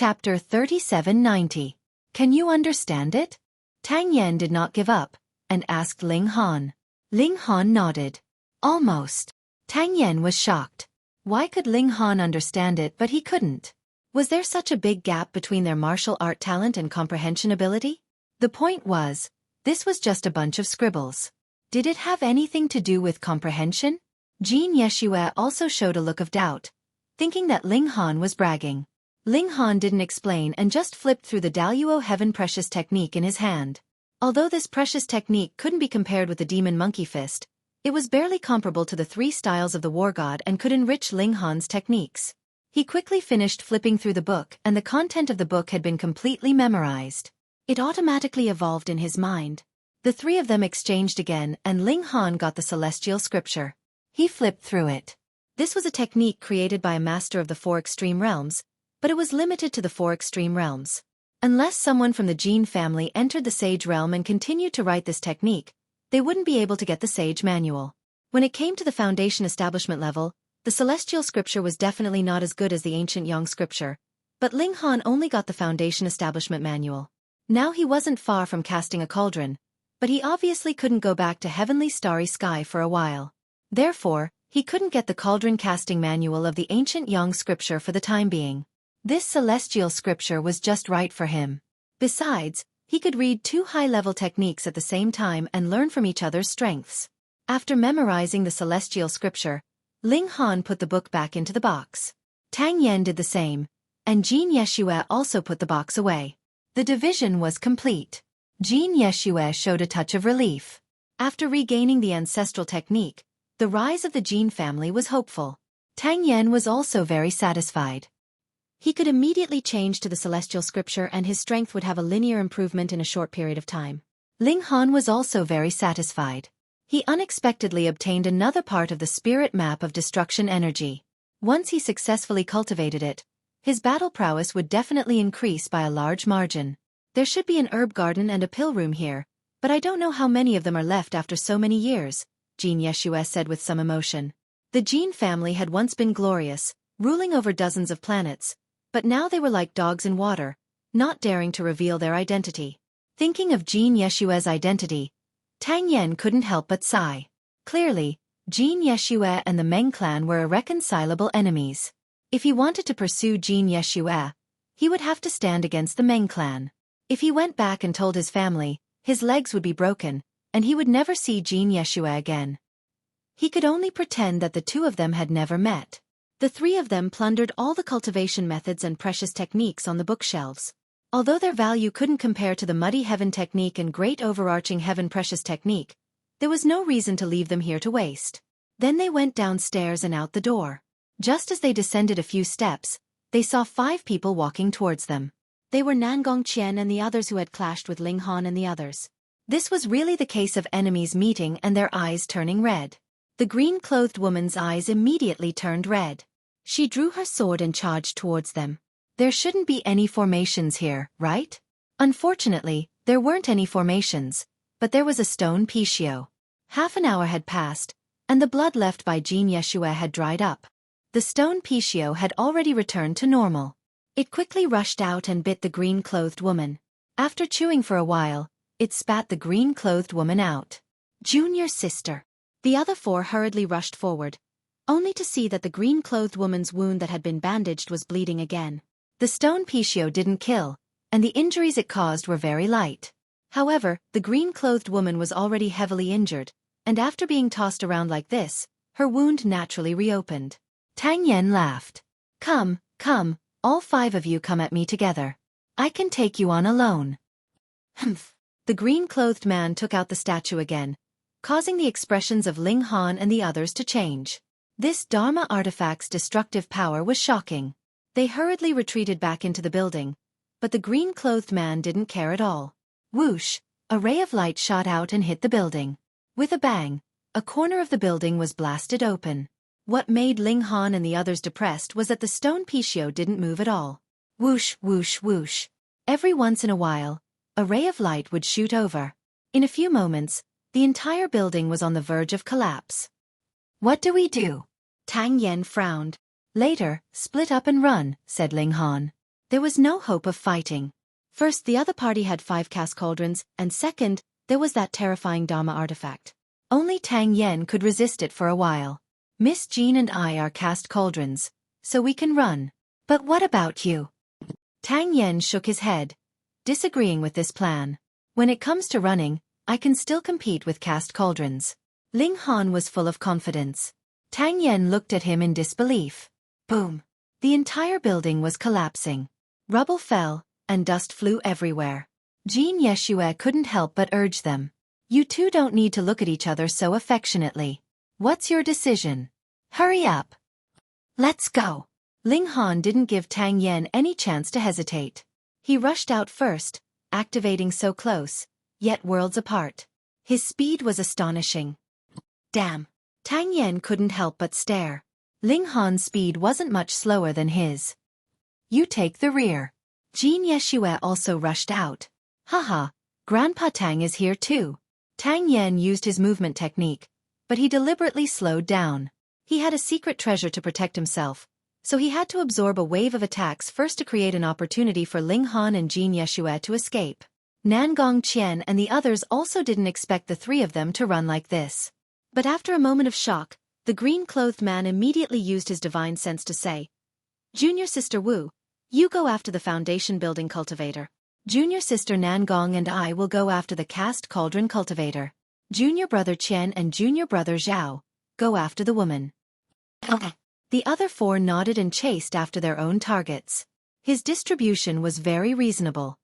Chapter 3790. Can you understand it? Tang Yan did not give up, and asked Ling Han. Ling Han nodded. Almost. Tang Yan was shocked. Why could Ling Han understand it but he couldn't? Was there such a big gap between their martial art talent and comprehension ability? The point was, this was just a bunch of scribbles. Did it have anything to do with comprehension? Jin Yeshue also showed a look of doubt, thinking that Ling Han was bragging. Ling Han didn't explain and just flipped through the Daluo Heaven Precious technique in his hand. Although this precious technique couldn't be compared with the Demon Monkey Fist, it was barely comparable to the 3 styles of the War God and could enrich Ling Han's techniques. He quickly finished flipping through the book and the content of the book had been completely memorized. It automatically evolved in his mind. The 3 of them exchanged again and Ling Han got the celestial scripture. He flipped through it. This was a technique created by a master of the 4 extreme realms, but it was limited to the 4 extreme realms. Unless someone from the Jin family entered the Sage realm and continued to write this technique, they wouldn't be able to get the Sage manual. When it came to the foundation establishment level, the celestial scripture was definitely not as good as the ancient Yang scripture, but Ling Han only got the foundation establishment manual. Now he wasn't far from casting a cauldron, but he obviously couldn't go back to heavenly starry sky for a while. Therefore, he couldn't get the cauldron casting manual of the ancient Yang scripture for the time being. This celestial scripture was just right for him. Besides, he could read 2 high-level techniques at the same time and learn from each other's strengths. After memorizing the celestial scripture, Ling Han put the book back into the box. Tang Yan did the same, and Jin Yeshue also put the box away. The division was complete. Jin Yeshue showed a touch of relief. After regaining the ancestral technique, the rise of the Jin family was hopeful. Tang Yan was also very satisfied. He could immediately change to the celestial scripture and his strength would have a linear improvement in a short period of time. Ling Han was also very satisfied. He unexpectedly obtained another part of the spirit map of destruction energy. Once he successfully cultivated it, his battle prowess would definitely increase by a large margin. There should be an herb garden and a pill room here, but I don't know how many of them are left after so many years, Jin Yeshue said with some emotion. The Jin family had once been glorious, ruling over dozens of planets, but now they were like dogs in water, not daring to reveal their identity. Thinking of Jin Yeshue's identity, Tang Yan couldn't help but sigh. Clearly, Jin Yeshue and the Meng clan were irreconcilable enemies. If he wanted to pursue Jin Yeshue, he would have to stand against the Meng clan. If he went back and told his family, his legs would be broken, and he would never see Jin Yeshue again. He could only pretend that the 2 of them had never met. The 3 of them plundered all the cultivation methods and precious techniques on the bookshelves. Although their value couldn't compare to the Muddy Heaven technique and Great Overarching Heaven Precious technique, there was no reason to leave them here to waste. Then they went downstairs and out the door. Just as they descended a few steps, they saw 5 people walking towards them. They were Nangong Qian and the others who had clashed with Ling Han and the others. This was really the case of enemies meeting and their eyes turning red. The green-clothed woman's eyes immediately turned red. She drew her sword and charged towards them. There shouldn't be any formations here, right? Unfortunately, there weren't any formations, but there was a stone Pishio. Half an hour had passed, and the blood left by Jin Yeshue had dried up. The stone Pishio had already returned to normal. It quickly rushed out and bit the green-clothed woman. After chewing for a while, it spat the green-clothed woman out. Junior sister. The other 4 hurriedly rushed forward, only to see that the green-clothed woman's wound that had been bandaged was bleeding again. The stone Pishio didn't kill, and the injuries it caused were very light. However, the green-clothed woman was already heavily injured, and after being tossed around like this, her wound naturally reopened. Tang Yan laughed. Come, come, all 5 of you come at me together. I can take you on alone. Humph. The green-clothed man took out the statue again, causing the expressions of Ling Han and the others to change. This Dharma artifact's destructive power was shocking. They hurriedly retreated back into the building, but the green-clothed man didn't care at all. Whoosh! A ray of light shot out and hit the building. With a bang, a corner of the building was blasted open. What made Ling Han and the others depressed was that the stone Pishio didn't move at all. Whoosh, whoosh, whoosh. Every once in a while, a ray of light would shoot over. In a few moments, the entire building was on the verge of collapse. What do we do? Tang Yan frowned. Later, split up and run, said Ling Han. There was no hope of fighting. First, the other party had 5 cast cauldrons, and second, there was that terrifying Dharma artifact. Only Tang Yen could resist it for a while. Miss Jean and I are cast cauldrons, so we can run. But what about you? Tang Yen shook his head, disagreeing with this plan. When it comes to running, I can still compete with cast cauldrons. Ling Han was full of confidence. Tang Yen looked at him in disbelief. Boom! The entire building was collapsing. Rubble fell, and dust flew everywhere. Jean Yeshua couldn't help but urge them. You two don't need to look at each other so affectionately. What's your decision? Hurry up. Let's go. Ling Han didn't give Tang Yen any chance to hesitate. He rushed out first, activating so close, yet worlds apart. His speed was astonishing. Damn. Tang Yen couldn't help but stare. Ling Han's speed wasn't much slower than his. You take the rear. Jean Yeshua also rushed out. Haha, Grandpa Tang is here too. Tang Yen used his movement technique, but he deliberately slowed down. He had a secret treasure to protect himself, so he had to absorb a wave of attacks first to create an opportunity for Ling Han and Jean Yeshua to escape. Nangong Qian and the others also didn't expect the 3 of them to run like this. But after a moment of shock, the green-clothed man immediately used his divine sense to say, Junior Sister Wu, you go after the foundation building cultivator. Junior Sister Nangong and I will go after the cast cauldron cultivator. Junior Brother Qian and Junior Brother Zhao, go after the woman. The other 4 nodded and chased after their own targets. His distribution was very reasonable.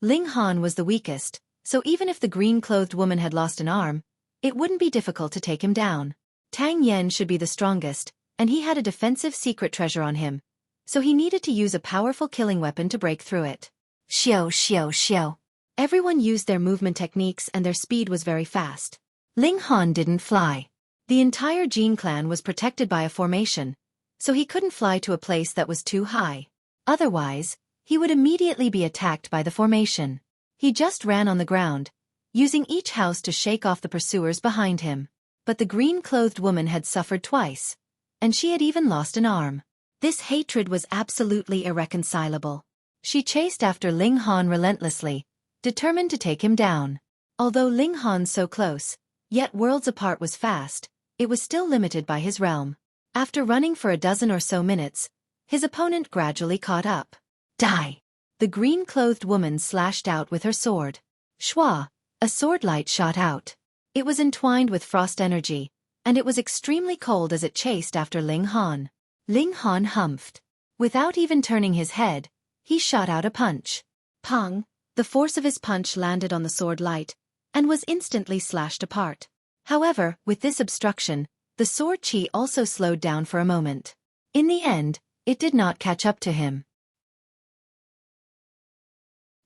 Ling Han was the weakest, so even if the green-clothed woman had lost an arm, it wouldn't be difficult to take him down. Tang Yen should be the strongest, and he had a defensive secret treasure on him, so he needed to use a powerful killing weapon to break through it. Xiao xiao xiao. Everyone used their movement techniques and their speed was very fast. Ling Han didn't fly. The entire Jin clan was protected by a formation, so he couldn't fly to a place that was too high. Otherwise, he would immediately be attacked by the formation. He just ran on the ground, using each house to shake off the pursuers behind him. But the green-clothed woman had suffered twice, and she had even lost an arm. This hatred was absolutely irreconcilable. She chased after Ling Han relentlessly, determined to take him down. Although Ling Han so close, yet worlds apart was fast, it was still limited by his realm. After running for a dozen or so minutes, his opponent gradually caught up. Die! The green-clothed woman slashed out with her sword. Shua, a sword light shot out. It was entwined with frost energy, and it was extremely cold as it chased after Ling Han. Ling Han humphed. Without even turning his head, he shot out a punch. Pong! The force of his punch landed on the sword light, and was instantly slashed apart. However, with this obstruction, the sword chi also slowed down for a moment. In the end, it did not catch up to him.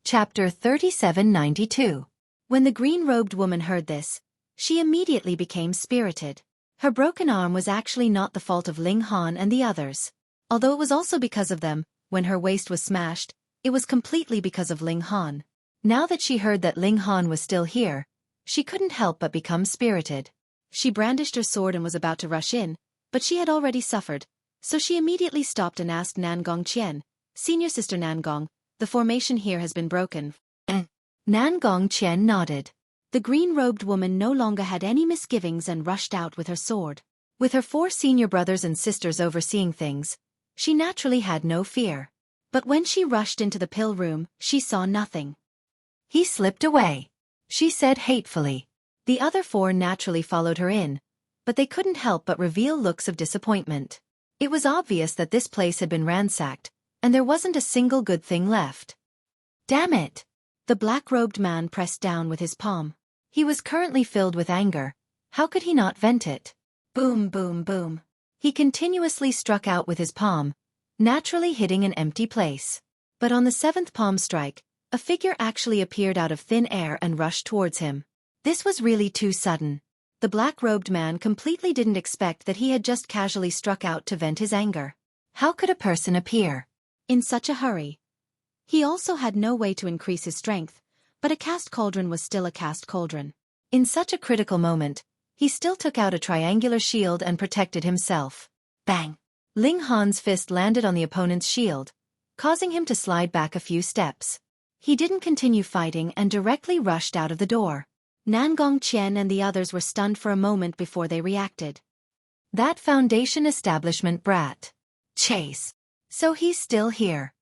Chapter 3792. When the green-robed woman heard this, she immediately became spirited. Her broken arm was actually not the fault of Ling Han and the others. Although it was also because of them, when her waist was smashed, it was completely because of Ling Han. Now that she heard that Ling Han was still here, she couldn't help but become spirited. She brandished her sword and was about to rush in, but she had already suffered, so she immediately stopped and asked Nangong Qian, Senior Sister Nangong, the formation here has been broken. Nangong Qian nodded. The green-robed woman no longer had any misgivings and rushed out with her sword. With her 4 senior brothers and sisters overseeing things, she naturally had no fear. But when she rushed into the pill room, she saw nothing. He slipped away, she said hatefully. The other 4 naturally followed her in, but they couldn't help but reveal looks of disappointment. It was obvious that this place had been ransacked, and there wasn't a single good thing left. Damn it! The black-robed man pressed down with his palm. He was currently filled with anger. How could he not vent it? Boom, boom, boom. He continuously struck out with his palm, naturally hitting an empty place. But on the 7th palm strike, a figure actually appeared out of thin air and rushed towards him. This was really too sudden. The black-robed man completely didn't expect that he had just casually struck out to vent his anger. How could a person appear in such a hurry? He also had no way to increase his strength, but a cast cauldron was still a cast cauldron. In such a critical moment, he still took out a triangular shield and protected himself. Bang! Ling Han's fist landed on the opponent's shield, causing him to slide back a few steps. He didn't continue fighting and directly rushed out of the door. Nangong Qian and the others were stunned for a moment before they reacted. That Foundation establishment brat. Chase. So he's still here.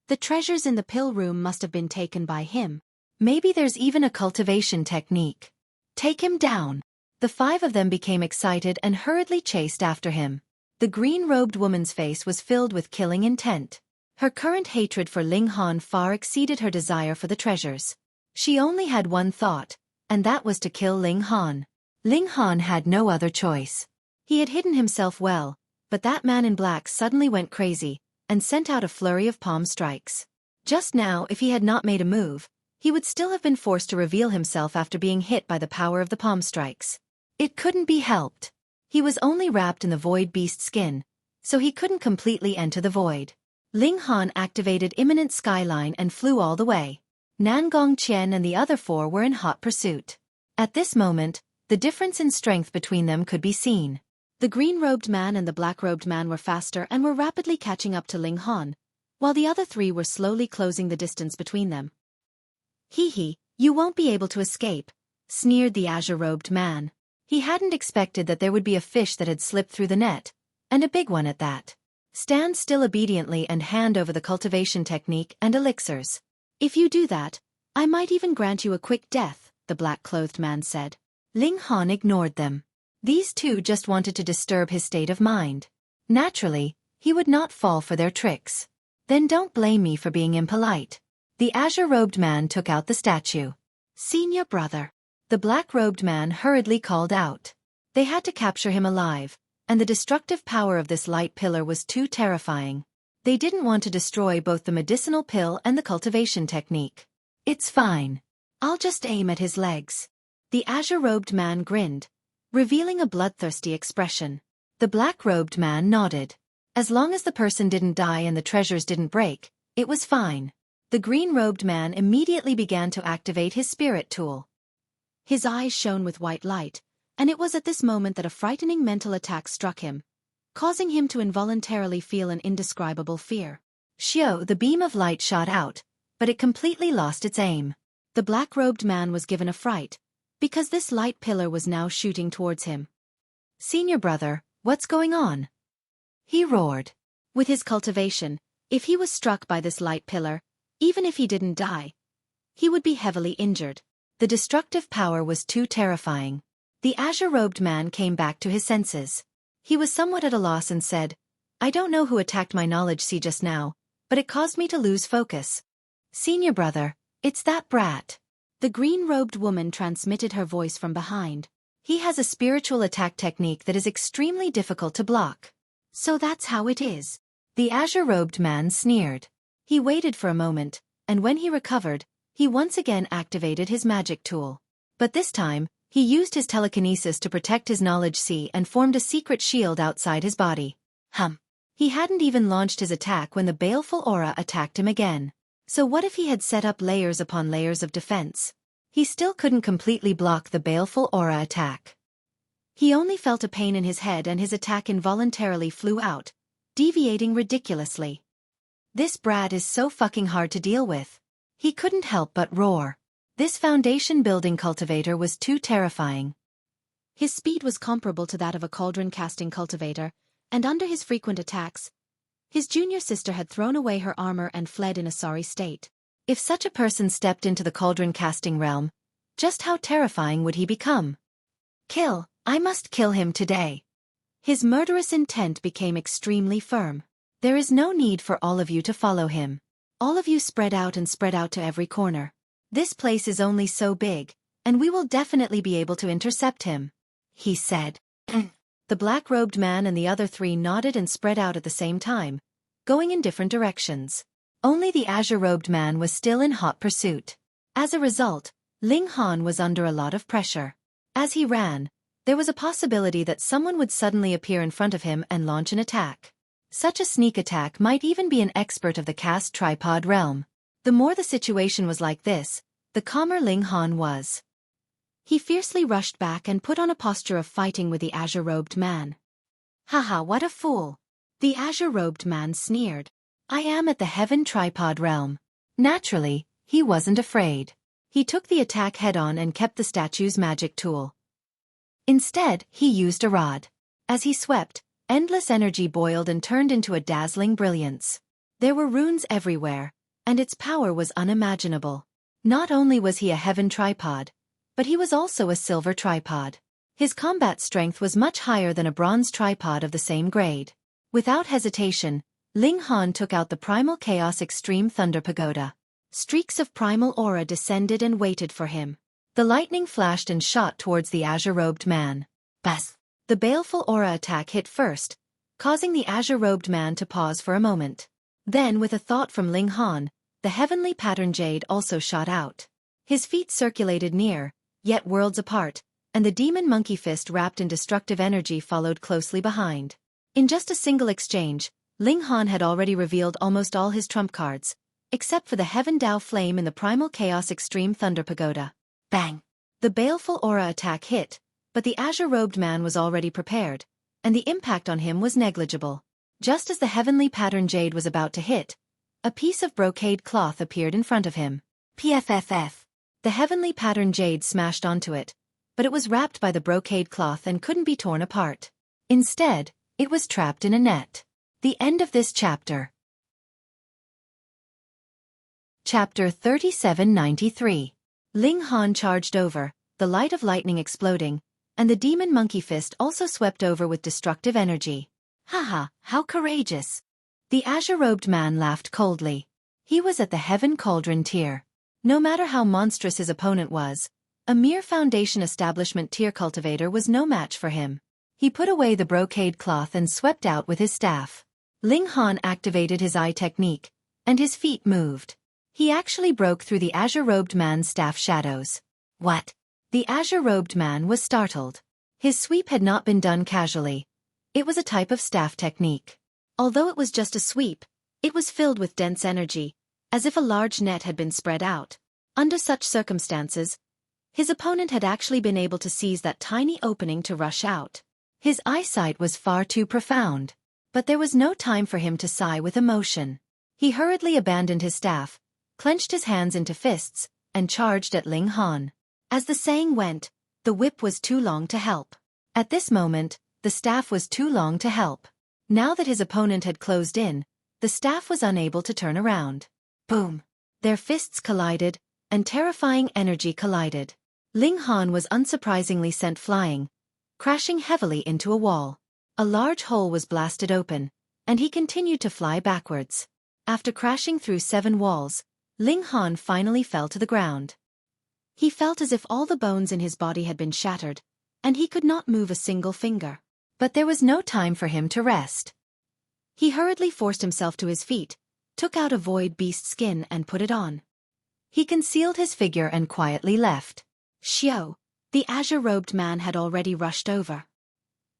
The treasures in the pill room must have been taken by him. Maybe there's even a cultivation technique. Take him down. The 5 of them became excited and hurriedly chased after him. The green-robed woman's face was filled with killing intent. Her current hatred for Ling Han far exceeded her desire for the treasures. She only had one thought, and that was to kill Ling Han. Ling Han had no other choice. He had hidden himself well, but that man in black suddenly went crazy and sent out a flurry of palm strikes. Just now, if he had not made a move, he would still have been forced to reveal himself after being hit by the power of the palm strikes. It couldn't be helped. He was only wrapped in the void beast skin, so he couldn't completely enter the void. Ling Han activated imminent skyline and flew all the way. Nangong Qian and the other 4 were in hot pursuit. At this moment, the difference in strength between them could be seen. The green-robed man and the black-robed man were faster and were rapidly catching up to Ling Han, while the other 3 were slowly closing the distance between them. "Hee, you won't be able to escape," sneered the azure-robed man. He hadn't expected that there would be a fish that had slipped through the net, and a big one at that. "Stand still obediently and hand over the cultivation technique and elixirs. If you do that, I might even grant you a quick death," the black-clothed man said. Ling Han ignored them. These 2 just wanted to disturb his state of mind. Naturally, he would not fall for their tricks. "Then don't blame me for being impolite." The azure-robed man took out the statue. "Senior brother." The black-robed man hurriedly called out. They had to capture him alive, and the destructive power of this light pillar was too terrifying. They didn't want to destroy both the medicinal pill and the cultivation technique. "It's fine. I'll just aim at his legs." The azure-robed man grinned, revealing a bloodthirsty expression. The black-robed man nodded. As long as the person didn't die and the treasures didn't break, it was fine. The green-robed man immediately began to activate his spirit tool. His eyes shone with white light, and it was at this moment that a frightening mental attack struck him, causing him to involuntarily feel an indescribable fear. Xiao, the beam of light shot out, but it completely lost its aim. The black-robed man was given a fright, because this light pillar was now shooting towards him. "Senior brother, what's going on?" he roared. With his cultivation, if he was struck by this light pillar, even if he didn't die, he would be heavily injured. The destructive power was too terrifying. The azure-robed man came back to his senses. He was somewhat at a loss and said, "I don't know who attacked my knowledge sea just now, but it caused me to lose focus." "Senior brother, it's that brat." The green-robed woman transmitted her voice from behind. "He has a spiritual attack technique that is extremely difficult to block." "So that's how it is." The azure-robed man sneered. He waited for a moment, and when he recovered, he once again activated his magic tool. But this time, he used his telekinesis to protect his knowledge sea and formed a secret shield outside his body. He hadn't even launched his attack when the baleful aura attacked him again. So what if he had set up layers upon layers of defense? He still couldn't completely block the baleful aura attack. He only felt a pain in his head and his attack involuntarily flew out, deviating ridiculously. This brat is so fucking hard to deal with. He couldn't help but roar. This foundation building cultivator was too terrifying. His speed was comparable to that of a cauldron casting cultivator, and under his frequent attacks, his junior sister had thrown away her armor and fled in a sorry state. If such a person stepped into the cauldron casting realm, just how terrifying would he become? "Kill, I must kill him today." His murderous intent became extremely firm. "There is no need for all of you to follow him. All of you spread out to every corner. This place is only so big, and we will definitely be able to intercept him," he said. The black-robed man and the other 3 nodded and spread out at the same time, going in different directions. Only the azure-robed man was still in hot pursuit. As a result, Ling Han was under a lot of pressure. As he ran, there was a possibility that someone would suddenly appear in front of him and launch an attack. Such a sneak attack might even be an expert of the cast tripod realm. The more the situation was like this, the calmer Ling Han was. He fiercely rushed back and put on a posture of fighting with the azure-robed man. "Haha, what a fool!" The azure-robed man sneered. I am at the Heaven Tripod realm. Naturally, he wasn't afraid. He took the attack head-on and kept the statue's magic tool. Instead, he used a rod. As he swept, endless energy boiled and turned into a dazzling brilliance. There were runes everywhere, and its power was unimaginable. Not only was he a heaven tripod, but he was also a silver tripod. His combat strength was much higher than a bronze tripod of the same grade. Without hesitation, Ling Han took out the Primal Chaos Extreme Thunder Pagoda. Streaks of primal aura descended and waited for him. The lightning flashed and shot towards the azure-robed man. Bas! The baleful aura attack hit first, causing the azure-robed man to pause for a moment. Then, with a thought from Ling Han, the heavenly pattern jade also shot out. His feet circulated near, yet worlds apart, and the demon monkey fist wrapped in destructive energy followed closely behind. In just a single exchange, Ling Han had already revealed almost all his trump cards, except for the Heaven Dao Flame in the Primal Chaos Extreme Thunder Pagoda. Bang! The baleful aura attack hit, but the azure-robed man was already prepared, and the impact on him was negligible. Just as the heavenly pattern jade was about to hit, a piece of brocade cloth appeared in front of him. PFFF. The heavenly pattern jade smashed onto it, but it was wrapped by the brocade cloth and couldn't be torn apart. Instead, it was trapped in a net. The end of this chapter. Chapter 3793. Ling Han charged over, the light of lightning exploding, and the demon monkey fist also swept over with destructive energy. Haha, how courageous! The azure-robed man laughed coldly. He was at the Heaven Cauldron tier. No matter how monstrous his opponent was, a mere Foundation Establishment tier cultivator was no match for him. He put away the brocade cloth and swept out with his staff. Ling Han activated his eye technique, and his feet moved. He actually broke through the azure-robed man's staff shadows. What? The azure-robed man was startled. His sweep had not been done casually. It was a type of staff technique. Although it was just a sweep, it was filled with dense energy, as if a large net had been spread out. Under such circumstances, his opponent had actually been able to seize that tiny opening to rush out. His eyesight was far too profound. But there was no time for him to sigh with emotion. He hurriedly abandoned his staff, clenched his hands into fists, and charged at Ling Han. As the saying went, the whip was too long to help. At this moment, the staff was too long to help. Now that his opponent had closed in, the staff was unable to turn around. Boom! Their fists collided, and terrifying energy collided. Ling Han was unsurprisingly sent flying, crashing heavily into a wall. A large hole was blasted open, and he continued to fly backwards. After crashing through 7 walls, Ling Han finally fell to the ground. He felt as if all the bones in his body had been shattered, and he could not move a single finger. But there was no time for him to rest. He hurriedly forced himself to his feet, took out a void beast skin and put it on. He concealed his figure and quietly left. Xiao, the azure-robed man, had already rushed over.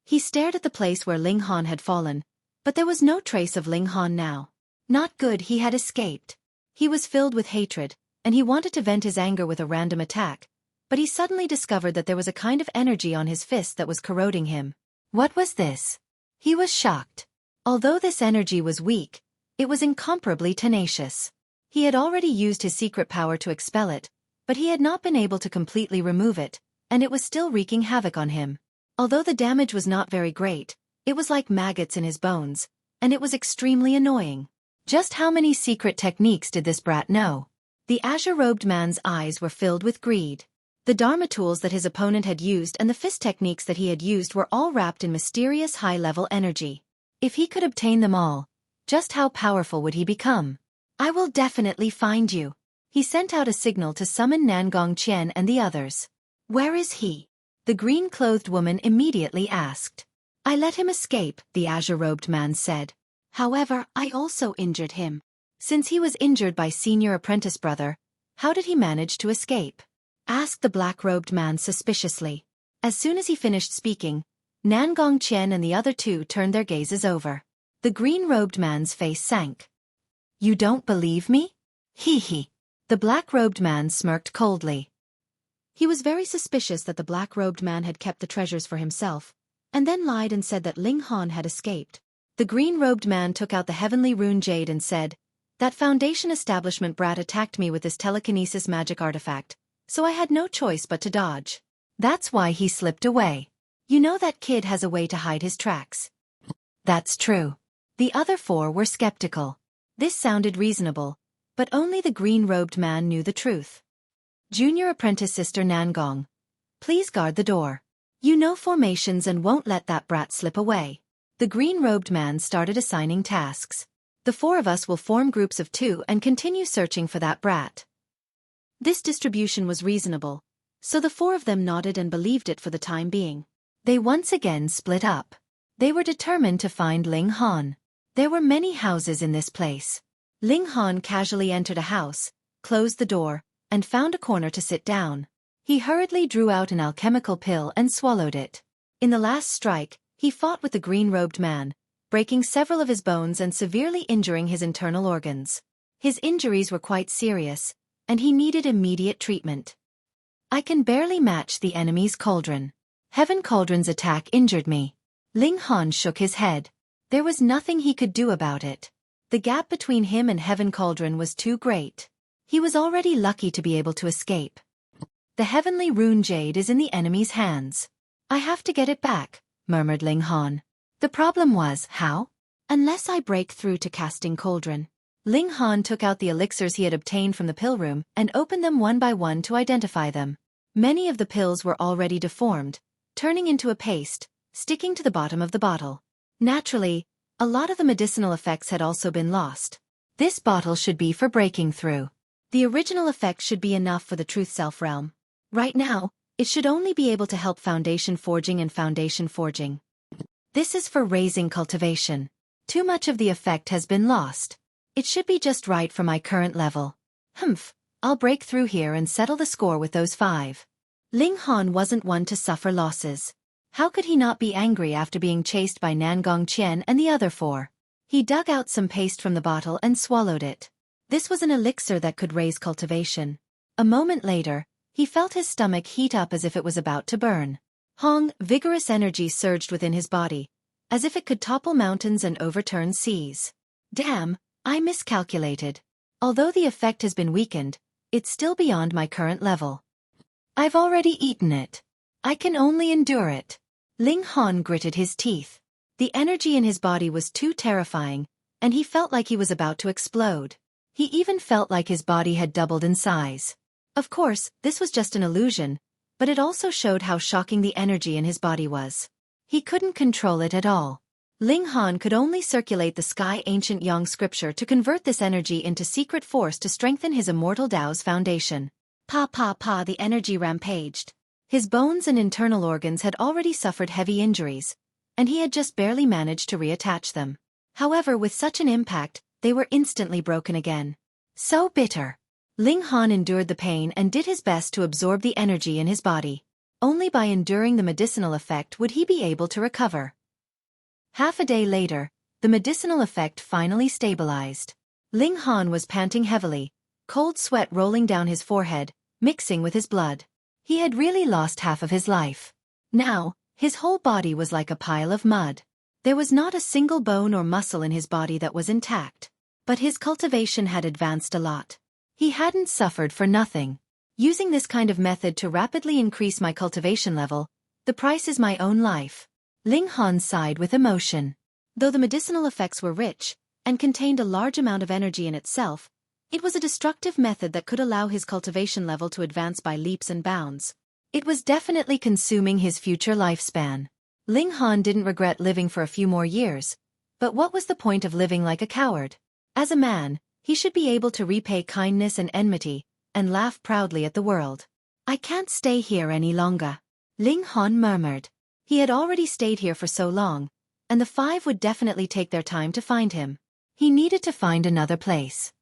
He stared at the place where Ling Han had fallen, but there was no trace of Ling Han now. Not good, he had escaped. He was filled with hatred, and he wanted to vent his anger with a random attack, but he suddenly discovered that there was a kind of energy on his fist that was corroding him. What was this? He was shocked. Although this energy was weak, it was incomparably tenacious. He had already used his secret power to expel it, but he had not been able to completely remove it, and it was still wreaking havoc on him. Although the damage was not very great, it was like maggots in his bones, and it was extremely annoying. Just how many secret techniques did this brat know? The azure-robed man's eyes were filled with greed. The Dharma tools that his opponent had used and the fist techniques that he had used were all wrapped in mysterious high-level energy. If he could obtain them all, just how powerful would he become? I will definitely find you. He sent out a signal to summon Nangong Qian and the others. Where is he? The green-clothed woman immediately asked. I let him escape, the azure-robed man said. However, I also injured him. Since he was injured by senior apprentice brother, how did he manage to escape? Asked the black-robed man suspiciously. As soon as he finished speaking, Nangong Qian and the other 2 turned their gazes over. The green-robed man's face sank. You don't believe me? Hee hee. The black-robed man smirked coldly. He was very suspicious that the black-robed man had kept the treasures for himself, and then lied and said that Ling Han had escaped. The green-robed man took out the heavenly rune jade and said, "That Foundation establishment brat attacked me with this telekinesis magic artifact, so I had no choice but to dodge. That's why he slipped away. You know that kid has a way to hide his tracks." "That's true." The other four were skeptical. This sounded reasonable, but only the green-robed man knew the truth. "Junior Apprentice Sister Nangong, please guard the door. You know formations and won't let that brat slip away." The green-robed man started assigning tasks. "The four of us will form groups of 2 and continue searching for that brat." This distribution was reasonable, so the four of them nodded and believed it for the time being. They once again split up. They were determined to find Ling Han. There were many houses in this place. Ling Han casually entered a house, closed the door, and found a corner to sit down. He hurriedly drew out an alchemical pill and swallowed it. In the last strike, he fought with the green-robed man, breaking several of his bones and severely injuring his internal organs. His injuries were quite serious, and he needed immediate treatment. "I can barely match the enemy's cauldron. Heaven Cauldron's attack injured me." Ling Han shook his head. There was nothing he could do about it. The gap between him and Heaven Cauldron was too great. He was already lucky to be able to escape. "The heavenly rune jade is in the enemy's hands. I have to get it back," murmured Ling Han. The problem was, how? "Unless I break through to casting cauldron." Ling Han took out the elixirs he had obtained from the pill room and opened them one by one to identify them. Many of the pills were already deformed, turning into a paste, sticking to the bottom of the bottle. Naturally, a lot of the medicinal effects had also been lost. This bottle should be for breaking through. The original effect should be enough for the Truth Self realm. Right now, it should only be able to help foundation forging and foundation forging. This is for raising cultivation. Too much of the effect has been lost. It should be just right for my current level. I'll break through here and settle the score with those 5. Ling Han wasn't one to suffer losses. How could he not be angry after being chased by Nangong Qian and the other 4? He dug out some paste from the bottle and swallowed it. This was an elixir that could raise cultivation. A moment later, he felt his stomach heat up as if it was about to burn. Vigorous energy surged within his body, as if it could topple mountains and overturn seas. Damn, I miscalculated. Although the effect has been weakened, it's still beyond my current level. I've already eaten it. I can only endure it. Ling Han gritted his teeth. The energy in his body was too terrifying, and he felt like he was about to explode. He even felt like his body had doubled in size. Of course, this was just an illusion, but it also showed how shocking the energy in his body was. He couldn't control it at all. Ling Han could only circulate the Sky Ancient Yang scripture to convert this energy into secret force to strengthen his immortal Tao's foundation. The energy rampaged. His bones and internal organs had already suffered heavy injuries, and he had just barely managed to reattach them. However, with such an impact, they were instantly broken again. So bitter. Ling Han endured the pain and did his best to absorb the energy in his body. Only by enduring the medicinal effect would he be able to recover. Half a day later, the medicinal effect finally stabilized. Ling Han was panting heavily, cold sweat rolling down his forehead, mixing with his blood. He had really lost half of his life. Now, his whole body was like a pile of mud. There was not a single bone or muscle in his body that was intact. But his cultivation had advanced a lot. He hadn't suffered for nothing. Using this kind of method to rapidly increase my cultivation level, the price is my own life. Ling Han sighed with emotion. Though the medicinal effects were rich, and contained a large amount of energy in itself, it was a destructive method that could allow his cultivation level to advance by leaps and bounds. It was definitely consuming his future lifespan. Ling Han didn't regret living for a few more years, but what was the point of living like a coward? As a man, he should be able to repay kindness and enmity, and laugh proudly at the world. "I can't stay here any longer," Ling Han murmured. He had already stayed here for so long, and the 5 would definitely take their time to find him. He needed to find another place.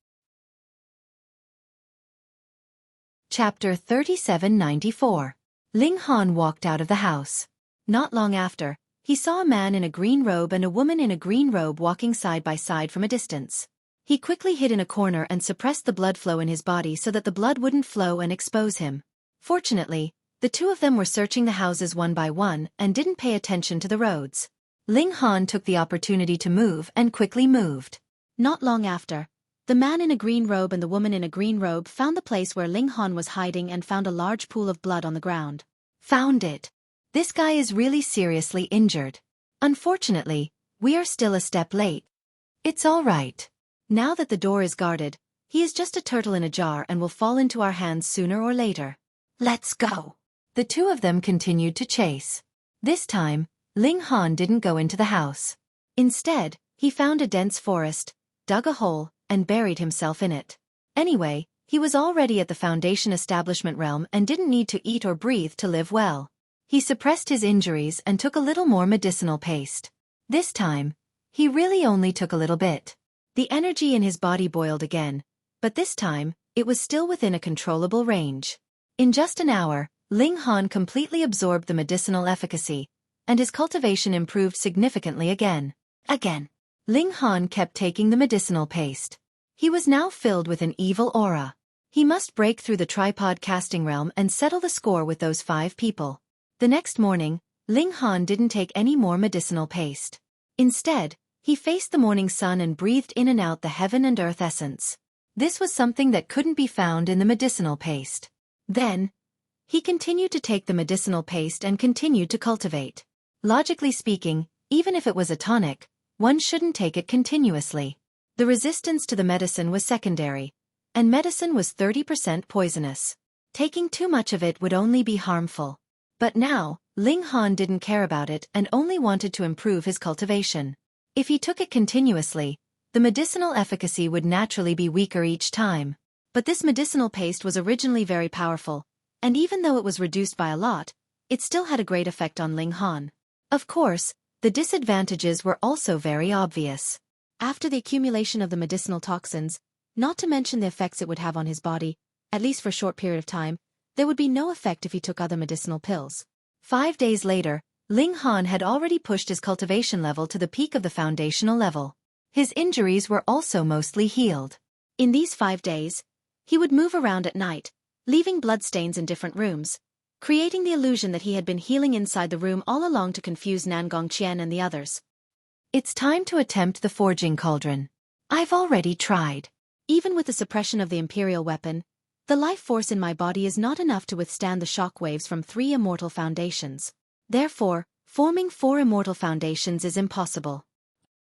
Chapter 3794. Ling Han walked out of the house. Not long after, he saw a man in a green robe and a woman in a green robe walking side by side from a distance. He quickly hid in a corner and suppressed the blood flow in his body so that the blood wouldn't flow and expose him. Fortunately, the 2 of them were searching the houses one by one and didn't pay attention to the roads. Ling Han took the opportunity to move and quickly moved. Not long after, the man in a green robe and the woman in a green robe found the place where Ling Han was hiding and found a large pool of blood on the ground. Found it. This guy is really seriously injured. Unfortunately, we are still a step late. It's all right. Now that the door is guarded, he is just a turtle in a jar and will fall into our hands sooner or later. Let's go. The two of them continued to chase. This time, Ling Han didn't go into the house. Instead, he found a dense forest, dug a hole, and buried himself in it. Anyway, he was already at the Foundation establishment realm and didn't need to eat or breathe to live well. He suppressed his injuries and took a little more medicinal paste. This time, he really only took a little bit. The energy in his body boiled again, but this time, it was still within a controllable range. In just an hour, Ling Han completely absorbed the medicinal efficacy, and his cultivation improved significantly again. Ling Han kept taking the medicinal paste. He was now filled with an evil aura. He must break through the tripod casting realm and settle the score with those 5 people. The next morning, Ling Han didn't take any more medicinal paste. Instead, he faced the morning sun and breathed in and out the heaven and earth essence. This was something that couldn't be found in the medicinal paste. Then, he continued to take the medicinal paste and continued to cultivate. Logically speaking, even if it was a tonic, one shouldn't take it continuously. The resistance to the medicine was secondary, and medicine was 30% poisonous. Taking too much of it would only be harmful. But now, Ling Han didn't care about it and only wanted to improve his cultivation. If he took it continuously, the medicinal efficacy would naturally be weaker each time. But this medicinal paste was originally very powerful, and even though it was reduced by a lot, it still had a great effect on Ling Han. Of course, the disadvantages were also very obvious. After the accumulation of the medicinal toxins, not to mention the effects it would have on his body, at least for a short period of time, there would be no effect if he took other medicinal pills. 5 days later, Ling Han had already pushed his cultivation level to the peak of the foundational level. His injuries were also mostly healed. In these 5 days, he would move around at night, leaving bloodstains in different rooms, creating the illusion that he had been healing inside the room all along to confuse Nangong Qian and the others. It's time to attempt the forging cauldron. I've already tried. Even with the suppression of the Imperial weapon, the life force in my body is not enough to withstand the shockwaves from 3 immortal foundations. Therefore, forming 4 immortal foundations is impossible.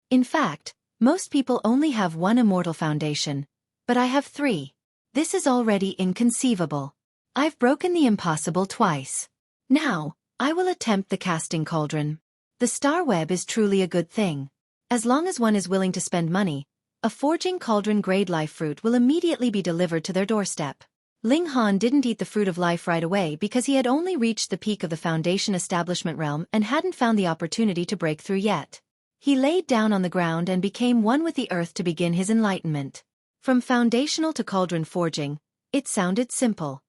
In fact, most people only have 1 immortal foundation, but I have 3. This is already inconceivable. I've broken the impossible twice. Now, I will attempt the casting cauldron. The star web is truly a good thing. As long as one is willing to spend money, a forging cauldron grade life fruit will immediately be delivered to their doorstep. Ling Han didn't eat the fruit of life right away because he had only reached the peak of the Foundation establishment realm and hadn't found the opportunity to break through yet. He laid down on the ground and became one with the earth to begin his enlightenment. From foundational to cauldron forging, it sounded simple.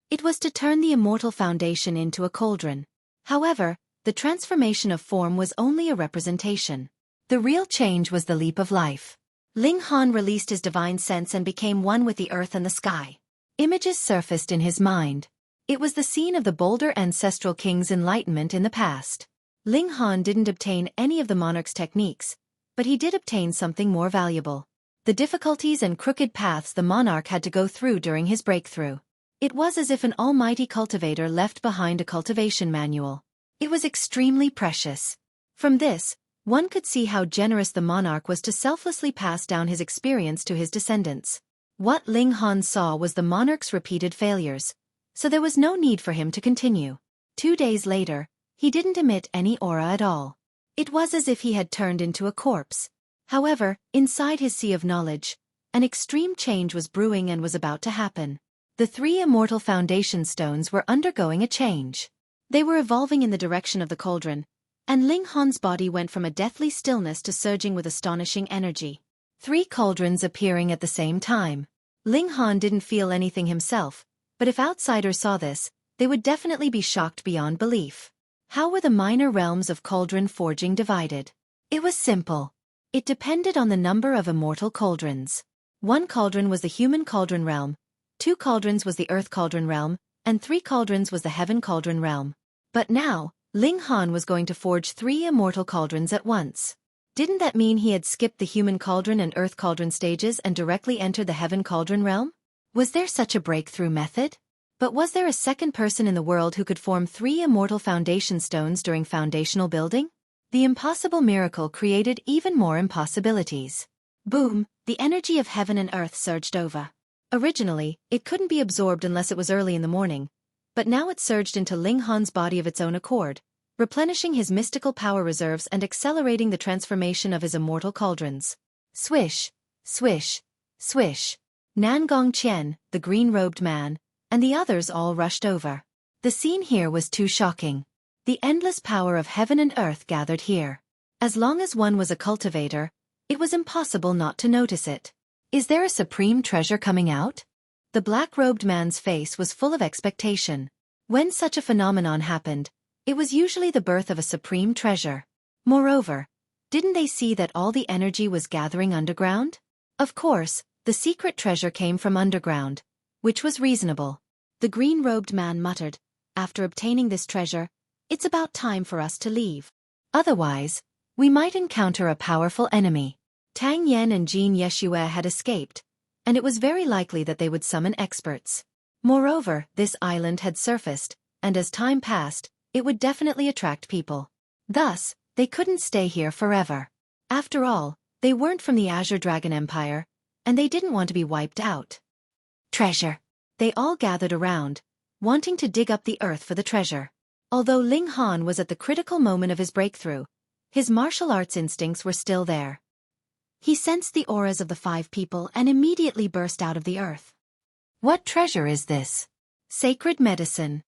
It was to turn the immortal foundation into a cauldron. However, the transformation of form was only a representation. The real change was the leap of life. Ling Han released his divine sense and became one with the earth and the sky. Images surfaced in his mind. It was the scene of the Boulder ancestral king's enlightenment in the past. Ling Han didn't obtain any of the monarch's techniques, but he did obtain something more valuable. The difficulties and crooked paths the monarch had to go through during his breakthrough. It was as if an almighty cultivator left behind a cultivation manual. It was extremely precious. From this, one could see how generous the monarch was to selflessly pass down his experience to his descendants. What Ling Han saw was the monarch's repeated failures, so there was no need for him to continue. 2 days later, he didn't emit any aura at all. It was as if he had turned into a corpse. However, inside his sea of knowledge, an extreme change was brewing and was about to happen. The 3 immortal foundation stones were undergoing a change. They were evolving in the direction of the cauldron, and Ling Han's body went from a deathly stillness to surging with astonishing energy. 3 cauldrons appearing at the same time. Ling Han didn't feel anything himself, but if outsiders saw this, they would definitely be shocked beyond belief. How were the minor realms of cauldron forging divided? It was simple. It depended on the number of immortal cauldrons. 1 cauldron was the human cauldron realm, 2 cauldrons was the earth cauldron realm, and 3 cauldrons was the heaven cauldron realm. But now, Ling Han was going to forge 3 immortal cauldrons at once. Didn't that mean he had skipped the human cauldron and earth cauldron stages and directly entered the heaven cauldron realm? Was there such a breakthrough method? But was there a second person in the world who could form 3 immortal foundation stones during foundational building? The impossible miracle created even more impossibilities. Boom! The energy of heaven and earth surged over. Originally, it couldn't be absorbed unless it was early in the morning, but now it surged into Ling Han's body of its own accord, replenishing his mystical power reserves and accelerating the transformation of his immortal cauldrons. Swish, swish, swish. Nangong Qian, the green-robed man, and the others all rushed over. The scene here was too shocking. The endless power of heaven and earth gathered here. As long as one was a cultivator, it was impossible not to notice it. Is there a supreme treasure coming out? The black-robed man's face was full of expectation. When such a phenomenon happened, it was usually the birth of a supreme treasure. Moreover, didn't they see that all the energy was gathering underground? Of course, the secret treasure came from underground, which was reasonable. The green-robed man muttered, "After obtaining this treasure, it's about time for us to leave. Otherwise, we might encounter a powerful enemy." Tang Yan and Jin Yeshue had escaped, and it was very likely that they would summon experts. Moreover, this island had surfaced, and as time passed, it would definitely attract people. Thus, they couldn't stay here forever. After all, they weren't from the Azure Dragon Empire, and they didn't want to be wiped out. Treasure. They all gathered around, wanting to dig up the earth for the treasure. Although Ling Han was at the critical moment of his breakthrough, his martial arts instincts were still there. He sensed the auras of the 5 people and immediately burst out of the earth. What treasure is this? Sacred medicine.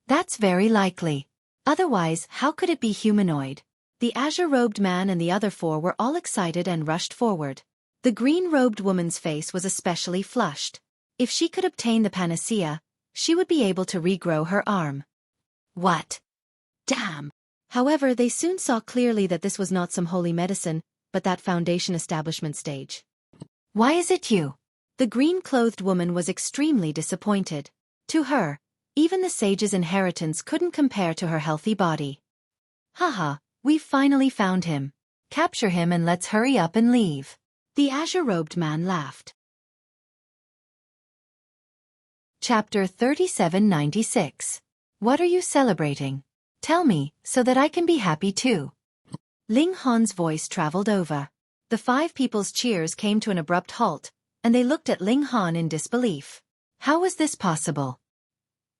That's very likely. Otherwise, how could it be humanoid? The azure-robed man and the other 4 were all excited and rushed forward. The green-robed woman's face was especially flushed. If she could obtain the panacea, she would be able to regrow her arm. What? Damn! However, they soon saw clearly that this was not some holy medicine, but that foundation establishment stage. Why is it you? The green-clothed woman was extremely disappointed. To her, even the sage's inheritance couldn't compare to her healthy body. Haha, we've finally found him. Capture him and let's hurry up and leave. The azure-robed man laughed. Chapter 3796. What are you celebrating? Tell me, so that I can be happy too. Ling Han's voice traveled over. The 5 people's cheers came to an abrupt halt, and they looked at Ling Han in disbelief. How was this possible?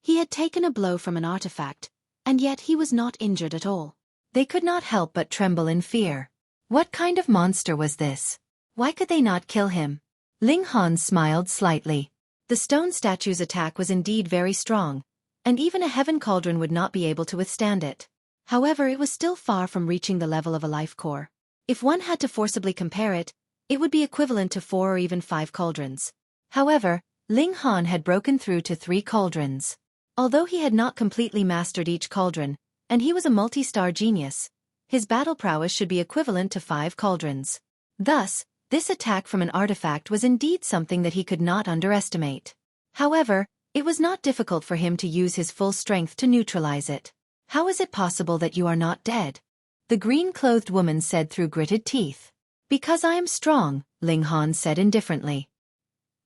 He had taken a blow from an artifact, and yet he was not injured at all. They could not help but tremble in fear. What kind of monster was this? Why could they not kill him? Ling Han smiled slightly. The stone statue's attack was indeed very strong, and even a heaven cauldron would not be able to withstand it. However, it was still far from reaching the level of a life core. If one had to forcibly compare it, it would be equivalent to 4 or even 5 cauldrons. However, Ling Han had broken through to 3 cauldrons. Although he had not completely mastered each cauldron, and he was a multi-star genius, his battle prowess should be equivalent to 5 cauldrons. Thus, this attack from an artifact was indeed something that he could not underestimate. However, it was not difficult for him to use his full strength to neutralize it. How is it possible that you are not dead? The green-clothed woman said through gritted teeth. Because I am strong, Ling Han said indifferently.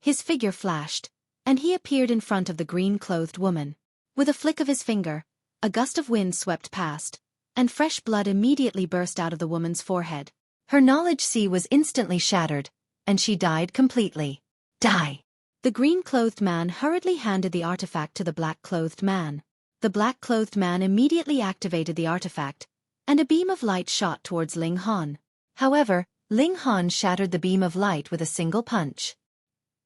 His figure flashed, and he appeared in front of the green-clothed woman. With a flick of his finger, a gust of wind swept past, and fresh blood immediately burst out of the woman's forehead. Her knowledge sea was instantly shattered, and she died completely. Die! The green-clothed man hurriedly handed the artifact to the black-clothed man. The black-clothed man immediately activated the artifact, and a beam of light shot towards Ling Han. However, Ling Han shattered the beam of light with a single punch.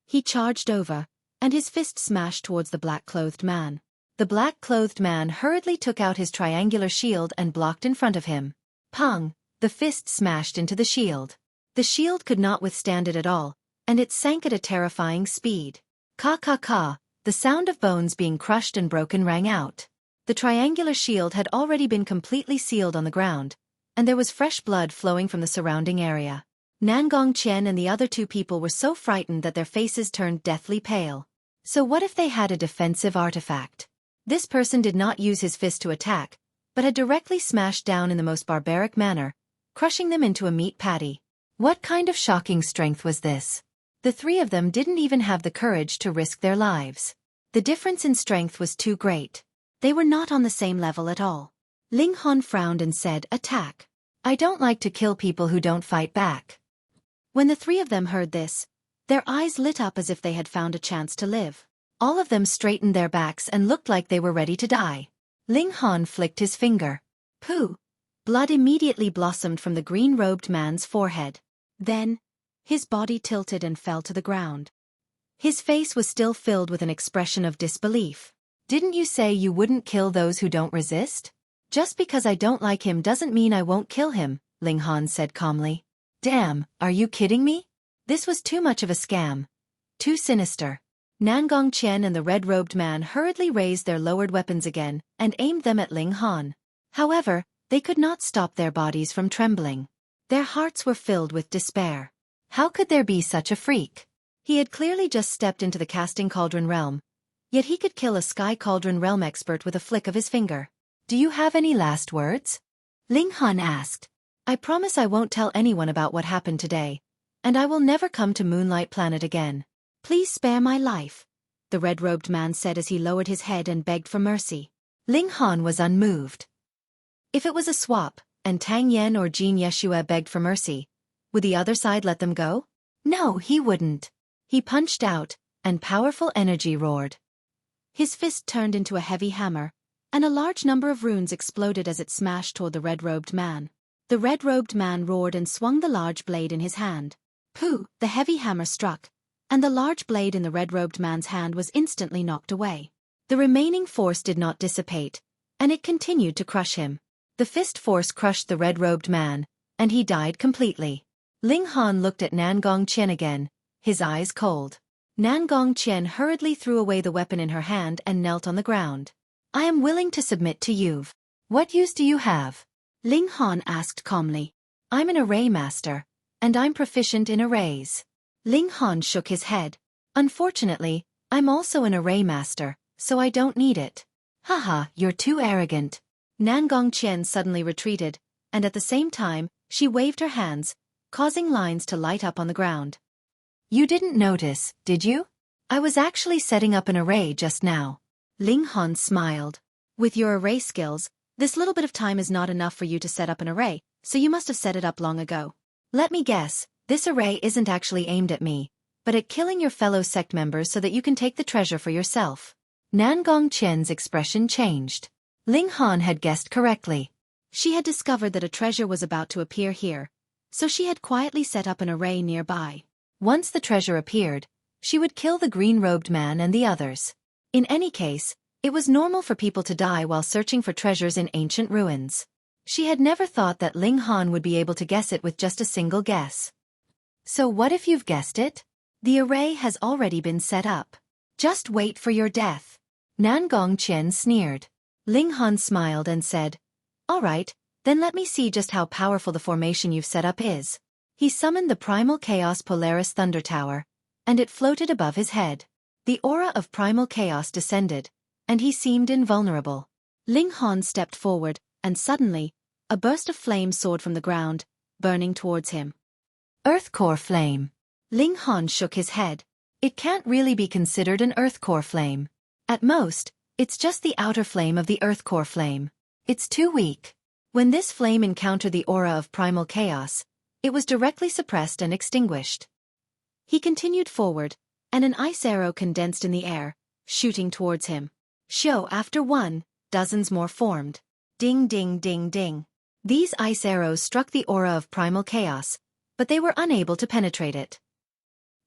He charged over, and his fist smashed towards the black-clothed man. The black-clothed man hurriedly took out his triangular shield and blocked in front of him. Pang! The fist smashed into the shield. The shield could not withstand it at all, and it sank at a terrifying speed. Ka-ka-ka, the sound of bones being crushed and broken rang out. The triangular shield had already been completely sealed on the ground, and there was fresh blood flowing from the surrounding area. Nangong Qian and the other 2 people were so frightened that their faces turned deathly pale. So what if they had a defensive artifact? This person did not use his fist to attack, but had directly smashed down in the most barbaric manner, crushing them into a meat patty. What kind of shocking strength was this? The three of them didn't even have the courage to risk their lives. The difference in strength was too great. They were not on the same level at all. Ling Han frowned and said, "Attack. I don't like to kill people who don't fight back." When the three of them heard this, their eyes lit up as if they had found a chance to live. All of them straightened their backs and looked like they were ready to die. Ling Han flicked his finger. Pooh! Blood immediately blossomed from the green-robed man's forehead. Then, his body tilted and fell to the ground. His face was still filled with an expression of disbelief. "Didn't you say you wouldn't kill those who don't resist?" "Just because I don't like him doesn't mean I won't kill him," Ling Han said calmly. "Damn, are you kidding me?" This was too much of a scam. Too sinister. Nangong Qian and the red-robed man hurriedly raised their lowered weapons again and aimed them at Ling Han. However, they could not stop their bodies from trembling. Their hearts were filled with despair. How could there be such a freak? He had clearly just stepped into the casting cauldron realm, yet he could kill a sky cauldron realm expert with a flick of his finger. "Do you have any last words?" Ling Han asked. "I promise I won't tell anyone about what happened today, and I will never come to Moonlight Planet again. Please spare my life," the red-robed man said as he lowered his head and begged for mercy. Ling Han was unmoved. If it was a swap, and Tang Yen or Jin Yeshua begged for mercy, would the other side let them go? No, he wouldn't. He punched out, and powerful energy roared. His fist turned into a heavy hammer, and a large number of runes exploded as it smashed toward the red-robed man. The red-robed man roared and swung the large blade in his hand. Pooh! The heavy hammer struck, and the large blade in the red-robed man's hand was instantly knocked away. The remaining force did not dissipate, and it continued to crush him. The fist force crushed the red-robed man, and he died completely. Ling Han looked at Nangong Qian again, his eyes cold. Nangong Qian hurriedly threw away the weapon in her hand and knelt on the ground. "I am willing to submit to you. What use do you have?" Ling Han asked calmly. "I'm an array master, and I'm proficient in arrays." Ling Han shook his head. "Unfortunately, I'm also an array master, so I don't need it." "Haha, you're too arrogant." Nangong Qian suddenly retreated, and at the same time, she waved her hands, causing lines to light up on the ground. "You didn't notice, did you? I was actually setting up an array just now." Ling Han smiled. "With your array skills, this little bit of time is not enough for you to set up an array, so you must have set it up long ago." "Let me guess, this array isn't actually aimed at me, but at killing your fellow sect members so that you can take the treasure for yourself." Nangong Qian's expression changed. Ling Han had guessed correctly. She had discovered that a treasure was about to appear here, so she had quietly set up an array nearby. Once the treasure appeared, she would kill the green-robed man and the others. In any case, it was normal for people to die while searching for treasures in ancient ruins. She had never thought that Ling Han would be able to guess it with just a single guess. "So what if you've guessed it? The array has already been set up. Just wait for your death." Nangong Qian sneered. Ling Han smiled and said, "All right, then let me see just how powerful the formation you've set up is." He summoned the Primal Chaos Polaris Thunder Tower, and it floated above his head. The aura of Primal Chaos descended, and he seemed invulnerable. Ling Han stepped forward, and suddenly, a burst of flame soared from the ground, burning towards him. "Earth core flame." Ling Han shook his head. "It can't really be considered an earth core flame. At most, it's just the outer flame of the earth core flame. It's too weak." When this flame encountered the aura of primal chaos, it was directly suppressed and extinguished. He continued forward, and an ice arrow condensed in the air, shooting towards him. Show after one, dozens more formed. Ding ding ding ding. These ice arrows struck the aura of primal chaos, but they were unable to penetrate it.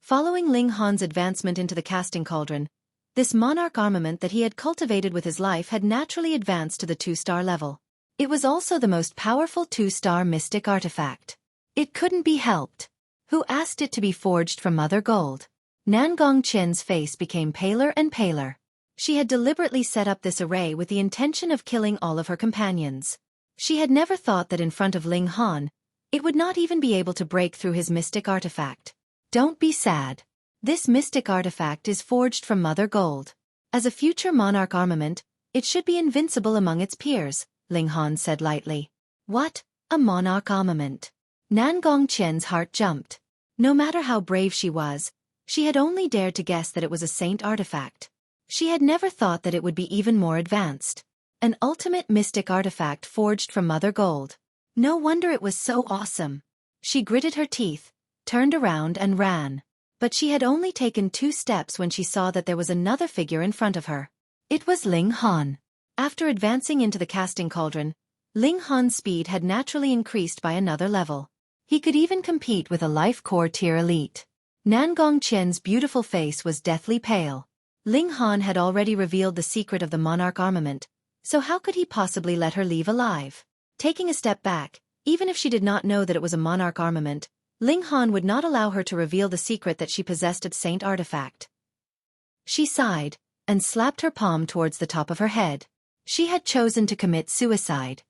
Following Ling Han's advancement into the casting cauldron, this monarch armament that he had cultivated with his life had naturally advanced to the 2-star level. It was also the most powerful 2-star mystic artifact. It couldn't be helped. Who asked it to be forged from mother gold? Nangong Qian's face became paler and paler. She had deliberately set up this array with the intention of killing all of her companions. She had never thought that in front of Ling Han, it would not even be able to break through his mystic artifact. Don't be sad. This mystic artifact is forged from mother gold. As a future monarch armament, it should be invincible among its peers, Ling Han said lightly. What? A monarch armament? Nan Gongqian's heart jumped. No matter how brave she was, she had only dared to guess that it was a saint artifact. She had never thought that it would be even more advanced. An ultimate mystic artifact forged from mother gold. No wonder it was so awesome. She gritted her teeth, turned around and ran. But she had only taken 2 steps when she saw that there was another figure in front of her. It was Ling Han. After advancing into the casting cauldron, Ling Han's speed had naturally increased by another level. He could even compete with a life core tier elite. Nan Gongqian's beautiful face was deathly pale. Ling Han had already revealed the secret of the monarch armament, so how could he possibly let her leave alive? Taking a step back, even if she did not know that it was a monarch armament, Ling Han would not allow her to reveal the secret that she possessed of saint artifact. She sighed, and slapped her palm towards the top of her head. She had chosen to commit suicide.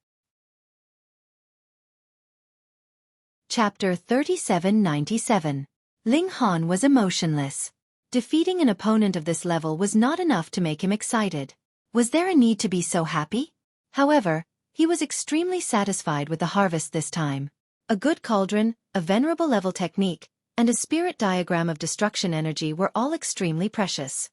Chapter 3797. Ling Han was emotionless. Defeating an opponent of this level was not enough to make him excited. Was there a need to be so happy? However, he was extremely satisfied with the harvest this time. A good cauldron, a venerable level technique, and a spirit diagram of destruction energy were all extremely precious.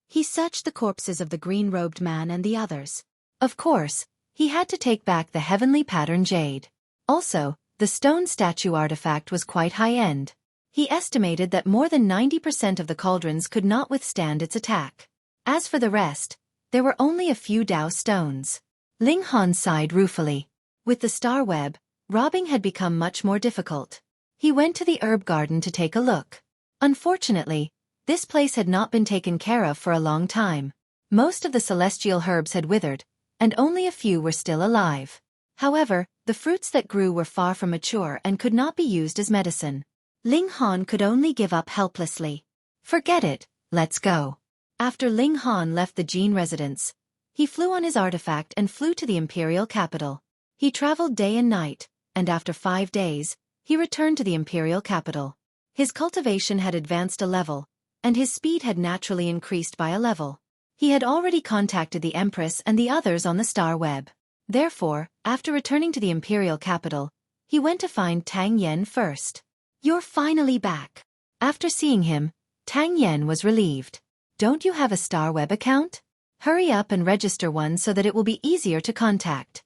He searched the corpses of the green-robed man and the others. Of course, he had to take back the heavenly pattern jade. Also, the stone statue artifact was quite high-end. He estimated that more than 90% of the cauldrons could not withstand its attack. As for the rest, there were only a few Dao stones. Ling Han sighed ruefully. With the star web, robbing had become much more difficult. He went to the herb garden to take a look. Unfortunately, this place had not been taken care of for a long time. Most of the celestial herbs had withered, and only a few were still alive. However, the fruits that grew were far from mature and could not be used as medicine. Ling Han could only give up helplessly. Forget it, let's go. After Ling Han left the Jin residence, he flew on his artifact and flew to the imperial capital. He traveled day and night, and after 5 days, he returned to the imperial capital. His cultivation had advanced a level, and his speed had naturally increased by a level. He had already contacted the Empress and the others on the star web. Therefore, after returning to the imperial capital, he went to find Tang Yen first. You're finally back. After seeing him, Tang Yen was relieved. Don't you have a star web account? Hurry up and register one so that it will be easier to contact.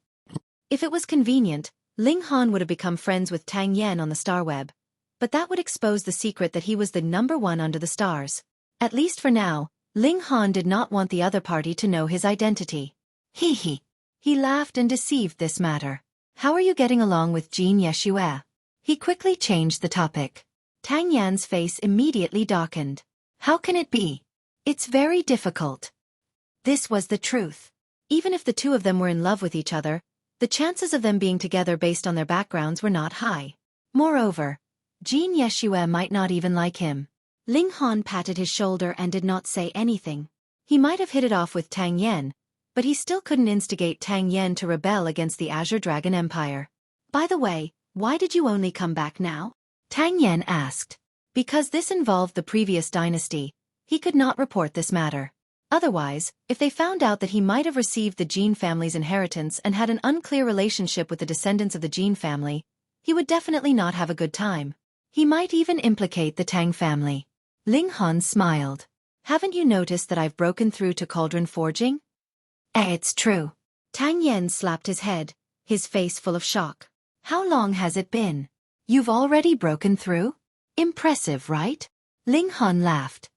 If it was convenient, Ling Han would have become friends with Tang Yen on the star web, but that would expose the secret that he was the #1 under the stars. At least for now, Ling Han did not want the other party to know his identity. Hee. He laughed and deceived this matter. How are you getting along with Jin Yeshua? He quickly changed the topic. Tang Yan's face immediately darkened. How can it be? It's very difficult. This was the truth. Even if the two of them were in love with each other, the chances of them being together based on their backgrounds were not high. Moreover, Jin Yeshua might not even like him. Ling Han patted his shoulder and did not say anything. He might have hit it off with Tang Yen, but he still couldn't instigate Tang Yen to rebel against the Azure Dragon Empire. By the way, why did you only come back now? Tang Yen asked. Because this involved the previous dynasty, he could not report this matter. Otherwise, if they found out that he might have received the Jin family's inheritance and had an unclear relationship with the descendants of the Jin family, he would definitely not have a good time. He might even implicate the Tang family. Ling Han smiled. Haven't you noticed that I've broken through to cauldron forging? It's true. Tang Yen slapped his head, his face full of shock. How long has it been? You've already broken through? Impressive, right? Ling Han laughed.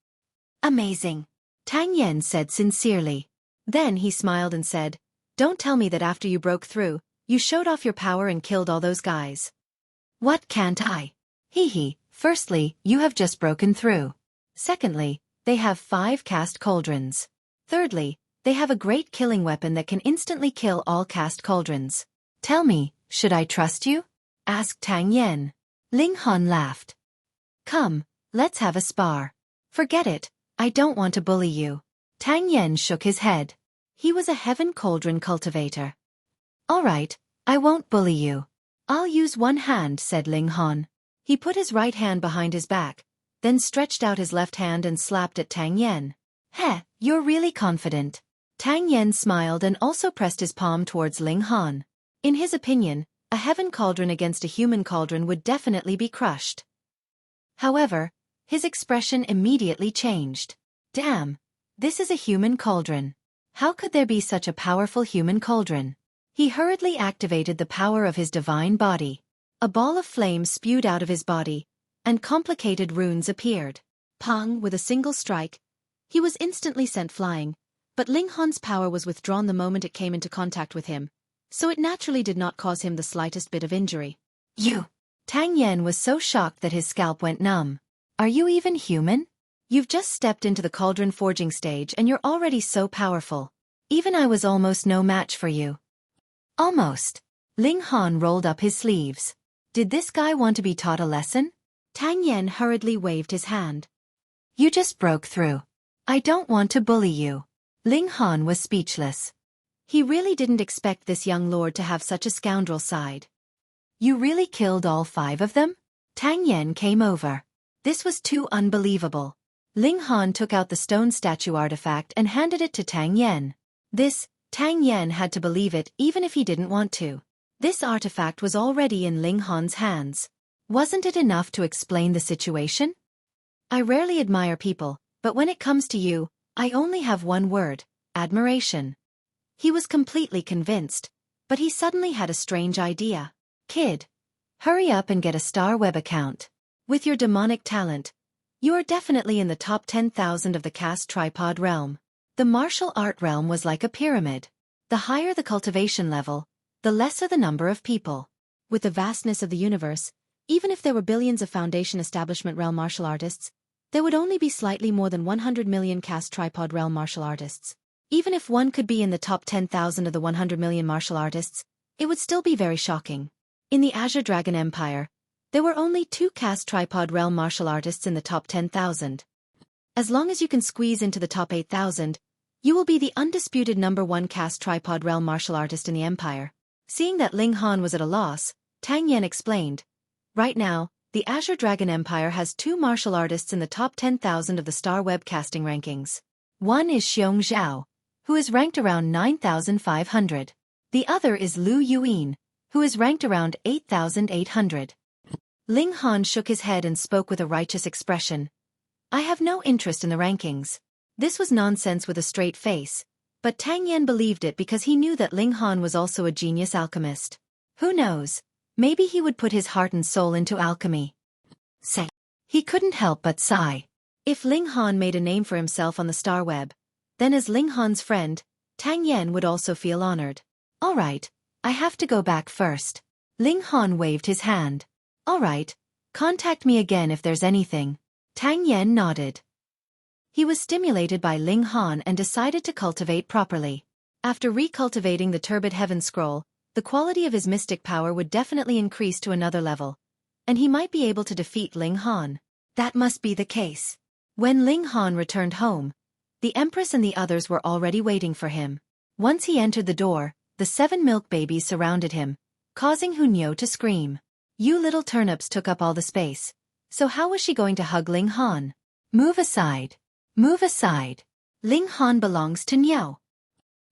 Amazing. Tang Yen said sincerely. Then he smiled and said, Don't tell me that after you broke through, you showed off your power and killed all those guys. What can't I? Hee. Firstly, you have just broken through. Secondly, they have 5 cast cauldrons. Thirdly, they have a great killing weapon that can instantly kill all cast cauldrons. Tell me, should I trust you? Asked Tang Yen. Ling Han laughed. Come, let's have a spar. Forget it, I don't want to bully you. Tang Yen shook his head. He was a heaven cauldron cultivator. All right, I won't bully you. I'll use one hand, said Ling Han. He put his right hand behind his back, then stretched out his left hand and slapped at Tang Yen. Heh, you're really confident. Tang Yen smiled and also pressed his palm towards Ling Han. In his opinion, a heaven cauldron against a human cauldron would definitely be crushed. However, his expression immediately changed. Damn, this is a human cauldron. How could there be such a powerful human cauldron? He hurriedly activated the power of his divine body. A ball of flame spewed out of his body, and complicated runes appeared. Pang, with a single strike, he was instantly sent flying, but Ling Han's power was withdrawn the moment it came into contact with him, so it naturally did not cause him the slightest bit of injury. You! Tang Yen was so shocked that his scalp went numb. Are you even human? You've just stepped into the cauldron forging stage and you're already so powerful. Even I was almost no match for you. Almost. Ling Han rolled up his sleeves. Did this guy want to be taught a lesson? Tang Yen hurriedly waved his hand. You just broke through. I don't want to bully you. Ling Han was speechless. He really didn't expect this young lord to have such a scoundrel side. You really killed all 5 of them? Tang Yen came over. This was too unbelievable. Ling Han took out the stone statue artifact and handed it to Tang Yen. Tang Yen had to believe it even if he didn't want to. This artifact was already in Ling Han's hands. Wasn't it enough to explain the situation? I rarely admire people, but when it comes to you, I only have one word: admiration. He was completely convinced, but he suddenly had a strange idea. Kid, hurry up and get a Star Web account. With your demonic talent, you are definitely in the top 10,000 of the cast tripod realm. The martial art realm was like a pyramid. The higher the cultivation level, the lesser the number of people. With the vastness of the universe, even if there were billions of Foundation Establishment realm martial artists, there would only be slightly more than 100 million cast tripod realm martial artists. Even if one could be in the top 10,000 of the 100 million martial artists, it would still be very shocking. In the Azure Dragon Empire, there were only 2 cast tripod realm martial artists in the top 10,000. As long as you can squeeze into the top 8,000, you will be the undisputed number 1 cast tripod realm martial artist in the Empire. Seeing that Ling Han was at a loss, Tang Yen explained, right now, the Azure Dragon Empire has 2 martial artists in the top 10,000 of the Star Web casting rankings. One is Xiong Zhao, who is ranked around 9,500. The other is Lu Yuan, who is ranked around 8,800. Ling Han shook his head and spoke with a righteous expression. I have no interest in the rankings. This was nonsense with a straight face, but Tang Yen believed it because he knew that Ling Han was also a genius alchemist. Who knows? Maybe he would put his heart and soul into alchemy. Say. He couldn't help but sigh. If Ling Han made a name for himself on the Star Web, then as Ling Han's friend, Tang Yen would also feel honored. All right, I have to go back first. Ling Han waved his hand. All right, contact me again if there's anything. Tang Yen nodded. He was stimulated by Ling Han and decided to cultivate properly. After recultivating the Turbid Heaven Scroll, the quality of his mystic power would definitely increase to another level, and he might be able to defeat Ling Han. That must be the case. When Ling Han returned home, the Empress and the others were already waiting for him. Once he entered the door, the 7 milk babies surrounded him, causing Hunyo to scream. You little turnips took up all the space, so how was she going to hug Ling Han? Move aside. Move aside. Ling Han belongs to Niao.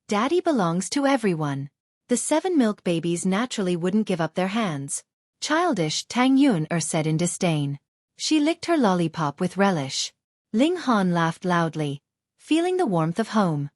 Daddy belongs to everyone. The 7 milk babies naturally wouldn't give up their hands. Childish, Tang Yun said in disdain. She licked her lollipop with relish. Ling Han laughed loudly, feeling the warmth of home.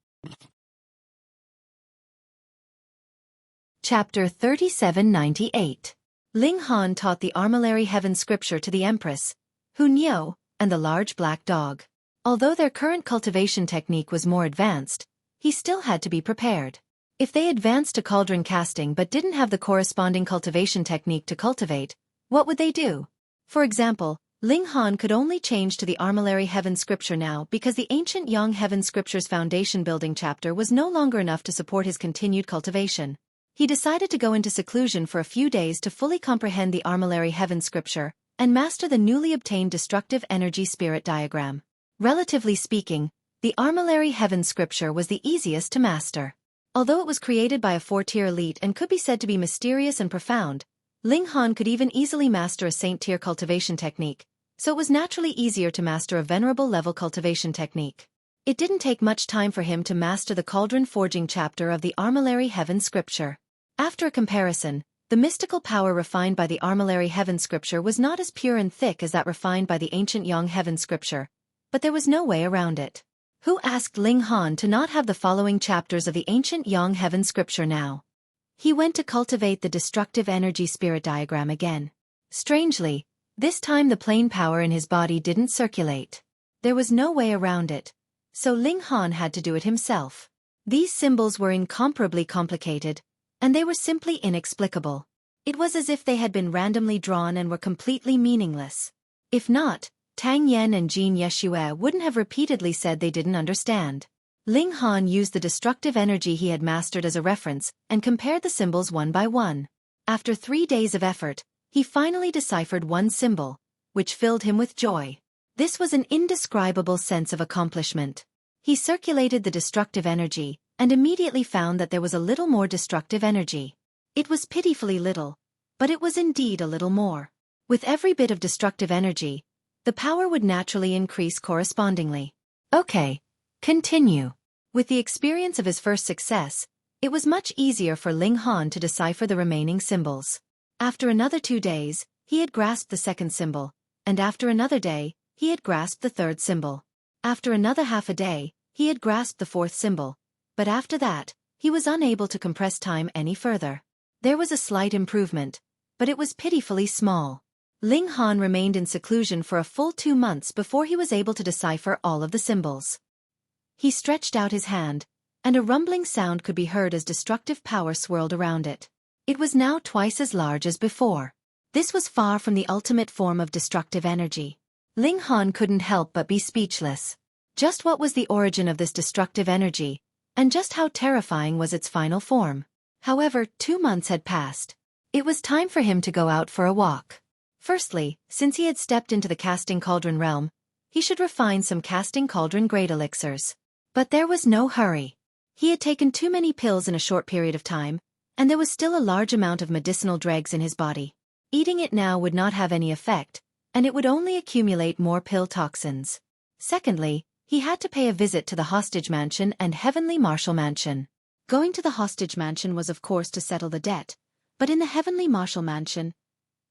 Chapter 3798. Ling Han taught the Armillary Heaven scripture to the Empress, Hunyo, and the large black dog. Although their current cultivation technique was more advanced, he still had to be prepared. If they advanced to cauldron casting but didn't have the corresponding cultivation technique to cultivate, what would they do? For example, Ling Han could only change to the Armillary Heaven scripture now because the ancient Yang Heaven scripture's foundation building chapter was no longer enough to support his continued cultivation. He decided to go into seclusion for a few days to fully comprehend the Armillary Heaven scripture and master the newly obtained destructive energy spirit diagram. Relatively speaking, the Armillary Heaven scripture was the easiest to master. Although it was created by a 4-tier elite and could be said to be mysterious and profound, Ling Han could even easily master a saint-tier cultivation technique, so it was naturally easier to master a venerable level cultivation technique. It didn't take much time for him to master the cauldron forging chapter of the Armillary Heaven scripture. After a comparison, the mystical power refined by the Armillary Heaven scripture was not as pure and thick as that refined by the ancient Yang Heaven scripture, but there was no way around it. Who asked Ling Han to not have the following chapters of the ancient Yang Heaven scripture now? He went to cultivate the destructive energy spirit diagram again. Strangely, this time the plane power in his body didn't circulate. There was no way around it, so Ling Han had to do it himself. These symbols were incomparably complicated, and they were simply inexplicable. It was as if they had been randomly drawn and were completely meaningless. If not, Tang Yen and Jin Yeshue wouldn't have repeatedly said they didn't understand. Ling Han used the destructive energy he had mastered as a reference and compared the symbols one by one. After 3 days of effort, he finally deciphered one symbol, which filled him with joy. This was an indescribable sense of accomplishment. He circulated the destructive energy and immediately found that there was a little more destructive energy. It was pitifully little, but it was indeed a little more. With every bit of destructive energy, the power would naturally increase correspondingly. Okay, continue. With the experience of his first success, it was much easier for Ling Han to decipher the remaining symbols. After another 2 days, he had grasped the second symbol, and after another day, he had grasped the third symbol. After another half a day, he had grasped the fourth symbol, but after that, he was unable to compress time any further. There was a slight improvement, but it was pitifully small. Ling Han remained in seclusion for a full 2 months before he was able to decipher all of the symbols. He stretched out his hand, and a rumbling sound could be heard as destructive power swirled around it. It was now twice as large as before. This was far from the ultimate form of destructive energy. Ling Han couldn't help but be speechless. Just what was the origin of this destructive energy, and just how terrifying was its final form? However, 2 months had passed. It was time for him to go out for a walk. Firstly, since he had stepped into the casting cauldron realm, he should refine some casting cauldron grade elixirs. But there was no hurry. He had taken too many pills in a short period of time, and there was still a large amount of medicinal dregs in his body. Eating it now would not have any effect, and it would only accumulate more pill toxins. Secondly, he had to pay a visit to the Hostage Mansion and Heavenly Marshal Mansion. Going to the Hostage Mansion was of course to settle the debt, but in the Heavenly Marshal Mansion,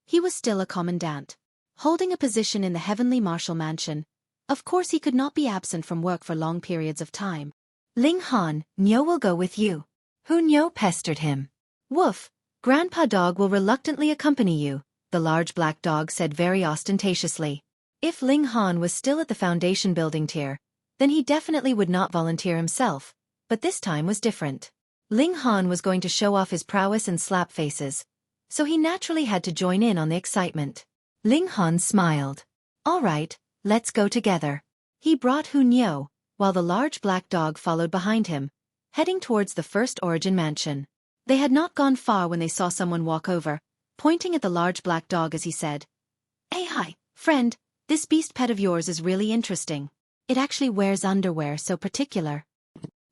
he was still a commandant. Holding a position in the Heavenly Marshal Mansion, of course he could not be absent from work for long periods of time. Ling Han, Nyo will go with you. Hu Nyo pestered him. Woof, Grandpa Dog will reluctantly accompany you, the large black dog said very ostentatiously. If Ling Han was still at the foundation building tier, then he definitely would not volunteer himself, but this time was different. Ling Han was going to show off his prowess and slap faces, so he naturally had to join in on the excitement. Ling Han smiled. All right, let's go together. He brought Hu Nyo, while the large black dog followed behind him, heading towards the first Origin Mansion. They had not gone far when they saw someone walk over, pointing at the large black dog as he said, "Hey, hi, friend, this beast pet of yours is really interesting. It actually wears underwear so particular."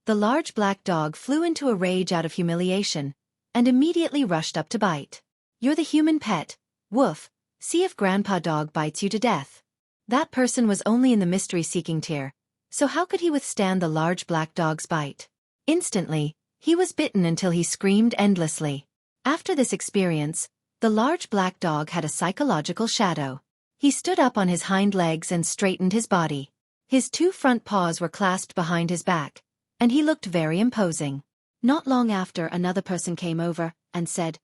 The large black dog flew into a rage out of humiliation, and immediately rushed up to bite. "You're the human pet, woof, see if Grandpa Dog bites you to death." That person was only in the mystery-seeking tier, so how could he withstand the large black dog's bite? Instantly, he was bitten until he screamed endlessly. After this experience, the large black dog had a psychological shadow. He stood up on his hind legs and straightened his body. His 2 front paws were clasped behind his back, and he looked very imposing. Not long after, another person came over and said,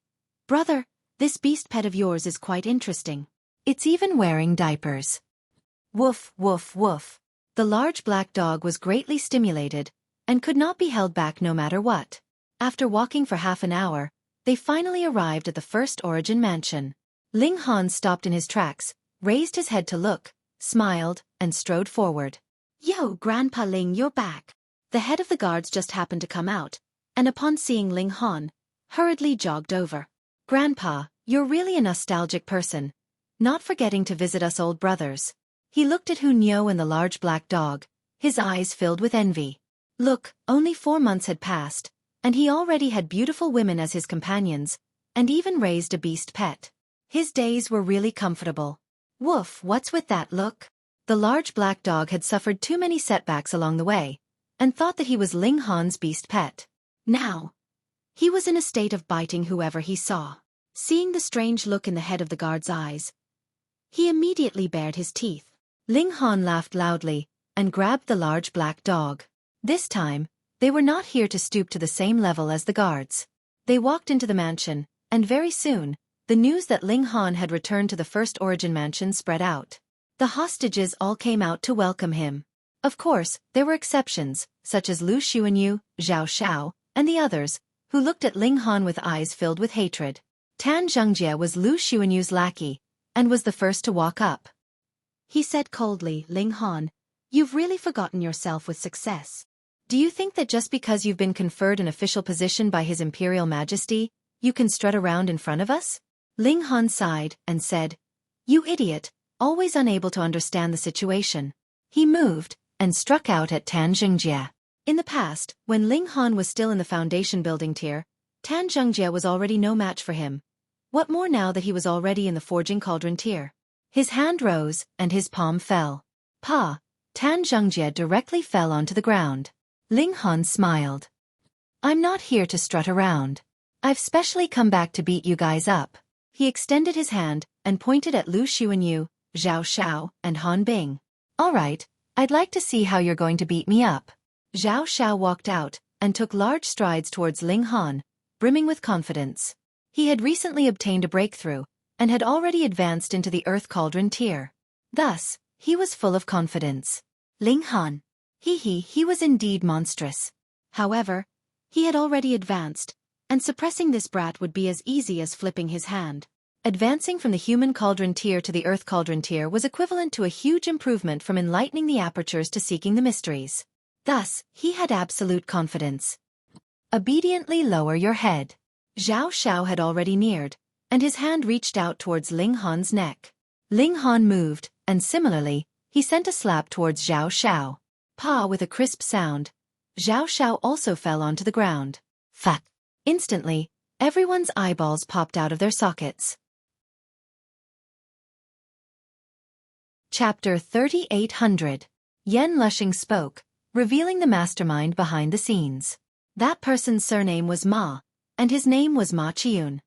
"Brother, this beast pet of yours is quite interesting. It's even wearing diapers." Woof, woof, woof. The large black dog was greatly stimulated, and could not be held back no matter what. After walking for half an hour, they finally arrived at the first Origin Mansion. Ling Han stopped in his tracks, raised his head to look, smiled, and strode forward. "Yo, Grandpa Ling, you're back." The head of the guards just happened to come out, and upon seeing Ling Han, hurriedly jogged over. "Grandpa, you're really a nostalgic person, not forgetting to visit us old brothers." He looked at Hu Nyo and the large black dog, his eyes filled with envy. Look, only 4 months had passed, and he already had beautiful women as his companions, and even raised a beast pet. His days were really comfortable. Woof, what's with that look? The large black dog had suffered too many setbacks along the way, and thought that he was Ling Han's beast pet. Now, he was in a state of biting whoever he saw. Seeing the strange look in the head of the guard's eyes, he immediately bared his teeth. Ling Han laughed loudly and grabbed the large black dog. This time, they were not here to stoop to the same level as the guards. They walked into the mansion, and very soon, the news that Ling Han had returned to the First Origin Mansion spread out. The hostages all came out to welcome him. Of course, there were exceptions, such as Lu Xuanyu, Zhao Shao, and the others, who looked at Ling Han with eyes filled with hatred. Tan Zhengjie was Lu Xuanyu's lackey, and was the first to walk up. He said coldly, "Ling Han, you've really forgotten yourself with success. Do you think that just because you've been conferred an official position by His Imperial Majesty, you can strut around in front of us?" Ling Han sighed and said, "You idiot, always unable to understand the situation." He moved and struck out at Tan Zhengjie. In the past, when Ling Han was still in the foundation building tier, Tan Zhengjie was already no match for him. What more now that he was already in the forging cauldron tier? His hand rose and his palm fell. Pa! Tan Zhengjie directly fell onto the ground. Ling Han smiled. "I'm not here to strut around. I've specially come back to beat you guys up." He extended his hand and pointed at Lu Xuanyu, Zhao Shao, and Han Bing. "All right, I'd like to see how you're going to beat me up." Zhao Shao walked out and took large strides towards Ling Han, brimming with confidence. He had recently obtained a breakthrough and had already advanced into the Earth Cauldron tier. Thus, he was full of confidence. Ling Han. He was indeed monstrous. However, he had already advanced, and suppressing this brat would be as easy as flipping his hand. Advancing from the human cauldron tier to the Earth Cauldron tier was equivalent to a huge improvement from enlightening the apertures to seeking the mysteries. Thus, he had absolute confidence. Obediently lower your head. Zhao Shao had already neared, and his hand reached out towards Ling Han's neck. Ling Han moved, and similarly, he sent a slap towards Zhao Shao. Pa! With a crisp sound, Zhao Shao also fell onto the ground. Fuck! Instantly, everyone's eyeballs popped out of their sockets. Chapter 3800. Yan Lushing spoke, revealing the mastermind behind the scenes. That person's surname was Ma, and his name was Ma Qiun.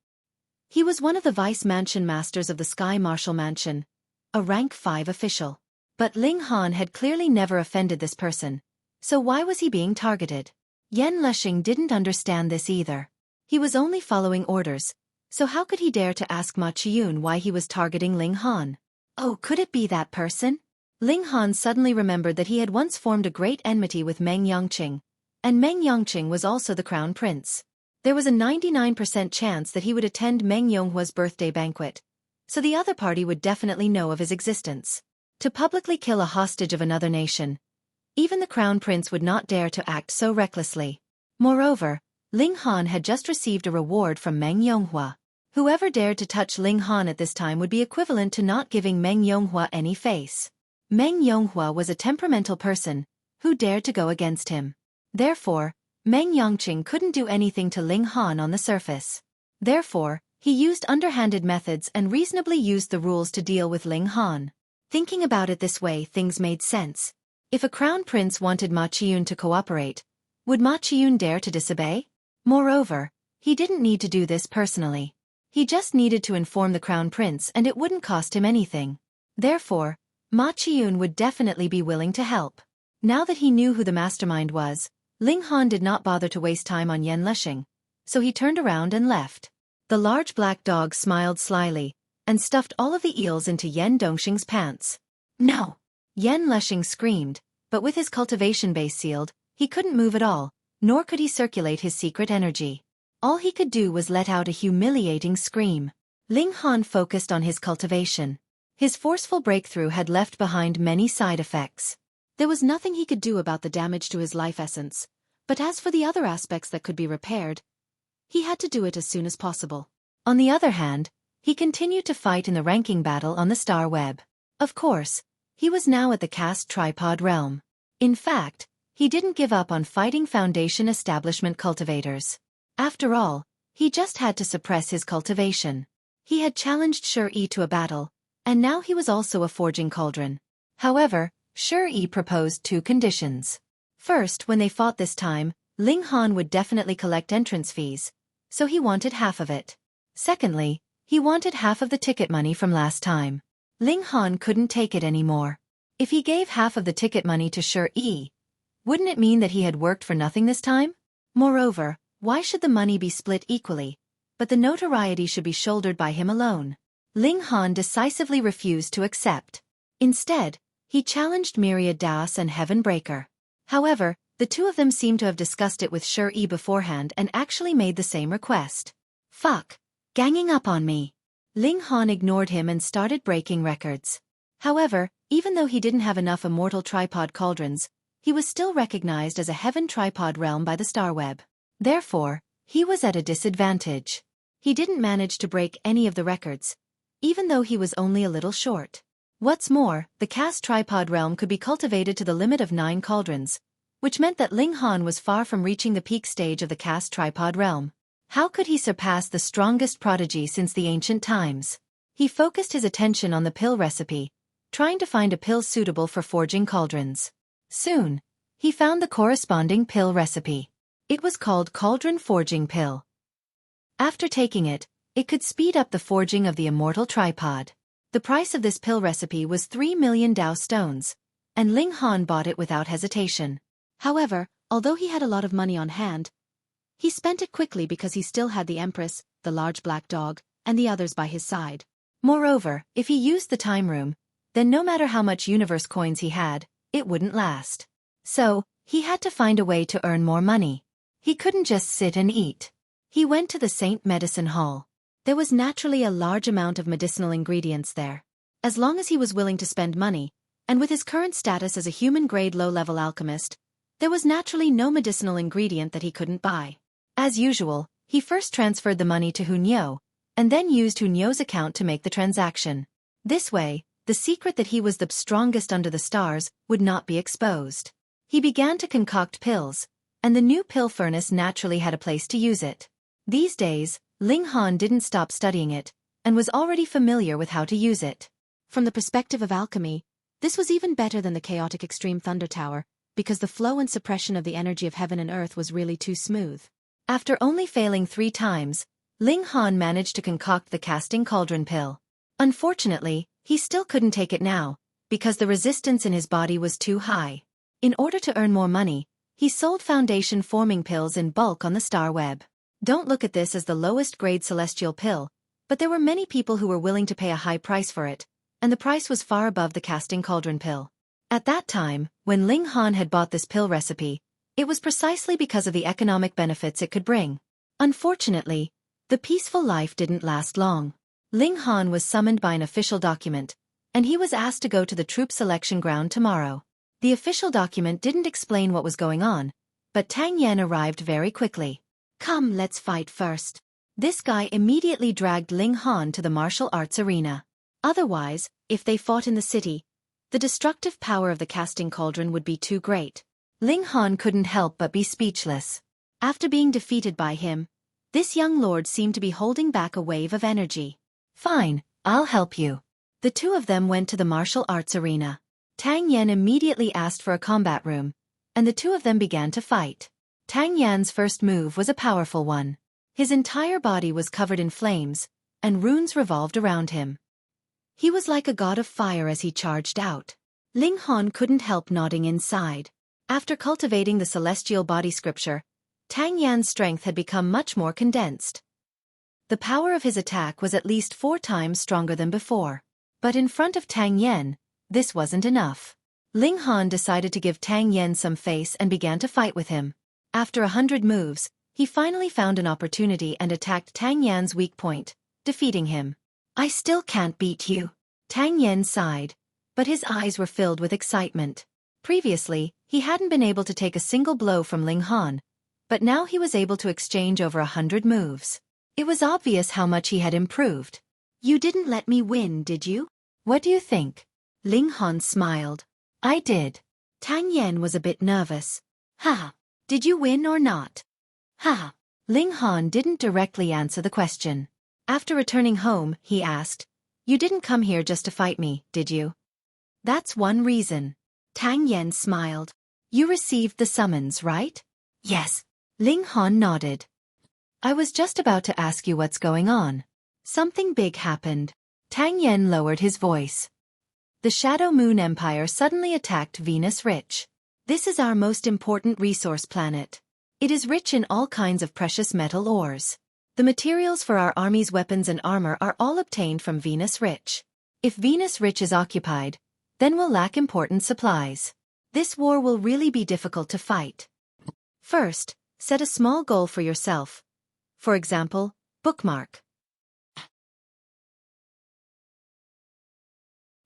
He was one of the vice mansion masters of the Sky Marshal Mansion, a rank 5 official. But Ling Han had clearly never offended this person, so why was he being targeted? Yan Lushing didn't understand this either. He was only following orders, so how could he dare to ask Ma Qiun why he was targeting Ling Han? Oh, could it be that person? Ling Han suddenly remembered that he had once formed a great enmity with Meng Yongqing, and Meng Yongqing was also the crown prince. There was a 99% chance that he would attend Meng Yonghua's birthday banquet, so the other party would definitely know of his existence. To publicly kill a hostage of another nation, even the crown prince would not dare to act so recklessly. Moreover, Ling Han had just received a reward from Meng Yonghua. Whoever dared to touch Ling Han at this time would be equivalent to not giving Meng Yonghua any face. Meng Yonghua was a temperamental person, who dared to go against him. Therefore, Meng Yongqing couldn't do anything to Ling Han on the surface. Therefore, he used underhanded methods and reasonably used the rules to deal with Ling Han. Thinking about it this way, things made sense. If a crown prince wanted Ma Qiun to cooperate, would Ma Qiun dare to disobey? Moreover, he didn't need to do this personally. He just needed to inform the crown prince and it wouldn't cost him anything. Therefore, Ma Qiun would definitely be willing to help. Now that he knew who the mastermind was, Ling Han did not bother to waste time on Yan Lushing, so he turned around and left. The large black dog smiled slyly, and stuffed all of the eels into Yan Dongxing's pants. No! Yan Lushing screamed, but with his cultivation base sealed, he couldn't move at all, nor could he circulate his secret energy. All he could do was let out a humiliating scream. Ling Han focused on his cultivation. His forceful breakthrough had left behind many side effects. There was nothing he could do about the damage to his life essence, but as for the other aspects that could be repaired, he had to do it as soon as possible. On the other hand, he continued to fight in the ranking battle on the star web. Of course, he was now at the caste tripod realm. In fact, he didn't give up on fighting Foundation establishment cultivators. After all, he just had to suppress his cultivation. He had challenged Xueqi to a battle, and now he was also a forging cauldron. However, Xueqi proposed two conditions. First, when they fought this time, Ling Han would definitely collect entrance fees, so he wanted half of it. Secondly, he wanted half of the ticket money from last time. Ling Han couldn't take it anymore. If he gave half of the ticket money to Xueqi, wouldn't it mean that he had worked for nothing this time? Moreover, why should the money be split equally, but the notoriety should be shouldered by him alone? Ling Han decisively refused to accept. Instead, he challenged Myriad Das and Heaven Breaker. However, the two of them seemed to have discussed it with Xueqi beforehand and actually made the same request. Fuck. Ganging up on me. Ling Han ignored him and started breaking records. However, even though he didn't have enough immortal tripod cauldrons, he was still recognized as a heaven tripod realm by the Starweb. Therefore, he was at a disadvantage. He didn't manage to break any of the records, even though he was only a little short. What's more, the cast tripod realm could be cultivated to the limit of 9 cauldrons, which meant that Ling Han was far from reaching the peak stage of the cast tripod realm. How could he surpass the strongest prodigy since the ancient times? He focused his attention on the pill recipe, trying to find a pill suitable for forging cauldrons. Soon, he found the corresponding pill recipe. It was called Cauldron Forging Pill. After taking it, it could speed up the forging of the immortal tripod. The price of this pill recipe was 3 million Dao stones, and Ling Han bought it without hesitation. However, although he had a lot of money on hand, he spent it quickly because he still had the Empress, the large black dog, and the others by his side. Moreover, if he used the time room, then no matter how much universe coins he had, it wouldn't last. So, he had to find a way to earn more money. He couldn't just sit and eat. He went to the Saint Medicine Hall. There was naturally a large amount of medicinal ingredients there. As long as he was willing to spend money, and with his current status as a human-grade low-level alchemist, there was naturally no medicinal ingredient that he couldn't buy. As usual, he first transferred the money to Hunyo, and then used Hunyo's account to make the transaction. This way, the secret that he was the strongest under the stars would not be exposed. He began to concoct pills, and the new pill furnace naturally had a place to use it. These days, Ling Han didn't stop studying it, and was already familiar with how to use it. From the perspective of alchemy, this was even better than the chaotic extreme thunder tower, because the flow and suppression of the energy of heaven and earth was really too smooth. After only failing 3 times, Ling Han managed to concoct the casting cauldron pill. Unfortunately, he still couldn't take it now, because the resistance in his body was too high. In order to earn more money, he sold foundation forming pills in bulk on the star web. Don't look at this as the lowest grade celestial pill, but there were many people who were willing to pay a high price for it, and the price was far above the casting cauldron pill. At that time, when Ling Han had bought this pill recipe, it was precisely because of the economic benefits it could bring. Unfortunately, the peaceful life didn't last long. Ling Han was summoned by an official document, and he was asked to go to the troop selection ground tomorrow. The official document didn't explain what was going on, but Tang Yan arrived very quickly. Come, let's fight first. This guy immediately dragged Ling Han to the martial arts arena. Otherwise, if they fought in the city, the destructive power of the casting cauldron would be too great. Ling Han couldn't help but be speechless. After being defeated by him, this young lord seemed to be holding back a wave of energy. Fine, I'll help you. The two of them went to the martial arts arena. Tang Yan immediately asked for a combat room, and the two of them began to fight. Tang Yan's first move was a powerful one. His entire body was covered in flames, and runes revolved around him. He was like a god of fire as he charged out. Ling Han couldn't help nodding inside. After cultivating the celestial body scripture, Tang Yan's strength had become much more condensed. The power of his attack was at least 4 times stronger than before. But in front of Tang Yan, this wasn't enough. Ling Han decided to give Tang Yan some face and began to fight with him. After 100 moves, he finally found an opportunity and attacked Tang Yan's weak point, defeating him. I still can't beat you. Tang Yan sighed, but his eyes were filled with excitement. Previously, he hadn't been able to take a single blow from Ling Han, but now he was able to exchange over 100 moves. It was obvious how much he had improved. You didn't let me win, did you? What do you think? Ling Han smiled. I did. Tang Yan was a bit nervous. Ha! Did you win or not? Ha! Ling Han didn't directly answer the question. After returning home, he asked, You didn't come here just to fight me, did you? That's one reason. Tang Yan smiled. You received the summons, right? Yes. Ling Han nodded. I was just about to ask you what's going on. Something big happened. Tang Yan lowered his voice. The Shadow Moon Empire suddenly attacked Venus Rich. This is our most important resource planet. It is rich in all kinds of precious metal ores. The materials for our army's weapons and armor are all obtained from Venus Rich. If Venus Rich is occupied, then we'll lack important supplies. This war will really be difficult to fight. First, set a small goal for yourself. For example, bookmark.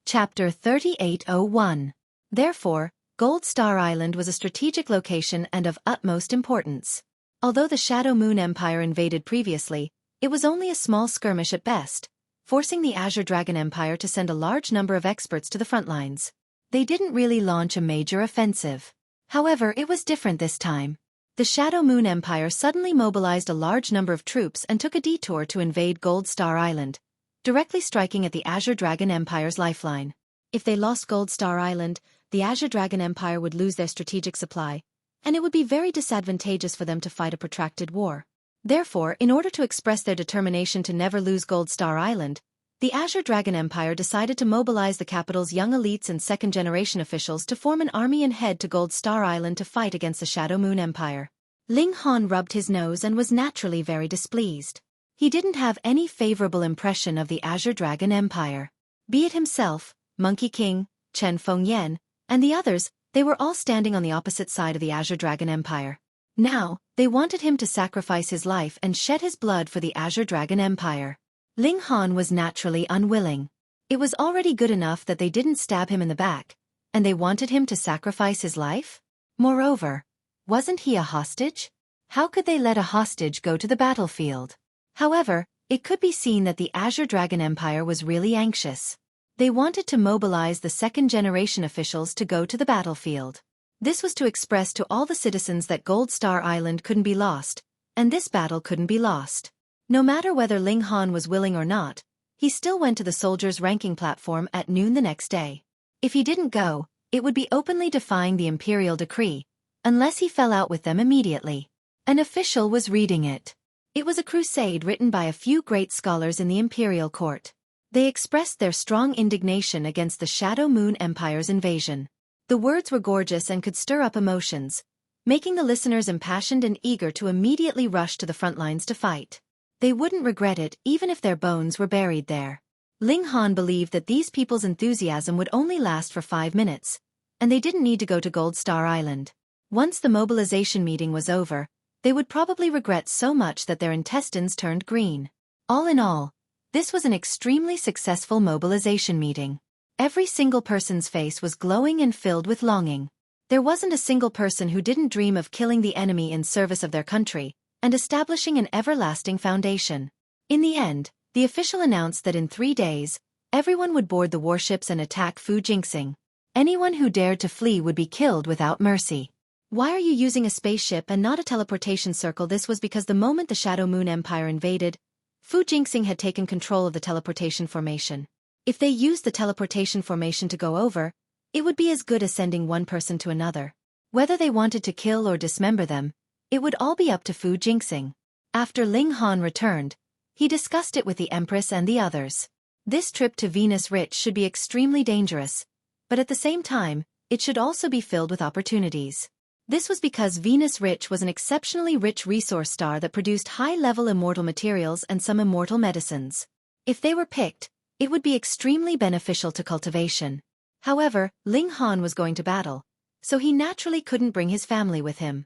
Chapter 3801. Therefore, Gold Star Island was a strategic location and of utmost importance. Although the Shadow Moon Empire invaded previously, it was only a small skirmish at best, forcing the Azure Dragon Empire to send a large number of experts to the front lines. They didn't really launch a major offensive. However, it was different this time. The Shadow Moon Empire suddenly mobilized a large number of troops and took a detour to invade Gold Star Island, directly striking at the Azure Dragon Empire's lifeline. If they lost Gold Star Island, the Azure Dragon Empire would lose their strategic supply, and it would be very disadvantageous for them to fight a protracted war. Therefore, in order to express their determination to never lose Gold Star Island, the Azure Dragon Empire decided to mobilize the capital's young elites and second-generation officials to form an army and head to Gold Star Island to fight against the Shadow Moon Empire. Ling Han rubbed his nose and was naturally very displeased. He didn't have any favorable impression of the Azure Dragon Empire. Be it himself, Monkey King, Chen Fengyan, and the others, they were all standing on the opposite side of the Azure Dragon Empire. Now, they wanted him to sacrifice his life and shed his blood for the Azure Dragon Empire. Ling Han was naturally unwilling. It was already good enough that they didn't stab him in the back, and they wanted him to sacrifice his life? Moreover, wasn't he a hostage? How could they let a hostage go to the battlefield? However, it could be seen that the Azure Dragon Empire was really anxious. They wanted to mobilize the second-generation officials to go to the battlefield. This was to express to all the citizens that Gold Star Island couldn't be lost, and this battle couldn't be lost. No matter whether Ling Han was willing or not, he still went to the soldiers' ranking platform at noon the next day. If he didn't go, it would be openly defying the imperial decree, unless he fell out with them immediately. An official was reading it. It was a crusade written by a few great scholars in the imperial court. They expressed their strong indignation against the Shadow Moon Empire's invasion. The words were gorgeous and could stir up emotions, making the listeners impassioned and eager to immediately rush to the front lines to fight. They wouldn't regret it even if their bones were buried there. Ling Han believed that these people's enthusiasm would only last for 5 minutes, and they didn't need to go to Gold Star Island. Once the mobilization meeting was over, they would probably regret so much that their intestines turned green. All in all, this was an extremely successful mobilization meeting. Every single person's face was glowing and filled with longing. There wasn't a single person who didn't dream of killing the enemy in service of their country, and establishing an everlasting foundation. In the end, the official announced that in 3 days, everyone would board the warships and attack Fu Jinxing. Anyone who dared to flee would be killed without mercy. Why are you using a spaceship and not a teleportation circle? This was because the moment the Shadow Moon Empire invaded, Fu Jinxing had taken control of the teleportation formation. If they used the teleportation formation to go over, it would be as good as sending one person to another. Whether they wanted to kill or dismember them, it would all be up to Fu Jinxing. After Ling Han returned, he discussed it with the Empress and the others. This trip to Venus Rich should be extremely dangerous, but at the same time, it should also be filled with opportunities. This was because Venus Rich was an exceptionally rich resource star that produced high-level immortal materials and some immortal medicines. If they were picked, it would be extremely beneficial to cultivation. However, Ling Han was going to battle, so he naturally couldn't bring his family with him.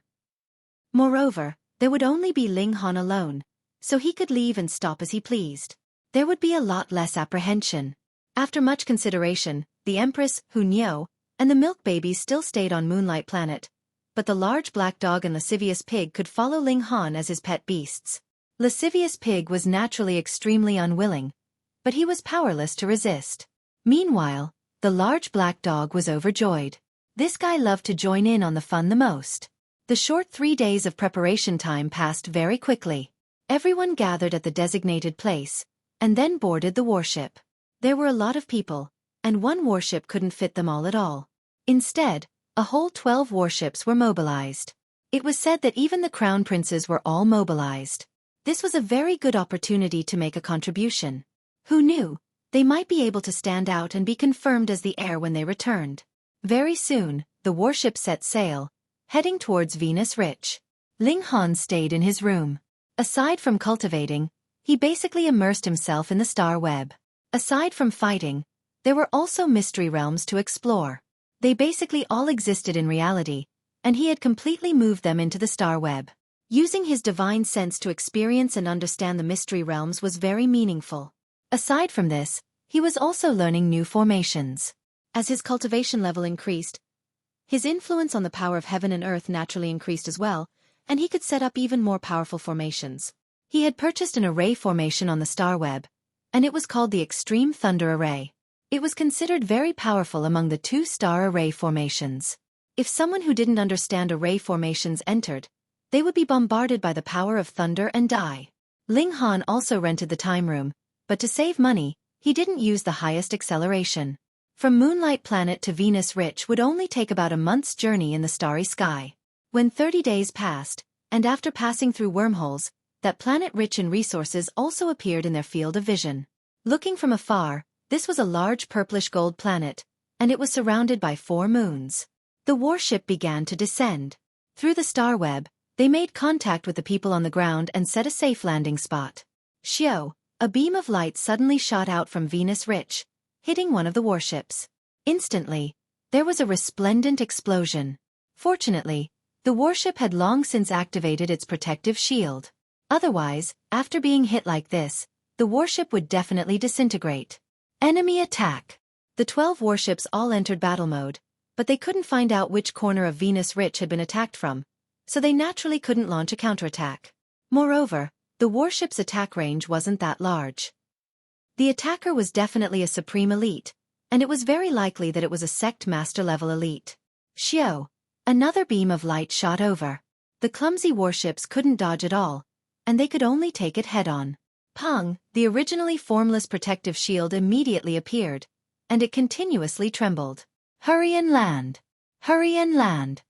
Moreover, there would only be Ling Han alone, so he could leave and stop as he pleased. There would be a lot less apprehension. After much consideration, the Empress, Hu Niu, and the milk babies still stayed on Moonlight Planet, but the large black dog and lascivious pig could follow Ling Han as his pet beasts. Lascivious pig was naturally extremely unwilling, but he was powerless to resist. Meanwhile, the large black dog was overjoyed. This guy loved to join in on the fun the most. The short 3 days of preparation time passed very quickly. Everyone gathered at the designated place, and then boarded the warship. There were a lot of people, and one warship couldn't fit them all at all. Instead, a whole 12 warships were mobilized. It was said that even the crown princes were all mobilized. This was a very good opportunity to make a contribution. Who knew? They might be able to stand out and be confirmed as the heir when they returned. Very soon, the warship set sail, heading towards Venus Rich. Ling Han stayed in his room. Aside from cultivating, he basically immersed himself in the star web. Aside from fighting, there were also mystery realms to explore. They basically all existed in reality, and he had completely moved them into the star web. Using his divine sense to experience and understand the mystery realms was very meaningful. Aside from this, he was also learning new formations. As his cultivation level increased, his influence on the power of heaven and earth naturally increased as well, and he could set up even more powerful formations. He had purchased an array formation on the star web, and it was called the Extreme Thunder Array. It was considered very powerful among the 2-star array formations. If someone who didn't understand array formations entered, they would be bombarded by the power of thunder and die. Ling Han also rented the time room, but to save money, he didn't use the highest acceleration. From Moonlight Planet to Venus Rich would only take about a month's journey in the starry sky. When 30 days passed, and after passing through wormholes, that planet rich in resources also appeared in their field of vision. Looking from afar, this was a large purplish gold planet, and it was surrounded by 4 moons. The warship began to descend. Through the star web, they made contact with the people on the ground and set a safe landing spot. Xiao, a beam of light suddenly shot out from Venus Rich, hitting one of the warships. Instantly, there was a resplendent explosion. Fortunately, the warship had long since activated its protective shield. Otherwise, after being hit like this, the warship would definitely disintegrate. Enemy attack. The 12 warships all entered battle mode, but they couldn't find out which corner of Venus Rich had been attacked from, so they naturally couldn't launch a counterattack. Moreover, the warship's attack range wasn't that large. The attacker was definitely a supreme elite, and it was very likely that it was a sect master-level elite. Xiao. Another beam of light shot over. The clumsy warships couldn't dodge at all, and they could only take it head-on. Pang, the originally formless protective shield immediately appeared, and it continuously trembled. Hurry and land! Hurry and land!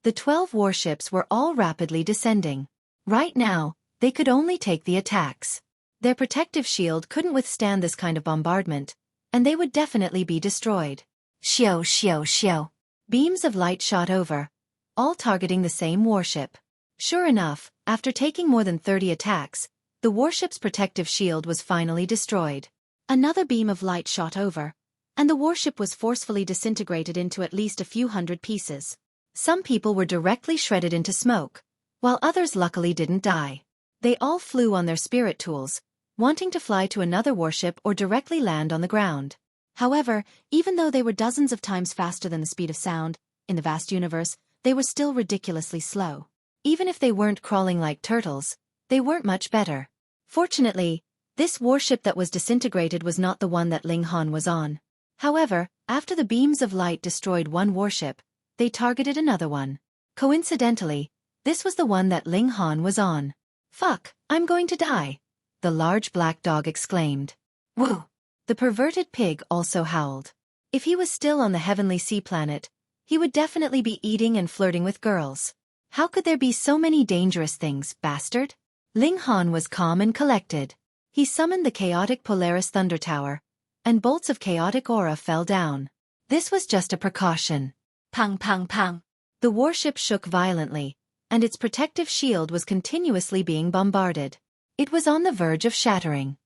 The 12 warships were all rapidly descending. Right now, they could only take the attacks. Their protective shield couldn't withstand this kind of bombardment, and they would definitely be destroyed. Xiao, xiao, xiao. Beams of light shot over, all targeting the same warship. Sure enough, after taking more than 30 attacks, the warship's protective shield was finally destroyed. Another beam of light shot over, and the warship was forcefully disintegrated into at least a few hundred pieces. Some people were directly shredded into smoke, while others luckily didn't die. They all flew on their spirit tools, wanting to fly to another warship or directly land on the ground. However, even though they were dozens of times faster than the speed of sound, in the vast universe, they were still ridiculously slow. Even if they weren't crawling like turtles, they weren't much better. Fortunately, this warship that was disintegrated was not the one that Ling Han was on. However, after the beams of light destroyed one warship, they targeted another one. Coincidentally, this was the one that Ling Han was on. Fuck, I'm going to die, the large black dog exclaimed. Woo! The perverted pig also howled. If he was still on the heavenly sea planet, he would definitely be eating and flirting with girls. How could there be so many dangerous things, bastard? Ling Han was calm and collected. He summoned the chaotic Polaris Thunder Tower, and bolts of chaotic aura fell down. This was just a precaution. Pang pang pang. The warship shook violently, and its protective shield was continuously being bombarded. It was on the verge of shattering.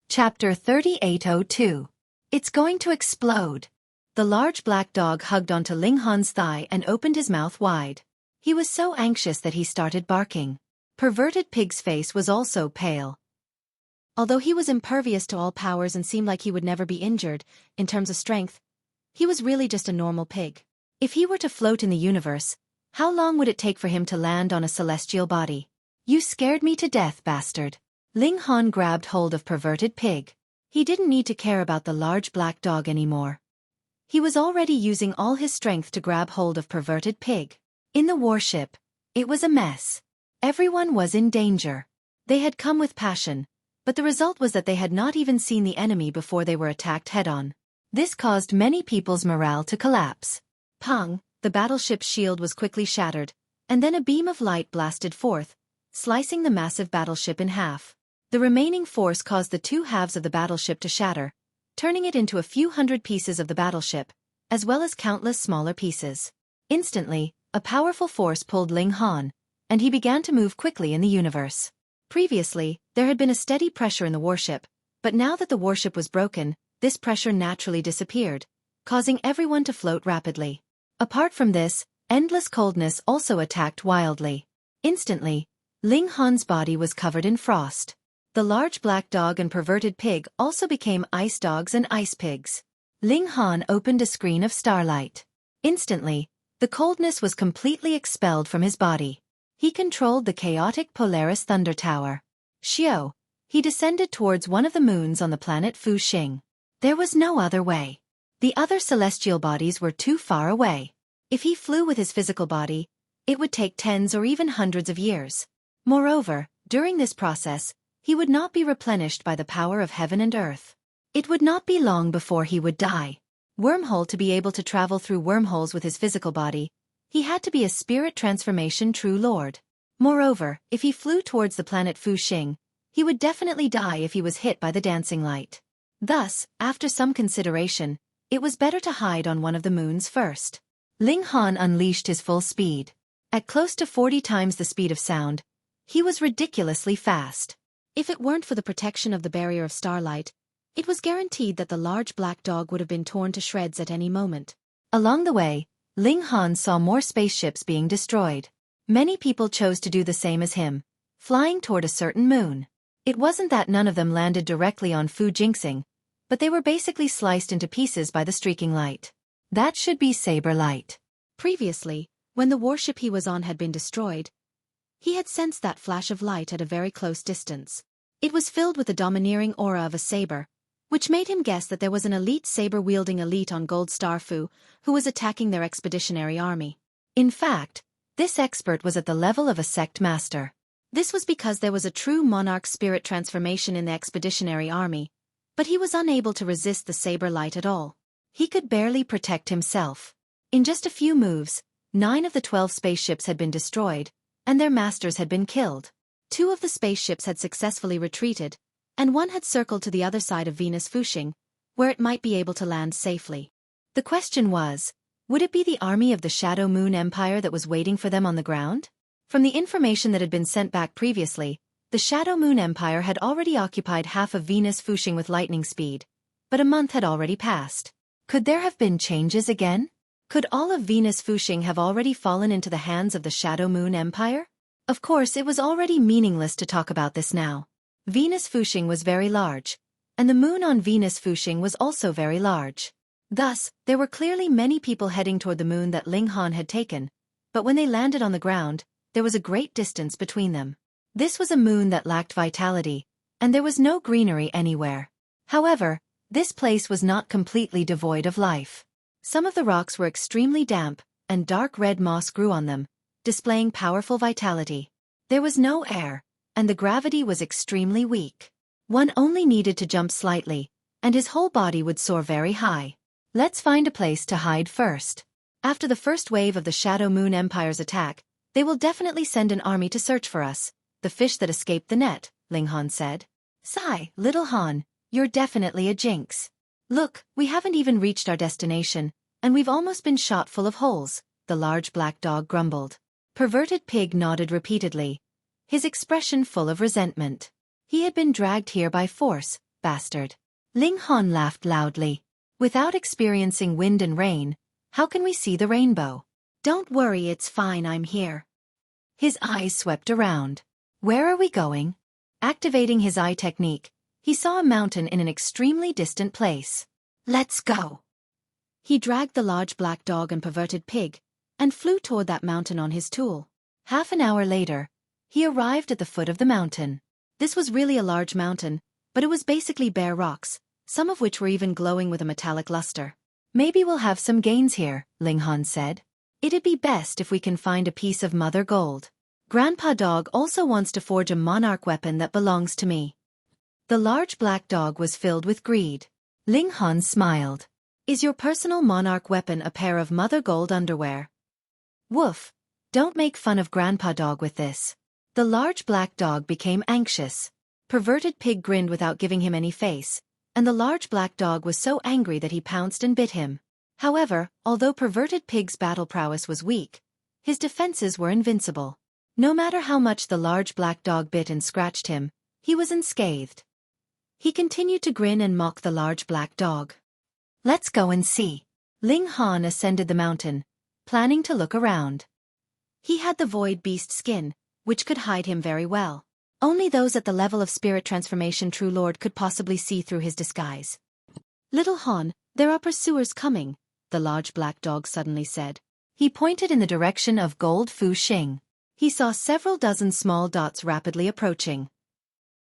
Chapter 3802. It's going to explode. The large black dog hugged onto Ling Han's thigh and opened his mouth wide. He was so anxious that he started barking. Perverted Pig's face was also pale. Although he was impervious to all powers and seemed like he would never be injured, in terms of strength, he was really just a normal pig. If he were to float in the universe, how long would it take for him to land on a celestial body? You scared me to death, bastard. Ling Han grabbed hold of Perverted Pig. He didn't need to care about the large black dog anymore. He was already using all his strength to grab hold of Perverted Pig. In the warship, it was a mess. Everyone was in danger. They had come with passion, but the result was that they had not even seen the enemy before they were attacked head-on. This caused many people's morale to collapse. Pang, the battleship's shield was quickly shattered, and then a beam of light blasted forth, slicing the massive battleship in half. The remaining force caused the two halves of the battleship to shatter, turning it into a few hundred pieces of the battleship, as well as countless smaller pieces. Instantly, a powerful force pulled Ling Han, and he began to move quickly in the universe. Previously, there had been a steady pressure in the warship, but now that the warship was broken, this pressure naturally disappeared, causing everyone to float rapidly. Apart from this, endless coldness also attacked wildly. Instantly, Ling Han's body was covered in frost. The large black dog and perverted pig also became ice dogs and ice pigs. Ling Han opened a screen of starlight. Instantly, the coldness was completely expelled from his body. He controlled the chaotic Polaris Thunder Tower. Xiao. He descended towards one of the moons on the planet Fu Xing. There was no other way. The other celestial bodies were too far away. If he flew with his physical body, it would take tens or even hundreds of years. Moreover, during this process, he would not be replenished by the power of heaven and earth. It would not be long before he would die. Wormhole. To be able to travel through wormholes with his physical body, he had to be a spirit transformation true lord. Moreover, if he flew towards the planet Fu Xing, he would definitely die if he was hit by the dancing light. Thus, after some consideration, it was better to hide on one of the moons first. Ling Han unleashed his full speed. At close to 40 times the speed of sound, he was ridiculously fast. If it weren't for the protection of the barrier of starlight, it was guaranteed that the large black dog would have been torn to shreds at any moment. Along the way, Ling Han saw more spaceships being destroyed. Many people chose to do the same as him, flying toward a certain moon. It wasn't that none of them landed directly on Fu Jingxing, but they were basically sliced into pieces by the streaking light. That should be saber light. Previously, when the warship he was on had been destroyed, he had sensed that flash of light at a very close distance. It was filled with the domineering aura of a saber, which made him guess that there was an elite saber-wielding elite on Gold Star Fu who was attacking their expeditionary army. In fact, this expert was at the level of a sect master. This was because there was a true monarch spirit transformation in the expeditionary army, but he was unable to resist the saber light at all. He could barely protect himself. In just a few moves, 9 of the 12 spaceships had been destroyed, and their masters had been killed. 2 of the spaceships had successfully retreated, and 1 had circled to the other side of Venus Fuxing, where it might be able to land safely. The question was, would it be the army of the Shadow Moon Empire that was waiting for them on the ground? From the information that had been sent back previously, the Shadow Moon Empire had already occupied half of Venus Fuxing with lightning speed, but a month had already passed. Could there have been changes again? Could all of Venus Fuxing have already fallen into the hands of the Shadow Moon Empire? Of course, it was already meaningless to talk about this now. Venus Fuxing was very large, and the moon on Venus Fuxing was also very large. Thus, there were clearly many people heading toward the moon that Ling Han had taken, but when they landed on the ground, there was a great distance between them. This was a moon that lacked vitality, and there was no greenery anywhere. However, this place was not completely devoid of life. Some of the rocks were extremely damp, and dark red moss grew on them, displaying powerful vitality. There was no air, and the gravity was extremely weak. One only needed to jump slightly, and his whole body would soar very high. Let's find a place to hide first. After the first wave of the Shadow Moon Empire's attack, they will definitely send an army to search for us, the fish that escaped the net, Ling Han said. Sigh, little Han, you're definitely a jinx. Look, we haven't even reached our destination, and we've almost been shot full of holes, the large black dog grumbled. Perverted Pig nodded repeatedly, his expression full of resentment. He had been dragged here by force, bastard. Ling Han laughed loudly. Without experiencing wind and rain, how can we see the rainbow? Don't worry, it's fine, I'm here. His eyes swept around. Where are we going? Activating his eye technique, he saw a mountain in an extremely distant place. Let's go. He dragged the large black dog and perverted pig, and flew toward that mountain on his tool. Half an hour later, he arrived at the foot of the mountain. This was really a large mountain, but it was basically bare rocks, some of which were even glowing with a metallic luster. Maybe we'll have some gains here, Ling Han said. It'd be best if we can find a piece of mother gold. Grandpa Dog also wants to forge a monarch weapon that belongs to me. The large black dog was filled with greed. Ling Han smiled. Is your personal monarch weapon a pair of mother gold underwear? Woof. Don't make fun of Grandpa Dog with this. The large black dog became anxious. Perverted Pig grinned without giving him any face, and the large black dog was so angry that he pounced and bit him. However, although Perverted Pig's battle prowess was weak, his defenses were invincible. No matter how much the large black dog bit and scratched him, he was unscathed. He continued to grin and mock the large black dog. Let's go and see. Ling Han ascended the mountain, planning to look around. He had the void beast skin, which could hide him very well. Only those at the level of spirit transformation True Lord could possibly see through his disguise. Little Han, there are pursuers coming, the large black dog suddenly said. He pointed in the direction of Gold Fu Xing. He saw several dozen small dots rapidly approaching.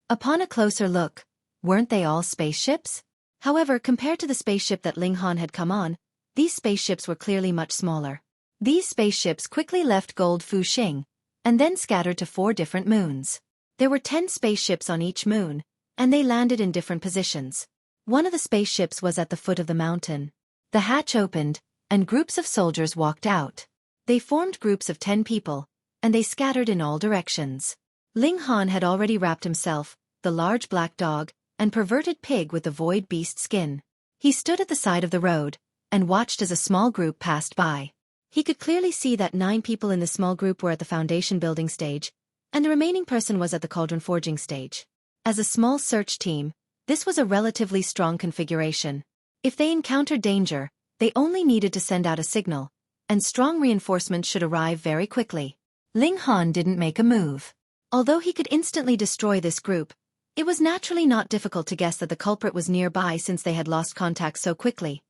Upon a closer look, weren't they all spaceships? However, compared to the spaceship that Ling Han had come on, these spaceships were clearly much smaller. These spaceships quickly left Gold Fu Xing, and then scattered to 4 different moons. There were 10 spaceships on each moon, and they landed in different positions. One of the spaceships was at the foot of the mountain. The hatch opened, and groups of soldiers walked out. They formed groups of 10 people, and they scattered in all directions. Ling Han had already wrapped himself, the large black dog, and Perverted Pig with the void beast skin. He stood at the side of the road, and watched as a small group passed by. He could clearly see that 9 people in the small group were at the foundation building stage, and the remaining person was at the cauldron forging stage. As a small search team, this was a relatively strong configuration. If they encountered danger, they only needed to send out a signal, and strong reinforcements should arrive very quickly. Ling Han didn't make a move. Although he could instantly destroy this group, it was naturally not difficult to guess that the culprit was nearby since they had lost contact so quickly.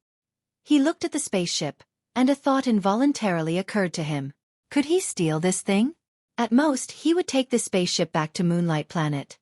He looked at the spaceship, and a thought involuntarily occurred to him. Could he steal this thing? At most, he would take this spaceship back to Moonlight Planet.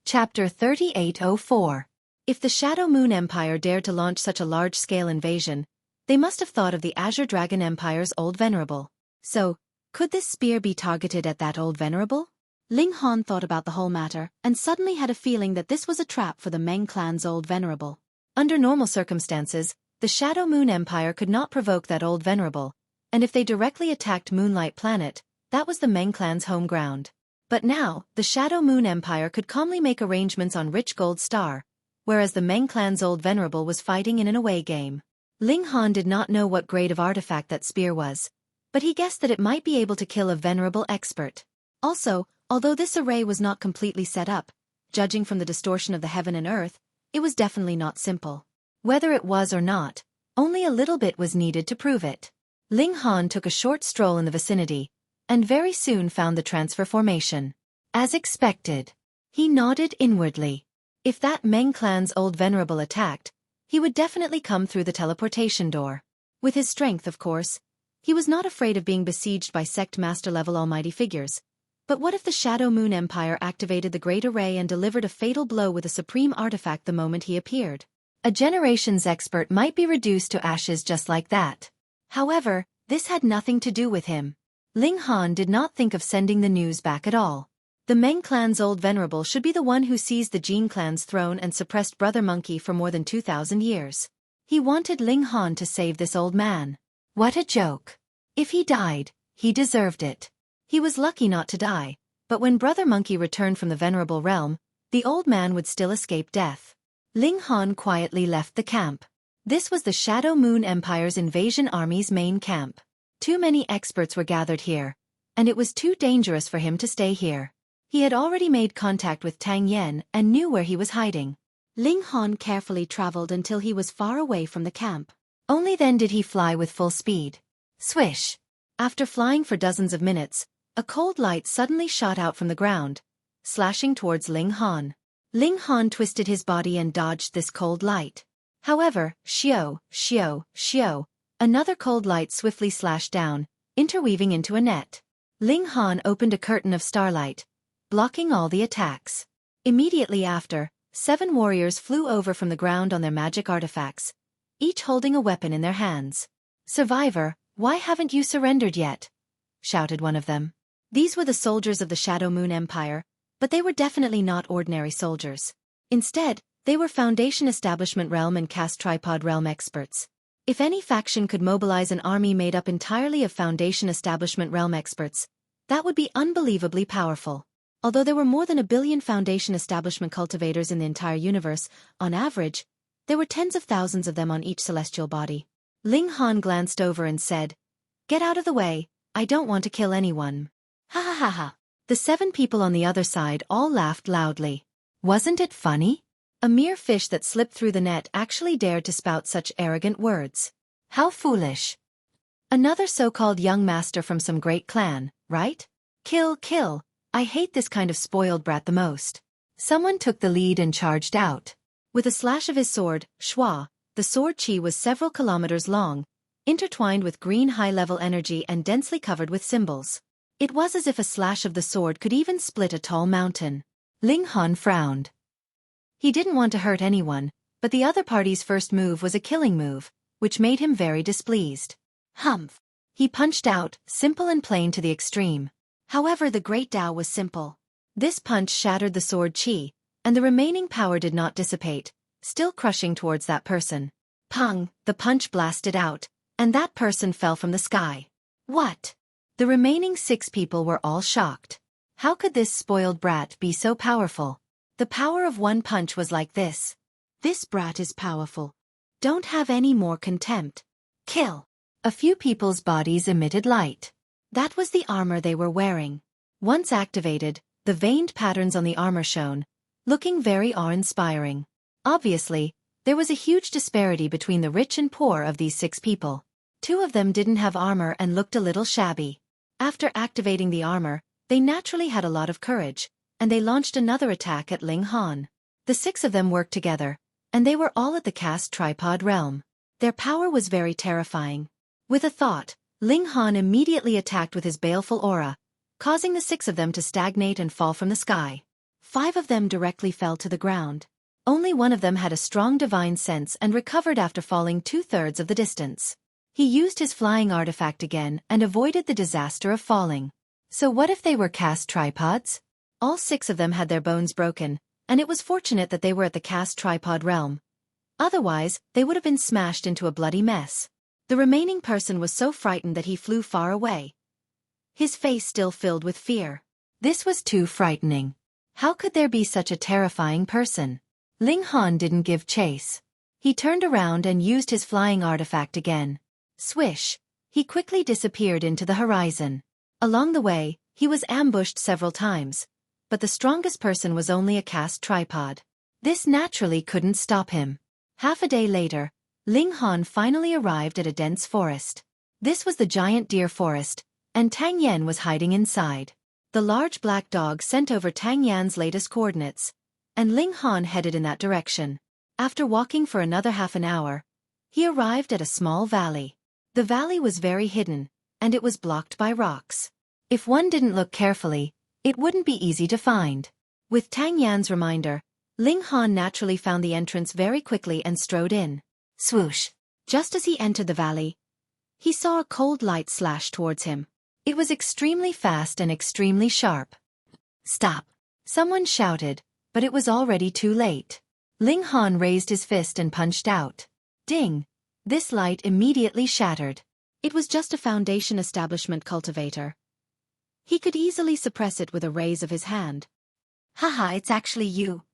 Chapter 3804. If the Shadow Moon Empire dared to launch such a large-scale invasion, they must have thought of the Azure Dragon Empire's Old Venerable. So, could this spear be targeted at that Old Venerable? Ling Han thought about the whole matter, and suddenly had a feeling that this was a trap for the Meng clan's Old Venerable. Under normal circumstances, the Shadow Moon Empire could not provoke that Old Venerable, and if they directly attacked Moonlight Planet, that was the Meng clan's home ground. But now, the Shadow Moon Empire could calmly make arrangements on Rich Gold Star, whereas the Meng clan's Old Venerable was fighting in an away game. Ling Han did not know what grade of artifact that spear was, but he guessed that it might be able to kill a venerable expert. Also, although this array was not completely set up, judging from the distortion of the heaven and earth, it was definitely not simple. Whether it was or not, only a little bit was needed to prove it. Ling Han took a short stroll in the vicinity, and very soon found the transfer formation. As expected, he nodded inwardly. If that Meng clan's Old Venerable attacked, he would definitely come through the teleportation door. With his strength, of course, he was not afraid of being besieged by sect master-level almighty figures. But what if the Shadow Moon Empire activated the Great Array and delivered a fatal blow with a supreme artifact the moment he appeared? A generation's expert might be reduced to ashes just like that. However, this had nothing to do with him. Ling Han did not think of sending the news back at all. The Meng clan's Old Venerable should be the one who seized the Jin clan's throne and suppressed Brother Monkey for more than 2,000 years. He wanted Ling Han to save this old man. What a joke. If he died, he deserved it. He was lucky not to die, but when Brother Monkey returned from the Venerable Realm, the old man would still escape death. Ling Han quietly left the camp. This was the Shadow Moon Empire's invasion army's main camp. Too many experts were gathered here, and it was too dangerous for him to stay here. He had already made contact with Tang Yen and knew where he was hiding. Ling Han carefully traveled until he was far away from the camp. Only then did he fly with full speed. Swish! After flying for dozens of minutes, a cold light suddenly shot out from the ground, slashing towards Ling Han. Ling Han twisted his body and dodged this cold light. However, shio, another cold light swiftly slashed down, interweaving into a net. Ling Han opened a curtain of starlight, blocking all the attacks. Immediately after, 7 warriors flew over from the ground on their magic artifacts, each holding a weapon in their hands. "Survivor, why haven't you surrendered yet?" shouted one of them. These were the soldiers of the Shadow Moon Empire, but they were definitely not ordinary soldiers. Instead, they were Foundation Establishment Realm and Caste Tripod Realm experts. If any faction could mobilize an army made up entirely of Foundation Establishment Realm experts, that would be unbelievably powerful. Although there were more than 1 billion Foundation Establishment cultivators in the entire universe, on average, there were tens of thousands of them on each celestial body. Ling Han glanced over and said, "Get out of the way, I don't want to kill anyone." Ha ha ha ha. The 7 people on the other side all laughed loudly. Wasn't it funny? A mere fish that slipped through the net actually dared to spout such arrogant words. How foolish. Another so-called young master from some great clan, right? Kill, kill. I hate this kind of spoiled brat the most. Someone took the lead and charged out. With a slash of his sword, Xueqi, the sword chi was several kilometers long, intertwined with green high-level energy and densely covered with symbols. It was as if a slash of the sword could even split a tall mountain. Ling Han frowned. He didn't want to hurt anyone, but the other party's first move was a killing move, which made him very displeased. Humph. He punched out, simple and plain to the extreme. However, the Great Tao was simple. This punch shattered the sword chi, and the remaining power did not dissipate, still crushing towards that person. Pung, the punch blasted out, and that person fell from the sky. What? The remaining 6 people were all shocked. How could this spoiled brat be so powerful? The power of one punch was like this. This brat is powerful. Don't have any more contempt. Kill. A few people's bodies emitted light. That was the armor they were wearing. Once activated, the veined patterns on the armor shone, looking very awe-inspiring. Obviously, there was a huge disparity between the rich and poor of these 6 people. 2 of them didn't have armor and looked a little shabby. After activating the armor, they naturally had a lot of courage, and they launched another attack at Ling Han. The 6 of them worked together, and they were all at the Caste Tripod Realm. Their power was very terrifying. With a thought, Ling Han immediately attacked with his baleful aura, causing the 6 of them to stagnate and fall from the sky. 5 of them directly fell to the ground. Only one of them had a strong divine sense and recovered after falling 2/3 of the distance. He used his flying artifact again and avoided the disaster of falling. So what if they were Caste tripods? All 6 of them had their bones broken, and it was fortunate that they were at the Caste Tripod Realm. Otherwise, they would have been smashed into a bloody mess. The remaining person was so frightened that he flew far away, his face still filled with fear. This was too frightening. How could there be such a terrifying person? Ling Han didn't give chase. He turned around and used his flying artifact again. Swish! He quickly disappeared into the horizon. Along the way, he was ambushed several times, but the strongest person was only a Caste tripod. This naturally couldn't stop him. Half a day later, Ling Han finally arrived at a dense forest. This was the giant deer forest, and Tang Yan was hiding inside. The large black dog sent over Tang Yan's latest coordinates, and Ling Han headed in that direction. After walking for another half an hour, he arrived at a small valley. The valley was very hidden, and it was blocked by rocks. If one didn't look carefully, it wouldn't be easy to find. With Tang Yan's reminder, Ling Han naturally found the entrance very quickly and strode in. Swoosh! Just as he entered the valley, he saw a cold light slash towards him. It was extremely fast and extremely sharp. Stop! Someone shouted, but it was already too late. Ling Han raised his fist and punched out. Ding! This light immediately shattered. It was just a Foundation Establishment cultivator. He could easily suppress it with a raise of his hand. Haha, it's actually you.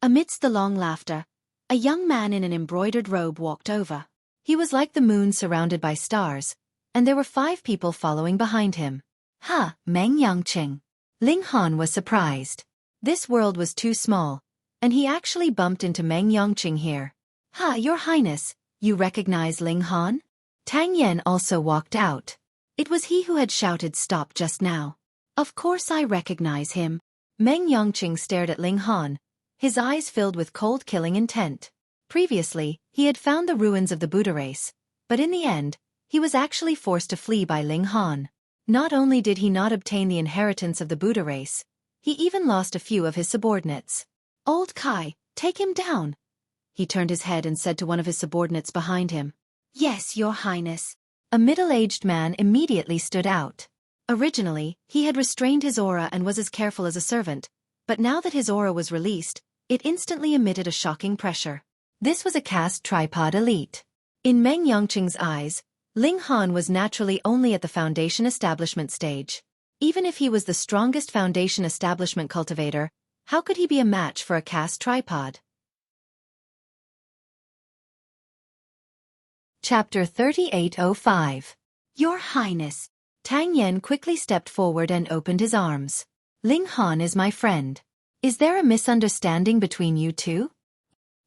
Amidst the long laughter, a young man in an embroidered robe walked over. He was like the moon surrounded by stars, and there were 5 people following behind him. Ha, Meng Yangqing. Ling Han was surprised. This world was too small, and he actually bumped into Meng Yangqing here. Ha, Your Highness, you recognize Ling Han? Tang Yan also walked out. It was he who had shouted stop just now. Of course I recognize him. Meng Yangqing stared at Ling Han, his eyes filled with cold killing intent. Previously, he had found the ruins of the Buddha race, but in the end, he was actually forced to flee by Ling Han. Not only did he not obtain the inheritance of the Buddha race, he even lost a few of his subordinates. Old Kai, take him down. He turned his head and said to one of his subordinates behind him. Yes, Your Highness. A middle-aged man immediately stood out. Originally, he had restrained his aura and was as careful as a servant, but now that his aura was released, it instantly emitted a shocking pressure. This was a cast tripod elite. In Meng Yongqing's eyes, Ling Han was naturally only at the foundation establishment stage. Even if he was the strongest foundation establishment cultivator, how could he be a match for a cast tripod? Chapter 3805. Your Highness. Tang Yen quickly stepped forward and opened his arms. Ling Han is my friend. Is there a misunderstanding between you two?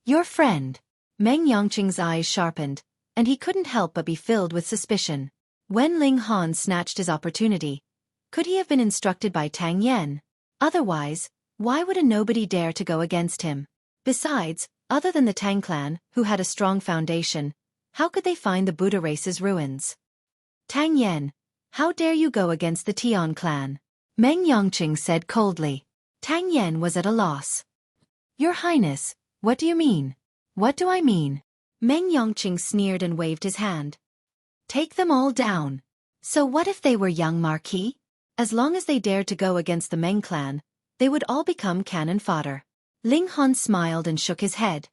Your friend. Meng Yongqing's eyes sharpened, and he couldn't help but be filled with suspicion. When Ling Han snatched his opportunity, could he have been instructed by Tang Yen? Otherwise, why would a nobody dare to go against him? Besides, other than the Tang clan, who had a strong foundation, how could they find the Buddha race's ruins? Tang Yen, how dare you go against the Tian clan? Meng Yongqing said coldly. Tang Yen was at a loss. Your Highness, what do you mean? What do I mean? Meng Yongqing sneered and waved his hand. Take them all down. So what if they were young Marquis? As long as they dared to go against the Meng clan, they would all become cannon fodder. Ling Han smiled and shook his head.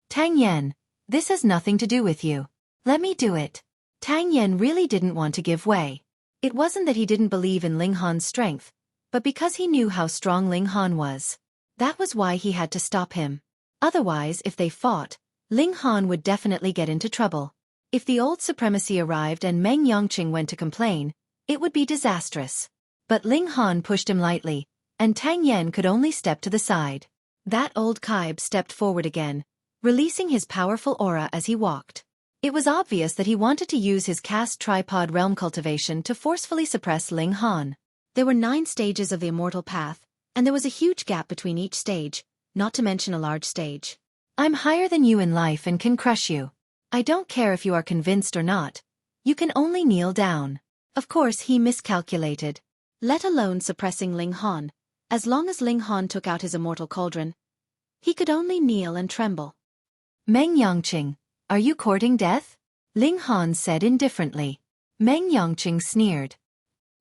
Tang Yen, this has nothing to do with you. Let me do it. Tang Yen really didn't want to give way. It wasn't that he didn't believe in Ling Han's strength, but because he knew how strong Ling Han was. That was why he had to stop him. Otherwise, if they fought, Ling Han would definitely get into trouble. If the old supremacy arrived and Meng Yongqing went to complain, it would be disastrous. But Ling Han pushed him lightly, and Tang Yen could only step to the side. That old Kaib stepped forward again, releasing his powerful aura as he walked. It was obvious that he wanted to use his cast tripod realm cultivation to forcefully suppress Ling Han. There were 9 stages of the immortal path, and there was a huge gap between each stage, not to mention a large stage. I'm higher than you in life and can crush you. I don't care if you are convinced or not. You can only kneel down. Of course he miscalculated. Let alone suppressing Ling Han. As long as Ling Han took out his immortal cauldron, he could only kneel and tremble. Meng Yongqing, are you courting death? Ling Han said indifferently. Meng Yongqing sneered.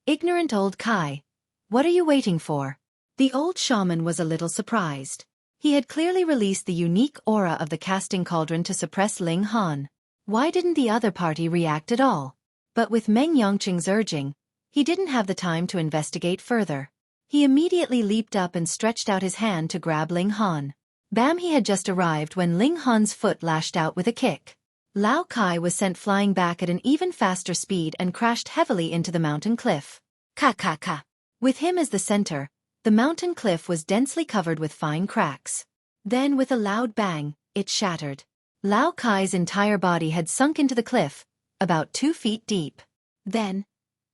Ignorant old Kai. What are you waiting for? The old shaman was a little surprised. He had clearly released the unique aura of the casting cauldron to suppress Ling Han. Why didn't the other party react at all? But with Meng Yongqing's urging, he didn't have the time to investigate further. He immediately leaped up and stretched out his hand to grab Ling Han. Bam! He had just arrived when Ling Han's foot lashed out with a kick. Lao Kai was sent flying back at an even faster speed and crashed heavily into the mountain cliff. Ka. With him as the center, the mountain cliff was densely covered with fine cracks. Then with a loud bang, it shattered. Lao Kai's entire body had sunk into the cliff, about 2 feet deep. Then,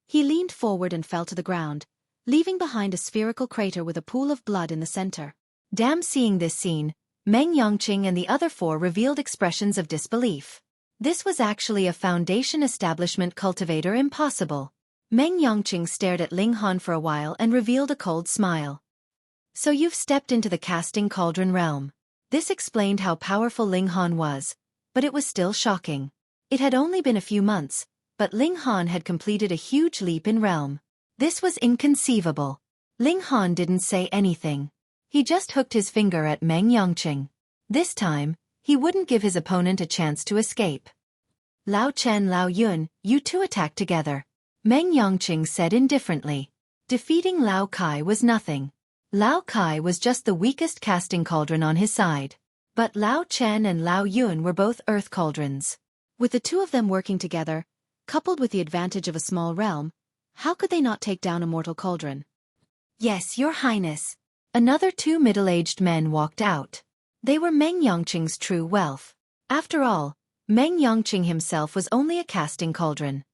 he leaned forward and fell to the ground, leaving behind a spherical crater with a pool of blood in the center. Damn! Seeing this scene, Meng Yongqing and the other 4 revealed expressions of disbelief. This was actually a foundation establishment cultivator impossible. Meng Yongqing stared at Ling Han for a while and revealed a cold smile. So you've stepped into the casting cauldron realm. This explained how powerful Ling Han was, but it was still shocking. It had only been a few months, but Ling Han had completed a huge leap in realm. This was inconceivable. Ling Han didn't say anything. He just hooked his finger at Meng Yongqing. This time, he wouldn't give his opponent a chance to escape. Lao Chen, Lao Yun, you two attack together. Meng Yongqing said indifferently. Defeating Lao Kai was nothing. Lao Kai was just the weakest casting cauldron on his side. But Lao Chen and Lao Yun were both earth cauldrons. With the 2 of them working together, coupled with the advantage of a small realm, how could they not take down a mortal cauldron? Yes, Your Highness. Another 2 middle-aged men walked out. They were Meng Yongqing's true wealth. After all, Meng Yongqing himself was only a casting cauldron.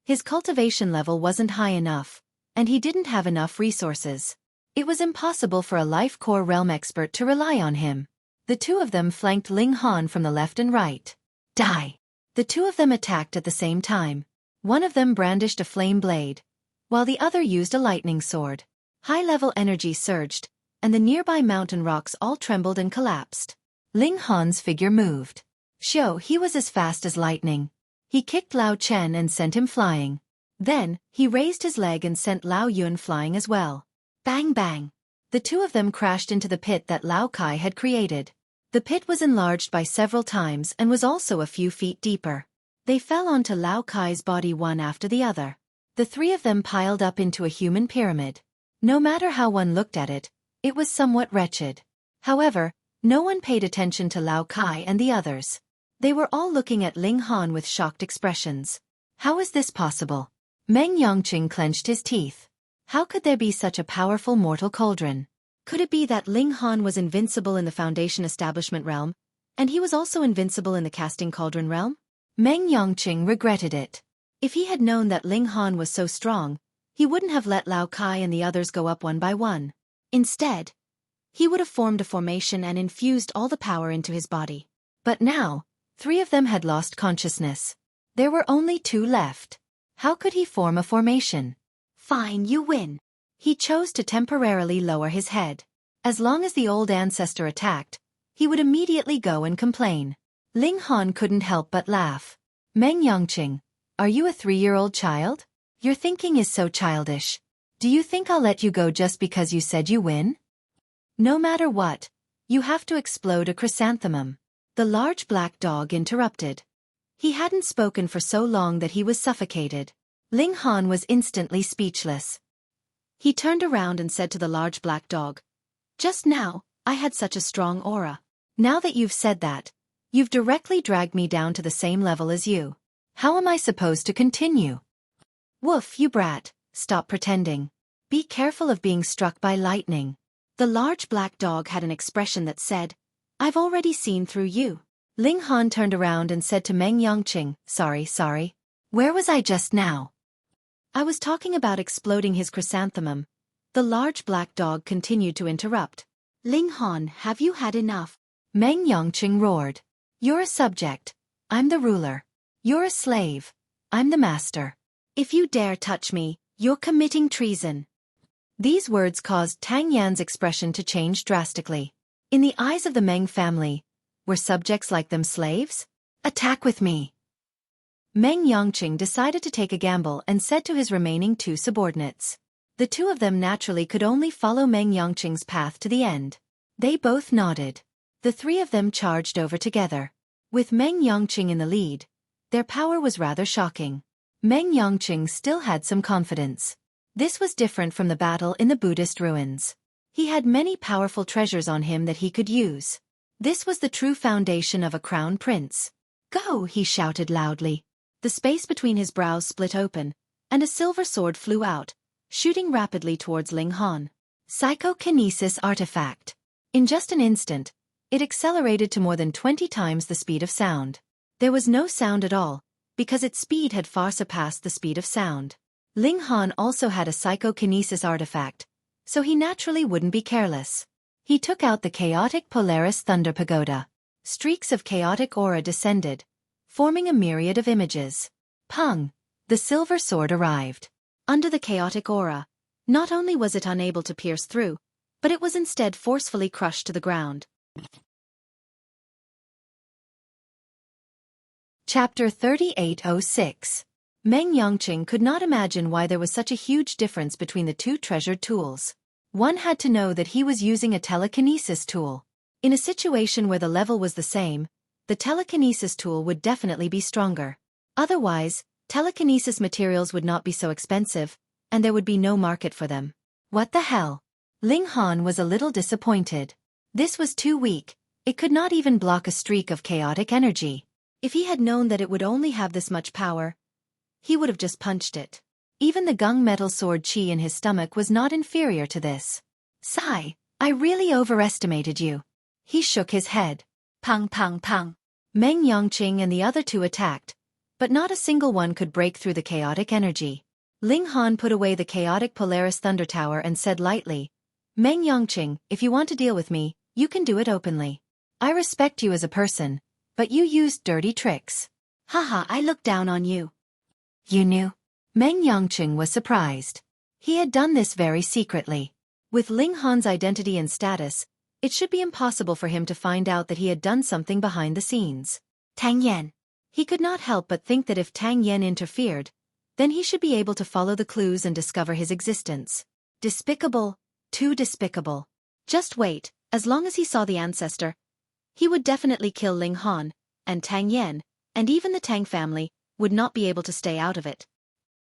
His cultivation level wasn't high enough, and he didn't have enough resources. It was impossible for a life core realm expert to rely on him. The 2 of them flanked Ling Han from the left and right. Die! The 2 of them attacked at the same time. One of them brandished a flame blade, while the other used a lightning sword. High-level energy surged, and the nearby mountain rocks all trembled and collapsed. Ling Han's figure moved. He was as fast as lightning. He kicked Lao Chen and sent him flying. Then, he raised his leg and sent Lao Yun flying as well. Bang bang! The two of them crashed into the pit that Lao Kai had created. The pit was enlarged by several times and was also a few feet deeper. They fell onto Lao Kai's body one after the other. The three of them piled up into a human pyramid. No matter how one looked at it, it was somewhat wretched. However, no one paid attention to Lao Kai and the others. They were all looking at Ling Han with shocked expressions. How is this possible? Meng Yongqing clenched his teeth. How could there be such a powerful mortal cauldron? Could it be that Ling Han was invincible in the Foundation Establishment realm, and he was also invincible in the Casting Cauldron realm? Meng Yongqing regretted it. If he had known that Ling Han was so strong, he wouldn't have let Lao Kai and the others go up one by one. Instead, he would have formed a formation and infused all the power into his body. But now, three of them had lost consciousness. There were only two left. How could he form a formation? Fine, you win. He chose to temporarily lower his head. As long as the old ancestor attacked, he would immediately go and complain. Ling Han couldn't help but laugh. Meng Yongqing, are you a 3-year-old child? Your thinking is so childish. Do you think I'll let you go just because you said you win? No matter what, you have to explode a chrysanthemum. The large black dog interrupted. He hadn't spoken for so long that he was suffocated. Ling Han was instantly speechless. He turned around and said to the large black dog, "Just now, I had such a strong aura. Now that you've said that, you've directly dragged me down to the same level as you. How am I supposed to continue?" "Woof, you brat, stop pretending. Be careful of being struck by lightning." The large black dog had an expression that said, "I've already seen through you." Ling Han turned around and said to Meng Yongqing, Sorry. Where was I just now?" "I was talking about exploding his chrysanthemum." The large black dog continued to interrupt. "Ling Han, have you had enough?" Meng Yongqing roared. "You're a subject. I'm the ruler. You're a slave. I'm the master. If you dare touch me, you're committing treason." These words caused Tang Yan's expression to change drastically. In the eyes of the Meng family, were subjects like them slaves? "Attack with me." Meng Yongqing decided to take a gamble and said to his remaining two subordinates. The two of them naturally could only follow Meng Yongqing's path to the end. They both nodded. The three of them charged over together. With Meng Yongqing in the lead, their power was rather shocking. Meng Yongqing still had some confidence. This was different from the battle in the Buddhist ruins. He had many powerful treasures on him that he could use. This was the true foundation of a crown prince. "Go!" he shouted loudly. The space between his brows split open, and a silver sword flew out, shooting rapidly towards Ling Han. Psychokinesis artifact. In just an instant, it accelerated to more than 20 times the speed of sound. There was no sound at all, because its speed had far surpassed the speed of sound. Ling Han also had a psychokinesis artifact, so he naturally wouldn't be careless. He took out the chaotic Polaris Thunder Pagoda. Streaks of chaotic aura descended, forming a myriad of images. Pung! The silver sword arrived. Under the chaotic aura, not only was it unable to pierce through, but it was instead forcefully crushed to the ground. Chapter 3806. Meng Yongqing could not imagine why there was such a huge difference between the two treasured tools. One had to know that he was using a telekinesis tool. In a situation where the level was the same, the telekinesis tool would definitely be stronger. Otherwise, telekinesis materials would not be so expensive, and there would be no market for them. What the hell? Ling Han was a little disappointed. This was too weak. It could not even block a streak of chaotic energy. If he had known that it would only have this much power, he would have just punched it. Even the gunmetal sword chi in his stomach was not inferior to this. "Sigh, I really overestimated you." He shook his head. Pang pang pang. Meng Yongqing and the other two attacked, but not a single one could break through the chaotic energy. Ling Han put away the chaotic Polaris Thunder Tower and said lightly, "Meng Yongqing, if you want to deal with me, you can do it openly. I respect you as a person, but you used dirty tricks. Haha, I looked down on you." "You knew?" Meng Yongqing was surprised. He had done this very secretly. With Ling Han's identity and status, it should be impossible for him to find out that he had done something behind the scenes. Tang Yan. He could not help but think that if Tang Yan interfered, Then he should be able to follow the clues and discover his existence. Despicable, too despicable. Just wait, as long as he saw the ancestor, he would definitely kill Ling Han, and Tang Yan, and even the Tang family, would not be able to stay out of it.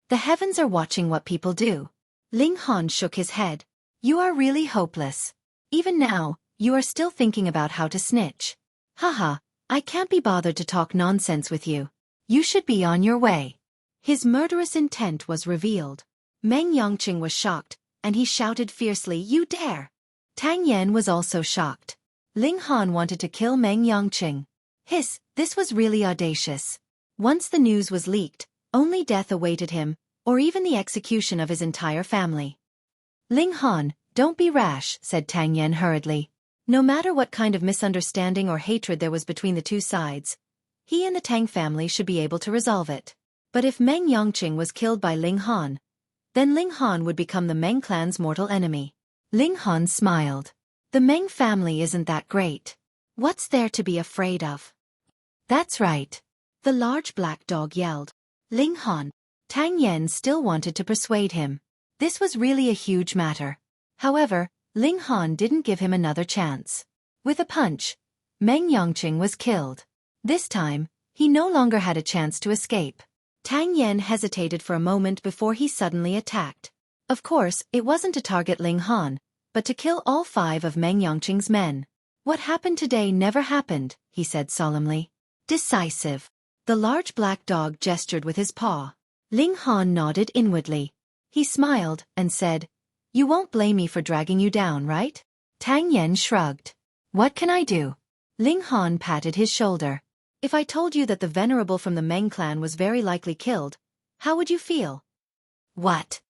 The heavens are watching what people do. Ling Han shook his head. You are really hopeless. Even now, you are still thinking about how to snitch. Haha, I can't be bothered to talk nonsense with you. You should be on your way. His murderous intent was revealed. Meng Yongqing was shocked, and he shouted fiercely, "You dare!" Tang Yan was also shocked. Ling Han wanted to kill Meng Yongqing. This was really audacious. Once the news was leaked, only death awaited him, or even the execution of his entire family. Ling Han, don't be rash, said Tang Yan hurriedly. No matter what kind of misunderstanding or hatred there was between the two sides, he and the Tang family should be able to resolve it. But if Meng Yongqing was killed by Ling Han, then Ling Han would become the Meng clan's mortal enemy. Ling Han smiled. The Meng family isn't that great. What's there to be afraid of? That's right. The large black dog yelled. Ling Han. Tang Yan still wanted to persuade him. This was really a huge matter. However, Ling Han didn't give him another chance. With a punch, Meng Yongqing was killed. This time, he no longer had a chance to escape. Tang Yan hesitated for a moment before he suddenly attacked. Of course, it wasn't to target Ling Han, but to kill all 5 of Meng Yongqing's men. What happened today never happened, he said solemnly. Decisive. The large black dog gestured with his paw. Ling Han nodded inwardly. He smiled and said, You won't blame me for dragging you down, right? Tang Yan shrugged. What can I do? Ling Han patted his shoulder. If I told you that the venerable from the Meng clan was very likely killed, how would you feel? What?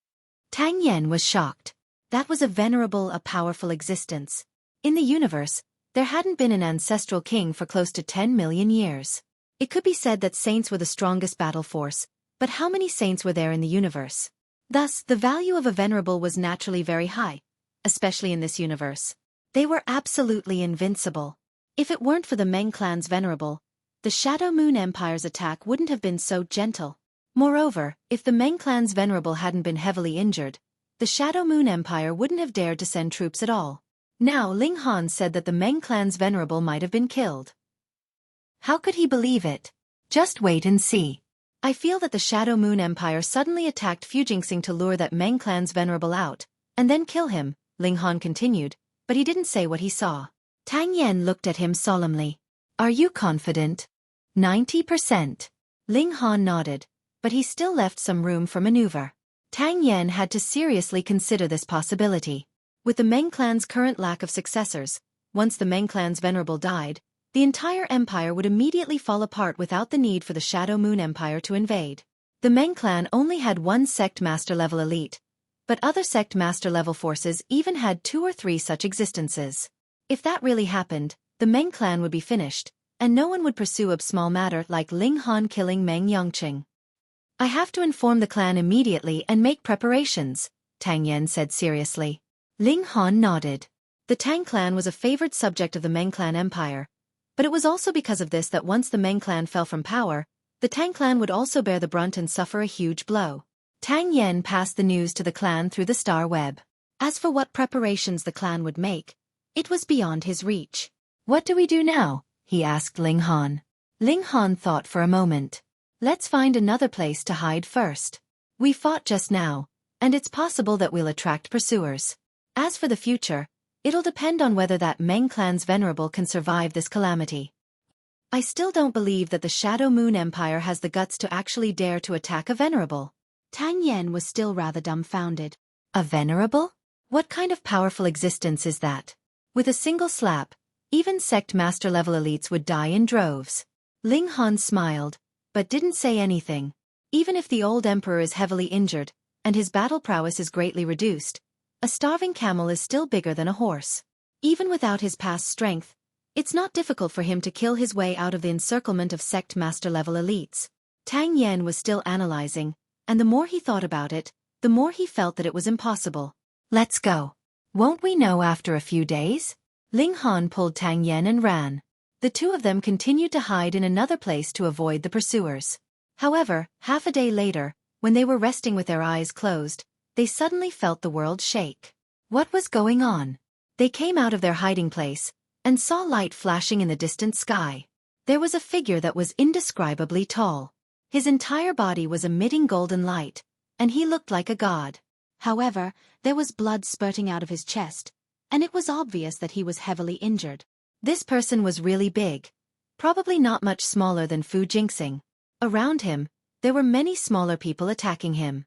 Tang Yan was shocked. That was a powerful existence. In the universe, there hadn't been an ancestral king for close to 10 million years. It could be said that saints were the strongest battle force, but how many saints were there in the universe? Thus, the value of a venerable was naturally very high, especially in this universe. They were absolutely invincible. If it weren't for the Meng clan's venerable, the Shadow Moon Empire's attack wouldn't have been so gentle. Moreover, if the Meng clan's venerable hadn't been heavily injured, the Shadow Moon Empire wouldn't have dared to send troops at all. Now Ling Han said that the Meng clan's venerable might have been killed. How could he believe it? Just wait and see. I feel that the Shadow Moon Empire suddenly attacked Fujingsing to lure that Meng clan's venerable out, and then kill him, Ling Han continued, but he didn't say what he saw. Tang Yan looked at him solemnly. Are you confident? 90%. Ling Han nodded, but he still left some room for maneuver. Tang Yan had to seriously consider this possibility. With the Meng clan's current lack of successors, once the Meng clan's venerable died, the entire empire would immediately fall apart without the need for the Shadow Moon Empire to invade. The Meng clan only had 1 sect master level elite, but other sect master level forces even had 2 or 3 such existences. If that really happened, the Meng clan would be finished, and no one would pursue a small matter like Ling Han killing Meng Yongqing. I have to inform the clan immediately and make preparations, Tang Yan said seriously. Ling Han nodded. The Tang clan was a favored subject of the Meng clan empire, but it was also because of this that once the Meng clan fell from power, the Tang clan would also bear the brunt and suffer a huge blow. Tang Yan passed the news to the clan through the star web. As for what preparations the clan would make, it was beyond his reach. What do we do now? He asked Ling Han. Ling Han thought for a moment. Let's find another place to hide first. We fought just now, and it's possible that we'll attract pursuers. As for the future, it'll depend on whether that Meng clan's venerable can survive this calamity. I still don't believe that the Shadow Moon Empire has the guts to actually dare to attack a venerable. Tang Yan was still rather dumbfounded. A venerable? What kind of powerful existence is that? With a single slap, even sect master level elites would die in droves. Ling Han smiled, but didn't say anything. Even if the old emperor is heavily injured, and his battle prowess is greatly reduced, a starving camel is still bigger than a horse. Even without his past strength, it's not difficult for him to kill his way out of the encirclement of sect master level elites. Tang Yan was still analyzing, and the more he thought about it, the more he felt that it was impossible. Let's go. Won't we know after a few days? Ling Han pulled Tang Yan and ran. The two of them continued to hide in another place to avoid the pursuers. However, half a day later, When they were resting with their eyes closed, they suddenly felt the world shake. What was going on? They came out of their hiding place and saw light flashing in the distant sky. There was a figure that was indescribably tall. His entire body was emitting golden light, and he looked like a god. However, there was blood spurting out of his chest, and it was obvious that he was heavily injured. This person was really big, probably not much smaller than Fu Jingxing. Around him, there were many smaller people attacking him.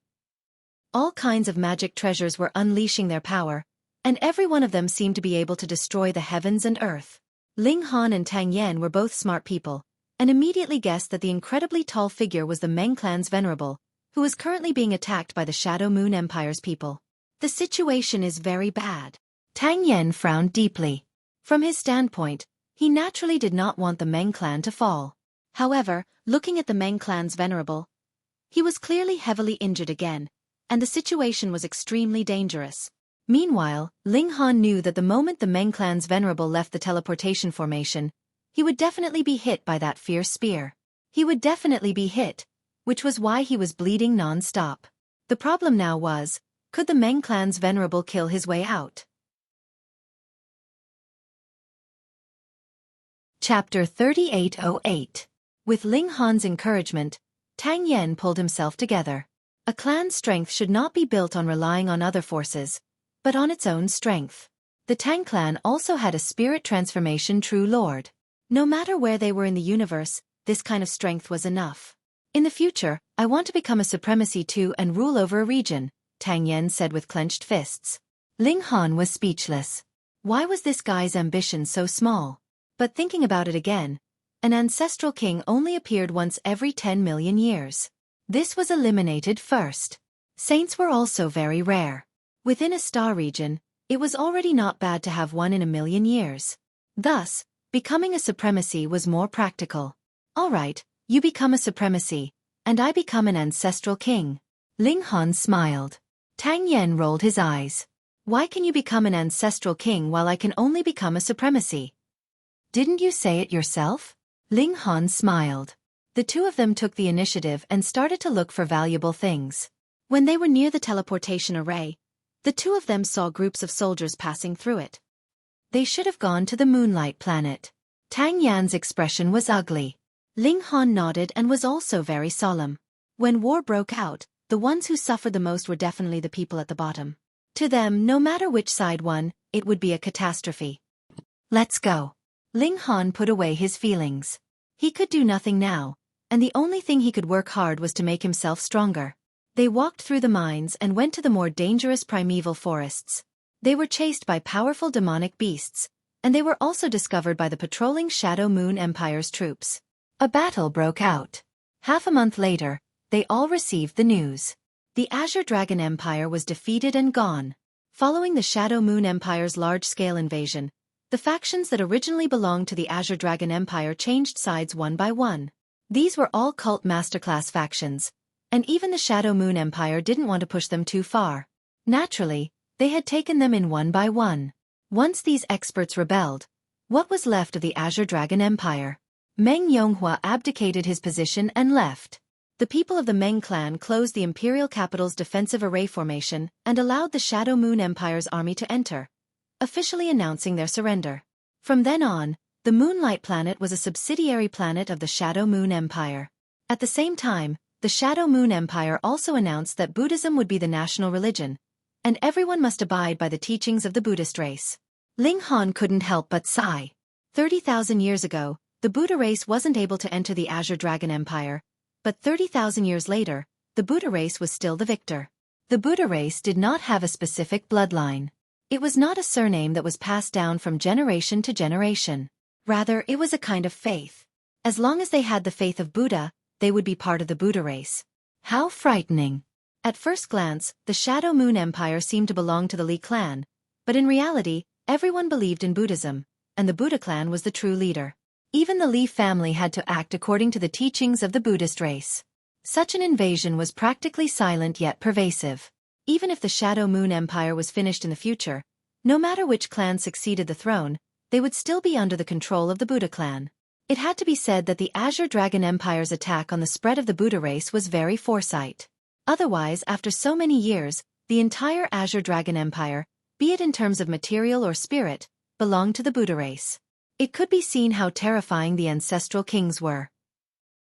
All kinds of magic treasures were unleashing their power, and every one of them seemed to be able to destroy the heavens and earth. Ling Han and Tang Yan were both smart people, and immediately guessed that the incredibly tall figure was the Meng clan's venerable, who is currently being attacked by the Shadow Moon Empire's people. The situation is very bad. Tang Yan frowned deeply. From his standpoint, he naturally did not want the Meng clan to fall. However, looking at the Meng clan's venerable, he was clearly heavily injured again, and the situation was extremely dangerous. Meanwhile, Ling Han knew that the moment the Meng clan's venerable left the teleportation formation, he would definitely be hit by that fierce spear. He would definitely be hit, which was why he was bleeding non-stop. The problem now was, could the Meng clan's venerable kill his way out? Chapter 3808. With Ling Han's encouragement, Tang Yan pulled himself together. A clan's strength should not be built on relying on other forces, but on its own strength. The Tang clan also had a spirit transformation true lord. No matter where they were in the universe, this kind of strength was enough. In the future, I want to become a supremacy too and rule over a region, Tang Yan said with clenched fists. Ling Han was speechless. Why was this guy's ambition so small? But thinking about it again, an ancestral king only appeared once every 10 million years. This was eliminated first. Saints were also very rare. Within a star region, it was already not bad to have one in a million years. Thus, becoming a supremacy was more practical. All right, you become a supremacy, and I become an ancestral king. Ling Han smiled. Tang Yan rolled his eyes. Why can you become an ancestral king while I can only become a supremacy? Didn't you say it yourself? Ling Han smiled. The two of them took the initiative and started to look for valuable things. When they were near the teleportation array, the two of them saw groups of soldiers passing through it. They should have gone to the Moonlight Planet. Tang Yan's expression was ugly. Ling Han nodded and was also very solemn. When war broke out, the ones who suffered the most were definitely the people at the bottom. To them, no matter which side won, it would be a catastrophe. Let's go. Ling Han put away his feelings. He could do nothing now, and the only thing he could work hard was to make himself stronger. They walked through the mines and went to the more dangerous primeval forests. They were chased by powerful demonic beasts, and they were also discovered by the patrolling Shadow Moon Empire's troops. A battle broke out. Half a month later, they all received the news. The Azure Dragon Empire was defeated and gone. Following the Shadow Moon Empire's large-scale invasion, the factions that originally belonged to the Azure Dragon Empire changed sides one by one. These were all cult masterclass factions, and even the Shadow Moon Empire didn't want to push them too far. Naturally, they had taken them in one by one. Once these experts rebelled, what was left of the Azure Dragon Empire? Meng Yonghua abdicated his position and left. The people of the Meng clan closed the imperial capital's defensive array formation and allowed the Shadow Moon Empire's army to enter, officially announcing their surrender. From then on, the Moonlight Planet was a subsidiary planet of the Shadow Moon Empire. At the same time, the Shadow Moon Empire also announced that Buddhism would be the national religion, and everyone must abide by the teachings of the Buddhist race. Ling Han couldn't help but sigh. 30,000 years ago, the Buddha race wasn't able to enter the Azure Dragon Empire, but 30,000 years later, the Buddha race was still the victor. The Buddha race did not have a specific bloodline. It was not a surname that was passed down from generation to generation. Rather, it was a kind of faith. As long as they had the faith of Buddha, they would be part of the Buddha race. How frightening. At first glance, the Shadow Moon Empire seemed to belong to the Li clan, but in reality, everyone believed in Buddhism, and the Buddha clan was the true leader. Even the Li family had to act according to the teachings of the Buddhist race. Such an invasion was practically silent yet pervasive. Even if the Shadow Moon Empire was finished in the future, no matter which clan succeeded the throne, they would still be under the control of the Buddha clan. It had to be said that the Azure Dragon Empire's attack on the spread of the Buddha race was very foresight. Otherwise, after so many years, the entire Azure Dragon Empire, be it in terms of material or spirit, belonged to the Buddha race. It could be seen how terrifying the ancestral kings were.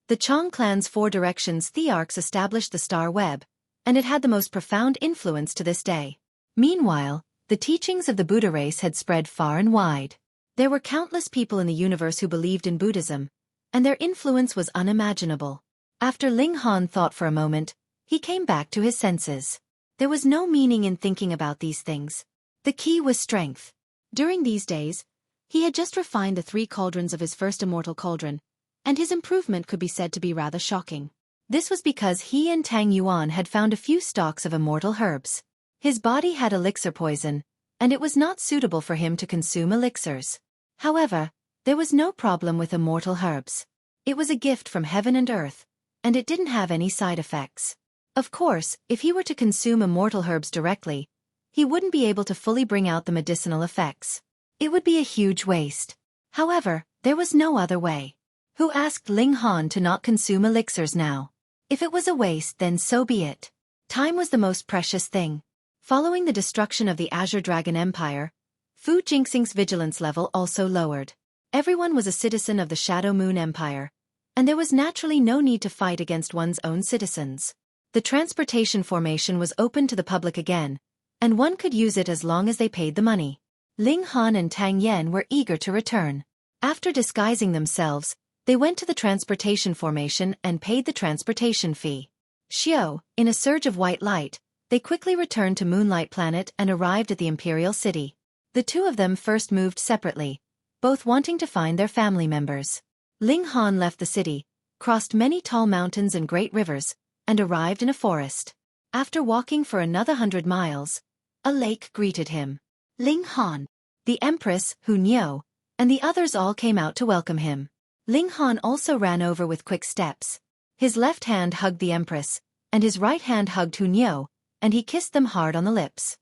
The Chong clan's 4 directions thearchs established the star web, and it had the most profound influence to this day. Meanwhile, the teachings of the Buddha race had spread far and wide. There were countless people in the universe who believed in Buddhism, and their influence was unimaginable. After Ling Han thought for a moment, he came back to his senses. There was no meaning in thinking about these things. The key was strength. During these days, he had just refined the 3 cauldrons of his first immortal cauldron, and his improvement could be said to be rather shocking. This was because he and Tang Yuan had found a few stalks of immortal herbs. His body had elixir poison, and it was not suitable for him to consume elixirs. However, there was no problem with immortal herbs. It was a gift from heaven and earth, and it didn't have any side effects. Of course, if he were to consume immortal herbs directly, he wouldn't be able to fully bring out the medicinal effects. It would be a huge waste. However, there was no other way. Who asked Ling Han to not consume elixirs now? If it was a waste, then so be it. Time was the most precious thing. Following the destruction of the Azure Dragon Empire, Fu Jingxing's vigilance level also lowered. Everyone was a citizen of the Shadow Moon Empire, and there was naturally no need to fight against one's own citizens. The transportation formation was open to the public again, and one could use it as long as they paid the money. Ling Han and Tang Yen were eager to return. After disguising themselves, they went to the transportation formation and paid the transportation fee. Xiao, in a surge of white light, they quickly returned to Moonlight Planet and arrived at the Imperial City. The 2 of them first moved separately, both wanting to find their family members. Ling Han left the city, crossed many tall mountains and great rivers, and arrived in a forest. After walking for another 100 miles, a lake greeted him. Ling Han, the Empress, Hu Niu, and the others all came out to welcome him. Ling Han also ran over with quick steps. His left hand hugged the Empress, and his right hand hugged Hu Niu, and he kissed them hard on the lips.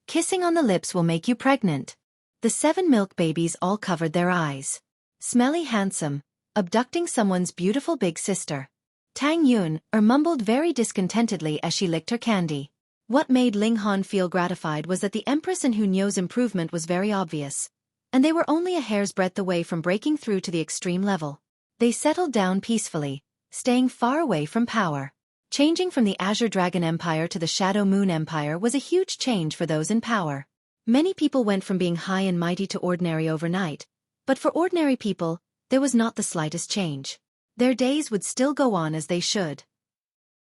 Kissing on the lips will make you pregnant. The 7 milk babies all covered their eyes. Smelly handsome, abducting someone's beautiful big sister. Tang Yun mumbled very discontentedly as she licked her candy. What made Ling Han feel gratified was that the Empress and Hu Niu's improvement was very obvious, and they were only a hair's breadth away from breaking through to the extreme level. They settled down peacefully, staying far away from power. Changing from the Azure Dragon Empire to the Shadow Moon Empire was a huge change for those in power. Many people went from being high and mighty to ordinary overnight, but for ordinary people, there was not the slightest change. Their days would still go on as they should.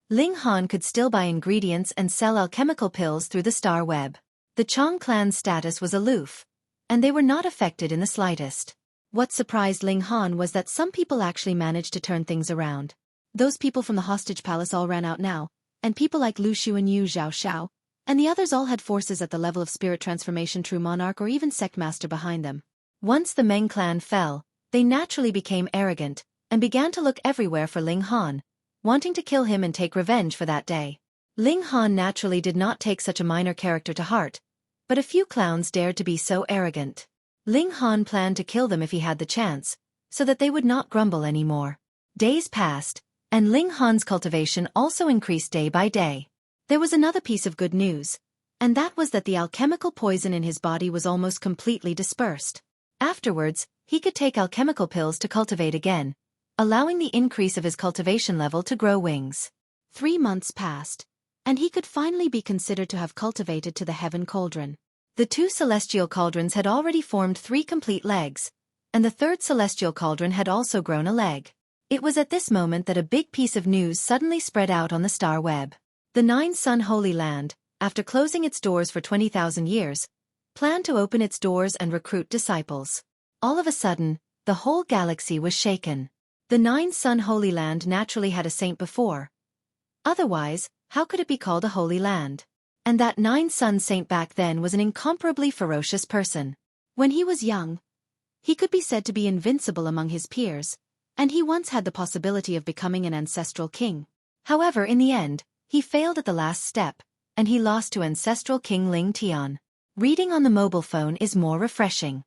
Ling Han could still buy ingredients and sell alchemical pills through the star web. The Chong clan's status was aloof, and they were not affected in the slightest. What surprised Ling Han was that some people actually managed to turn things around. Those people from the hostage palace all ran out now, and people like Lu Shu and Yu Xiao, and the others all had forces at the level of spirit transformation, true monarch, or even sect master behind them. Once the Meng clan fell, they naturally became arrogant, and began to look everywhere for Ling Han, wanting to kill him and take revenge for that day. Ling Han naturally did not take such a minor character to heart, but a few clowns dared to be so arrogant. Ling Han planned to kill them if he had the chance, so that they would not grumble anymore. Days passed, and Ling Han's cultivation also increased day by day. There was another piece of good news, and that was that the alchemical poison in his body was almost completely dispersed. Afterwards, he could take alchemical pills to cultivate again, allowing the increase of his cultivation level to grow wings. 3 months passed, and he could finally be considered to have cultivated to the Heaven Cauldron. The 2 celestial cauldrons had already formed 3 complete legs, and the 3rd celestial cauldron had also grown a leg. It was at this moment that a big piece of news suddenly spread out on the star web. The 9-Sun Holy Land, after closing its doors for 20,000 years, planned to open its doors and recruit disciples. All of a sudden, the whole galaxy was shaken. The 9-Sun Holy Land naturally had a saint before. Otherwise, how could it be called a holy land? And that 9-Sun saint back then was an incomparably ferocious person. When he was young, he could be said to be invincible among his peers, and he once had the possibility of becoming an ancestral king. However, in the end, he failed at the last step, and he lost to ancestral King Ling Tian. Reading on the mobile phone is more refreshing.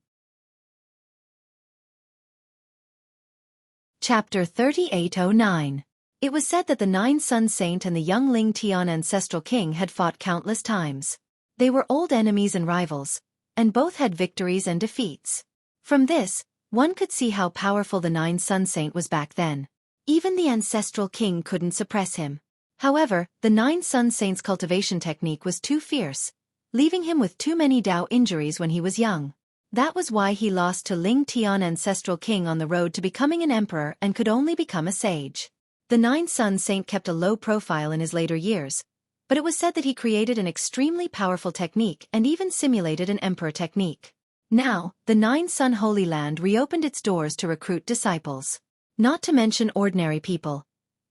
Chapter 3809. It was said that the Nine-Sun Saint and the young Ling Tian ancestral king had fought countless times. They were old enemies and rivals, and both had victories and defeats. From this, one could see how powerful the Nine-Sun Saint was back then. Even the ancestral king couldn't suppress him. However, the Nine-Sun Saint's cultivation technique was too fierce, leaving him with too many Dao injuries when he was young. That was why he lost to Ling Tian ancestral king on the road to becoming an emperor and could only become a sage. The Nine-Sun Saint kept a low profile in his later years, but it was said that he created an extremely powerful technique and even simulated an emperor technique. Now, the Nine-Sun Holy Land reopened its doors to recruit disciples. Not to mention ordinary people.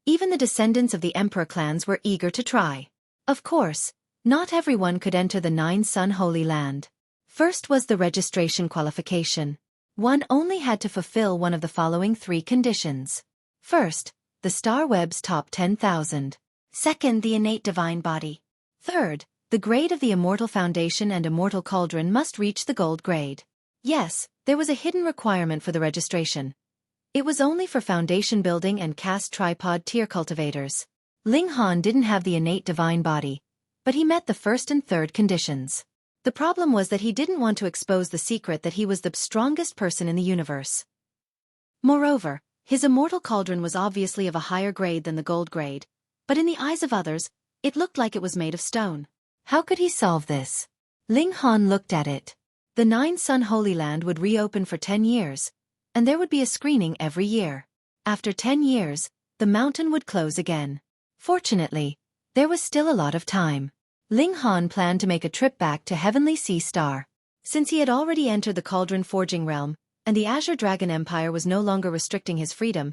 Even the descendants of the emperor clans were eager to try. Of course, not everyone could enter the Nine-Sun Holy Land. First was the registration qualification. One only had to fulfill one of the following 3 conditions. First, the Star Web's top 10,000. Second, the innate divine body. Third, the grade of the Immortal Foundation and Immortal Cauldron must reach the gold grade. Yes, there was a hidden requirement for the registration. It was only for foundation building and cast tripod tier cultivators. Ling Han didn't have the innate divine body, but he met the first and third conditions. The problem was that he didn't want to expose the secret that he was the strongest person in the universe. Moreover, his Immortal Cauldron was obviously of a higher grade than the gold grade, but in the eyes of others, it looked like it was made of stone. How could he solve this? Ling Han looked at it. The Nine-Sun Holy Land would reopen for 10 years, and there would be a screening every year. After 10 years, the mountain would close again. Fortunately, there was still a lot of time. Ling Han planned to make a trip back to Heavenly Sea Star. Since he had already entered the Cauldron Forging Realm, and the Azure Dragon Empire was no longer restricting his freedom,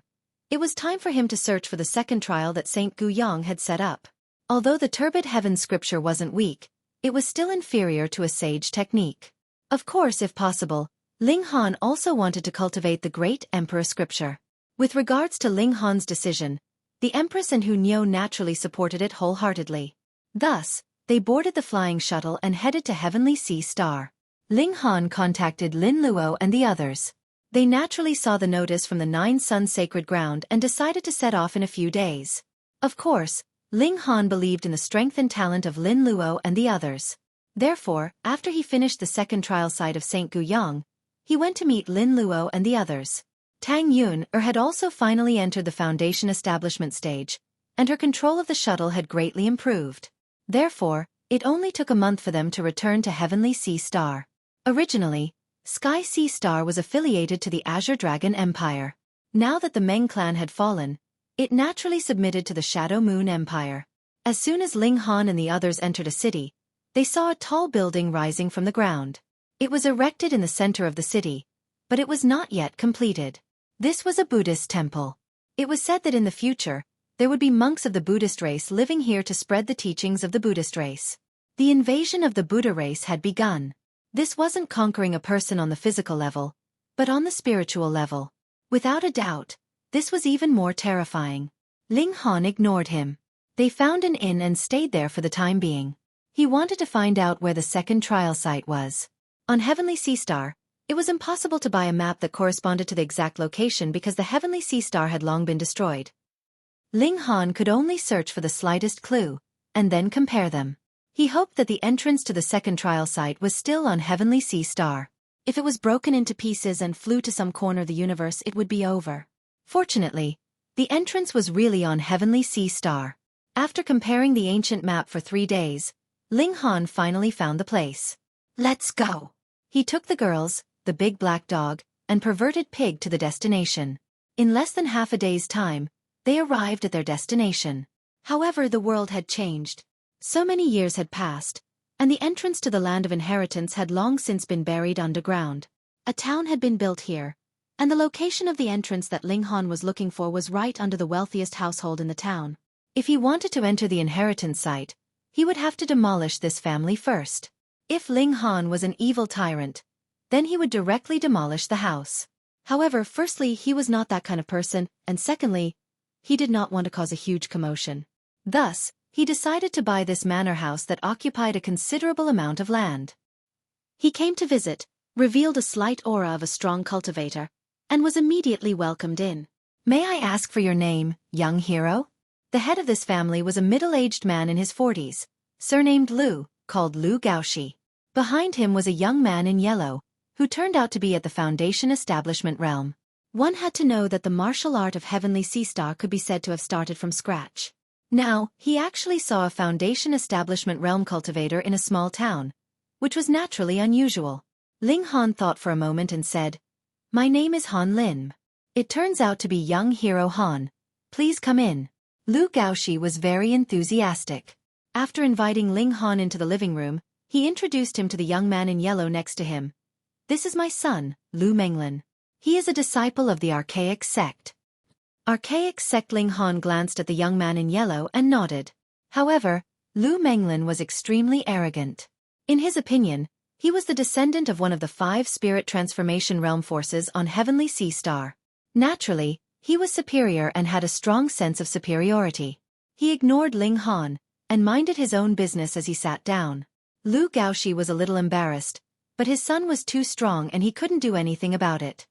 it was time for him to search for the second trial that Saint Gu Yang had set up. Although the Turbid Heaven scripture wasn't weak, it was still inferior to a sage technique. Of course, if possible, Ling Han also wanted to cultivate the Great Emperor scripture. With regards to Ling Han's decision, the Empress and Hu Niu naturally supported it wholeheartedly. Thus, they boarded the flying shuttle and headed to Heavenly Sea Star. Ling Han contacted Lin Luo and the others. They naturally saw the notice from the Nine-Sun Sacred Ground and decided to set off in a few days. Of course, Ling Han believed in the strength and talent of Lin Luo and the others. Therefore, after he finished the second trial site of St. Gu Yang, he went to meet Lin Luo and the others. Tang Yun had also finally entered the Foundation establishment stage, and her control of the shuttle had greatly improved. Therefore, it only took a month for them to return to Heavenly Sea Star. Originally, Sky Sea Star was affiliated to the Azure Dragon Empire. Now that the Meng clan had fallen, it naturally submitted to the Shadow Moon Empire. As soon as Ling Han and the others entered a city, they saw a tall building rising from the ground. It was erected in the center of the city, but it was not yet completed. This was a Buddhist temple. It was said that in the future, there would be monks of the Buddhist race living here to spread the teachings of the Buddhist race. The invasion of the Buddha race had begun. This wasn't conquering a person on the physical level, but on the spiritual level. Without a doubt, this was even more terrifying. Ling Han ignored him. They found an inn and stayed there for the time being. He wanted to find out where the second trial site was. On Heavenly Sea Star, it was impossible to buy a map that corresponded to the exact location because the Heavenly Sea Star had long been destroyed. Ling Han could only search for the slightest clue, and then compare them. He hoped that the entrance to the second trial site was still on Heavenly Sea Star. If it was broken into pieces and flew to some corner of the universe, it would be over. Fortunately, the entrance was really on Heavenly Sea Star. After comparing the ancient map for 3 days, Ling Han finally found the place. Let's go. He took the girls, the big black dog, and perverted pig to the destination. In less than half a day's time, they arrived at their destination. However, the world had changed. So many years had passed, and the entrance to the land of inheritance had long since been buried underground. A town had been built here, and the location of the entrance that Ling Han was looking for was right under the wealthiest household in the town. If he wanted to enter the inheritance site, he would have to demolish this family first. If Ling Han was an evil tyrant, then he would directly demolish the house. However, firstly, he was not that kind of person, and secondly, he did not want to cause a huge commotion. Thus, he decided to buy this manor house that occupied a considerable amount of land. He came to visit, revealed a slight aura of a strong cultivator, and was immediately welcomed in. May I ask for your name, young hero? The head of this family was a middle-aged man in his 40s, surnamed Lu, called Lu Gaoxi. Behind him was a young man in yellow, who turned out to be at the Foundation Establishment realm. One had to know that the martial art of Heavenly Sea Star could be said to have started from scratch. Now, he actually saw a Foundation Establishment realm cultivator in a small town, which was naturally unusual. Ling Han thought for a moment and said, "My name is Han Lin. It turns out to be young hero Han. Please come in." Lu Gaoxi was very enthusiastic. After inviting Ling Han into the living room, he introduced him to the young man in yellow next to him. "This is my son, Lu Menglin. He is a disciple of the Archaic Sect." Archaic Sect. Ling Han glanced at the young man in yellow and nodded. However, Lu Menglin was extremely arrogant. In his opinion, he was the descendant of one of the 5 spirit transformation realm forces on Heavenly Sea Star. Naturally, he was superior and had a strong sense of superiority. He ignored Ling Han and minded his own business as he sat down. Lu Gaoxi was a little embarrassed, but his son was too strong and he couldn't do anything about it.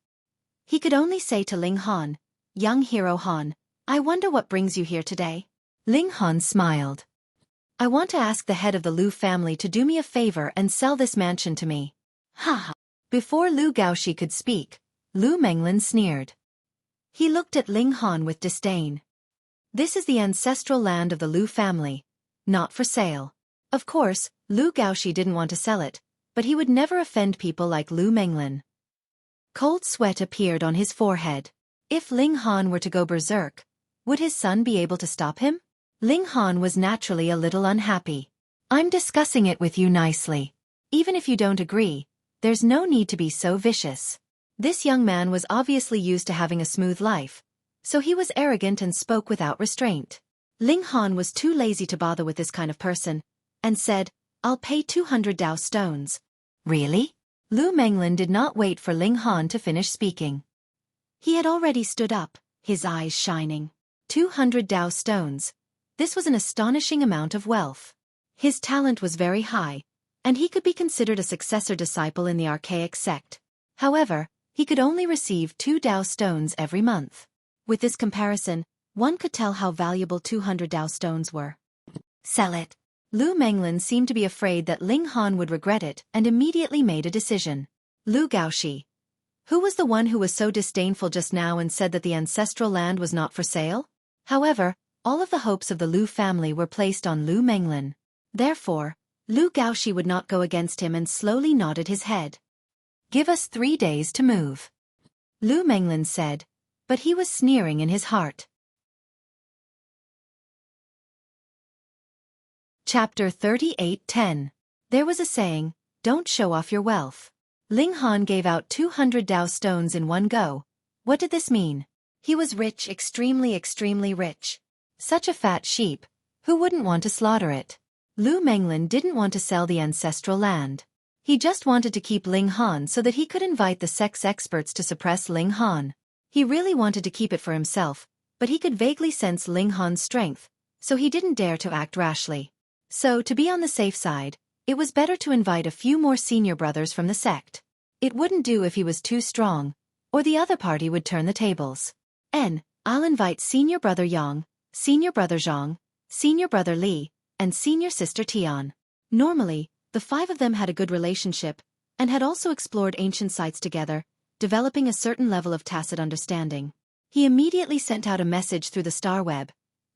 He could only say to Ling Han, "Young hero Han, I wonder what brings you here today?" Ling Han smiled. "I want to ask the head of the Lu family to do me a favor and sell this mansion to me." "Ha ha." Before Lu Gaoxi could speak, Lu Menglin sneered. He looked at Ling Han with disdain. "This is the ancestral land of the Lu family, not for sale." Of course, Lu Gaoxi didn't want to sell it, but he would never offend people like Lu Menglin. Cold sweat appeared on his forehead. If Ling Han were to go berserk, would his son be able to stop him? Ling Han was naturally a little unhappy. "I'm discussing it with you nicely. Even if you don't agree, there's no need to be so vicious." This young man was obviously used to having a smooth life, so he was arrogant and spoke without restraint. Ling Han was too lazy to bother with this kind of person, and said, "I'll pay 200 Dao stones." "Really?" Lu Menglin did not wait for Ling Han to finish speaking. He had already stood up, his eyes shining. 200 Dao stones. This was an astonishing amount of wealth. His talent was very high, and he could be considered a successor disciple in the Archaic Sect. However, he could only receive 2 Dao stones every month. With this comparison, one could tell how valuable 200 Dao stones were. "Sell it." Lu Menglin seemed to be afraid that Ling Han would regret it and immediately made a decision. Lu Gaoxi, who was the one who was so disdainful just now and said that the ancestral land was not for sale? However, all of the hopes of the Lu family were placed on Lu Menglin. Therefore, Lu Gaoxi would not go against him and slowly nodded his head. "Give us 3 days to move," Lu Menglin said, but he was sneering in his heart. Chapter 38:10. There was a saying, "Don't show off your wealth." Ling Han gave out 200 Dao stones in one go. What did this mean? He was rich, extremely rich. Such a fat sheep. Who wouldn't want to slaughter it? Lu Menglin didn't want to sell the ancestral land. He just wanted to keep Ling Han so that he could invite the sex experts to suppress Ling Han. He really wanted to keep it for himself, but he could vaguely sense Ling Han's strength, so he didn't dare to act rashly. So, to be on the safe side, it was better to invite a few more senior brothers from the sect. It wouldn't do if he was too strong, or the other party would turn the tables. I'll invite senior brother Yang, senior brother Zhang, senior brother Li, and senior sister Tian. Normally, the 5 of them had a good relationship, and had also explored ancient sites together, developing a certain level of tacit understanding. He immediately sent out a message through the star web,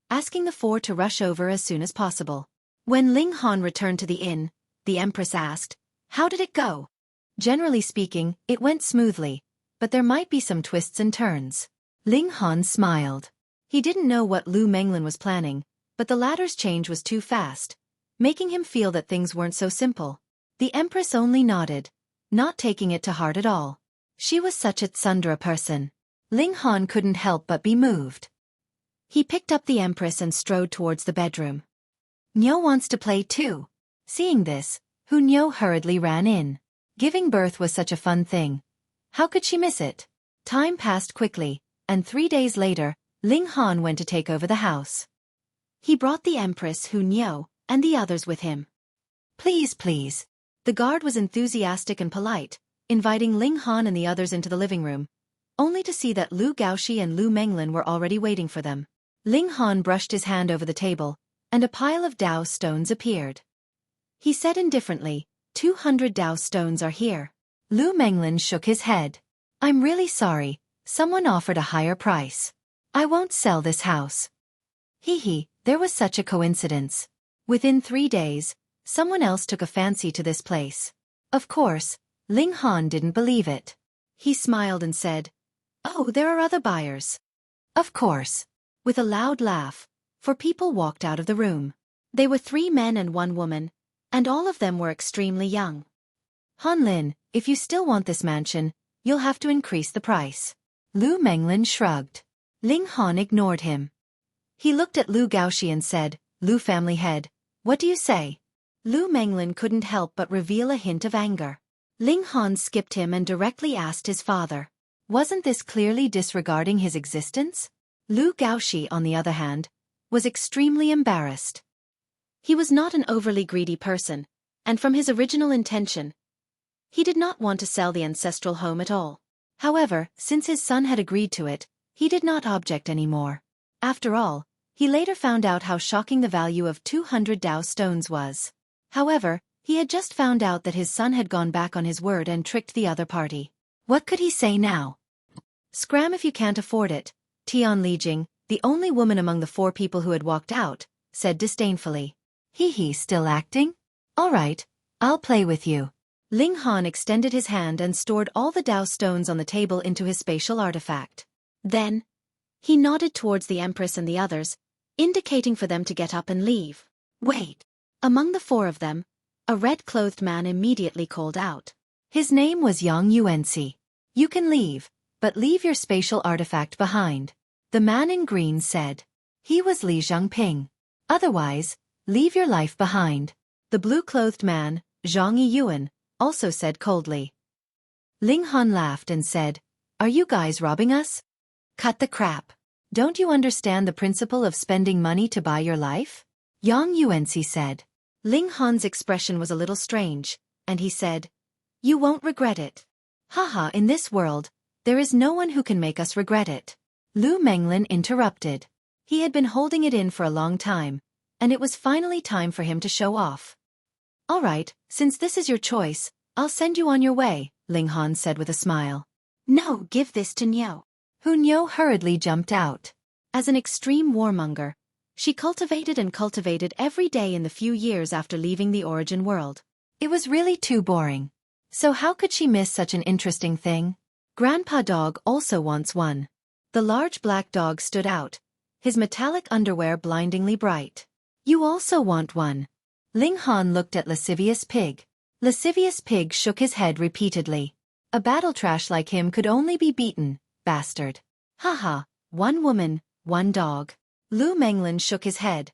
asking the 4 to rush over as soon as possible. When Ling Han returned to the inn, the Empress asked, "How did it go?" Generally speaking, it went smoothly, but there might be some twists and turns. Ling Han smiled. He didn't know what Lu Menglin was planning, but the latter's change was too fast, making him feel that things weren't so simple. The Empress only nodded, not taking it to heart at all. She was such a tsundere person. Ling Han couldn't help but be moved. He picked up the Empress and strode towards the bedroom. "Niu wants to play too." Seeing this, Niu hurriedly ran in. Giving birth was such a fun thing. How could she miss it? Time passed quickly, and 3 days later, Ling Han went to take over the house. He brought the Empress, Niu, and the others with him. Please. The guard was enthusiastic and polite, inviting Ling Han and the others into the living room, only to see that Lu Gaoxi and Lu Menglin were already waiting for them. Ling Han brushed his hand over the table, and a pile of Dao stones appeared. He said indifferently, 200 Dao stones are here. Lu Menglin shook his head. I'm really sorry, someone offered a higher price. I won't sell this house. There was such a coincidence. Within 3 days, someone else took a fancy to this place. Of course, Ling Han didn't believe it. He smiled and said, "Oh, there are other buyers." Of course. With a loud laugh, 4 people walked out of the room. They were 3 men and 1 woman, and all of them were extremely young. Han Lin, if you still want this mansion, you'll have to increase the price. Lu Menglin shrugged. Ling Han ignored him. He looked at Lu Gaoxi and said, Lu family head, what do you say? Lu Menglin couldn't help but reveal a hint of anger. Ling Han skipped him and directly asked his father. Wasn't this clearly disregarding his existence? Lu Gaoxi, on the other hand, was extremely embarrassed. He was not an overly greedy person, and from his original intention, he did not want to sell the ancestral home at all. However, since his son had agreed to it, he did not object anymore. After all, he later found out how shocking the value of 200 Dao stones was. However, he had just found out that his son had gone back on his word and tricked the other party. What could he say now? Scram if you can't afford it, Tian Lijing, the only woman among the 4 people who had walked out, said disdainfully. Still acting? All right, I'll play with you. Ling Han extended his hand and stored all the Dao stones on the table into his spatial artifact. Then, he nodded towards the Empress and the others, indicating for them to get up and leave. Wait. Among the 4 of them, a red-clothed man immediately called out. His name was Yang Yuanci. You can leave, but leave your spatial artifact behind. The man in green said. He was Li Zhangping. Otherwise, leave your life behind. The blue-clothed man, Zhang Yiyuan, also said coldly. Ling Han laughed and said, Are you guys robbing us? Cut the crap. Don't you understand the principle of spending money to buy your life? Yang Yuanci said. Ling Han's expression was a little strange, and he said, You won't regret it. Haha, in this world, there is no one who can make us regret it. Lu Menglin interrupted. He had been holding it in for a long time, and it was finally time for him to show off. All right, since this is your choice, I'll send you on your way, Ling Han said with a smile. No, give this to Niu. Niu hurriedly jumped out. As an extreme warmonger, she cultivated and cultivated every day in the few years after leaving the origin world. It was really too boring. So how could she miss such an interesting thing? Grandpa Dog also wants one. The large black dog stood out, his metallic underwear blindingly bright. You also want one. Ling Han looked at Lascivious Pig. Lascivious Pig shook his head repeatedly. A battle trash like him could only be beaten, bastard. Haha, 1 woman, 1 dog. Lu Menglin shook his head,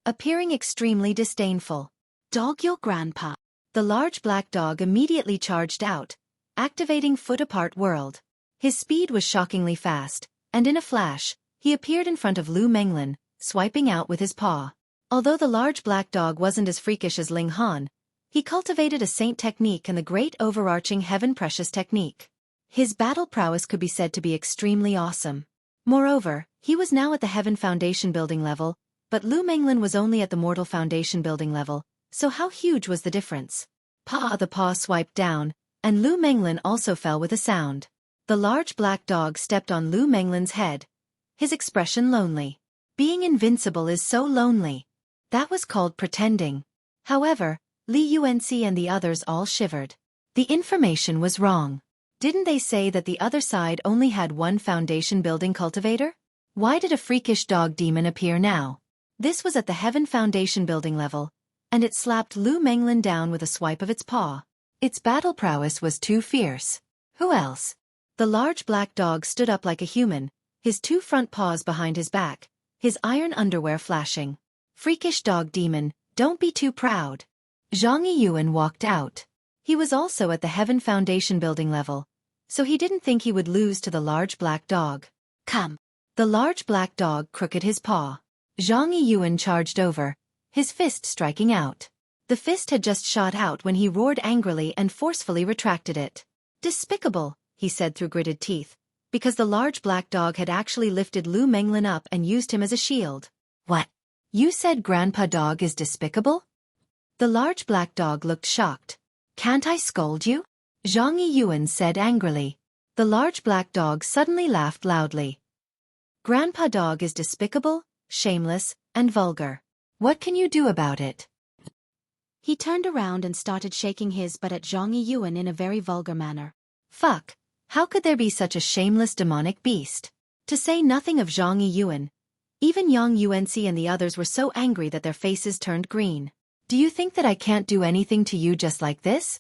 appearing extremely disdainful. Dog your grandpa. The large black dog immediately charged out, activating Foot Apart World. His speed was shockingly fast, and in a flash, he appeared in front of Lu Menglin, swiping out with his paw. Although the large black dog wasn't as freakish as Ling Han, he cultivated a saint technique and the great overarching heaven precious technique. His battle prowess could be said to be extremely awesome. Moreover, he was now at the Heaven Foundation building level, but Lu Menglin was only at the Mortal Foundation building level, so how huge was the difference? The paw swiped down, and Lu Menglin also fell with a sound. The large black dog stepped on Lu Menglin's head, his expression lonely. Being invincible is so lonely. That was called pretending. However, Li Yuanci and the others all shivered. The information was wrong. Didn't they say that the other side only had 1 foundation building cultivator? Why did a freakish dog demon appear now? This was at the Heaven Foundation building level, and it slapped Lu Menglin down with a swipe of its paw. Its battle prowess was too fierce. Who else? The large black dog stood up like a human, his 2 front paws behind his back, his iron underwear flashing. Freakish dog demon, don't be too proud. Zhang Yiyuan walked out. He was also at the Heaven Foundation building level, so he didn't think he would lose to the large black dog. Come. The large black dog crooked his paw. Zhang Yiyuan charged over, his fist striking out. The fist had just shot out when he roared angrily and forcefully retracted it. Despicable, he said through gritted teeth. because the large black dog had actually lifted Lu Menglin up and used him as a shield. What? You said Grandpa Dog is despicable? The large black dog looked shocked. Can't I scold you? Zhang Yiyuan said angrily. The large black dog suddenly laughed loudly. Grandpa Dog is despicable, shameless, and vulgar. What can you do about it? He turned around and started shaking his butt at Zhang Yiyuan in a very vulgar manner. Fuck! How could there be such a shameless demonic beast? To say nothing of Zhang Yiyuan, even Yang Yuanci and the others were so angry that their faces turned green. Do you think that I can't do anything to you just like this?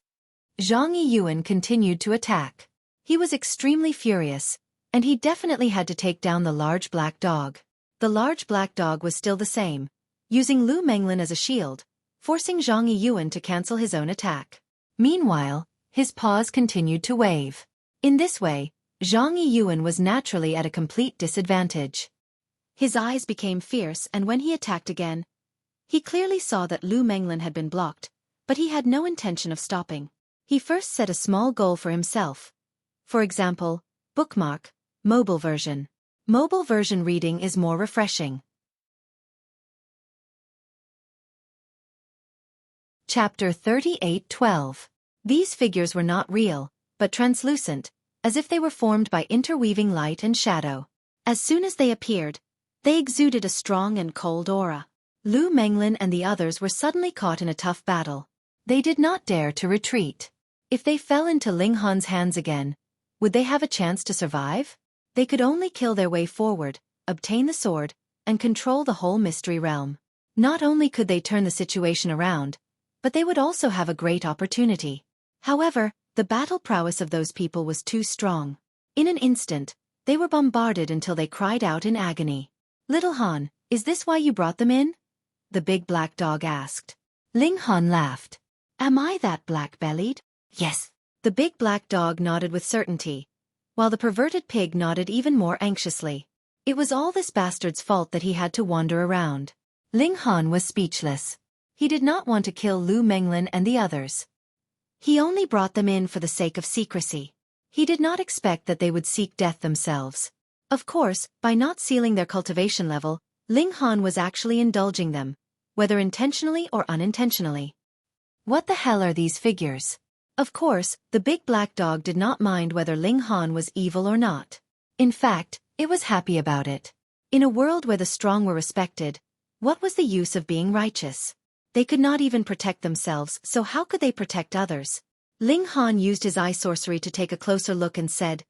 Zhang Yiyuan continued to attack. He was extremely furious, and he definitely had to take down the large black dog. The large black dog was still the same, using Lu Menglin as a shield, forcing Zhang Yiyuan to cancel his own attack. Meanwhile, his paws continued to wave. In this way, Zhang Yiyuan was naturally at a complete disadvantage. His eyes became fierce, and when he attacked again, he clearly saw that Lu Menglin had been blocked, but he had no intention of stopping. He first set a small goal for himself. For example, bookmark, mobile version. Mobile version reading is more refreshing. Chapter 38:12. These figures were not real, but translucent, as if they were formed by interweaving light and shadow. As soon as they appeared, they exuded a strong and cold aura. Lu Menglin and the others were suddenly caught in a tough battle. They did not dare to retreat. If they fell into Ling Han's hands again, would they have a chance to survive? They could only kill their way forward, obtain the sword, and control the whole mystery realm. Not only could they turn the situation around, but they would also have a great opportunity. However, the battle prowess of those people was too strong. In an instant, they were bombarded until they cried out in agony. "Little Han, is this why you brought them in?" the big black dog asked. Ling Han laughed. "Am I that black-bellied?" "Yes." The big black dog nodded with certainty, while the perverted pig nodded even more anxiously. It was all this bastard's fault that he had to wander around. Ling Han was speechless. He did not want to kill Lu Menglin and the others. He only brought them in for the sake of secrecy. He did not expect that they would seek death themselves. Of course, by not sealing their cultivation level, Ling Han was actually indulging them, whether intentionally or unintentionally. What the hell are these figures? Of course, the big black dog did not mind whether Ling Han was evil or not. In fact, it was happy about it. In a world where the strong were respected, what was the use of being righteous? They could not even protect themselves, so how could they protect others? Ling Han used his eye sorcery to take a closer look and said,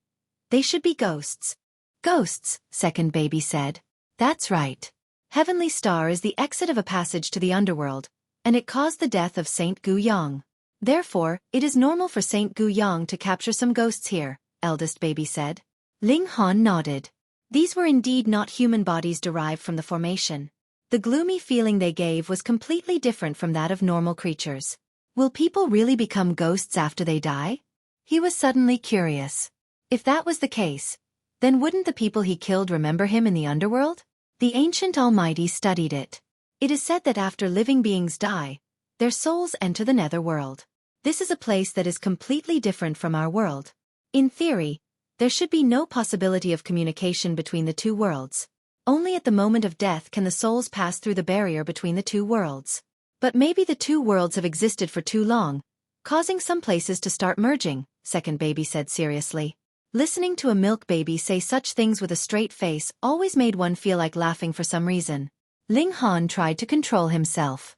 "They should be ghosts." "Ghosts," Second Baby said. "That's right. Heavenly Star is the exit of a passage to the underworld, and it caused the death of Saint Gu Yang. Therefore, it is normal for Saint Gu Yang to capture some ghosts here," Eldest Baby said. Ling Han nodded. These were indeed not human bodies derived from the formation. The gloomy feeling they gave was completely different from that of normal creatures. Will people really become ghosts after they die? He was suddenly curious. If that was the case, then wouldn't the people he killed remember him in the underworld? The ancient Almighty studied it. It is said that after living beings die, their souls enter the netherworld. This is a place that is completely different from our world. In theory, there should be no possibility of communication between the two worlds. Only at the moment of death can the souls pass through the barrier between the two worlds. But maybe the two worlds have existed for too long, causing some places to start merging, Second Baby said seriously. Listening to a milk baby say such things with a straight face always made one feel like laughing for some reason. Ling Han tried to control himself.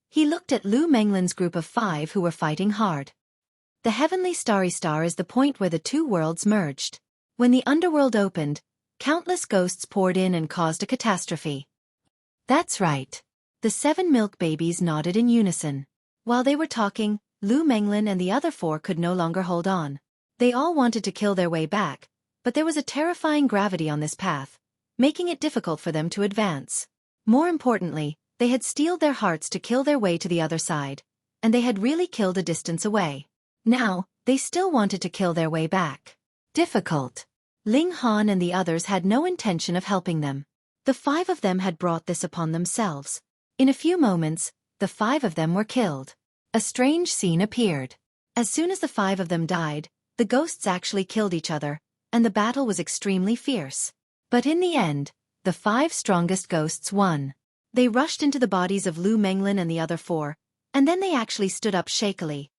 He looked at Lu Menglin's group of 5 who were fighting hard. The heavenly starry star is the point where the two worlds merged. When the underworld opened, countless ghosts poured in and caused a catastrophe. That's right. The 7 milk babies nodded in unison. While they were talking, Lu Menglin and the other 4 could no longer hold on. They all wanted to kill their way back, but there was a terrifying gravity on this path, making it difficult for them to advance. More importantly, they had steeled their hearts to kill their way to the other side, and they had really killed a distance away. Now, they still wanted to kill their way back. Difficult. Ling Han and the others had no intention of helping them. The 5 of them had brought this upon themselves. In a few moments, the 5 of them were killed. A strange scene appeared. As soon as the 5 of them died, the ghosts actually killed each other, and the battle was extremely fierce. But in the end, the 5 strongest ghosts won. They rushed into the bodies of Lu Menglin and the other 4, and then they actually stood up shakily.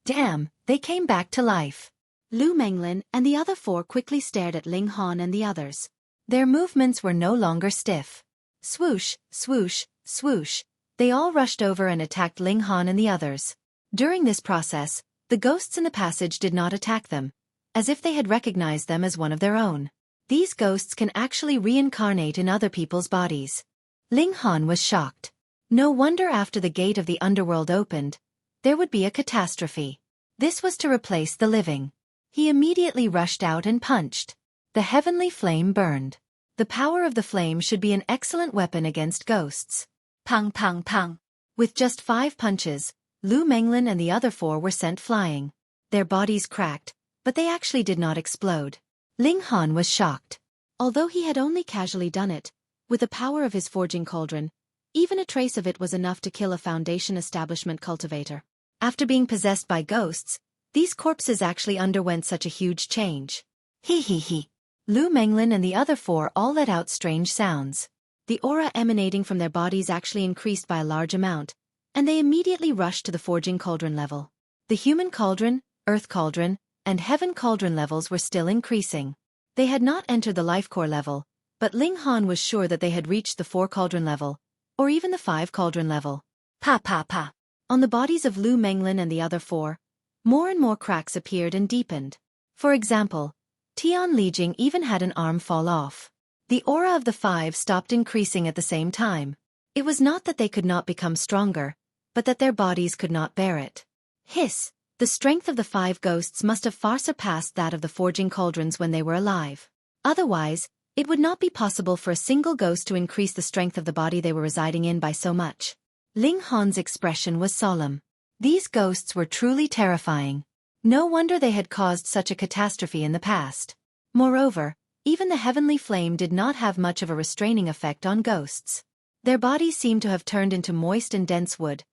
Damn, they came back to life. Lu Menglin and the other 4 quickly stared at Ling Han and the others. Their movements were no longer stiff. Swoosh, swoosh, swoosh. They all rushed over and attacked Ling Han and the others. During this process, the ghosts in the passage did not attack them, as if they had recognized them as one of their own. These ghosts can actually reincarnate in other people's bodies. Ling Han was shocked. No wonder after the gate of the underworld opened, there would be a catastrophe. This was to replace the living. He immediately rushed out and punched. The heavenly flame burned. The power of the flame should be an excellent weapon against ghosts. Pang pang pang. With just 5 punches, Lu Menglin and the other 4 were sent flying. Their bodies cracked, but they actually did not explode. Ling Han was shocked. Although he had only casually done it, with the power of his forging cauldron, even a trace of it was enough to kill a Foundation establishment cultivator. After being possessed by ghosts, these corpses actually underwent such a huge change. Hee hee hee. Lu Menglin and the other 4 all let out strange sounds. The aura emanating from their bodies actually increased by a large amount, and they immediately rushed to the forging cauldron level. The human cauldron, earth cauldron, and heaven cauldron levels were still increasing. They had not entered the life core level, but Ling Han was sure that they had reached the 4 cauldron level, or even the 5 cauldron level. Pa pa pa. On the bodies of Lu Menglin and the other 4, more and more cracks appeared and deepened. For example, Tian Lijing even had an arm fall off. The aura of the 5 stopped increasing at the same time. It was not that they could not become stronger, but that their bodies could not bear it. Hiss! The strength of the 5 ghosts must have far surpassed that of the forging cauldrons when they were alive. Otherwise, it would not be possible for a single ghost to increase the strength of the body they were residing in by so much. Ling Han's expression was solemn. These ghosts were truly terrifying. No wonder they had caused such a catastrophe in the past. Moreover, even the heavenly flame did not have much of a restraining effect on ghosts. Their bodies seemed to have turned into moist and dense wood,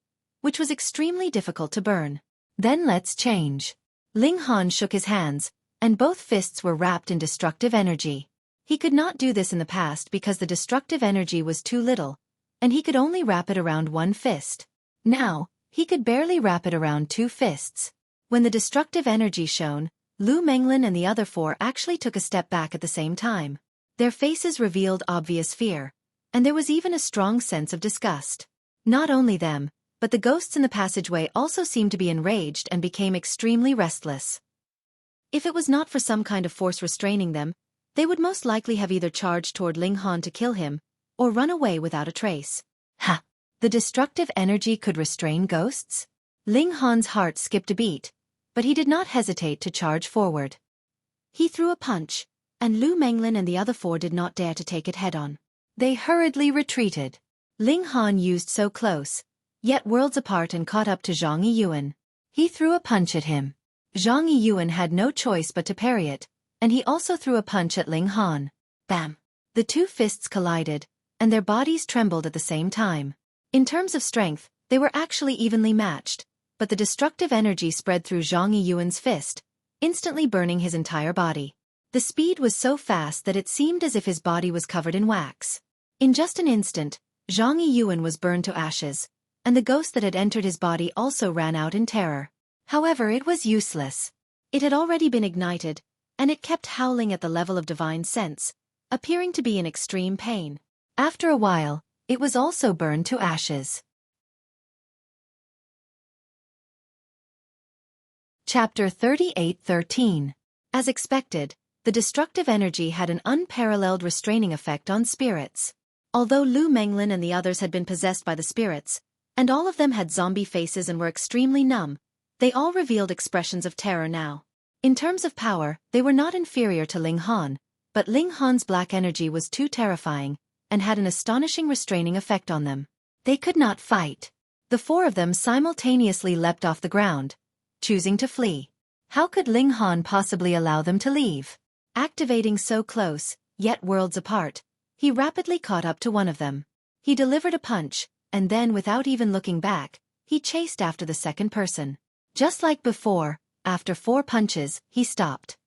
which was extremely difficult to burn. Then let's change. Ling Han shook his hands, and both fists were wrapped in destructive energy. He could not do this in the past because the destructive energy was too little, and he could only wrap it around 1 fist. Now, he could barely wrap it around 2 fists. When the destructive energy shone, Lu Menglin and the other 4 actually took a step back at the same time. Their faces revealed obvious fear, and there was even a strong sense of disgust. Not only them, but the ghosts in the passageway also seemed to be enraged and became extremely restless. If it was not for some kind of force restraining them, they would most likely have either charged toward Ling Han to kill him, or run away without a trace. Ha! The destructive energy could restrain ghosts? Ling Han's heart skipped a beat, but he did not hesitate to charge forward. He threw a punch, and Lu Menglin and the other 4 did not dare to take it head-on. They hurriedly retreated. Ling Han used so close, yet worlds apart, and caught up to Zhang Yiyuan. He threw a punch at him. Zhang Yiyuan had no choice but to parry it, and he also threw a punch at Ling Han. Bam! The 2 fists collided, and their bodies trembled at the same time. In terms of strength, they were actually evenly matched, but the destructive energy spread through Zhang Yiyuan's fist, instantly burning his entire body. The speed was so fast that it seemed as if his body was covered in wax. In just an instant, Zhang Yiyuan was burned to ashes, and the ghost that had entered his body also ran out in terror. However, it was useless. It had already been ignited, and it kept howling at the level of divine sense, appearing to be in extreme pain. After a while, it was also burned to ashes. Chapter 38:13. As expected, the destructive energy had an unparalleled restraining effect on spirits. Although Lu Menglin and the others had been possessed by the spirits, and all of them had zombie faces and were extremely numb, they all revealed expressions of terror now. In terms of power, they were not inferior to Ling Han, but Ling Han's black energy was too terrifying, and had an astonishing restraining effect on them. They could not fight. The 4 of them simultaneously leapt off the ground, choosing to flee. How could Ling Han possibly allow them to leave? Activating so close, yet worlds apart, he rapidly caught up to one of them. He delivered a punch, and then without even looking back, he chased after the second person. Just like before, after 4 punches, he stopped.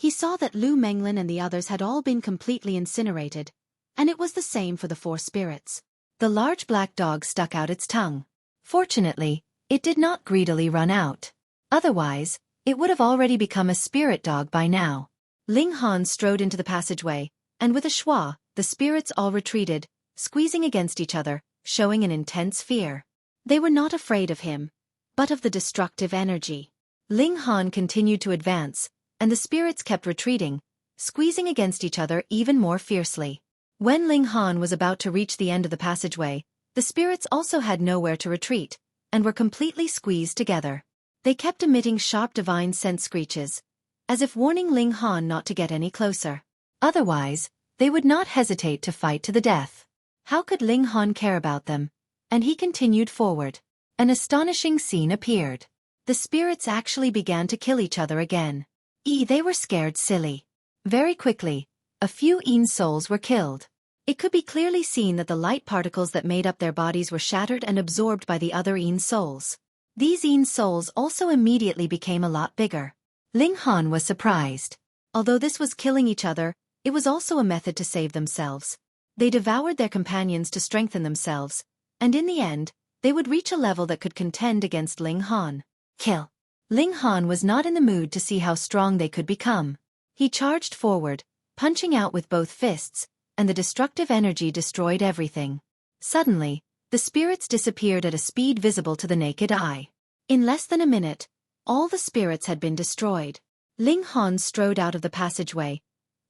He saw that Lu Menglin and the others had all been completely incinerated, and it was the same for the 4 spirits. The large black dog stuck out its tongue. Fortunately, it did not greedily run out. Otherwise, it would have already become a spirit dog by now. Ling Han strode into the passageway, and with a schwa, the spirits all retreated, squeezing against each other, showing an intense fear. They were not afraid of him, but of the destructive energy. Ling Han continued to advance, and the spirits kept retreating, squeezing against each other even more fiercely. When Ling Han was about to reach the end of the passageway, the spirits also had nowhere to retreat, and were completely squeezed together. They kept emitting sharp divine sense screeches, as if warning Ling Han not to get any closer. Otherwise, they would not hesitate to fight to the death. How could Ling Han care about them? And he continued forward. An astonishing scene appeared. The spirits actually began to kill each other again. They were scared silly. Very quickly, a few Een souls were killed. It could be clearly seen that the light particles that made up their bodies were shattered and absorbed by the other Een souls. These Een souls also immediately became a lot bigger. Ling Han was surprised. Although this was killing each other, it was also a method to save themselves. They devoured their companions to strengthen themselves, and in the end, they would reach a level that could contend against Ling Han. Kill. Ling Han was not in the mood to see how strong they could become. He charged forward, punching out with both fists, and the destructive energy destroyed everything. Suddenly, the spirits disappeared at a speed visible to the naked eye. In less than a minute, all the spirits had been destroyed. Ling Han strode out of the passageway,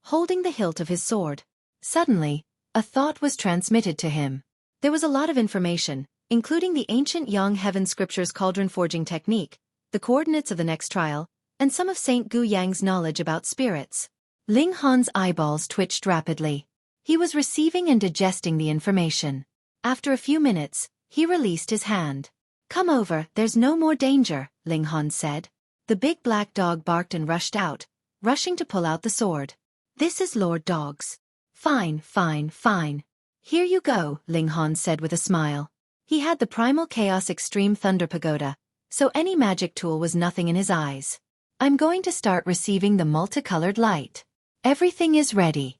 holding the hilt of his sword. Suddenly, a thought was transmitted to him. There was a lot of information, including the ancient Yang Heaven Scripture's cauldron forging technique, the coordinates of the next trial, and some of Saint Gu Yang's knowledge about spirits. Ling Han's eyeballs twitched rapidly. He was receiving and digesting the information. After a few minutes, he released his hand. "Come over, there's no more danger," Ling Han said. The big black dog barked and rushed out, rushing to pull out the sword. "This is Lord Dog's." Fine, fine, fine. "Here you go," Ling Han said with a smile. He had the Primal Chaos Extreme Thunder Pagoda, so any magic tool was nothing in his eyes. "I'm going to start receiving the multicolored light. Everything is ready."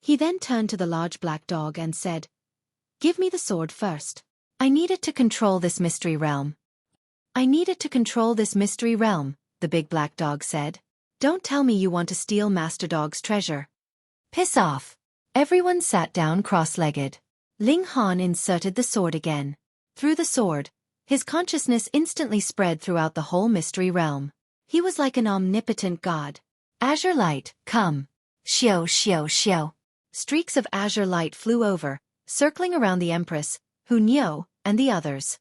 He then turned to the large black dog and said, "Give me the sword first. I need it to control this mystery realm." "I need it to control this mystery realm," the big black dog said. "Don't tell me you want to steal Master Dog's treasure." "Piss off." Everyone sat down cross-legged. Ling Han inserted the sword again. Through the sword, his consciousness instantly spread throughout the whole mystery realm. He was like an omnipotent god. "Azure light, come." Xiao, xiao, xiao. Streaks of azure light flew over, circling around the Empress, Hunyao, and the others.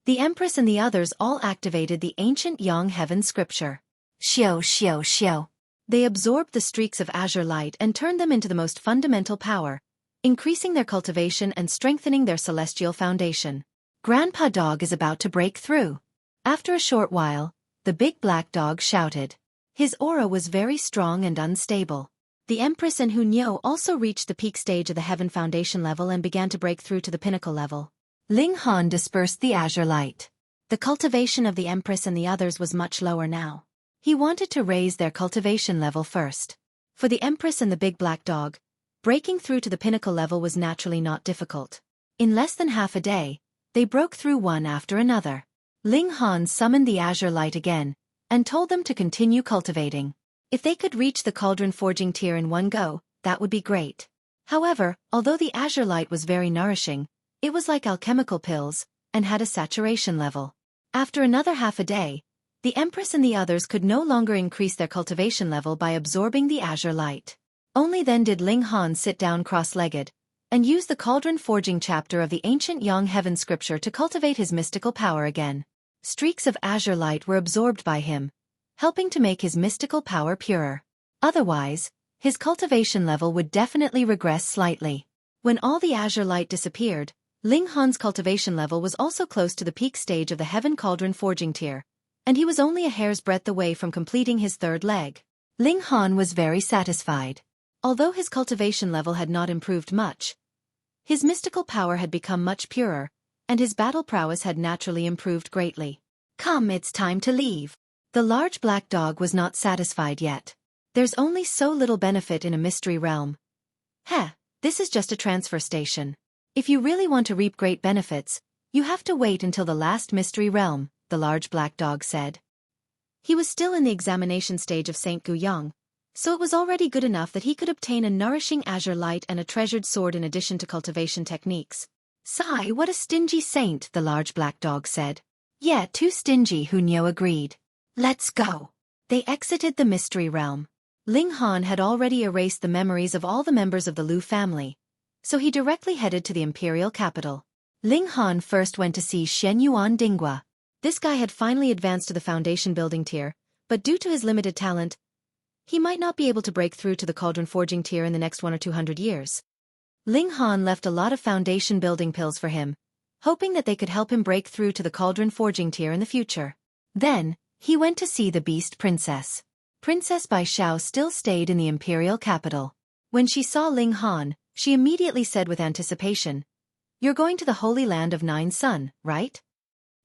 The Empress and the others all activated the ancient Yang Heaven Scripture. Xiao, xiao, xiao. They absorbed the streaks of azure light and turned them into the most fundamental power, increasing their cultivation and strengthening their celestial foundation. "Grandpa Dog is about to break through." After a short while, the big black dog shouted. His aura was very strong and unstable. The Empress and Hunyao also reached the peak stage of the Heaven Foundation level and began to break through to the pinnacle level. Ling Han dispersed the azure light. The cultivation of the Empress and the others was much lower now. He wanted to raise their cultivation level first. For the Empress and the big black dog, breaking through to the pinnacle level was naturally not difficult. In less than half a day, they broke through one after another. Ling Han summoned the azure light again, and told them to continue cultivating. If they could reach the cauldron forging tier in one go, that would be great. However, although the azure light was very nourishing, it was like alchemical pills, and had a saturation level. After another half a day, the Empress and the others could no longer increase their cultivation level by absorbing the azure light. Only then did Ling Han sit down cross-legged, and use the cauldron forging chapter of the ancient Yang Heaven Scripture to cultivate his mystical power again. Streaks of azure light were absorbed by him, helping to make his mystical power purer. Otherwise, his cultivation level would definitely regress slightly. When all the azure light disappeared, Ling Han's cultivation level was also close to the peak stage of the Heaven Cauldron forging tier, and he was only a hair's breadth away from completing his third leg. Ling Han was very satisfied. Although his cultivation level had not improved much, his mystical power had become much purer, and his battle prowess had naturally improved greatly. "Come, it's time to leave." The large black dog was not satisfied yet. There's only so little benefit in a mystery realm. Heh, this is just a transfer station. If you really want to reap great benefits, you have to wait until the last mystery realm, the large black dog said. He was still in the examination stage of St. Guyang, so it was already good enough that he could obtain a nourishing azure light and a treasured sword in addition to cultivation techniques. Sigh, what a stingy saint, the large black dog said. Yeah, too stingy, Hunyo agreed. Let's go. They exited the mystery realm. Ling Han had already erased the memories of all the members of the Lu family, so he directly headed to the imperial capital. Ling Han first went to see Shen Yuan Dingua. This guy had finally advanced to the foundation building tier, but due to his limited talent, he might not be able to break through to the cauldron forging tier in the next 1 or 200 years. Ling Han left a lot of foundation building pills for him, hoping that they could help him break through to the cauldron forging tier in the future. Then, he went to see the Beast Princess. Princess Bai Xiao still stayed in the imperial capital. When she saw Ling Han, she immediately said with anticipation, "You're going to the Holy Land of Nine Sun, right?"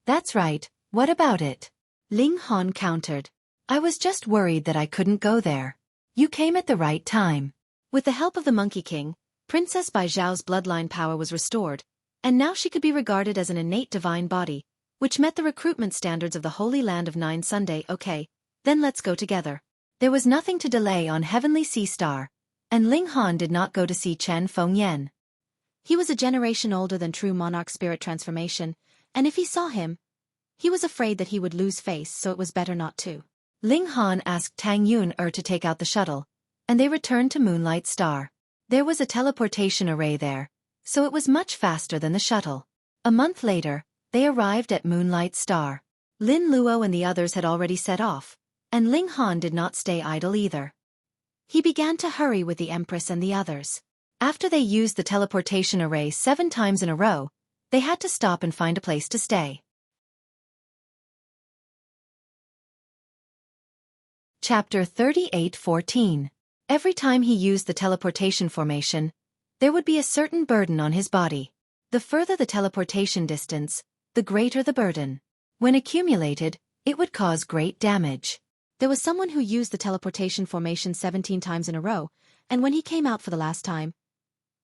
"That's right, what about it?" Ling Han countered. "I was just worried that I couldn't go there. You came at the right time." With the help of the Monkey King, Princess Bai Xiao's bloodline power was restored, and now she could be regarded as an innate divine body, which met the recruitment standards of the Holy Land of Nine Sunday. Okay, then let's go together. There was nothing to delay on Heavenly Sea Star, and Ling Han did not go to see Chen Fengyan. He was a generation older than true monarch spirit transformation, and if he saw him, he was afraid that he would lose face, so it was better not to. Ling Han asked Tang Yun-er to take out the shuttle, and they returned to Moonlight Star. There was a teleportation array there, so it was much faster than the shuttle. A month later, they arrived at Moonlight Star. Lin Luo and the others had already set off, and Ling Han did not stay idle either. He began to hurry with the Empress and the others. After they used the teleportation array 7 times in a row, they had to stop and find a place to stay. Chapter 38:14. Every time he used the teleportation formation, there would be a certain burden on his body. The further the teleportation distance, the greater the burden. When accumulated, it would cause great damage. There was someone who used the teleportation formation 17 times in a row, and when he came out for the last time,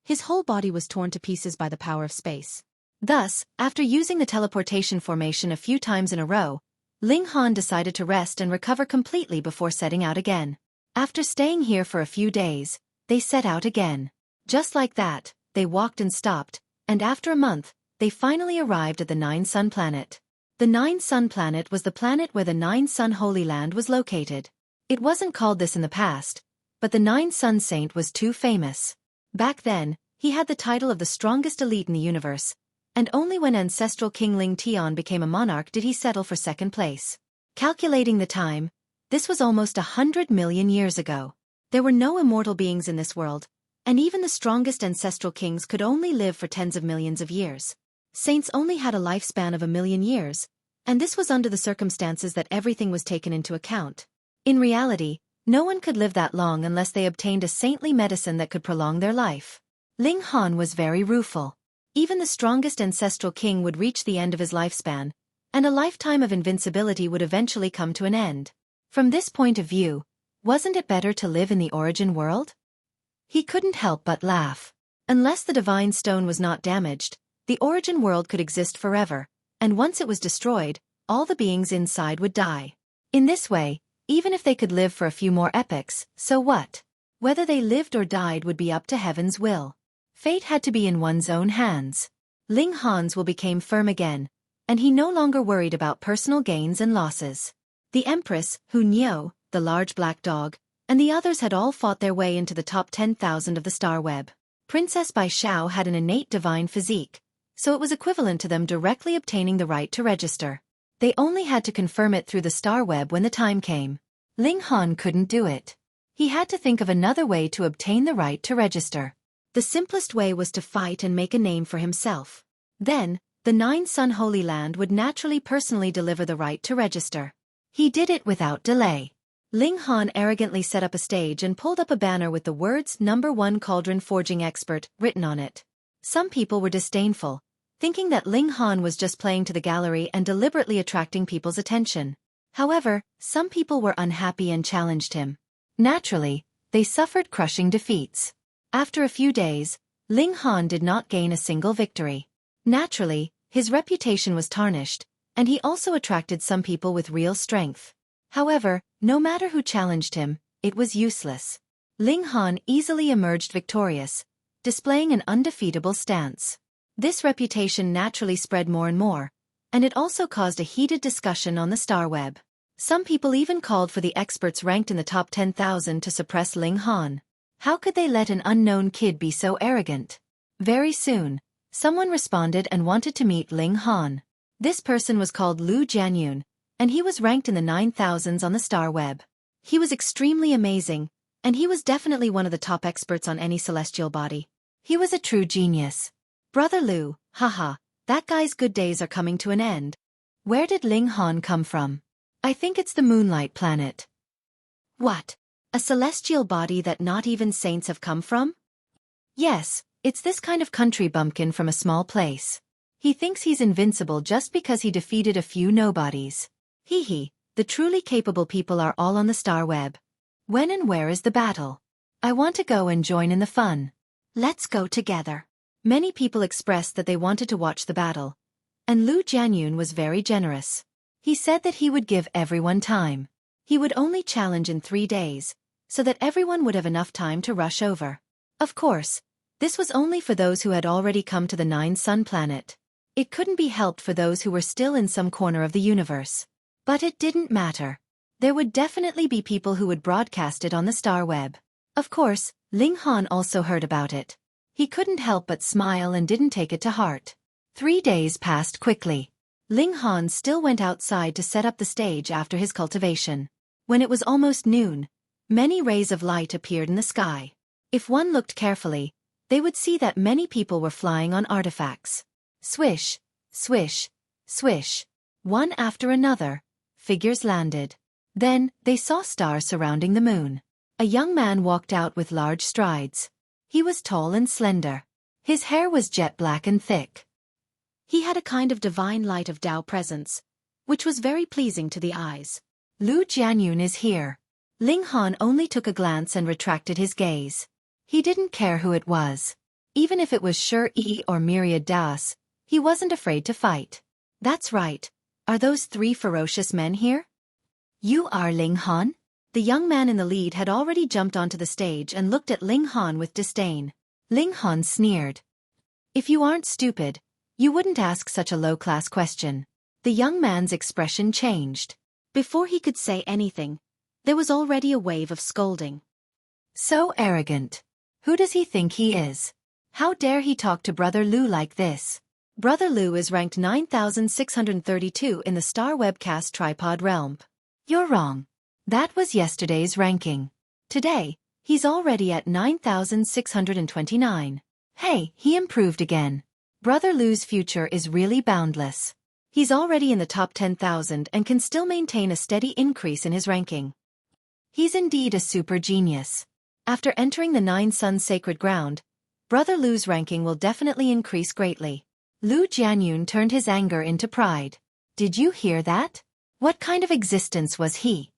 his whole body was torn to pieces by the power of space. Thus, after using the teleportation formation a few times in a row, Ling Han decided to rest and recover completely before setting out again. After staying here for a few days, they set out again. Just like that, they walked and stopped, and after a month, they finally arrived at the Nine Sun Planet. The Nine Sun Planet was the planet where the Nine Sun Holy Land was located. It wasn't called this in the past, but the Nine Sun Saint was too famous. Back then, he had the title of the strongest elite in the universe, and only when ancestral King Ling Tian became a monarch did he settle for second place. Calculating the time, this was almost 100 million years ago. There were no immortal beings in this world, and even the strongest ancestral kings could only live for tens of millions of years. Saints only had a lifespan of 1,000,000 years, and this was under the circumstances that everything was taken into account. In reality, no one could live that long unless they obtained a saintly medicine that could prolong their life. Ling Han was very rueful. Even the strongest ancestral king would reach the end of his lifespan, and a lifetime of invincibility would eventually come to an end. From this point of view, wasn't it better to live in the origin world? He couldn't help but laugh. Unless the divine stone was not damaged, the origin world could exist forever, and once it was destroyed, all the beings inside would die. In this way, even if they could live for a few more epochs, so what? Whether they lived or died would be up to heaven's will. Fate had to be in one's own hands. Ling Han's will became firm again, and he no longer worried about personal gains and losses. The Empress, Hunyo, the large black dog, and the others had all fought their way into the top 10,000 of the star web. Princess Bai Xiao had an innate divine physique, so it was equivalent to them directly obtaining the right to register. They only had to confirm it through the star web when the time came. Ling Han couldn't do it. He had to think of another way to obtain the right to register. The simplest way was to fight and make a name for himself. Then, the Nine Sun Holy Land would naturally personally deliver the right to register. He did it without delay. Ling Han arrogantly set up a stage and pulled up a banner with the words #1 Cauldron Forging Expert written on it. Some people were disdainful, thinking that Ling Han was just playing to the gallery and deliberately attracting people's attention. However, some people were unhappy and challenged him. Naturally, they suffered crushing defeats. After a few days, Ling Han did not gain a single victory. Naturally, his reputation was tarnished, and he also attracted some people with real strength. However, no matter who challenged him, it was useless. Ling Han easily emerged victorious, displaying an undefeatable stance. This reputation naturally spread more and more, and it also caused a heated discussion on the star web. Some people even called for the experts ranked in the top 10,000 to suppress Ling Han. How could they let an unknown kid be so arrogant? Very soon, someone responded and wanted to meet Ling Han. This person was called Lu Jianyun, and he was ranked in the 9,000s on the star web. He was extremely amazing, and he was definitely one of the top experts on any celestial body. He was a true genius. Brother Lu, haha, that guy's good days are coming to an end. Where did Ling Han come from? I think it's the Moonlight planet. What? A celestial body that not even saints have come from? Yes, it's this kind of country bumpkin from a small place. He thinks he's invincible just because he defeated a few nobodies. Hee hee, the truly capable people are all on the star web. When and where is the battle? I want to go and join in the fun. Let's go together. Many people expressed that they wanted to watch the battle, and Lu Jianyun was very generous. He said that he would give everyone time. He would only challenge in 3 days, so that everyone would have enough time to rush over. Of course, this was only for those who had already come to the 9-sun planet. It couldn't be helped for those who were still in some corner of the universe. But it didn't matter. There would definitely be people who would broadcast it on the star web. Of course, Ling Han also heard about it. He couldn't help but smile and didn't take it to heart. 3 days passed quickly. Ling Han still went outside to set up the stage after his cultivation. When it was almost noon, many rays of light appeared in the sky. If one looked carefully, they would see that many people were flying on artifacts. Swish, swish, swish. One after another, figures landed. Then, they saw stars surrounding the moon. A young man walked out with large strides. He was tall and slender. His hair was jet black and thick. He had a kind of divine light of Tao presence, which was very pleasing to the eyes. Lu Jianyun is here. Ling Han only took a glance and retracted his gaze. He didn't care who it was. Even if it was Xueqi or Myriad Das, he wasn't afraid to fight. That's right. Are those 3 ferocious men here? You are Ling Han? The young man in the lead had already jumped onto the stage and looked at Ling Han with disdain. Ling Han sneered. If you aren't stupid, you wouldn't ask such a low-class question. The young man's expression changed. Before he could say anything, there was already a wave of scolding. So arrogant. Who does he think he is? How dare he talk to Brother Lu like this? Brother Lu is ranked 9,632 in the Star Webcast Tripod realm. You're wrong. That was yesterday's ranking. Today, he's already at 9,629. Hey, he improved again. Brother Lu's future is really boundless. He's already in the top 10,000 and can still maintain a steady increase in his ranking. He's indeed a super genius. After entering the 9-sun sacred ground, Brother Lu's ranking will definitely increase greatly. Lu Jianyun turned his anger into pride. Did you hear that? What kind of existence was he?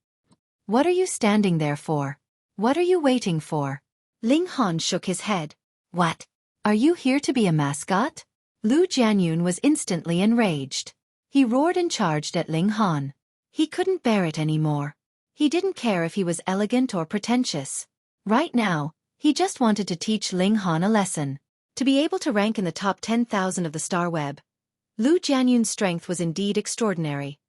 What are you standing there for? What are you waiting for? Ling Han shook his head. What? Are you here to be a mascot? Lu Jianyun was instantly enraged. He roared and charged at Ling Han. He couldn't bear it anymore. He didn't care if he was elegant or pretentious. Right now, he just wanted to teach Ling Han a lesson. To be able to rank in the top 10,000 of the star web, Lu Jianyun's strength was indeed extraordinary.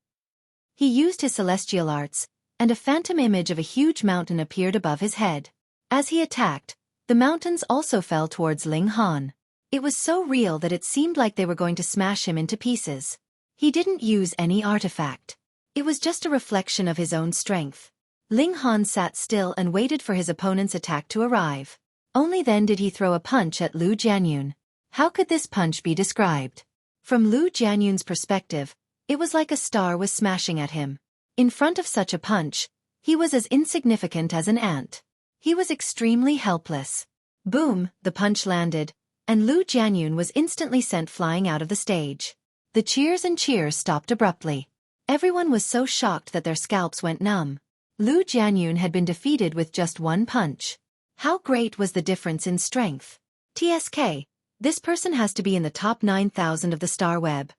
He used his celestial arts, and a phantom image of a huge mountain appeared above his head. As he attacked, the mountains also fell towards Ling Han. It was so real that it seemed like they were going to smash him into pieces. He didn't use any artifact. It was just a reflection of his own strength. Ling Han sat still and waited for his opponent's attack to arrive. Only then did he throw a punch at Lu Jianyun. How could this punch be described? From Lu Jianyun's perspective, it was like a star was smashing at him. In front of such a punch, he was as insignificant as an ant. He was extremely helpless. Boom, the punch landed, and Lu Jianyun was instantly sent flying out of the stage. The cheers and cheers stopped abruptly. Everyone was so shocked that their scalps went numb. Lu Jianyun had been defeated with just one punch. How great was the difference in strength? TSK, this person has to be in the top 9,000 of the star web.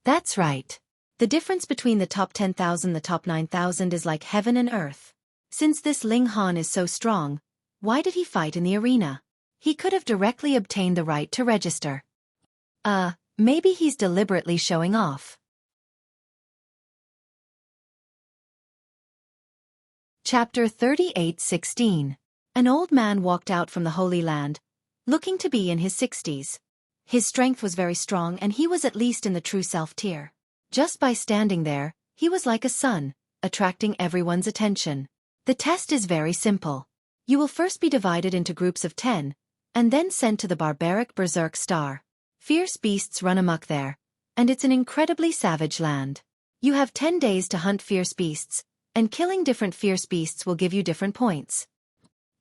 That's right. The difference between the top 10,000 and the top 9,000 is like heaven and earth. Since this Ling Han is so strong, why did he fight in the arena? He could have directly obtained the right to register. Maybe he's deliberately showing off. Chapter 38:16. An old man walked out from the Holy Land, looking to be in his 60s. His strength was very strong and he was at least in the true self tier. Just by standing there, he was like a sun, attracting everyone's attention. The test is very simple. You will first be divided into groups of 10, and then sent to the barbaric berserk star. Fierce beasts run amok there, and it's an incredibly savage land. You have 10 days to hunt fierce beasts, and killing different fierce beasts will give you different points.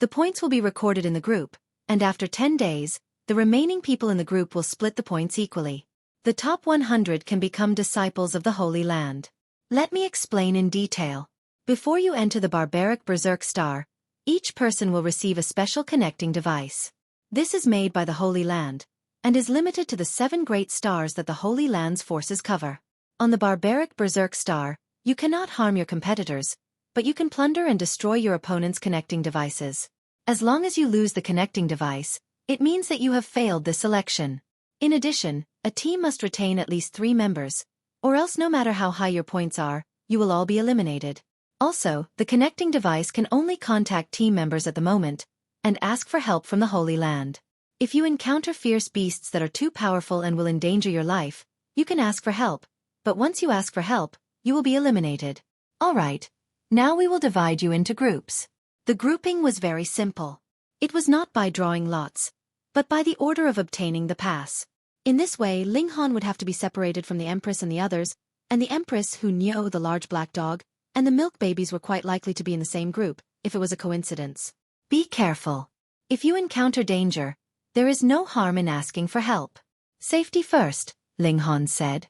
The points will be recorded in the group, and after 10 days, the remaining people in the group will split the points equally. The top 100 can become disciples of the Holy Land. Let me explain in detail. Before you enter the barbaric berserk star, each person will receive a special connecting device. This is made by the Holy Land, and is limited to the 7 great stars that the Holy Land's forces cover. On the barbaric berserk star, you cannot harm your competitors, but you can plunder and destroy your opponent's connecting devices. As long as you lose the connecting device, it means that you have failed this selection. In addition, a team must retain at least 3 members, or else no matter how high your points are, you will all be eliminated. Also, the connecting device can only contact team members at the moment, and ask for help from the Holy Land. If you encounter fierce beasts that are too powerful and will endanger your life, you can ask for help, but once you ask for help, you will be eliminated. Alright, now we will divide you into groups. The grouping was very simple. It was not by drawing lots, but by the order of obtaining the pass. In this way, Ling Han would have to be separated from the Empress and the others, and the Empress who knew the large black dog, and the milk babies were quite likely to be in the same group, if it was a coincidence. Be careful. If you encounter danger, there is no harm in asking for help. Safety first, Ling Han said.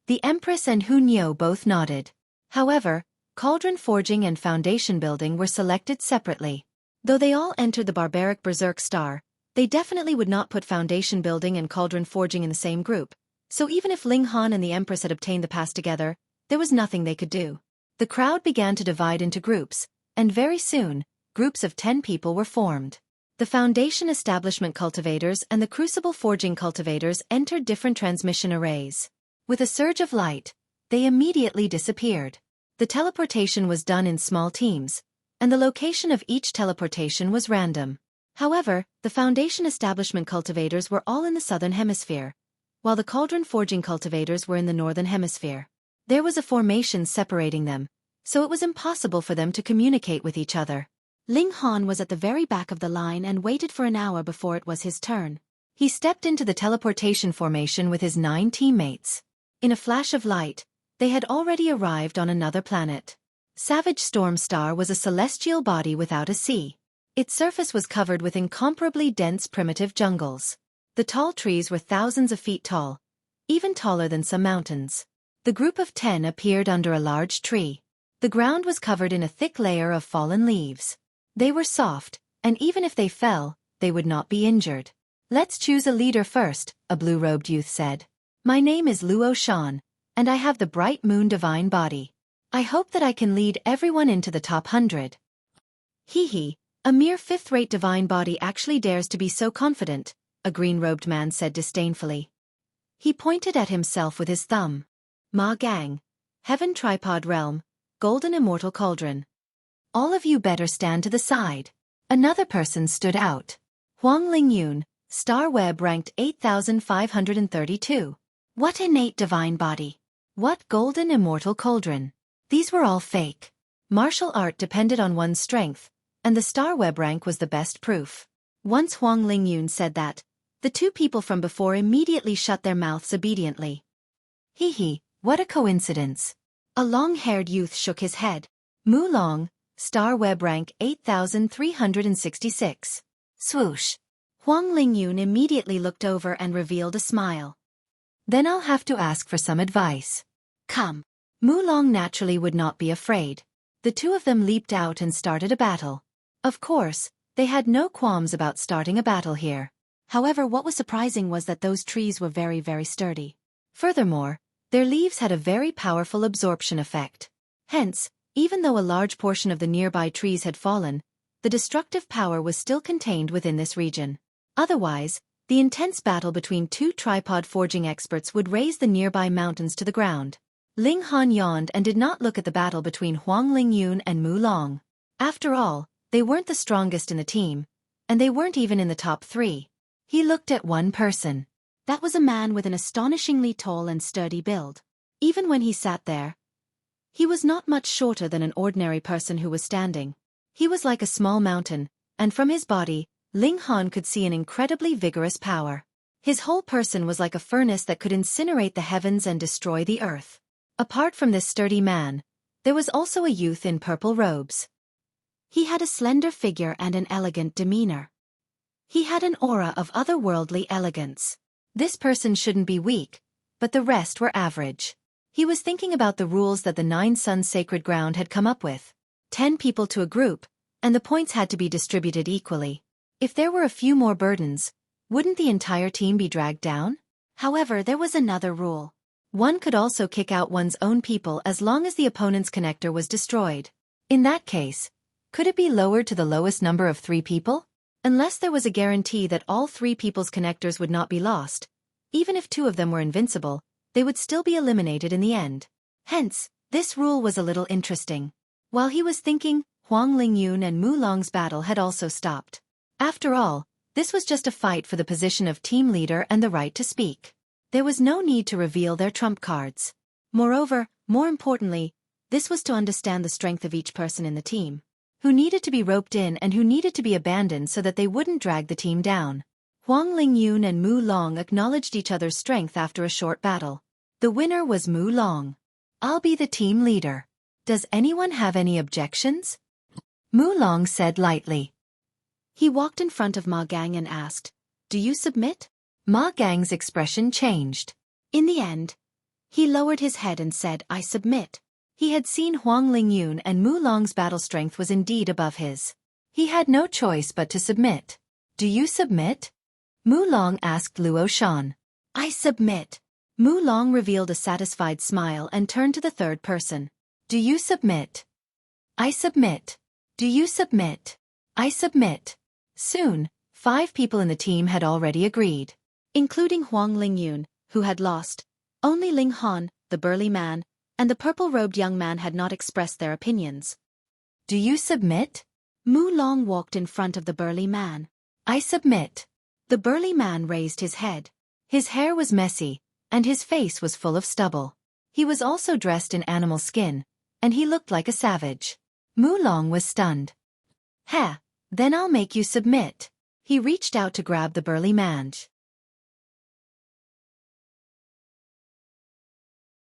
The Empress and Hu Niu both nodded. However, cauldron forging and foundation building were selected separately. Though they all entered the barbaric berserk star, they definitely would not put foundation building and cauldron forging in the same group, so even if Ling Han and the Empress had obtained the pass together, there was nothing they could do. The crowd began to divide into groups, and very soon, groups of 10 people were formed. The foundation establishment cultivators and the crucible forging cultivators entered different transmission arrays. With a surge of light, they immediately disappeared. The teleportation was done in small teams, and the location of each teleportation was random. However, the foundation establishment cultivators were all in the southern hemisphere, while the cauldron forging cultivators were in the northern hemisphere. There was a formation separating them, so it was impossible for them to communicate with each other. Ling Han was at the very back of the line and waited for an hour before it was his turn. He stepped into the teleportation formation with his 9 teammates. In a flash of light, they had already arrived on another planet. Savage Storm Star was a celestial body without a sea. Its surface was covered with incomparably dense primitive jungles. The tall trees were thousands of feet tall, even taller than some mountains. The group of 10 appeared under a large tree. The ground was covered in a thick layer of fallen leaves. They were soft, and even if they fell, they would not be injured. Let's choose a leader first, a blue-robed youth said. My name is Luo Shan, and I have the bright moon divine body. I hope that I can lead everyone into the top 100. Hee, a mere 5th-rate divine body actually dares to be so confident, a green-robed man said disdainfully. He pointed at himself with his thumb. Ma Gang, Heaven Tripod Realm, Golden Immortal Cauldron. All of you better stand to the side. Another person stood out. Huang Lingyun, Star Web ranked 8,532. What innate divine body? What golden immortal cauldron? These were all fake. Martial art depended on one's strength, and the Star Web rank was the best proof. Once Huang Lingyun said that, the 2 people from before immediately shut their mouths obediently. What a coincidence. A long-haired youth shook his head. Mu Long, Star Web rank 8,366. Swoosh. Huang Lingyun immediately looked over and revealed a smile. Then I'll have to ask for some advice. Come. Mu Long naturally would not be afraid. The two of them leaped out and started a battle. Of course, they had no qualms about starting a battle here. However, what was surprising was that those trees were very, very sturdy. Furthermore, their leaves had a very powerful absorption effect. Hence, even though a large portion of the nearby trees had fallen, the destructive power was still contained within this region. Otherwise, the intense battle between two tripod forging experts would raise the nearby mountains to the ground. Ling Han yawned and did not look at the battle between Huang Lingyun and Mu Long. After all, they weren't the strongest in the team, and they weren't even in the top 3. He looked at one person. That was a man with an astonishingly tall and sturdy build. Even when he sat there, he was not much shorter than an ordinary person who was standing. He was like a small mountain, and from his body, Ling Han could see an incredibly vigorous power. His whole person was like a furnace that could incinerate the heavens and destroy the earth. Apart from this sturdy man, there was also a youth in purple robes. He had a slender figure and an elegant demeanor. He had an aura of otherworldly elegance. This person shouldn't be weak, but the rest were average. He was thinking about the rules that the 9 Suns Sacred Ground had come up with. 10 people to a group, and the points had to be distributed equally. If there were a few more burdens, wouldn't the entire team be dragged down? However, there was another rule. One could also kick out one's own people as long as the opponent's connector was destroyed. In that case, could it be lowered to the lowest number of 3 people? Unless there was a guarantee that all 3 people's connectors would not be lost, even if 2 of them were invincible, they would still be eliminated in the end. Hence, this rule was a little interesting. While he was thinking, Huang Lingyun and Mu Long's battle had also stopped. After all, this was just a fight for the position of team leader and the right to speak. There was no need to reveal their trump cards. Moreover, more importantly, this was to understand the strength of each person in the team, who needed to be roped in and who needed to be abandoned so that they wouldn't drag the team down. Huang Lingyun and Mu Long acknowledged each other's strength after a short battle. The winner was Mu Long. I'll be the team leader. Does anyone have any objections? Mu Long said lightly. He walked in front of Ma Gang and asked, "Do you submit?" Ma Gang's expression changed. In the end, he lowered his head and said, "I submit." He had seen Huang Lingyun and Mu Long's battle strength was indeed above his. He had no choice but to submit. Do you submit? Mu Long asked Luo Shan. I submit. Mu Long revealed a satisfied smile and turned to the third person. Do you submit? I submit. Do you submit? I submit. Soon, 5 people in the team had already agreed, including Huang Lingyun, who had lost. Only Ling Han, the burly man, and the purple-robed young man had not expressed their opinions. Do you submit? Mu Long walked in front of the burly man. I submit. The burly man raised his head. His hair was messy, and his face was full of stubble. He was also dressed in animal skin, and he looked like a savage. Mu Long was stunned. Ha, then I'll make you submit. He reached out to grab the burly man.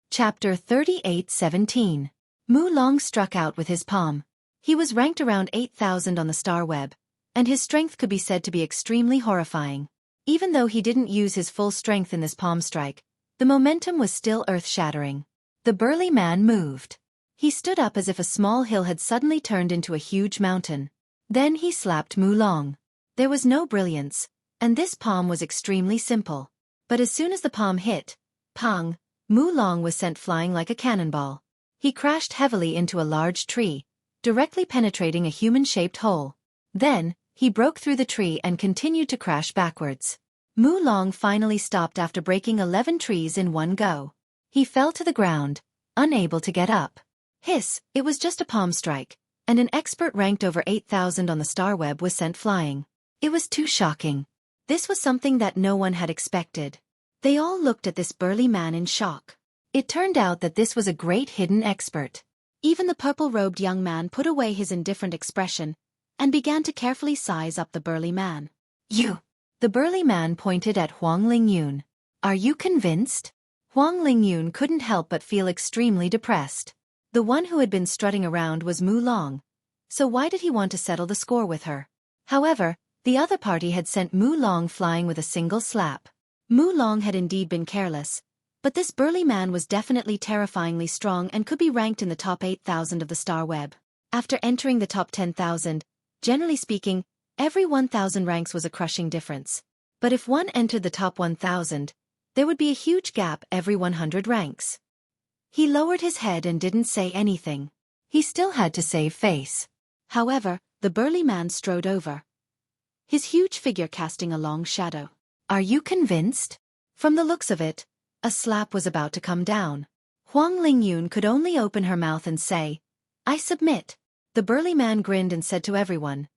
Chapter 38:17. Mu Long struck out with his palm. He was ranked around 8,000 on the star web, and his strength could be said to be extremely horrifying. Even though he didn't use his full strength in this palm strike, the momentum was still earth-shattering. The burly man moved. He stood up as if a small hill had suddenly turned into a huge mountain. Then he slapped Mu Long. There was no brilliance, and this palm was extremely simple. But as soon as the palm hit, pang, Mu Long was sent flying like a cannonball. He crashed heavily into a large tree, directly penetrating a human-shaped hole. Then, he broke through the tree and continued to crash backwards. Mu Long finally stopped after breaking 11 trees in one go. He fell to the ground, unable to get up. Hiss, it was just a palm strike, and an expert ranked over 8,000 on the star web was sent flying. It was too shocking. This was something that no one had expected. They all looked at this burly man in shock. It turned out that this was a great hidden expert. Even the purple-robed young man put away his indifferent expression and began to carefully size up the burly man. You! The burly man pointed at Huang Lingyun. Are you convinced? Huang Lingyun couldn't help but feel extremely depressed. The one who had been strutting around was Mu Long, so why did he want to settle the score with her? However, the other party had sent Mu Long flying with a single slap. Mu Long had indeed been careless, But this burly man was definitely terrifyingly strong and could be ranked in the top 8,000 of the star web. After entering the top 10,000, generally speaking, every 1,000 ranks was a crushing difference. But if one entered the top 1,000, there would be a huge gap every 100 ranks. He lowered his head and didn't say anything. He still had to save face. However, the burly man strode over, his huge figure casting a long shadow. Are you convinced? From the looks of it, a slap was about to come down. Huang Lingyun could only open her mouth and say, "I submit." The burly man grinned and said to everyone,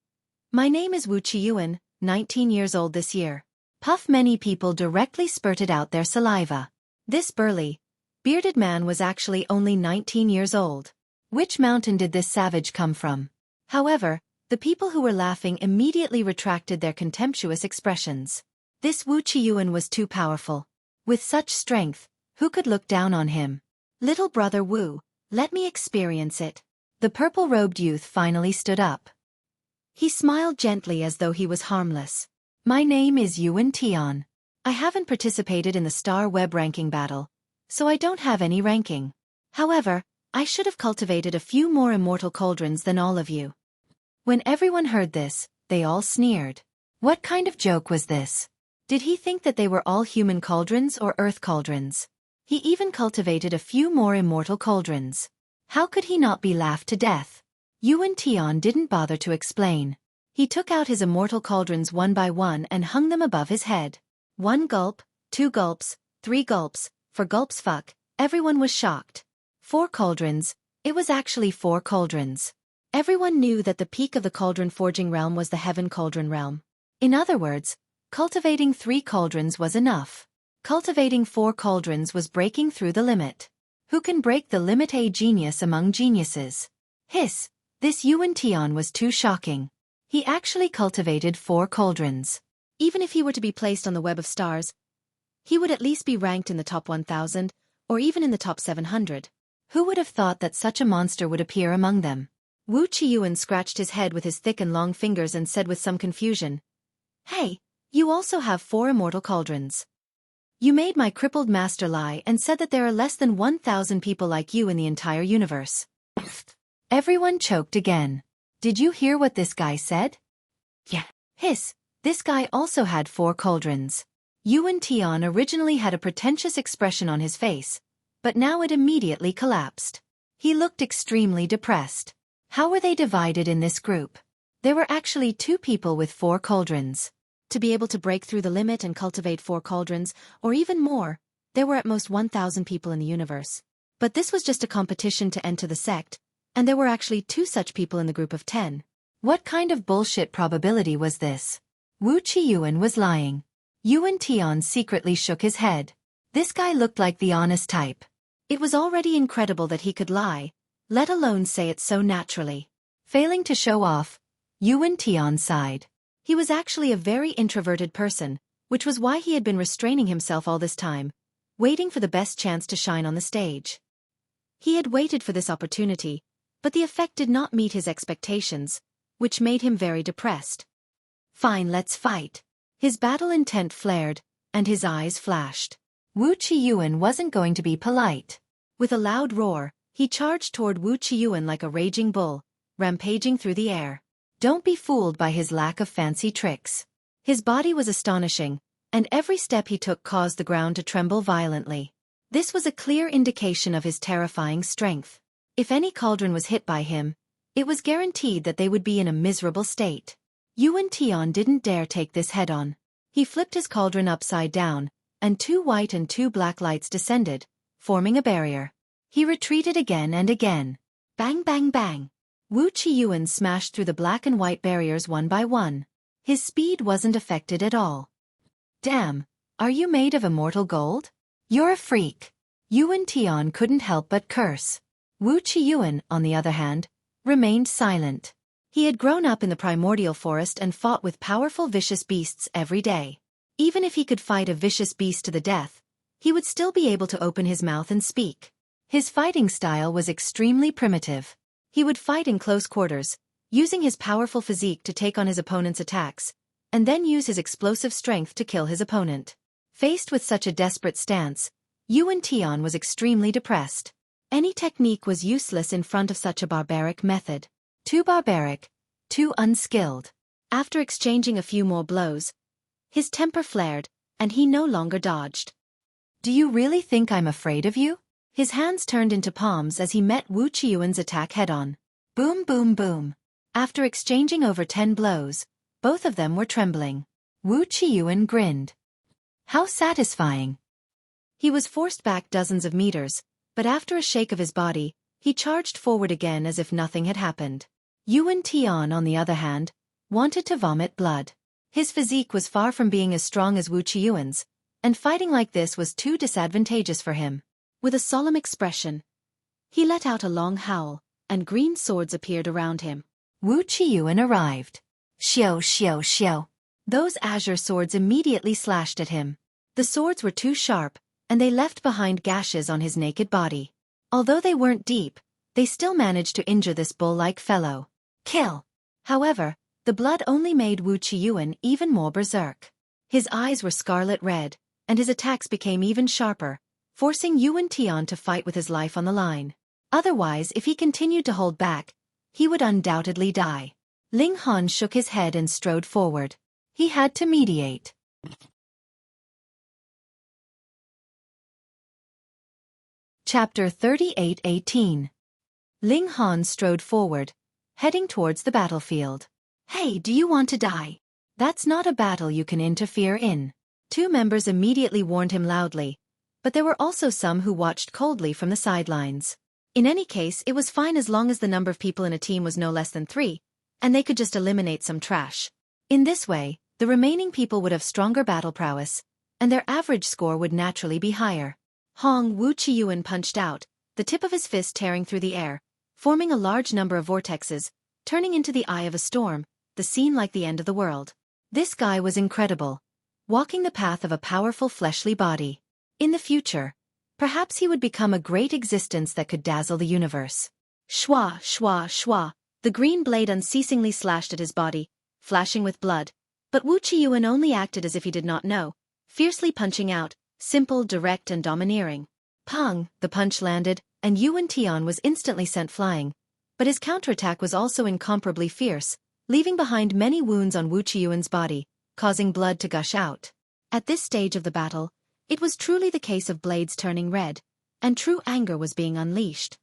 "My name is Wu Qiyuan, 19 years old this year." Puff, many people directly spurted out their saliva. This burly, bearded man was actually only 19 years old. Which mountain did this savage come from? However, the people who were laughing immediately retracted their contemptuous expressions. This Wu Qiyuan was too powerful. With such strength, who could look down on him? "Little brother Wu, let me experience it." The purple-robed youth finally stood up. He smiled gently as though he was harmless. My name is Yuan Tian. I haven't participated in the Star Web ranking battle, so I don't have any ranking. However, I should have cultivated a few more immortal cauldrons than all of you. When everyone heard this, they all sneered. What kind of joke was this? Did he think that they were all human cauldrons or earth cauldrons? He even cultivated a few more immortal cauldrons. How could he not be laughed to death? Yuan Tian didn't bother to explain. He took out his immortal cauldrons one by one and hung them above his head. 1 gulp, 2 gulps, 3 gulps, 4 gulps. Fuck, everyone was shocked. 4 cauldrons, it was actually 4 cauldrons. Everyone knew that the peak of the cauldron forging realm was the heaven cauldron realm. In other words, cultivating 3 cauldrons was enough. Cultivating 4 cauldrons was breaking through the limit. Who can break the limit? A genius among geniuses. Hiss, this Yuan Tian was too shocking. He actually cultivated 4 cauldrons. Even if he were to be placed on the web of stars, he would at least be ranked in the top 1,000, or even in the top 700. Who would have thought that such a monster would appear among them? Wu Qiyuan scratched his head with his thick and long fingers and said with some confusion, "Hey, you also have 4 immortal cauldrons. You made my crippled master lie and said that there are less than 1,000 people like you in the entire universe." Everyone choked again. Did you hear what this guy said? Yeah. Hiss, this guy also had 4 cauldrons. Yuan Tian originally had a pretentious expression on his face, but now it immediately collapsed. He looked extremely depressed. How were they divided in this group? There were actually 2 people with 4 cauldrons. To be able to break through the limit and cultivate 4 cauldrons, or even more, there were at most 1,000 people in the universe. But this was just a competition to enter the sect, and there were actually 2 such people in the group of 10. What kind of bullshit probability was this? Wu Qiyuan was lying. Yuan Tian secretly shook his head. This guy looked like the honest type. It was already incredible that he could lie, let alone say it so naturally. Failing to show off, Yuan Tian sighed. He was actually a very introverted person, which was why he had been restraining himself all this time, waiting for the best chance to shine on the stage. He had waited for this opportunity, but the effect did not meet his expectations, which made him very depressed. Fine, let's fight. His battle intent flared, and his eyes flashed. Wu Qiyuan wasn't going to be polite. With a loud roar, he charged toward Wu Qiyuan like a raging bull, rampaging through the air. Don't be fooled by his lack of fancy tricks. His body was astonishing, and every step he took caused the ground to tremble violently. This was a clear indication of his terrifying strength. If any cauldron was hit by him, it was guaranteed that they would be in a miserable state. Yuan Tian didn't dare take this head-on. He flipped his cauldron upside down, and 2 white and 2 black lights descended, forming a barrier. He retreated again and again. Bang, bang, bang. Wu Qiyuan smashed through the black and white barriers one by one. His speed wasn't affected at all. Damn, are you made of immortal gold? You're a freak. Yuan Tian couldn't help but curse. Wu Qiyuan, on the other hand, remained silent. He had grown up in the primordial forest and fought with powerful vicious beasts every day. Even if he could fight a vicious beast to the death, he would still be able to open his mouth and speak. His fighting style was extremely primitive. He would fight in close quarters, using his powerful physique to take on his opponent's attacks, and then use his explosive strength to kill his opponent. Faced with such a desperate stance, Yuan Tian was extremely depressed. Any technique was useless in front of such a barbaric method. Too barbaric, too unskilled. After exchanging a few more blows, his temper flared, and he no longer dodged. Do you really think I'm afraid of you? His hands turned into palms as he met Wu Qiyuan's attack head-on. Boom boom boom. After exchanging over 10 blows, both of them were trembling. Wu Qiyuan grinned. How satisfying. He was forced back dozens of meters, but after a shake of his body, he charged forward again as if nothing had happened. Yuan Tian, on the other hand, wanted to vomit blood. His physique was far from being as strong as Wu Qiyuan's, and fighting like this was too disadvantageous for him. With a solemn expression, he let out a long howl, and green swords appeared around him. Wu Qiyuan arrived. Xiao xiao xiao. Those azure swords immediately slashed at him. The swords were too sharp, and they left behind gashes on his naked body. Although they weren't deep, they still managed to injure this bull-like fellow. Kill! However, the blood only made Wu Qiyuan even more berserk. His eyes were scarlet red, and his attacks became even sharper, forcing Yuan Tian to fight with his life on the line. Otherwise, if he continued to hold back, he would undoubtedly die. Ling Han shook his head and strode forward. He had to mediate. Chapter 38:18. Ling Han strode forward, heading towards the battlefield. Hey, do you want to die? That's not a battle you can interfere in. 2 members immediately warned him loudly, but there were also some who watched coldly from the sidelines. In any case, it was fine as long as the number of people in a team was no less than 3, and they could just eliminate some trash. In this way, the remaining people would have stronger battle prowess, and their average score would naturally be higher. Wu Qiyuan punched out, the tip of his fist tearing through the air, forming a large number of vortexes, turning into the eye of a storm, the scene like the end of the world. This guy was incredible, walking the path of a powerful fleshly body. In the future, perhaps he would become a great existence that could dazzle the universe. Shwa, shwa, shwa. The green blade unceasingly slashed at his body, flashing with blood, but Wu Qiyuan only acted as if he did not know, fiercely punching out, simple, direct and domineering. Pang, the punch landed, and Yuan Tian was instantly sent flying, but his counterattack was also incomparably fierce, leaving behind many wounds on Wu Qiyuan's body, causing blood to gush out. At this stage of the battle, it was truly the case of blades turning red, and true anger was being unleashed.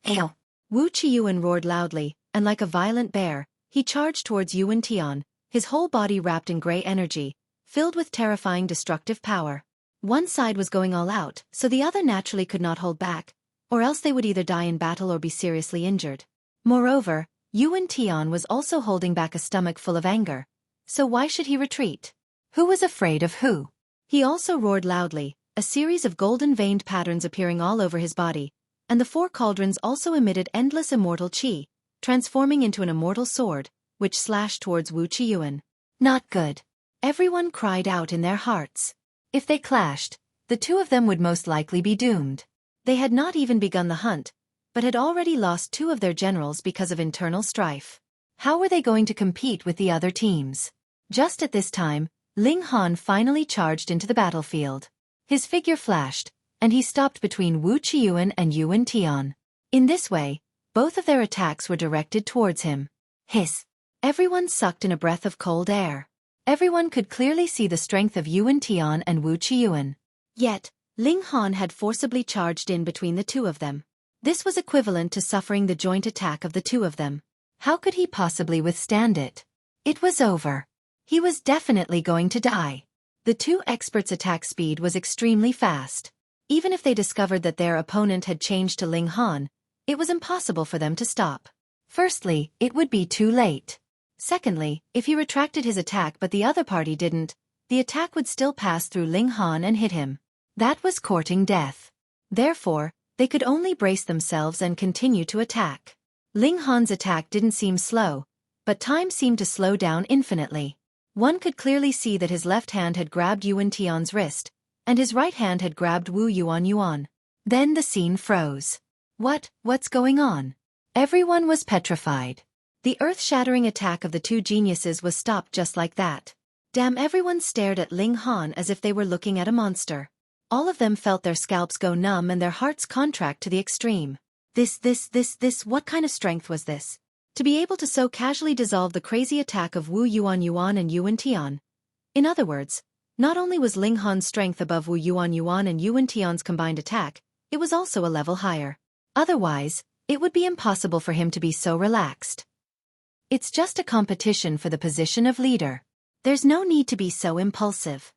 Ew! Wu Qiyuan roared loudly, and like a violent bear, he charged towards Yuan Tian, his whole body wrapped in grey energy, filled with terrifying destructive power. One side was going all out, so the other naturally could not hold back, or else they would either die in battle or be seriously injured. Moreover, Yuan Tian was also holding back a stomach full of anger, so why should he retreat? Who was afraid of who? He also roared loudly, a series of golden-veined patterns appearing all over his body, and the 4 cauldrons also emitted endless immortal qi, transforming into an immortal sword, which slashed towards Wu Qiyuan. Not good. Everyone cried out in their hearts. If they clashed, the 2 of them would most likely be doomed. They had not even begun the hunt, but had already lost 2 of their generals because of internal strife. How were they going to compete with the other teams? Just at this time, Ling Han finally charged into the battlefield. His figure flashed, and he stopped between Wu Qiyuan and Yuan Tian. In this way, both of their attacks were directed towards him. Hiss! Everyone sucked in a breath of cold air. Everyone could clearly see the strength of Yuan Tian and Wu Qiyuan. Yet, Ling Han had forcibly charged in between the 2 of them. This was equivalent to suffering the joint attack of the 2 of them. How could he possibly withstand it? It was over. He was definitely going to die. The 2 experts' attack speed was extremely fast. Even if they discovered that their opponent had changed to Ling Han, it was impossible for them to stop. Firstly, it would be too late. Secondly, if he retracted his attack but the other party didn't, the attack would still pass through Ling Han and hit him. That was courting death. Therefore, they could only brace themselves and continue to attack. Ling Han's attack didn't seem slow, but time seemed to slow down infinitely. One could clearly see that his left hand had grabbed Yuan Tian's wrist, and his right hand had grabbed Wu Yuan. Then the scene froze. What's going on? Everyone was petrified. The earth-shattering attack of the 2 geniuses was stopped just like that. Damn, everyone stared at Ling Han as if they were looking at a monster. All of them felt their scalps go numb and their hearts contract to the extreme. What kind of strength was this? To be able to so casually dissolve the crazy attack of Wu Yuan and Yuan Tian. In other words, not only was Ling Han's strength above Wu Yuan and Yuan Tian's combined attack, it was also a level higher. Otherwise, it would be impossible for him to be so relaxed. It's just a competition for the position of leader. There's no need to be so impulsive.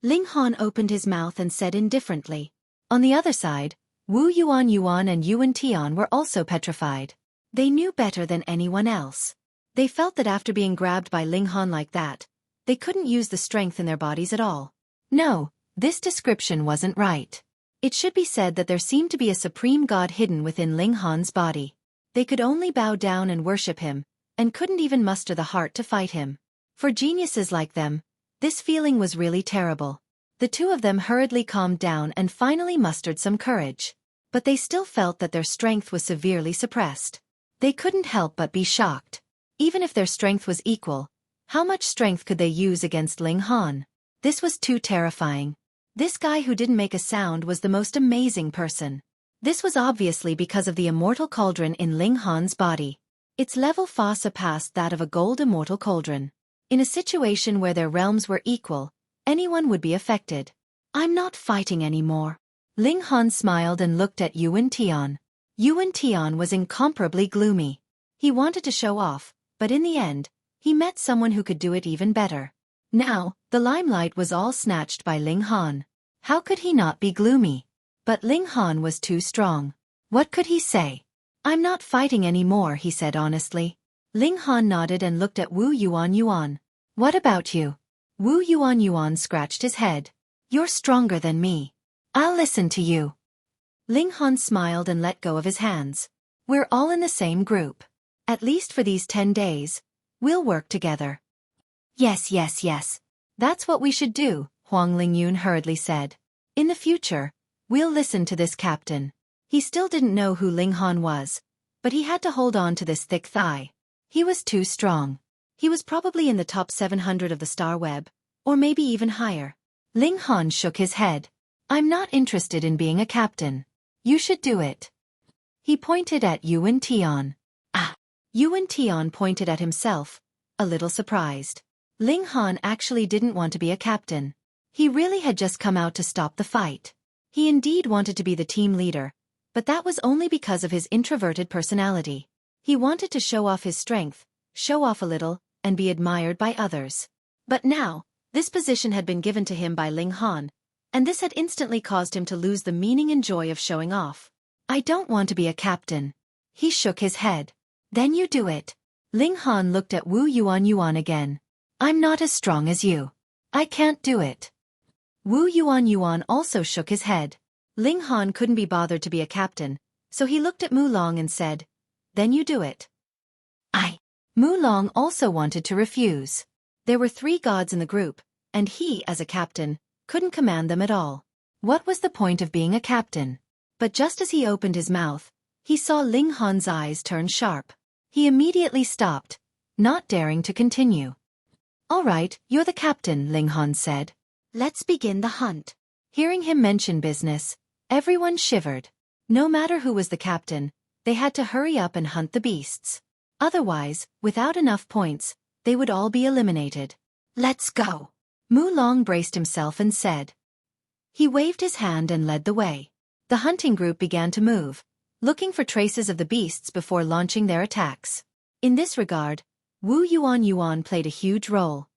Ling Han opened his mouth and said indifferently. On the other side, Wu Yuan and Yuan Tian were also petrified. They knew better than anyone else. They felt that after being grabbed by Ling Han like that, they couldn't use the strength in their bodies at all. No, this description wasn't right. It should be said that there seemed to be a supreme god hidden within Ling Han's body. They could only bow down and worship him, and couldn't even muster the heart to fight him. For geniuses like them, this feeling was really terrible. The two of them hurriedly calmed down and finally mustered some courage. But they still felt that their strength was severely suppressed. They couldn't help but be shocked. Even if their strength was equal, how much strength could they use against Ling Han? This was too terrifying. This guy who didn't make a sound was the most amazing person. This was obviously because of the immortal cauldron in Ling Han's body. Its level far surpassed that of a gold immortal cauldron. In a situation where their realms were equal, anyone would be affected. I'm not fighting anymore. Ling Han smiled and looked at Yuan Tian. Yuan Tian was incomparably gloomy. He wanted to show off, but in the end, he met someone who could do it even better. Now, the limelight was all snatched by Ling Han. How could he not be gloomy? But Ling Han was too strong. What could he say? I'm not fighting anymore, he said honestly. Ling Han nodded and looked at Wu Yuan. What about you? Wu Yuan scratched his head. You're stronger than me. I'll listen to you. Ling Han smiled and let go of his hands. We're all in the same group. At least for these 10 days. We'll work together. Yes. That's what we should do, Huang Lingyun hurriedly said. In the future, we'll listen to this captain. He still didn't know who Ling Han was, but he had to hold on to this thick thigh. He was too strong. He was probably in the top 700 of the star web, or maybe even higher. Ling Han shook his head. I'm not interested in being a captain. You should do it. He pointed at Yuan Tian. Yuan Tian pointed at himself, a little surprised. Ling Han actually didn't want to be a captain. He really had just come out to stop the fight. He indeed wanted to be the team leader, but that was only because of his introverted personality. He wanted to show off his strength, show off a little, and be admired by others. But now, this position had been given to him by Ling Han, and this had instantly caused him to lose the meaning and joy of showing off. I don't want to be a captain. He shook his head. Then you do it. Ling Han looked at Wu Yuan again. I'm not as strong as you. I can't do it. Wu Yuan also shook his head. Ling Han couldn't be bothered to be a captain, so he looked at Mu Long and said, Then you do it. Mu Long also wanted to refuse. There were 3 gods in the group, and he, as a captain, couldn't command them at all. What was the point of being a captain? But just as he opened his mouth, he saw Ling Han's eyes turn sharp. He immediately stopped, not daring to continue. All right, you're the captain, Ling Han said. Let's begin the hunt. Hearing him mention business, everyone shivered. No matter who was the captain, they had to hurry up and hunt the beasts. Otherwise, without enough points, they would all be eliminated. Let's go. Mu Long braced himself and said. He waved his hand and led the way. The hunting group began to move, looking for traces of the beasts before launching their attacks. In this regard, Wu Yuan played a huge role.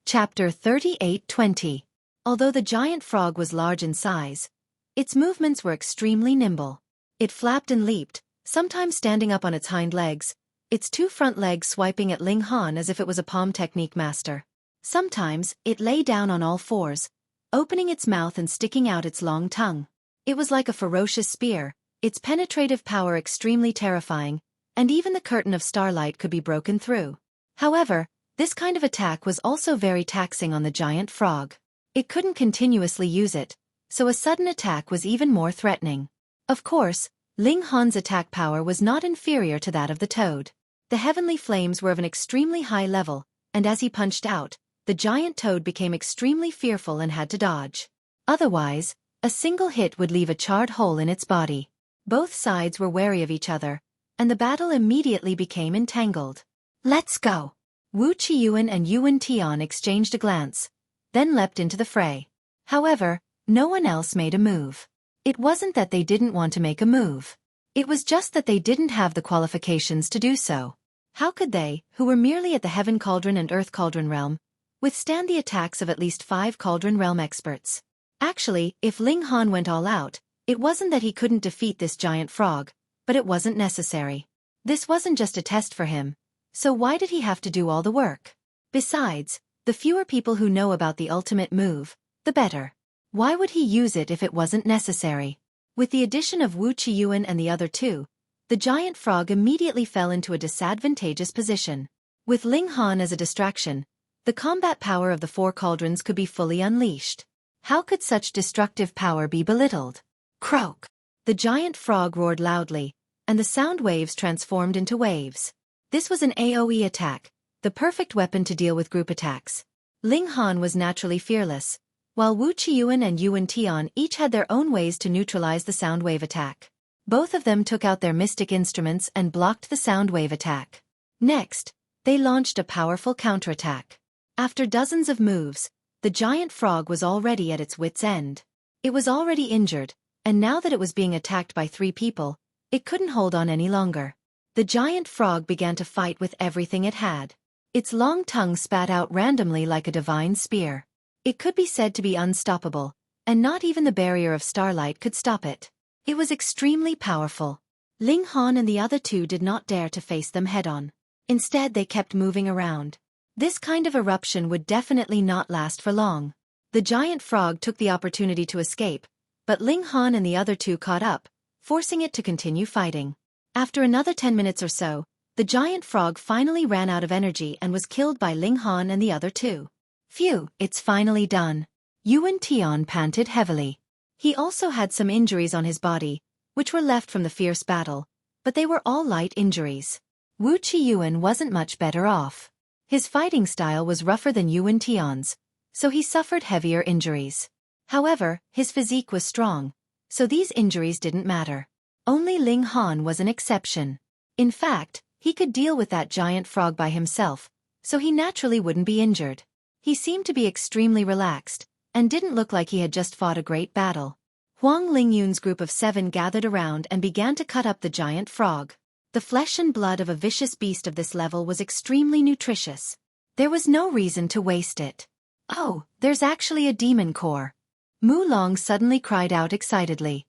Chapter 38:20. Although the giant frog was large in size, its movements were extremely nimble. It flapped and leaped, sometimes standing up on its hind legs, its 2 front legs swiping at Ling Han as if it was a palm technique master. Sometimes, it lay down on all 4s, opening its mouth and sticking out its long tongue. It was like a ferocious spear, its penetrative power extremely terrifying, and even the curtain of starlight could be broken through. However, this kind of attack was also very taxing on the giant frog. It couldn't continuously use it, so a sudden attack was even more threatening. Of course, Ling Han's attack power was not inferior to that of the toad. The heavenly flames were of an extremely high level, and as he punched out, the giant toad became extremely fearful and had to dodge. Otherwise, a single hit would leave a charred hole in its body. Both sides were wary of each other, and the battle immediately became entangled. "Let's go!" Wu Qiyuan and Yuan Tian exchanged a glance, then leapt into the fray. However, no one else made a move. It wasn't that they didn't want to make a move. It was just that they didn't have the qualifications to do so. How could they, who were merely at the Heaven Cauldron and Earth Cauldron realm, withstand the attacks of at least 5 Cauldron realm experts? Actually, if Ling Han went all out, it wasn't that he couldn't defeat this giant frog, but it wasn't necessary. This wasn't just a test for him, so why did he have to do all the work? Besides, the fewer people who know about the ultimate move, the better. Why would he use it if it wasn't necessary? With the addition of Wu Qiyuan and the other two, the giant frog immediately fell into a disadvantageous position. With Ling Han as a distraction, the combat power of the 4 cauldrons could be fully unleashed. How could such destructive power be belittled? Croak! The giant frog roared loudly, and the sound waves transformed into waves. This was an AoE attack, the perfect weapon to deal with group attacks. Ling Han was naturally fearless, while Wu Qiyuan and Yuan Tian each had their own ways to neutralize the sound wave attack. Both of them took out their mystic instruments and blocked the sound wave attack. Next, they launched a powerful counterattack. After dozens of moves, the giant frog was already at its wit's end. It was already injured, and now that it was being attacked by 3 people, it couldn't hold on any longer. The giant frog began to fight with everything it had. Its long tongue spat out randomly like a divine spear. It could be said to be unstoppable, and not even the barrier of starlight could stop it. It was extremely powerful. Ling Han and the other 2 did not dare to face them head-on. Instead, they kept moving around. This kind of eruption would definitely not last for long. The giant frog took the opportunity to escape, but Ling Han and the other 2 caught up, forcing it to continue fighting. After another 10 minutes or so, the giant frog finally ran out of energy and was killed by Ling Han and the other 2. Phew, it's finally done. Yuan Tian panted heavily. He also had some injuries on his body, which were left from the fierce battle, but they were all light injuries. Wu Qiyuan wasn't much better off. His fighting style was rougher than Yuan Tian's, so he suffered heavier injuries. However, his physique was strong, so these injuries didn't matter. Only Ling Han was an exception. In fact, he could deal with that giant frog by himself, so he naturally wouldn't be injured. He seemed to be extremely relaxed, and didn't look like he had just fought a great battle. Huang Lingyun's group of 7 gathered around and began to cut up the giant frog. The flesh and blood of a vicious beast of this level was extremely nutritious. There was no reason to waste it. "Oh, there's actually a demon core." Mu Long suddenly cried out excitedly.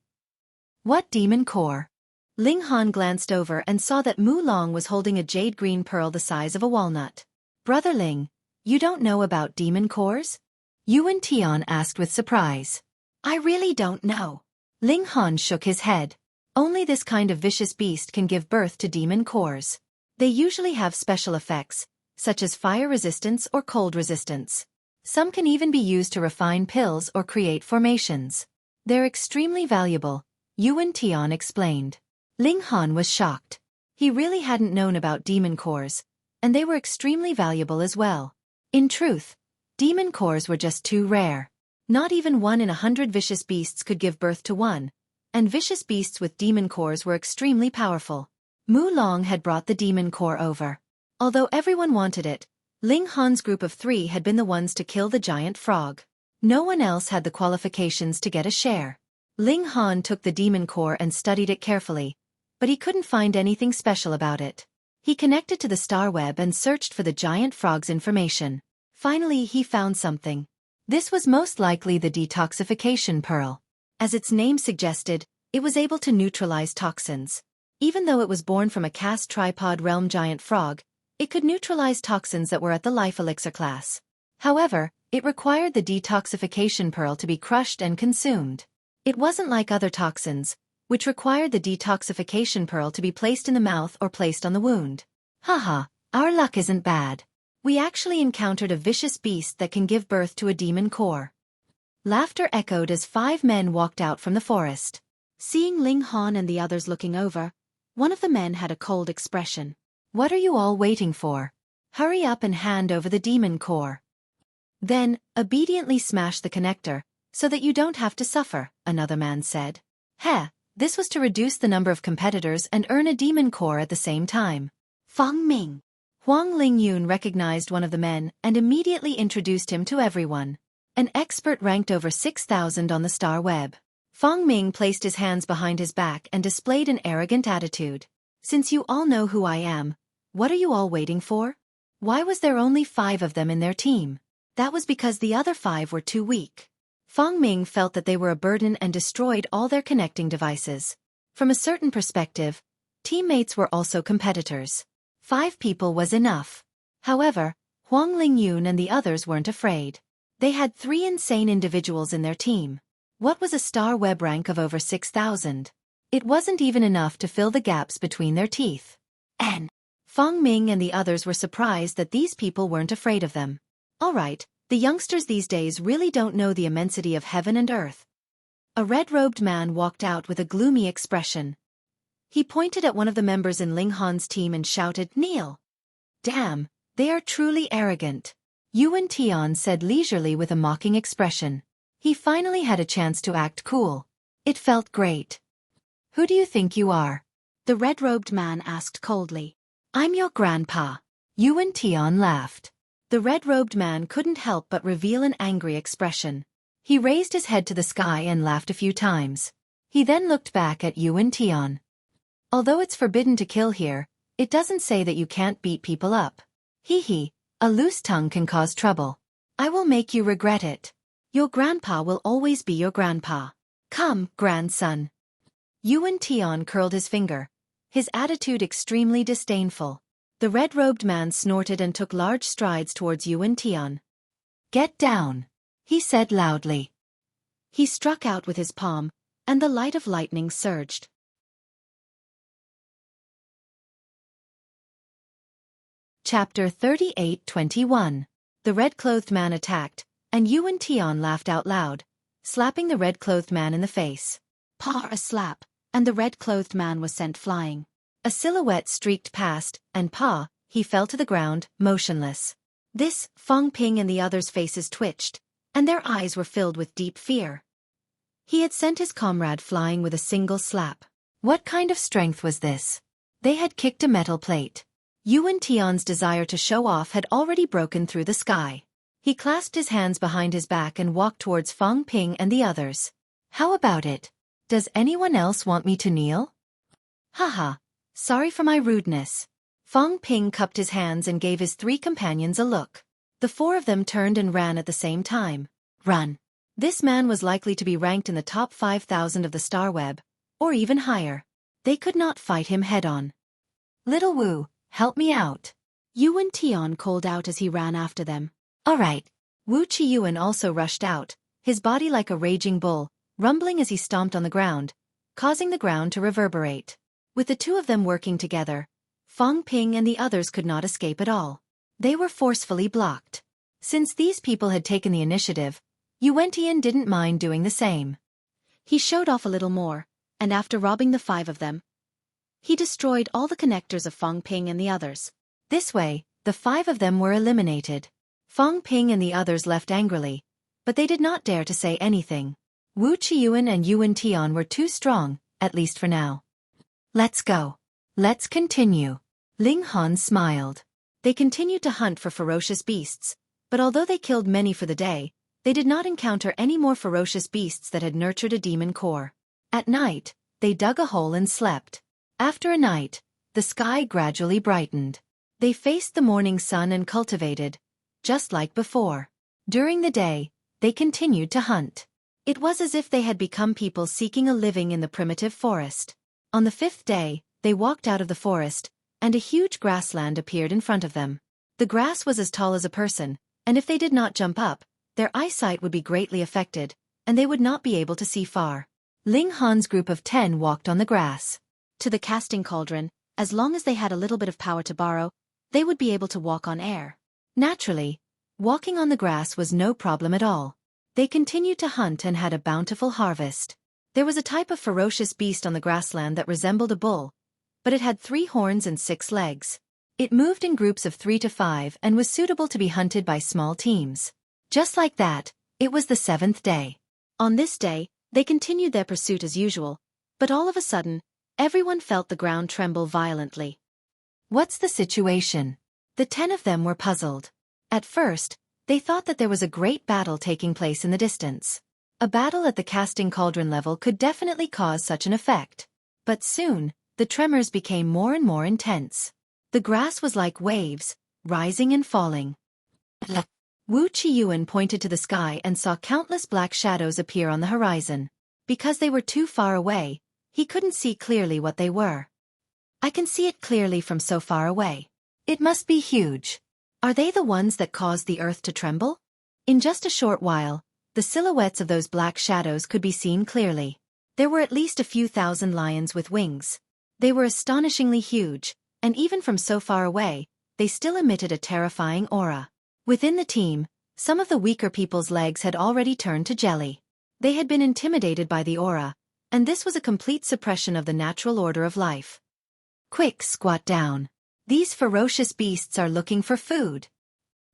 "What demon core?" Ling Han glanced over and saw that Mu Long was holding a jade green pearl the size of a walnut. "Brother Ling, you don't know about demon cores?" Yuan Tian asked with surprise. "I really don't know." Ling Han shook his head. Only this kind of vicious beast can give birth to demon cores. They usually have special effects, such as fire resistance or cold resistance. Some can even be used to refine pills or create formations. They're extremely valuable, Yuan Tian explained. Ling Han was shocked. He really hadn't known about demon cores, and they were extremely valuable as well. In truth, demon cores were just too rare. Not even 1 in 100 vicious beasts could give birth to one, and vicious beasts with demon cores were extremely powerful. Mu Long had brought the demon core over. Although everyone wanted it, Ling Han's group of 3 had been the ones to kill the giant frog. No one else had the qualifications to get a share. Ling Han took the demon core and studied it carefully, but he couldn't find anything special about it. He connected to the star web and searched for the giant frog's information. Finally, he found something. This was most likely the detoxification pearl. As its name suggested, it was able to neutralize toxins. Even though it was born from a cast tripod realm giant frog, it could neutralize toxins that were at the life elixir class. However, it required the detoxification pearl to be crushed and consumed. It wasn't like other toxins, which required the detoxification pearl to be placed in the mouth or placed on the wound. Haha, our luck isn't bad. We actually encountered a vicious beast that can give birth to a demon core. Laughter echoed as 5 men walked out from the forest. Seeing Ling Han and the others looking over, one of the men had a cold expression. "What are you all waiting for? Hurry up and hand over the demon core." Then, obediently smash the connector, so that you don't have to suffer, another man said. Heh, this was to reduce the number of competitors and earn a demon core at the same time. Fang Ming. Huang Lingyun recognized one of the men and immediately introduced him to everyone. An expert ranked over 6,000 on the star web. Fang Ming placed his hands behind his back and displayed an arrogant attitude. Since you all know who I am, what are you all waiting for? Why was there only 5 of them in their team? That was because the other 5 were too weak. Fang Ming felt that they were a burden and destroyed all their connecting devices. From a certain perspective, teammates were also competitors. 5 people was enough. However, Huang Lingyun and the others weren't afraid. They had 3 insane individuals in their team. What was a star web rank of over 6,000? It wasn't even enough to fill the gaps between their teeth. Fang Ming and the others were surprised that these people weren't afraid of them. Alright, the youngsters these days really don't know the immensity of heaven and earth. A red-robed man walked out with a gloomy expression. He pointed at one of the members in Ling Han's team and shouted, "Kneel!" Damn, they are truly arrogant. Yuan Tian said leisurely with a mocking expression. He finally had a chance to act cool. It felt great. Who do you think you are? The red-robed man asked coldly. I'm your grandpa. Yuan Tian laughed. The red-robed man couldn't help but reveal an angry expression. He raised his head to the sky and laughed a few times. He then looked back at Yuan Tian. Although it's forbidden to kill here, it doesn't say that you can't beat people up. Hee, a loose tongue can cause trouble. I will make you regret it. Your grandpa will always be your grandpa. Come, grandson. Yuan Tian curled his finger, his attitude extremely disdainful. The red-robed man snorted and took large strides towards Yuan Tian. Get down, he said loudly. He struck out with his palm, and the light of lightning surged. Chapter 38-21. The red-clothed man attacked, and Yuan Tian laughed out loud, slapping the red-clothed man in the face. Paw, a slap, and the red-clothed man was sent flying. A silhouette streaked past, and he fell to the ground, motionless. This, Fang Ping and the others' faces twitched, and their eyes were filled with deep fear. He had sent his comrade flying with a single slap. What kind of strength was this? They had kicked a metal plate. Yuan Tian's desire to show off had already broken through the sky. He clasped his hands behind his back and walked towards Fang Ping and the others. How about it? Does anyone else want me to kneel? Haha. Sorry for my rudeness. Fang Ping cupped his hands and gave his 3 companions a look. The 4 of them turned and ran at the same time. Run. This man was likely to be ranked in the top 5,000 of the star web, or even higher. They could not fight him head-on. Little Wu, help me out. Yuan Tian called out as he ran after them. Alright. Wu Qiyuan also rushed out, his body like a raging bull, rumbling as he stomped on the ground, causing the ground to reverberate. With the 2 of them working together, Fang Ping and the others could not escape at all. They were forcefully blocked. Since these people had taken the initiative, Yuan Tian didn't mind doing the same. He showed off a little more, and after robbing the 5 of them, he destroyed all the connectors of Fang Ping and the others. This way, the 5 of them were eliminated. Fang Ping and the others left angrily, but they did not dare to say anything. Wu Qiyuan and Yuan Tian were too strong, at least for now. Let's go. Let's continue. Ling Han smiled. They continued to hunt for ferocious beasts, but although they killed many for the day, they did not encounter any more ferocious beasts that had nurtured a demon core. At night, they dug a hole and slept. After a night, the sky gradually brightened. They faced the morning sun and cultivated, just like before. During the day, they continued to hunt. It was as if they had become people seeking a living in the primitive forest. On the 5th day, they walked out of the forest, and a huge grassland appeared in front of them. The grass was as tall as a person, and if they did not jump up, their eyesight would be greatly affected, and they would not be able to see far. Ling Han's group of 10 walked on the grass. To the casting cauldron, as long as they had a little bit of power to borrow, they would be able to walk on air. Naturally, walking on the grass was no problem at all. They continued to hunt and had a bountiful harvest. There was a type of ferocious beast on the grassland that resembled a bull, but it had 3 horns and 6 legs. It moved in groups of 3 to 5 and was suitable to be hunted by small teams. Just like that, it was the 7th day. On this day, they continued their pursuit as usual, but all of a sudden, everyone felt the ground tremble violently. What's the situation? The 10 of them were puzzled. At first, they thought that there was a great battle taking place in the distance. A battle at the casting cauldron level could definitely cause such an effect. But soon, the tremors became more and more intense. The grass was like waves, rising and falling. Wu Qiyuan pointed to the sky and saw countless black shadows appear on the horizon. Because they were too far away, he couldn't see clearly what they were. I can see it clearly from so far away. It must be huge. Are they the ones that caused the earth to tremble? In just a short while, the silhouettes of those black shadows could be seen clearly. There were at least a few thousand lions with wings. They were astonishingly huge, and even from so far away, they still emitted a terrifying aura. Within the team, some of the weaker people's legs had already turned to jelly. They had been intimidated by the aura, and this was a complete suppression of the natural order of life. Quick, squat down. These ferocious beasts are looking for food.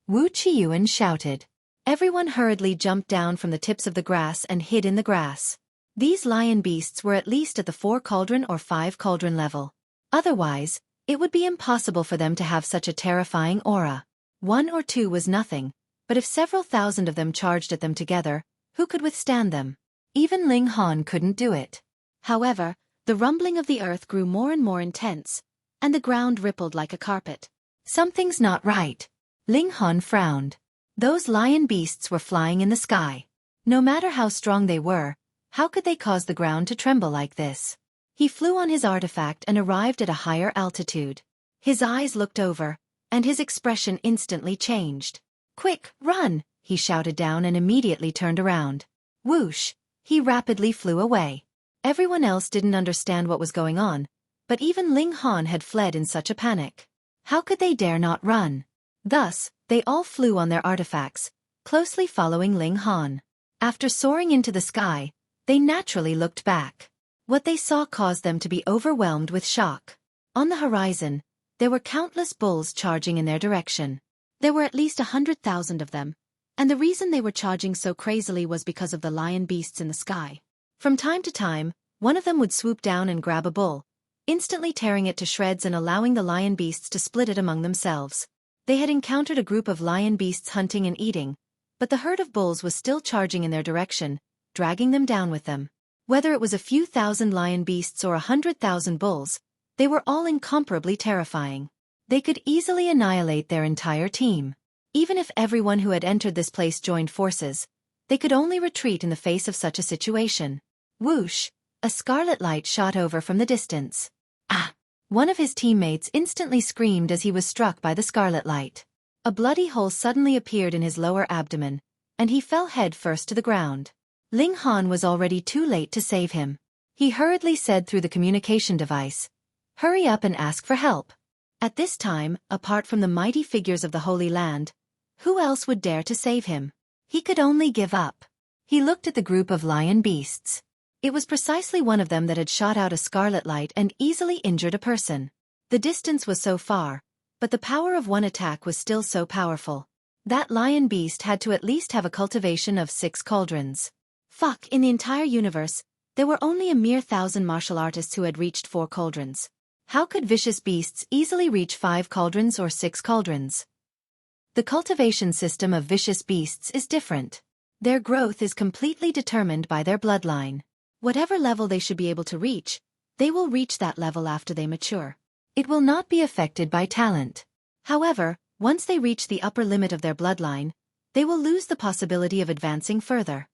Wu Qiyuan shouted. Everyone hurriedly jumped down from the tips of the grass and hid in the grass. These lion beasts were at least at the 4 cauldron or 5 cauldron level. Otherwise, it would be impossible for them to have such a terrifying aura. 1 or 2 was nothing, but if several thousand of them charged at them together, who could withstand them? Even Ling Han couldn't do it. However, the rumbling of the earth grew more and more intense, and the ground rippled like a carpet. Something's not right. Ling Han frowned. Those lion beasts were flying in the sky. No matter how strong they were, how could they cause the ground to tremble like this? He flew on his artifact and arrived at a higher altitude. His eyes looked over, and his expression instantly changed. Quick, run! He shouted down and immediately turned around. Whoosh! He rapidly flew away. Everyone else didn't understand what was going on, but even Ling Han had fled in such a panic. How could they dare not run? Thus, they all flew on their artifacts, closely following Ling Han. After soaring into the sky, they naturally looked back. What they saw caused them to be overwhelmed with shock. On the horizon, there were countless bulls charging in their direction. There were at least 100,000 of them, and the reason they were charging so crazily was because of the lion beasts in the sky. From time to time, one of them would swoop down and grab a bull, instantly tearing it to shreds and allowing the lion beasts to split it among themselves. They had encountered a group of lion beasts hunting and eating, but the herd of bulls was still charging in their direction, dragging them down with them. Whether it was a few thousand lion beasts or 100,000 bulls, they were all incomparably terrifying. They could easily annihilate their entire team. Even if everyone who had entered this place joined forces, they could only retreat in the face of such a situation. Whoosh! A scarlet light shot over from the distance. Ah! One of his teammates instantly screamed as he was struck by the scarlet light. A bloody hole suddenly appeared in his lower abdomen, and he fell head first to the ground. Ling Han was already too late to save him. He hurriedly said through the communication device, "Hurry up and ask for help." At this time, apart from the mighty figures of the Holy Land, who else would dare to save him? He could only give up. He looked at the group of lion beasts. It was precisely one of them that had shot out a scarlet light and easily injured a person. The distance was so far, but the power of one attack was still so powerful. That lion beast had to at least have a cultivation of 6 cauldrons. Fuck, in the entire universe, there were only a mere 1,000 martial artists who had reached 4 cauldrons. How could vicious beasts easily reach 5 cauldrons or 6 cauldrons? The cultivation system of vicious beasts is different. Their growth is completely determined by their bloodline. Whatever level they should be able to reach, they will reach that level after they mature. It will not be affected by talent. However, once they reach the upper limit of their bloodline, they will lose the possibility of advancing further.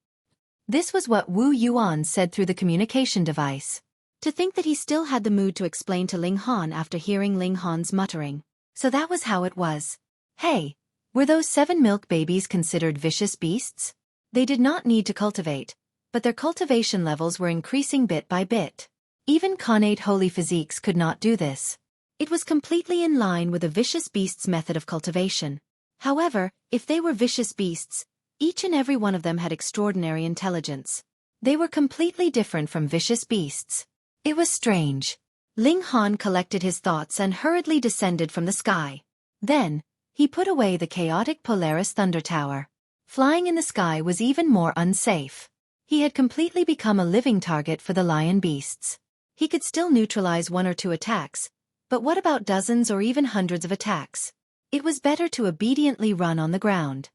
This was what Wu Yuan said through the communication device. To think that he still had the mood to explain to Ling Han after hearing Ling Han's muttering. So that was how it was. Hey, were those 7 milk babies considered vicious beasts? They did not need to cultivate, but their cultivation levels were increasing bit by bit. Even connate holy physiques could not do this. It was completely in line with a vicious beast's method of cultivation. However, if they were vicious beasts, each and every one of them had extraordinary intelligence. They were completely different from vicious beasts. It was strange. Ling Han collected his thoughts and hurriedly descended from the sky. Then, he put away the chaotic Polaris Thunder Tower. Flying in the sky was even more unsafe. He had completely become a living target for the lion beasts. He could still neutralize 1 or 2 attacks, but what about dozens or even hundreds of attacks? It was better to obediently run on the ground.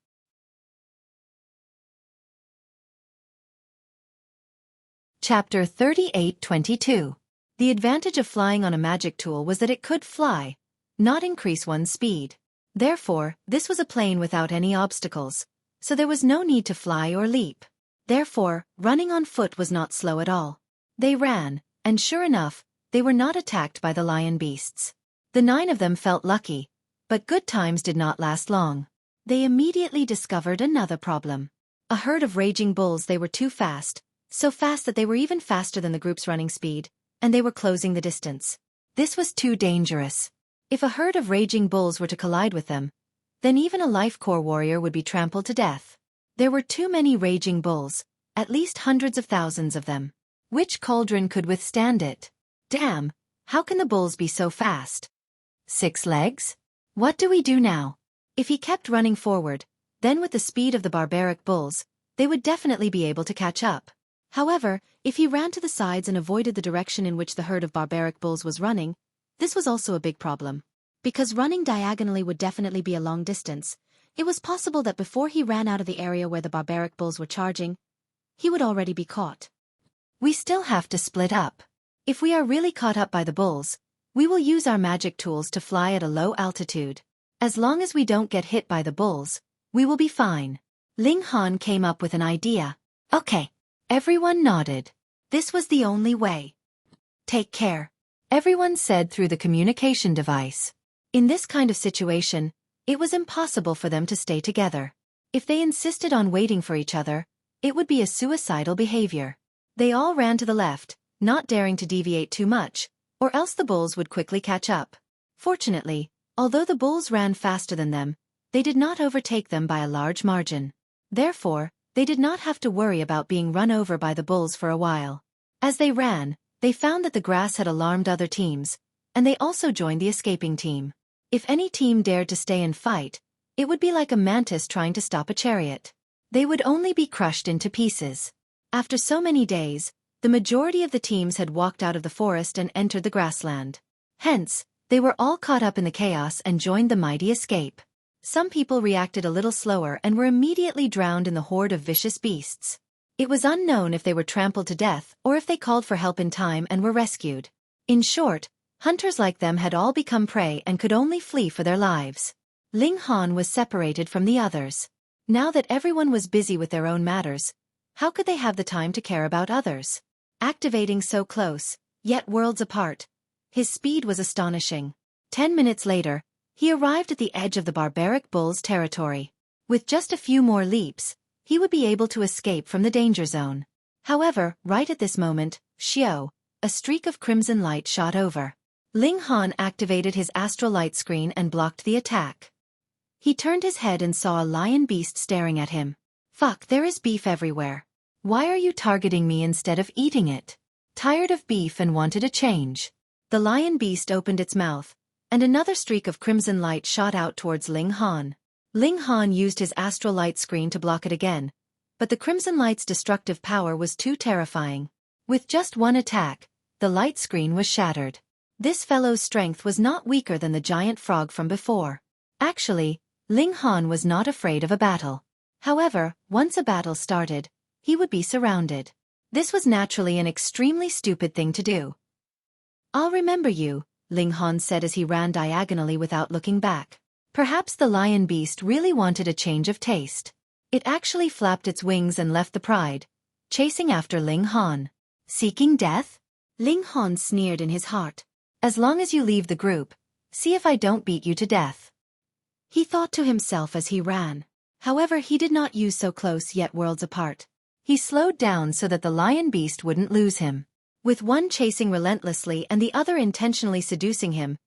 Chapter 38:22. The advantage of flying on a magic tool was that it could fly, not increase one's speed. Therefore, this was a plane without any obstacles, so there was no need to fly or leap. Therefore, running on foot was not slow at all. They ran, and sure enough, they were not attacked by the lion beasts. The 9 of them felt lucky, but good times did not last long. They immediately discovered another problem. A herd of raging bulls. They were too fast, so fast that they were even faster than the group's running speed, and they were closing the distance. This was too dangerous. If a herd of raging bulls were to collide with them, then even a life core warrior would be trampled to death. There were too many raging bulls, at least hundreds of thousands of them. Which cauldron could withstand it? Damn, how can the bulls be so fast? 6 legs? What do we do now? If he kept running forward, then with the speed of the barbaric bulls, they would definitely be able to catch up. However, if he ran to the sides and avoided the direction in which the herd of barbaric bulls was running, this was also a big problem. Because running diagonally would definitely be a long distance, it was possible that before he ran out of the area where the barbaric bulls were charging, he would already be caught. We still have to split up. If we are really caught up by the bulls, we will use our magic tools to fly at a low altitude. As long as we don't get hit by the bulls, we will be fine. Ling Han came up with an idea. Okay. Everyone nodded. This was the only way. Take care. Everyone said through the communication device. In this kind of situation, it was impossible for them to stay together. If they insisted on waiting for each other, it would be a suicidal behavior. They all ran to the left, not daring to deviate too much, or else the bulls would quickly catch up. Fortunately, although the bulls ran faster than them, they did not overtake them by a large margin. Therefore, they did not have to worry about being run over by the bulls for a while. As they ran, they found that the grass had alarmed other teams, and they also joined the escaping team. If any team dared to stay and fight, it would be like a mantis trying to stop a chariot. They would only be crushed into pieces. After so many days, the majority of the teams had walked out of the forest and entered the grassland. Hence, they were all caught up in the chaos and joined the mighty escape. Some people reacted a little slower and were immediately drowned in the horde of vicious beasts. It was unknown if they were trampled to death or if they called for help in time and were rescued. In short, hunters like them had all become prey and could only flee for their lives. Ling Han was separated from the others. Now that everyone was busy with their own matters, how could they have the time to care about others? Activating so close, yet worlds apart, his speed was astonishing. 10 minutes later, he arrived at the edge of the barbaric bull's territory. With just a few more leaps, he would be able to escape from the danger zone. However, right at this moment, a streak of crimson light shot over. Ling Han activated his astral light screen and blocked the attack. He turned his head and saw a lion beast staring at him. Fuck, there is beef everywhere. Why are you targeting me instead of eating it? Tired of beef and wanted a change. The lion beast opened its mouth, and another streak of crimson light shot out towards Ling Han. Ling Han used his astral light screen to block it again, but the crimson light's destructive power was too terrifying. With just one attack, the light screen was shattered. This fellow's strength was not weaker than the giant frog from before. Actually, Ling Han was not afraid of a battle. However, once a battle started, he would be surrounded. This was naturally an extremely stupid thing to do. I'll remember you, Ling Han said as he ran diagonally without looking back. Perhaps the lion beast really wanted a change of taste. It actually flapped its wings and left the pride, chasing after Ling Han. Seeking death? Ling Han sneered in his heart. As long as you leave the group, see if I don't beat you to death. He thought to himself as he ran. However, he did not use so close yet worlds apart. He slowed down so that the lion beast wouldn't lose him. With one chasing relentlessly and the other intentionally seducing him,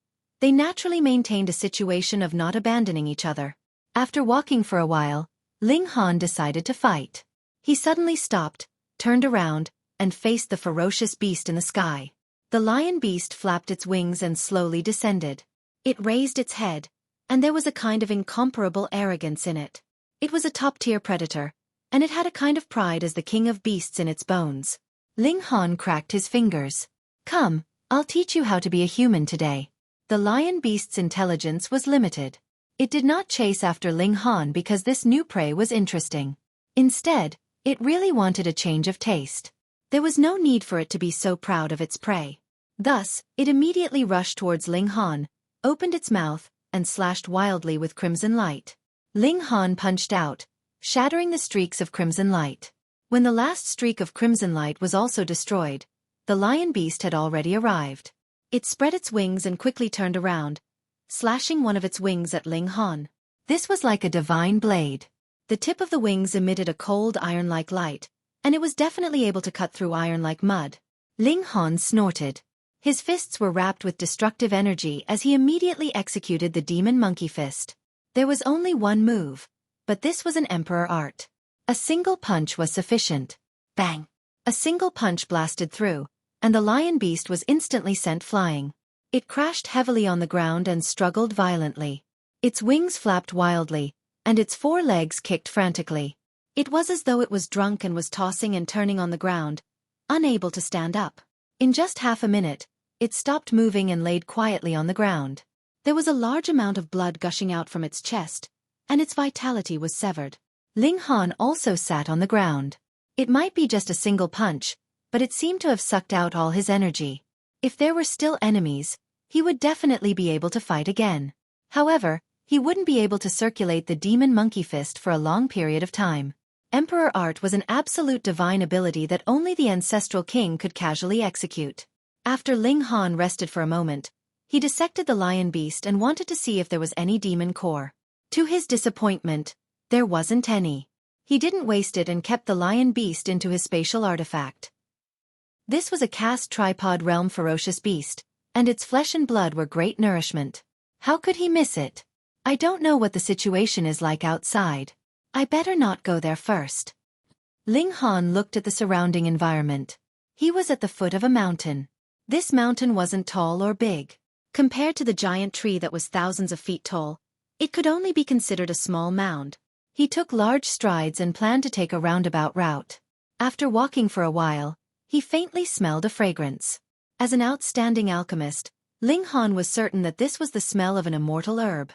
they naturally maintained a situation of not abandoning each other. After walking for a while, Ling Han decided to fight. He suddenly stopped, turned around, and faced the ferocious beast in the sky. The lion beast flapped its wings and slowly descended. It raised its head, and there was a kind of incomparable arrogance in it. It was a top-tier predator, and it had a kind of pride as the king of beasts in its bones. Ling Han cracked his fingers. Come, I'll teach you how to be a human today. The lion beast's intelligence was limited. It did not chase after Ling Han because this new prey was interesting. Instead, it really wanted a change of taste. There was no need for it to be so proud of its prey. Thus, it immediately rushed towards Ling Han, opened its mouth, and slashed wildly with crimson light. Ling Han punched out, shattering the streaks of crimson light. When the last streak of crimson light was also destroyed, the lion beast had already arrived. It spread its wings and quickly turned around, slashing one of its wings at Ling Han. This was like a divine blade. The tip of the wings emitted a cold iron-like light, and it was definitely able to cut through iron like mud. Ling Han snorted. His fists were wrapped with destructive energy as he immediately executed the demon monkey fist. There was only one move, but this was an emperor art. A single punch was sufficient. Bang! A single punch blasted through, and the lion beast was instantly sent flying. It crashed heavily on the ground and struggled violently. Its wings flapped wildly, and its 4 legs kicked frantically. It was as though it was drunk and was tossing and turning on the ground, unable to stand up. In just half a minute, it stopped moving and laid quietly on the ground. There was a large amount of blood gushing out from its chest, and its vitality was severed. Ling Han also sat on the ground. It might be just a single punch, but it seemed to have sucked out all his energy. If there were still enemies, he would definitely be able to fight again. However, he wouldn't be able to circulate the demon monkey fist for a long period of time. Emperor art was an absolute divine ability that only the ancestral king could casually execute. After Ling Han rested for a moment, he dissected the lion beast and wanted to see if there was any demon core. To his disappointment, there wasn't any. He didn't waste it and kept the lion beast into his spatial artifact. This was a cast tripod realm ferocious beast, and its flesh and blood were great nourishment. How could he miss it? I don't know what the situation is like outside. I better not go there first. Ling Han looked at the surrounding environment. He was at the foot of a mountain. This mountain wasn't tall or big. Compared to the giant tree that was thousands of feet tall, it could only be considered a small mound. He took large strides and planned to take a roundabout route. After walking for a while, he faintly smelled a fragrance. As an outstanding alchemist, Ling Han was certain that this was the smell of an immortal herb.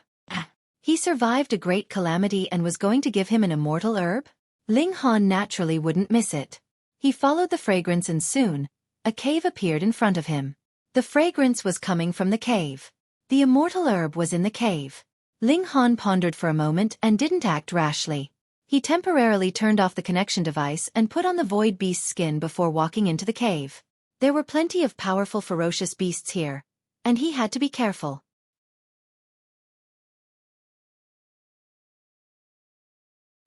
He survived a great calamity and was going to give him an immortal herb? Ling Han naturally wouldn't miss it. He followed the fragrance and soon, a cave appeared in front of him. The fragrance was coming from the cave. The immortal herb was in the cave. Ling Han pondered for a moment and didn't act rashly. He temporarily turned off the connection device and put on the void beast's skin before walking into the cave. There were plenty of powerful ferocious beasts here, and he had to be careful.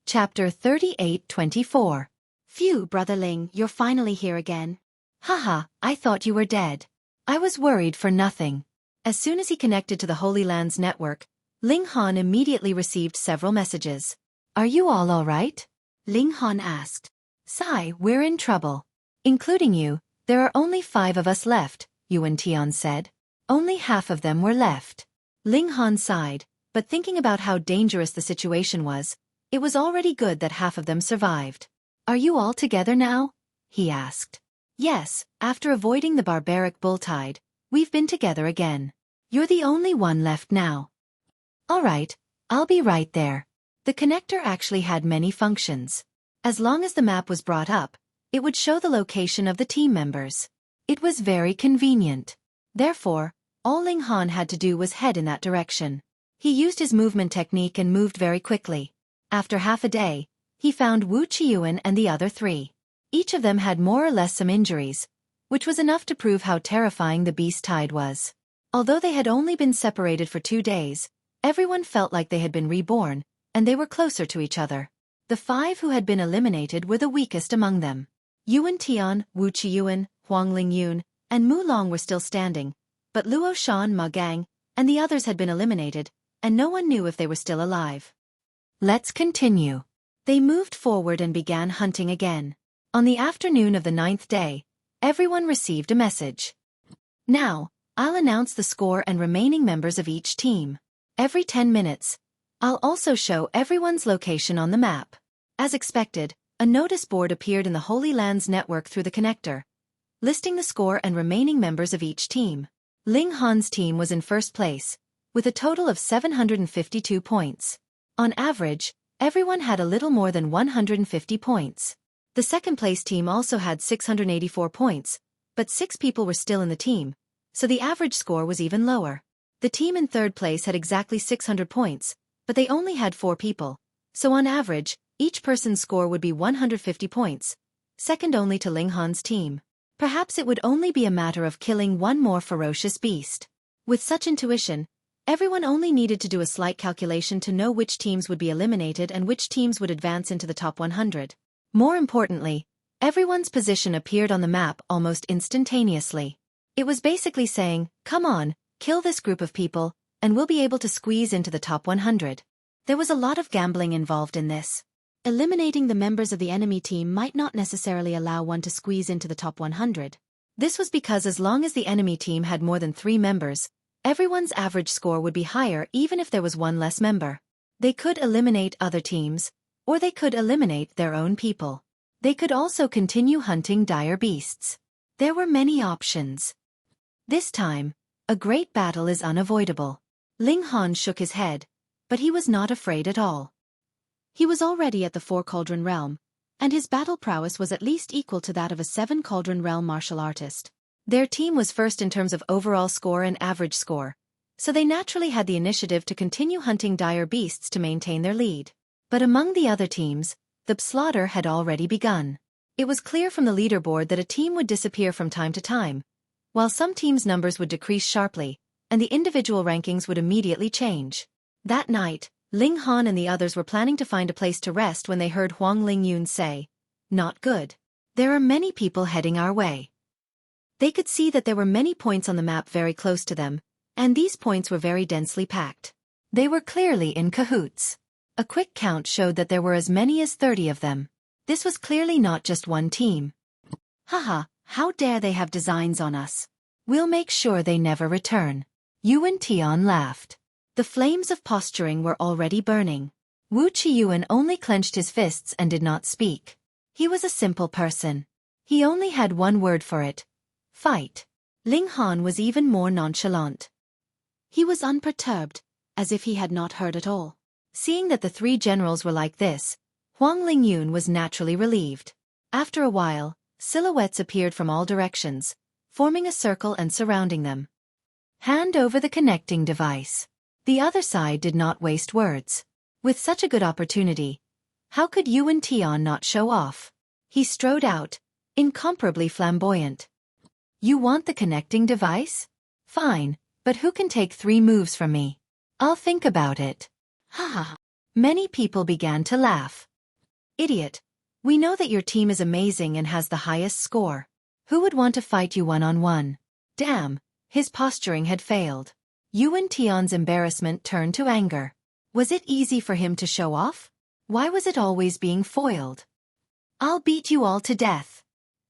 Chapter 38-24. Phew, Brother Ling, you're finally here again. Haha, I thought you were dead. I was worried for nothing. As soon as he connected to the Holy Land's network, Ling Han immediately received several messages. Are you all right? Ling Han asked. Sai, we're in trouble. Including you, there are only 5 of us left, Yuan Tian said. Only half of them were left. Ling Han sighed, but thinking about how dangerous the situation was, it was already good that half of them survived. Are you all together now? He asked. Yes, after avoiding the barbaric bull tide, we've been together again. You're the only one left now. All right, I'll be right there. The connector actually had many functions. As long as the map was brought up, it would show the location of the team members. It was very convenient. Therefore, all Ling Han had to do was head in that direction. He used his movement technique and moved very quickly. After half a day, he found Wu Qiyuan and the other 3. Each of them had more or less some injuries, which was enough to prove how terrifying the beast tide was. Although they had only been separated for 2 days, everyone felt like they had been reborn, and they were closer to each other. The 5 who had been eliminated were the weakest among them. Yuan Tian, Wu Qiyuan, Huang Lingyun, and Mu Long were still standing, but Luo Shan, Ma Gang, and the others had been eliminated, and no one knew if they were still alive. Let's continue. They moved forward and began hunting again. On the afternoon of the 9th day, everyone received a message. Now, I'll announce the score and remaining members of each team. Every 10 minutes, I'll also show everyone's location on the map. As expected, a notice board appeared in the Holy Lands network through the connector, listing the score and remaining members of each team. Ling Han's team was in first place, with a total of 752 points. On average, everyone had a little more than 150 points. The second-place team also had 684 points, but 6 people were still in the team, so the average score was even lower. The team in third place had exactly 600 points, but they only had 4 people, so on average, each person's score would be 150 points, second only to Ling Han's team. Perhaps it would only be a matter of killing one more ferocious beast. With such intuition, everyone only needed to do a slight calculation to know which teams would be eliminated and which teams would advance into the top 100. More importantly, everyone's position appeared on the map almost instantaneously. It was basically saying, come on, kill this group of people, and we'll be able to squeeze into the top 100. There was a lot of gambling involved in this. Eliminating the members of the enemy team might not necessarily allow one to squeeze into the top 100. This was because as long as the enemy team had more than 3 members, everyone's average score would be higher even if there was one less member. They could eliminate other teams, or they could eliminate their own people. They could also continue hunting dire beasts. There were many options. This time, a great battle is unavoidable. Ling Han shook his head, but he was not afraid at all. He was already at the 4-cauldron realm, and his battle prowess was at least equal to that of a 7-cauldron realm martial artist. Their team was first in terms of overall score and average score, so they naturally had the initiative to continue hunting dire beasts to maintain their lead. But among the other teams, the slaughter had already begun. It was clear from the leaderboard that a team would disappear from time to time, while some teams' numbers would decrease sharply, and the individual rankings would immediately change. That night, Ling Han and the others were planning to find a place to rest when they heard Huang Lingyun say, "Not good. There are many people heading our way." They could see that there were many points on the map very close to them, and these points were very densely packed. They were clearly in cahoots. A quick count showed that there were as many as 30 of them. This was clearly not just one team. Haha, how dare they have designs on us? We'll make sure they never return. Yuan Tian laughed. The flames of posturing were already burning. Wu Qiyuan only clenched his fists and did not speak. He was a simple person. He only had one word for it: fight. Ling Han was even more nonchalant. He was unperturbed, as if he had not heard at all. Seeing that the 3 generals were like this, Huang Lingyun was naturally relieved. After a while, silhouettes appeared from all directions, forming a circle and surrounding them. Hand over the connecting device. The other side did not waste words. With such a good opportunity, how could Yuan Tian not show off? He strode out, incomparably flamboyant. You want the connecting device? Fine, but who can take 3 moves from me? I'll think about it. Haha. Many people began to laugh. Idiot. We know that your team is amazing and has the highest score. Who would want to fight you one-on-one? Damn, his posturing had failed. Yuan Tian's embarrassment turned to anger. Was it easy for him to show off? Why was it always being foiled? I'll beat you all to death.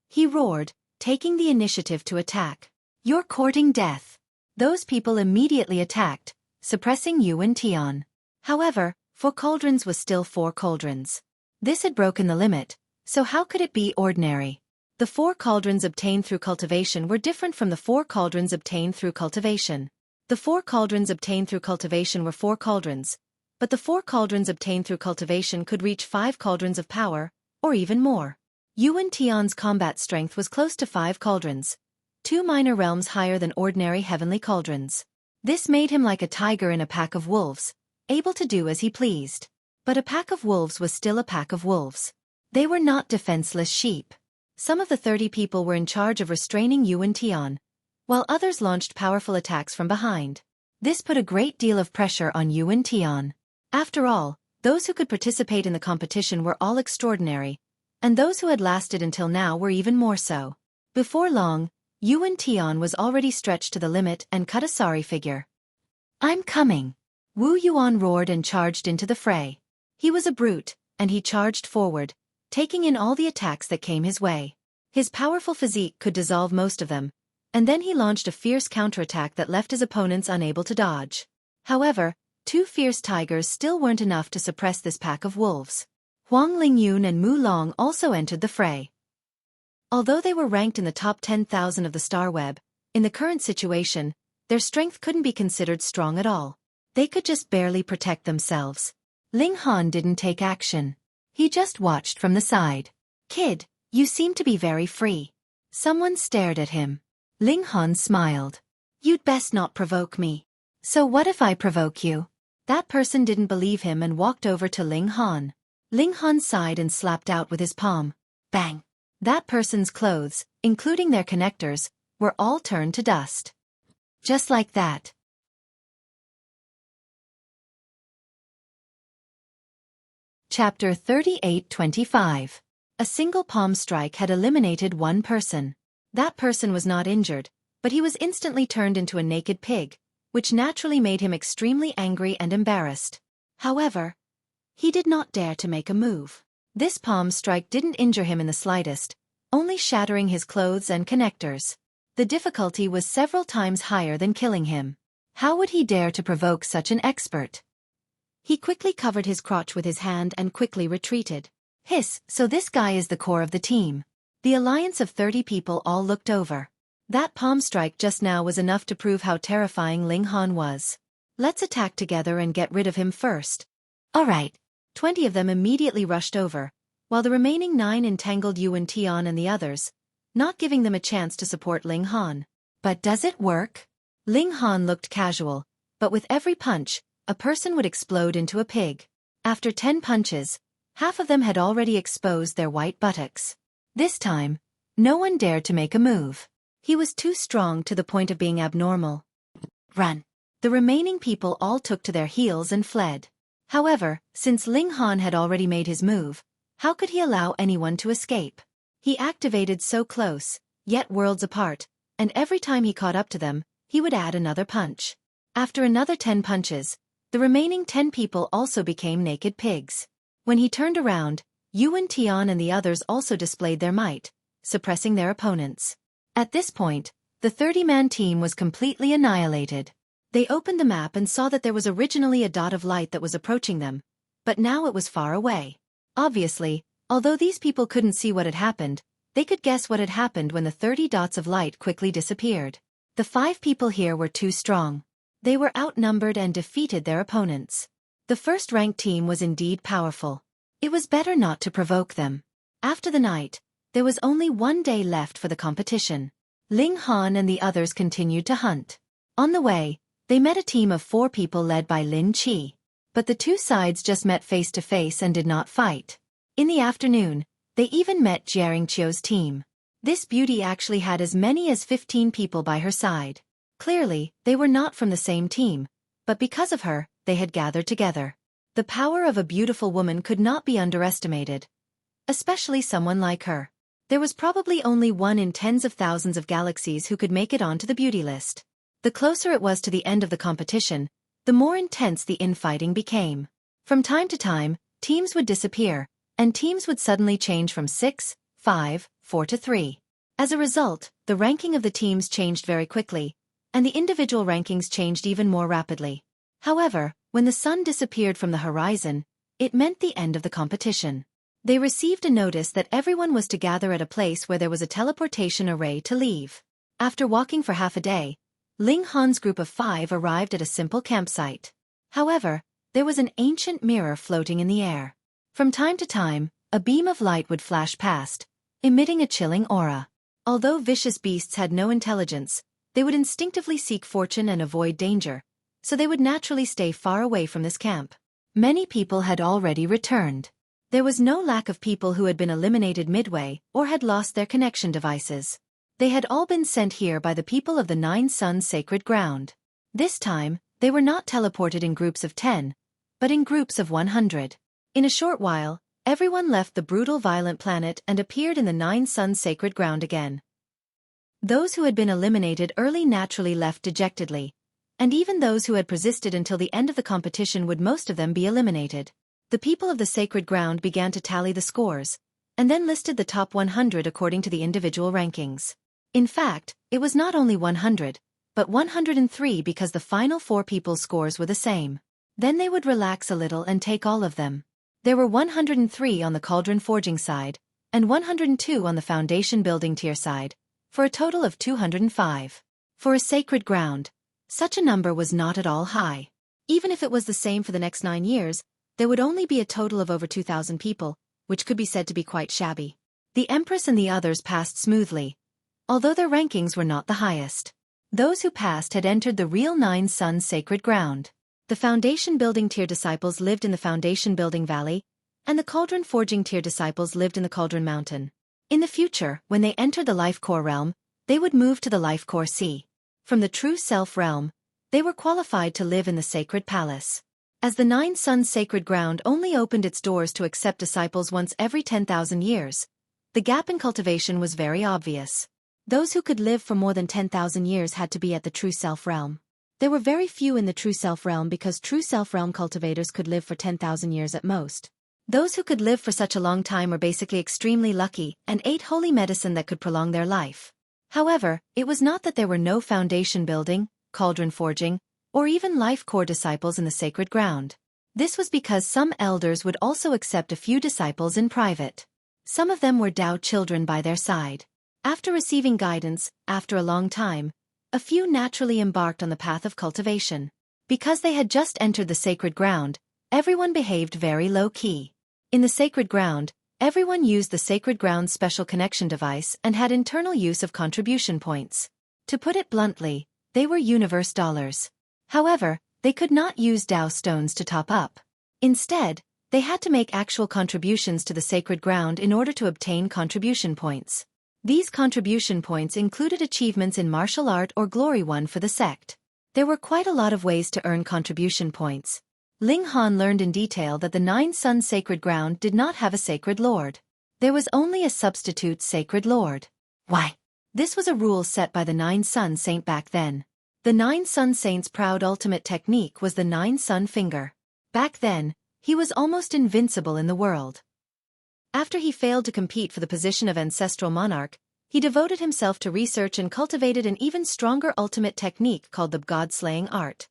He roared, taking the initiative to attack. You're courting death. Those people immediately attacked, suppressing Yuan Tian. However, 4 cauldrons was still 4 cauldrons. This had broken the limit, so how could it be ordinary? The 4 cauldrons obtained through cultivation were different from the 4 cauldrons obtained through cultivation. The 4 cauldrons obtained through cultivation were 4 cauldrons, but the 4 cauldrons obtained through cultivation could reach 5 cauldrons of power, or even more. Yuan Tian's combat strength was close to 5 cauldrons, 2 minor realms higher than ordinary heavenly cauldrons. This made him like a tiger in a pack of wolves, able to do as he pleased. But a pack of wolves was still a pack of wolves. They were not defenseless sheep. Some of the 30 people were in charge of restraining Yuan Tian, while others launched powerful attacks from behind. This put a great deal of pressure on Yuan Tian. After all, those who could participate in the competition were all extraordinary, and those who had lasted until now were even more so. Before long, Yuan Tian was already stretched to the limit and cut a sorry figure. I'm coming. Wu Yuan roared and charged into the fray. He was a brute, and he charged forward, taking in all the attacks that came his way. His powerful physique could dissolve most of them, and then he launched a fierce counterattack that left his opponents unable to dodge. However, 2 fierce tigers still weren't enough to suppress this pack of wolves. Huang Lingyun and Mu Long also entered the fray. Although they were ranked in the top 10,000 of the star web, in the current situation, their strength couldn't be considered strong at all. They could just barely protect themselves. Ling Han didn't take action. He just watched from the side. "Kid, you seem to be very free." Someone stared at him. Ling Han smiled. "You'd best not provoke me." "So what if I provoke you?" That person didn't believe him and walked over to Ling Han. Ling Han sighed and slapped out with his palm. Bang! That person's clothes, including their connectors, were all turned to dust. Just like that. Chapter 38-25. A single palm strike had eliminated one person. That person was not injured, but he was instantly turned into a naked pig, which naturally made him extremely angry and embarrassed. However, he did not dare to make a move. This palm strike didn't injure him in the slightest, only shattering his clothes and connectors. The difficulty was several times higher than killing him. How would he dare to provoke such an expert? He quickly covered his crotch with his hand and quickly retreated. Hiss, so this guy is the core of the team. The alliance of 30 people all looked over. That palm strike just now was enough to prove how terrifying Ling Han was. Let's attack together and get rid of him first. Alright. 20 of them immediately rushed over, while the remaining 9 entangled Yuan Tian and the others, not giving them a chance to support Ling Han. But does it work? Ling Han looked casual, but with every punch, a person would explode into a pig. After 10 punches, half of them had already exposed their white buttocks. This time, no one dared to make a move. He was too strong to the point of being abnormal. Run! The remaining people all took to their heels and fled. However, since Ling Han had already made his move, how could he allow anyone to escape? He activated so close, yet worlds apart, and every time he caught up to them, he would add another punch. After another 10 punches, the remaining 10 people also became naked pigs. When he turned around, Yuan Tian and the others also displayed their might, suppressing their opponents. At this point, the 30-man team was completely annihilated. They opened the map and saw that there was originally a dot of light that was approaching them, but now it was far away. Obviously, although these people couldn't see what had happened, they could guess what had happened when the 30 dots of light quickly disappeared. The 5 people here were too strong. They were outnumbered and defeated their opponents. The first-ranked team was indeed powerful. It was better not to provoke them. After the night, there was only 1 day left for the competition. Ling Han and the others continued to hunt. On the way, they met a team of 4 people led by Lin Qi. But the 2 sides just met face to face and did not fight. In the afternoon, they even met Jiang Qiu's team. This beauty actually had as many as 15 people by her side. Clearly, they were not from the same team, but because of her, they had gathered together. The power of a beautiful woman could not be underestimated. Especially someone like her. There was probably only one in tens of thousands of galaxies who could make it onto the beauty list. The closer it was to the end of the competition, the more intense the infighting became. From time to time, teams would disappear, and teams would suddenly change from 6, 5, 4 to 3. As a result, the ranking of the teams changed very quickly, and the individual rankings changed even more rapidly. However, when the sun disappeared from the horizon, it meant the end of the competition. They received a notice that everyone was to gather at a place where there was a teleportation array to leave. After walking for half a day, Ling Han's group of 5 arrived at a simple campsite. However, there was an ancient mirror floating in the air. From time to time, a beam of light would flash past, emitting a chilling aura. Although vicious beasts had no intelligence, they would instinctively seek fortune and avoid danger, so they would naturally stay far away from this camp. Many people had already returned. There was no lack of people who had been eliminated midway or had lost their connection devices. They had all been sent here by the people of the 9 Suns Sacred Ground. This time, they were not teleported in groups of 10, but in groups of 100. In a short while, everyone left the brutal violent planet and appeared in the 9 Suns Sacred Ground again. Those who had been eliminated early naturally left dejectedly, and even those who had persisted until the end of the competition would most of them be eliminated. The people of the Sacred Ground began to tally the scores, and then listed the top 100 according to the individual rankings. In fact, it was not only 100, but 103 because the final 4 people's scores were the same. Then they would relax a little and take all of them. There were 103 on the cauldron forging side, and 102 on the foundation building tier side, for a total of 205. For a sacred ground, such a number was not at all high. Even if it was the same for the next 9 years, there would only be a total of over 2,000 people, which could be said to be quite shabby. The Empress and the others passed smoothly, although their rankings were not the highest. Those who passed had entered the real 9 Sun sacred ground. The foundation building tier disciples lived in the foundation building valley, and the cauldron forging tier disciples lived in the cauldron mountain. In the future, when they entered the life core realm, they would move to the life core sea. From the true self realm, they were qualified to live in the sacred palace. As the 9 Sun sacred ground only opened its doors to accept disciples once every 10,000 years, the gap in cultivation was very obvious. Those who could live for more than 10,000 years had to be at the true self realm. There were very few in the true self realm because true self realm cultivators could live for 10,000 years at most. Those who could live for such a long time were basically extremely lucky and ate holy medicine that could prolong their life. However, it was not that there were no foundation building, cauldron forging, or even life core disciples in the sacred ground. This was because some elders would also accept a few disciples in private. Some of them were Tao children by their side. After receiving guidance, after a long time, a few naturally embarked on the path of cultivation. Because they had just entered the sacred ground, everyone behaved very low-key. In the sacred ground, everyone used the sacred ground's special connection device and had internal use of contribution points. To put it bluntly, they were universe dollars. However, they could not use Tao stones to top up. Instead, they had to make actual contributions to the sacred ground in order to obtain contribution points. These contribution points included achievements in martial art or glory won for the sect. There were quite a lot of ways to earn contribution points. Ling Han learned in detail that the 9 Sun sacred ground did not have a sacred lord. There was only a substitute sacred lord. Why? This was a rule set by the 9 Sun saint back then. The 9 Sun saint's proud ultimate technique was the 9 Sun finger. Back then, he was almost invincible in the world. After he failed to compete for the position of ancestral monarch, he devoted himself to research and cultivated an even stronger ultimate technique called the god-slaying art.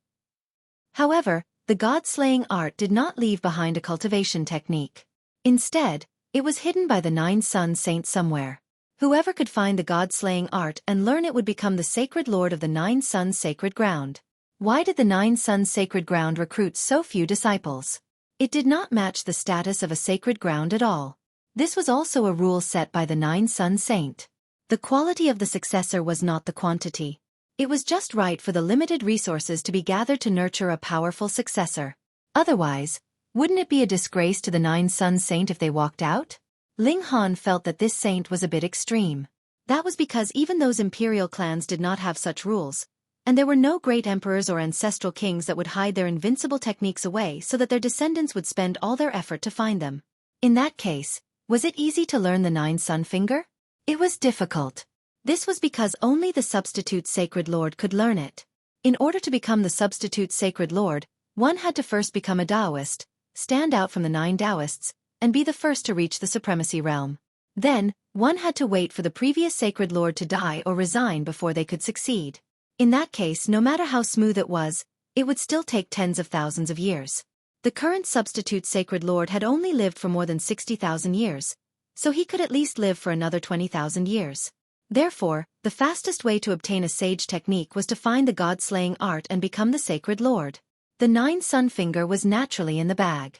However, the god-slaying art did not leave behind a cultivation technique. Instead, it was hidden by the 9 Sun saint somewhere. Whoever could find the god-slaying art and learn it would become the sacred lord of the 9 Sun sacred ground. Why did the 9 Sun sacred ground recruit so few disciples? It did not match the status of a sacred ground at all. This was also a rule set by the 9 Sun saint. The quality of the successor was not the quantity. It was just right for the limited resources to be gathered to nurture a powerful successor. Otherwise, wouldn't it be a disgrace to the 9 Sun saint if they walked out? Ling Han felt that this saint was a bit extreme. That was because even those imperial clans did not have such rules, and there were no great emperors or ancestral kings that would hide their invincible techniques away so that their descendants would spend all their effort to find them. In that case, was it easy to learn the 9 Sun finger? It was difficult. This was because only the substitute sacred lord could learn it. In order to become the substitute sacred lord, one had to first become a Taoist, stand out from the 9 Taoists, and be the first to reach the supremacy realm. Then, one had to wait for the previous sacred lord to die or resign before they could succeed. In that case, no matter how smooth it would still take tens of thousands of years. The current substitute sacred lord had only lived for more than 60,000 years, so he could at least live for another 20,000 years. Therefore, the fastest way to obtain a sage technique was to find the god-slaying art and become the sacred lord. The 9 Sun finger was naturally in the bag.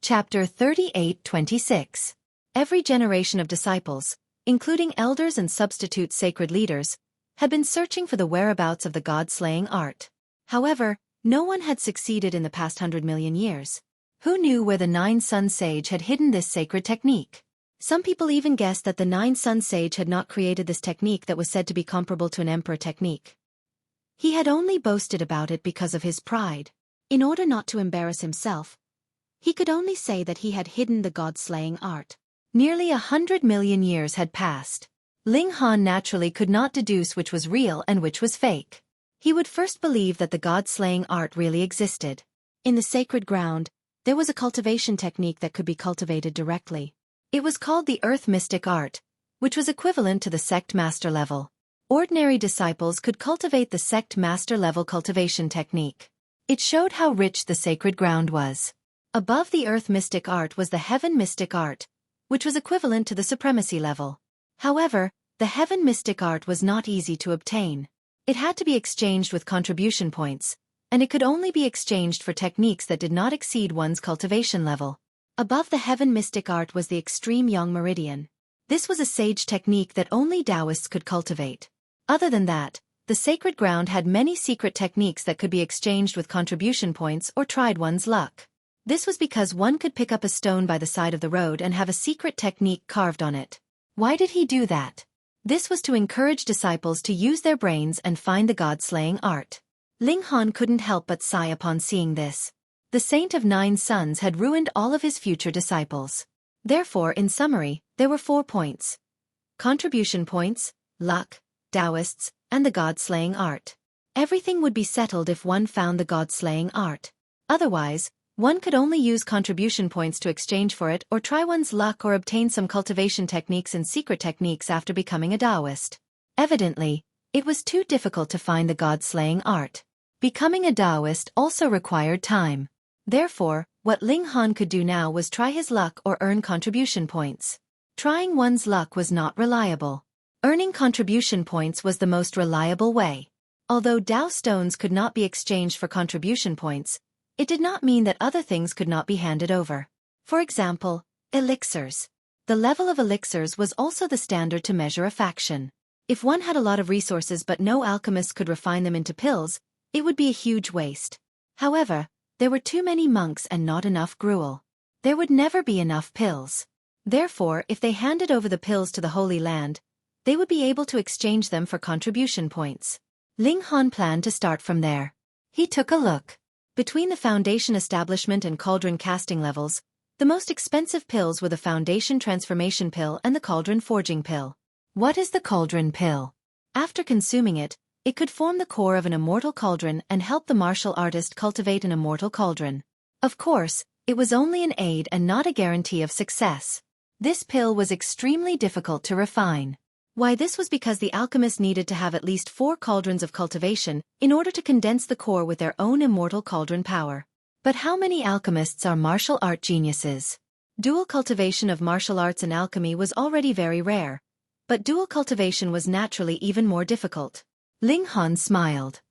Chapter 38-26. Every generation of disciples, including elders and substitute sacred leaders, had been searching for the whereabouts of the god-slaying art. However, no one had succeeded in the past 100 million years. Who knew where the 9 Sun sage had hidden this sacred technique? Some people even guessed that the 9 Sun sage had not created this technique that was said to be comparable to an emperor technique. He had only boasted about it because of his pride. In order not to embarrass himself, he could only say that he had hidden the god-slaying art. Nearly 100 million years had passed. Ling Han naturally could not deduce which was real and which was fake. He would first believe that the god-slaying art really existed. In the sacred ground, there was a cultivation technique that could be cultivated directly. It was called the Earth Mystic Art, which was equivalent to the sect master level. Ordinary disciples could cultivate the sect master-level cultivation technique. It showed how rich the sacred ground was. Above the earth mystic art was the heaven mystic art, which was equivalent to the supremacy level. However, the heaven mystic art was not easy to obtain. It had to be exchanged with contribution points, and it could only be exchanged for techniques that did not exceed one's cultivation level. Above the heaven mystic art was the extreme yang meridian. This was a sage technique that only Taoists could cultivate. Other than that, the sacred ground had many secret techniques that could be exchanged with contribution points or tried one's luck. This was because one could pick up a stone by the side of the road and have a secret technique carved on it. Why did he do that? This was to encourage disciples to use their brains and find the god-slaying art. Ling Han couldn't help but sigh upon seeing this. The Saint of Nine Sons had ruined all of his future disciples. Therefore, in summary, there were 4 points: contribution points, luck, Taoists, and the god-slaying art. Everything would be settled if one found the god-slaying art. Otherwise, one could only use contribution points to exchange for it or try one's luck or obtain some cultivation techniques and secret techniques after becoming a Taoist. Evidently, it was too difficult to find the god-slaying art. Becoming a Taoist also required time. Therefore, what Ling Han could do now was try his luck or earn contribution points. Trying one's luck was not reliable. Earning contribution points was the most reliable way. Although Tao stones could not be exchanged for contribution points, it did not mean that other things could not be handed over. For example, elixirs. The level of elixirs was also the standard to measure a faction. If one had a lot of resources but no alchemist could refine them into pills, it would be a huge waste. However, there were too many monks and not enough gruel. There would never be enough pills. Therefore, if they handed over the pills to the Holy Land, they would be able to exchange them for contribution points. Ling Han planned to start from there. He took a look. Between the foundation establishment and cauldron casting levels, the most expensive pills were the foundation transformation pill and the cauldron forging pill. What is the cauldron pill? After consuming it, it could form the core of an immortal cauldron and help the martial artist cultivate an immortal cauldron. Of course, it was only an aid and not a guarantee of success. This pill was extremely difficult to refine. Why, this was because the alchemist needed to have at least 4 cauldrons of cultivation in order to condense the core with their own immortal cauldron power. But how many alchemists are martial art geniuses? Dual cultivation of martial arts and alchemy was already very rare, but dual cultivation was naturally even more difficult. Ling Han smiled.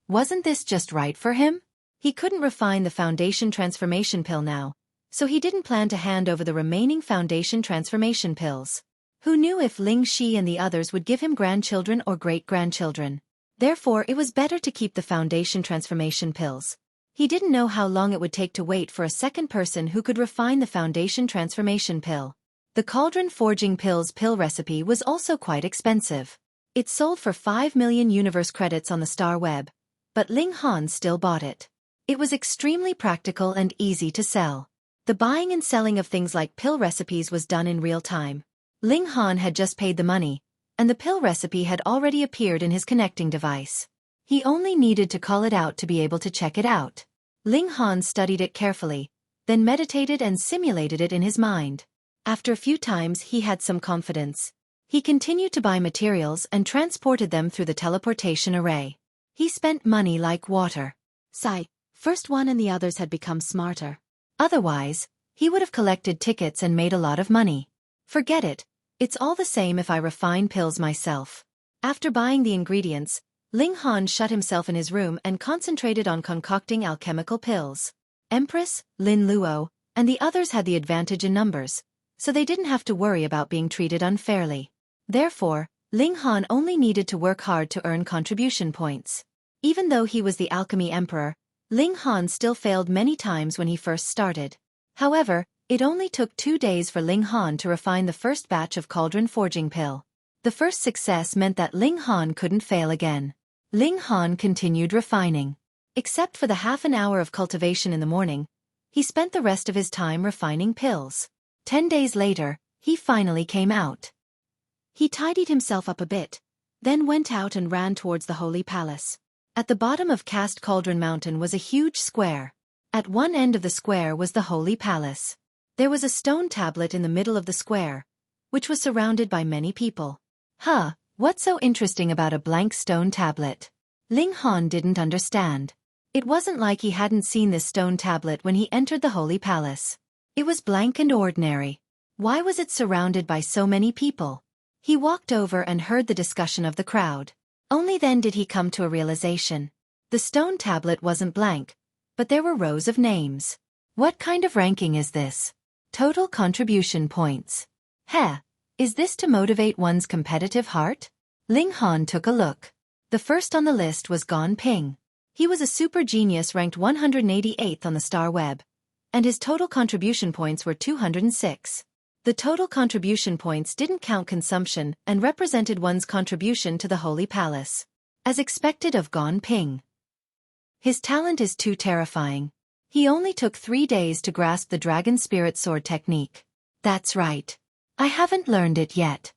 Wasn't this just right for him? He couldn't refine the foundation transformation pill now, so he didn't plan to hand over the remaining foundation transformation pills. Who knew if Ling Shi and the others would give him grandchildren or great-grandchildren? Therefore, it was better to keep the foundation transformation pills. He didn't know how long it would take to wait for a second person who could refine the foundation transformation pill. The cauldron forging pill's pill recipe was also quite expensive. It sold for 5 million universe credits on the Star Web, but Ling Han still bought it. It was extremely practical and easy to sell. The buying and selling of things like pill recipes was done in real time. Ling Han had just paid the money, and the pill recipe had already appeared in his connecting device. He only needed to call it out to be able to check it out. Ling Han studied it carefully, then meditated and simulated it in his mind. After a few times he had some confidence. He continued to buy materials and transported them through the teleportation array. He spent money like water. Sigh, first one and the others had become smarter. Otherwise, he would have collected tickets and made a lot of money. Forget it, it's all the same if I refine pills myself. After buying the ingredients, Ling Han shut himself in his room and concentrated on concocting alchemical pills. Empress, Lin Luo, and the others had the advantage in numbers, so they didn't have to worry about being treated unfairly. Therefore, Ling Han only needed to work hard to earn contribution points. Even though he was the alchemy emperor, Ling Han still failed many times when he first started. However, it only took 2 days for Ling Han to refine the first batch of cauldron forging pill. The first success meant that Ling Han couldn't fail again. Ling Han continued refining. Except for the half an hour of cultivation in the morning, he spent the rest of his time refining pills. 10 days later, he finally came out. He tidied himself up a bit, then went out and ran towards the Holy Palace. At the bottom of Cast Cauldron Mountain was a huge square. At one end of the square was the Holy Palace. There was a stone tablet in the middle of the square, which was surrounded by many people. What's so interesting about a blank stone tablet? Ling Han didn't understand. It wasn't like he hadn't seen this stone tablet when he entered the Holy Palace. It was blank and ordinary. Why was it surrounded by so many people? He walked over and heard the discussion of the crowd. Only then did he come to a realization. The stone tablet wasn't blank, but there were rows of names. What kind of ranking is this? Total contribution points. Heh, is this to motivate one's competitive heart? Ling Han took a look. The first on the list was Gong Ping. He was a super genius ranked 188th on the star web, and his total contribution points were 206. The total contribution points didn't count consumption and represented one's contribution to the Holy Palace. As expected of Gong Ping. His talent is too terrifying. He only took 3 days to grasp the Dragon Spirit Sword technique. That's right. I haven't learned it yet.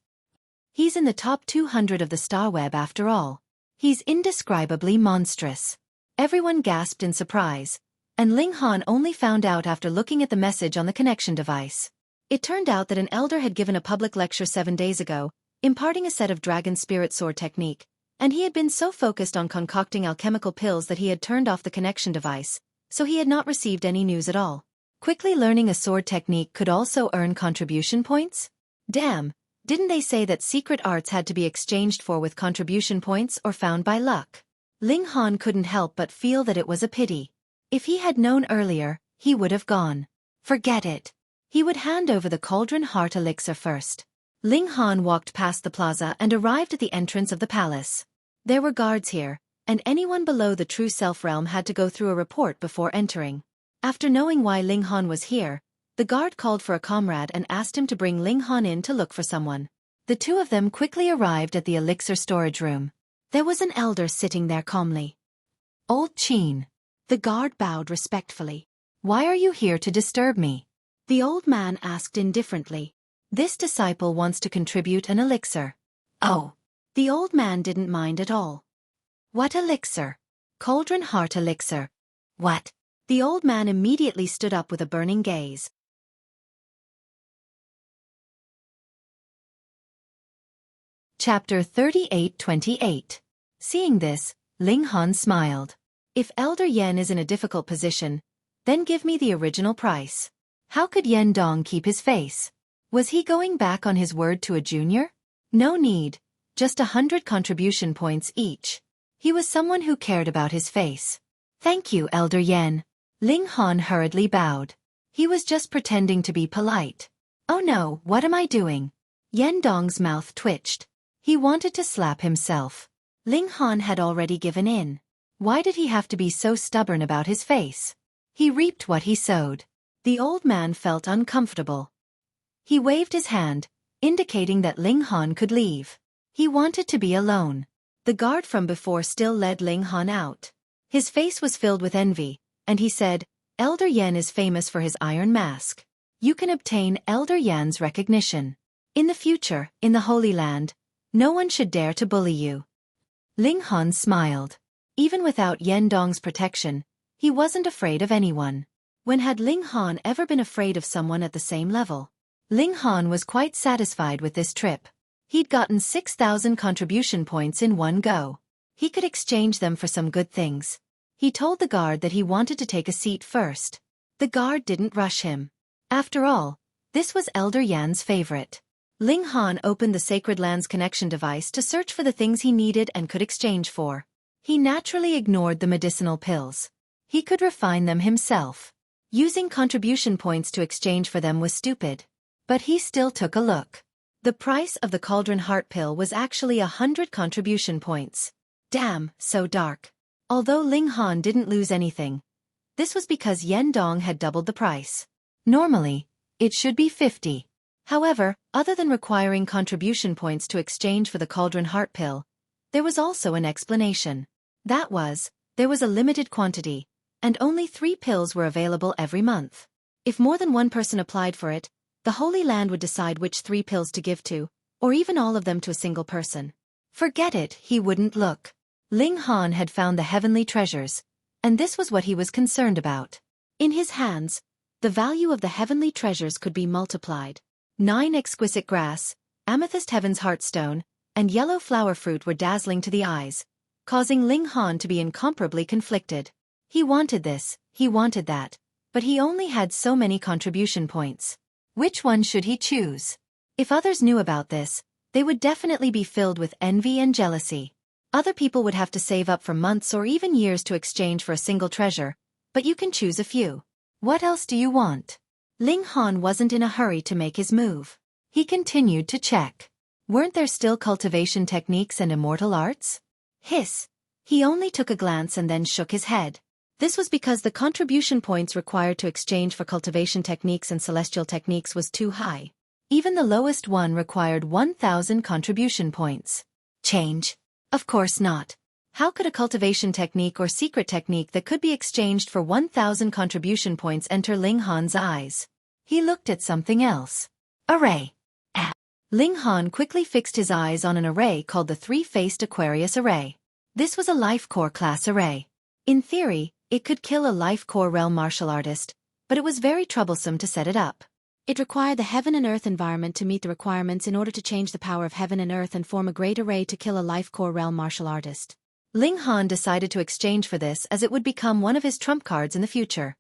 He's in the top 200 of the star web after all. He's indescribably monstrous. Everyone gasped in surprise, and Ling Han only found out after looking at the message on the connection device. It turned out that an elder had given a public lecture 7 days ago, imparting a set of Dragon Spirit Sword technique, and he had been so focused on concocting alchemical pills that he had turned off the connection device, so he had not received any news at all. Quickly learning a sword technique could also earn contribution points? Damn, didn't they say that secret arts had to be exchanged for with contribution points or found by luck? Ling Han couldn't help but feel that it was a pity. If he had known earlier, he would have gone. Forget it. He would hand over the Cauldron Heart elixir first. Ling Han walked past the plaza and arrived at the entrance of the palace. There were guards here, and anyone below the True Self realm had to go through a report before entering. After knowing why Ling Han was here, the guard called for a comrade and asked him to bring Ling Han in to look for someone. The two of them quickly arrived at the elixir storage room. There was an elder sitting there calmly. Old Qin. The guard bowed respectfully. Why are you here to disturb me? The old man asked indifferently. This disciple wants to contribute an elixir. Oh. The old man didn't mind at all. What elixir? Cauldron Heart elixir. What? The old man immediately stood up with a burning gaze. Chapter 38-28. Seeing this, Ling Han smiled. If Elder Yen is in a difficult position, then give me the original price. How could Yen Dong keep his face? Was he going back on his word to a junior? No need, just 100 contribution points each. He was someone who cared about his face. Thank you, Elder Yen. Ling Han hurriedly bowed. He was just pretending to be polite. Oh no, what am I doing? Yen Dong's mouth twitched. He wanted to slap himself. Ling Han had already given in. Why did he have to be so stubborn about his face? He reaped what he sowed. The old man felt uncomfortable. He waved his hand, indicating that Ling Han could leave. He wanted to be alone. The guard from before still led Ling Han out. His face was filled with envy, and he said, Elder Yen is famous for his iron mask. You can obtain Elder Yan's recognition. In the future, in the Holy Land, no one should dare to bully you. Ling Han smiled. Even without Yen Dong's protection, he wasn't afraid of anyone. When had Ling Han ever been afraid of someone at the same level? Ling Han was quite satisfied with this trip. He'd gotten 6,000 contribution points in one go. He could exchange them for some good things. He told the guard that he wanted to take a seat first. The guard didn't rush him. After all, this was Elder Yan's favorite. Ling Han opened the Sacred Lands connection device to search for the things he needed and could exchange for. He naturally ignored the medicinal pills. He could refine them himself. Using contribution points to exchange for them was stupid. But he still took a look. The price of the Cauldron Heart pill was actually 100 contribution points. Damn, so dark. Although Ling Han didn't lose anything, this was because Yen Dong had doubled the price. Normally, it should be 50. However, other than requiring contribution points to exchange for the Cauldron Heart pill, there was also an explanation. That was, there was a limited quantity, and only 3 pills were available every month. If more than one person applied for it, the Holy Land would decide which 3 pills to give to, or even all of them to a single person. Forget it, he wouldn't look. Ling Han had found the heavenly treasures, and this was what he was concerned about. In his hands, the value of the heavenly treasures could be multiplied. 9 exquisite grass, amethyst heaven's heartstone, and yellow flower fruit were dazzling to the eyes, causing Ling Han to be incomparably conflicted. He wanted this, he wanted that, but he only had so many contribution points. Which one should he choose? If others knew about this, they would definitely be filled with envy and jealousy. Other people would have to save up for months or even years to exchange for a single treasure, but you can choose a few. What else do you want? Ling Han wasn't in a hurry to make his move. He continued to check. Weren't there still cultivation techniques and immortal arts? Hiss. He only took a glance and then shook his head. This was because the contribution points required to exchange for cultivation techniques and celestial techniques was too high. Even the lowest one required 1,000 contribution points. Change? Of course not. How could a cultivation technique or secret technique that could be exchanged for 1,000 contribution points enter Ling Han's eyes? He looked at something else. Array. Ling Han quickly fixed his eyes on an array called the Three-Faced Aquarius Array. This was a Life Core class array. In theory, it could kill a Life Core realm martial artist, but it was very troublesome to set it up. It required the heaven and earth environment to meet the requirements in order to change the power of heaven and earth and form a great array to kill a Life Core realm martial artist. Ling Han decided to exchange for this as it would become one of his trump cards in the future.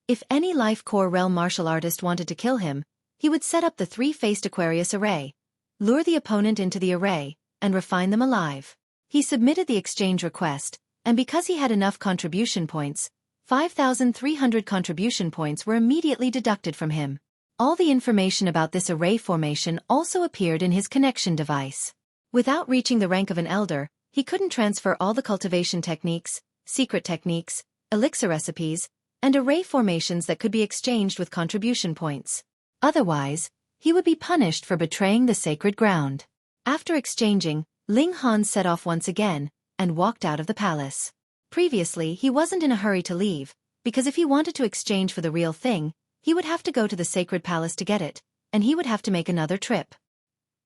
If any Life Core realm martial artist wanted to kill him, he would set up the Three-Faced Aquarius Array, lure the opponent into the array, and refine them alive. He submitted the exchange request, and because he had enough contribution points, 5,300 contribution points were immediately deducted from him. All the information about this array formation also appeared in his connection device. Without reaching the rank of an elder, he couldn't transfer all the cultivation techniques, secret techniques, elixir recipes, and array formations that could be exchanged with contribution points. Otherwise, he would be punished for betraying the sacred ground. After exchanging, Ling Han set off once again, and walked out of the palace. Previously, he wasn't in a hurry to leave, because if he wanted to exchange for the real thing, he would have to go to the sacred palace to get it, and he would have to make another trip.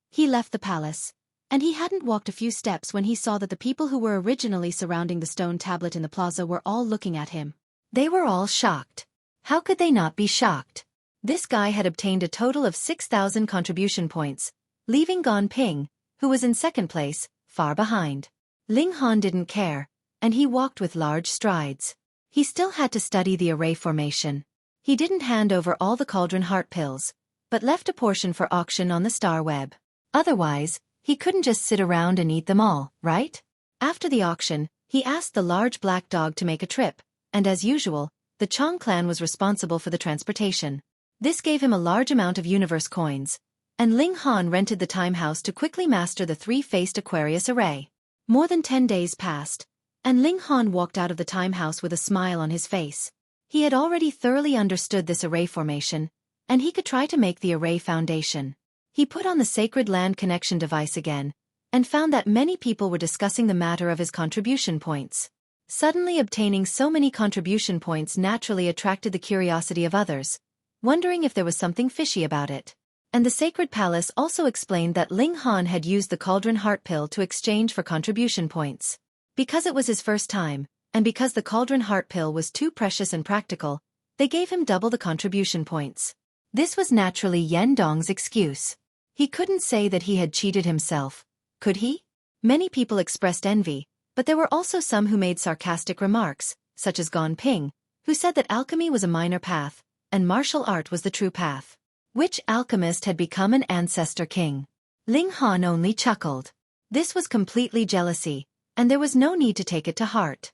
He left the palace, and he hadn't walked a few steps when he saw that the people who were originally surrounding the stone tablet in the plaza were all looking at him. They were all shocked. How could they not be shocked? This guy had obtained a total of 6,000 contribution points, leaving Gong Ping, who was in second place, far behind. Ling Han didn't care, and he walked with large strides. He still had to study the array formation. He didn't hand over all the cauldron heart pills, but left a portion for auction on the star web. Otherwise, he couldn't just sit around and eat them all, right? After the auction, he asked the large black dog to make a trip, and as usual, the Chong clan was responsible for the transportation. This gave him a large amount of universe coins, and Ling Han rented the time house to quickly master the Three-Faced Aquarius Array. More than 10 days passed, and Ling Han walked out of the time house with a smile on his face. He had already thoroughly understood this array formation, and he could try to make the array foundation. He put on the Sacred Land connection device again, and found that many people were discussing the matter of his contribution points. Suddenly obtaining so many contribution points naturally attracted the curiosity of others, wondering if there was something fishy about it. And the Sacred Palace also explained that Ling Han had used the Cauldron Heart Pill to exchange for contribution points. Because it was his first time, and because the Cauldron Heart Pill was too precious and practical, they gave him double the contribution points. This was naturally Yen Dong's excuse. He couldn't say that he had cheated himself, could he? Many people expressed envy, but there were also some who made sarcastic remarks, such as Gong Ping, who said that alchemy was a minor path, and martial art was the true path. Which alchemist had become an ancestor king? Ling Han only chuckled. This was completely jealousy, and there was no need to take it to heart.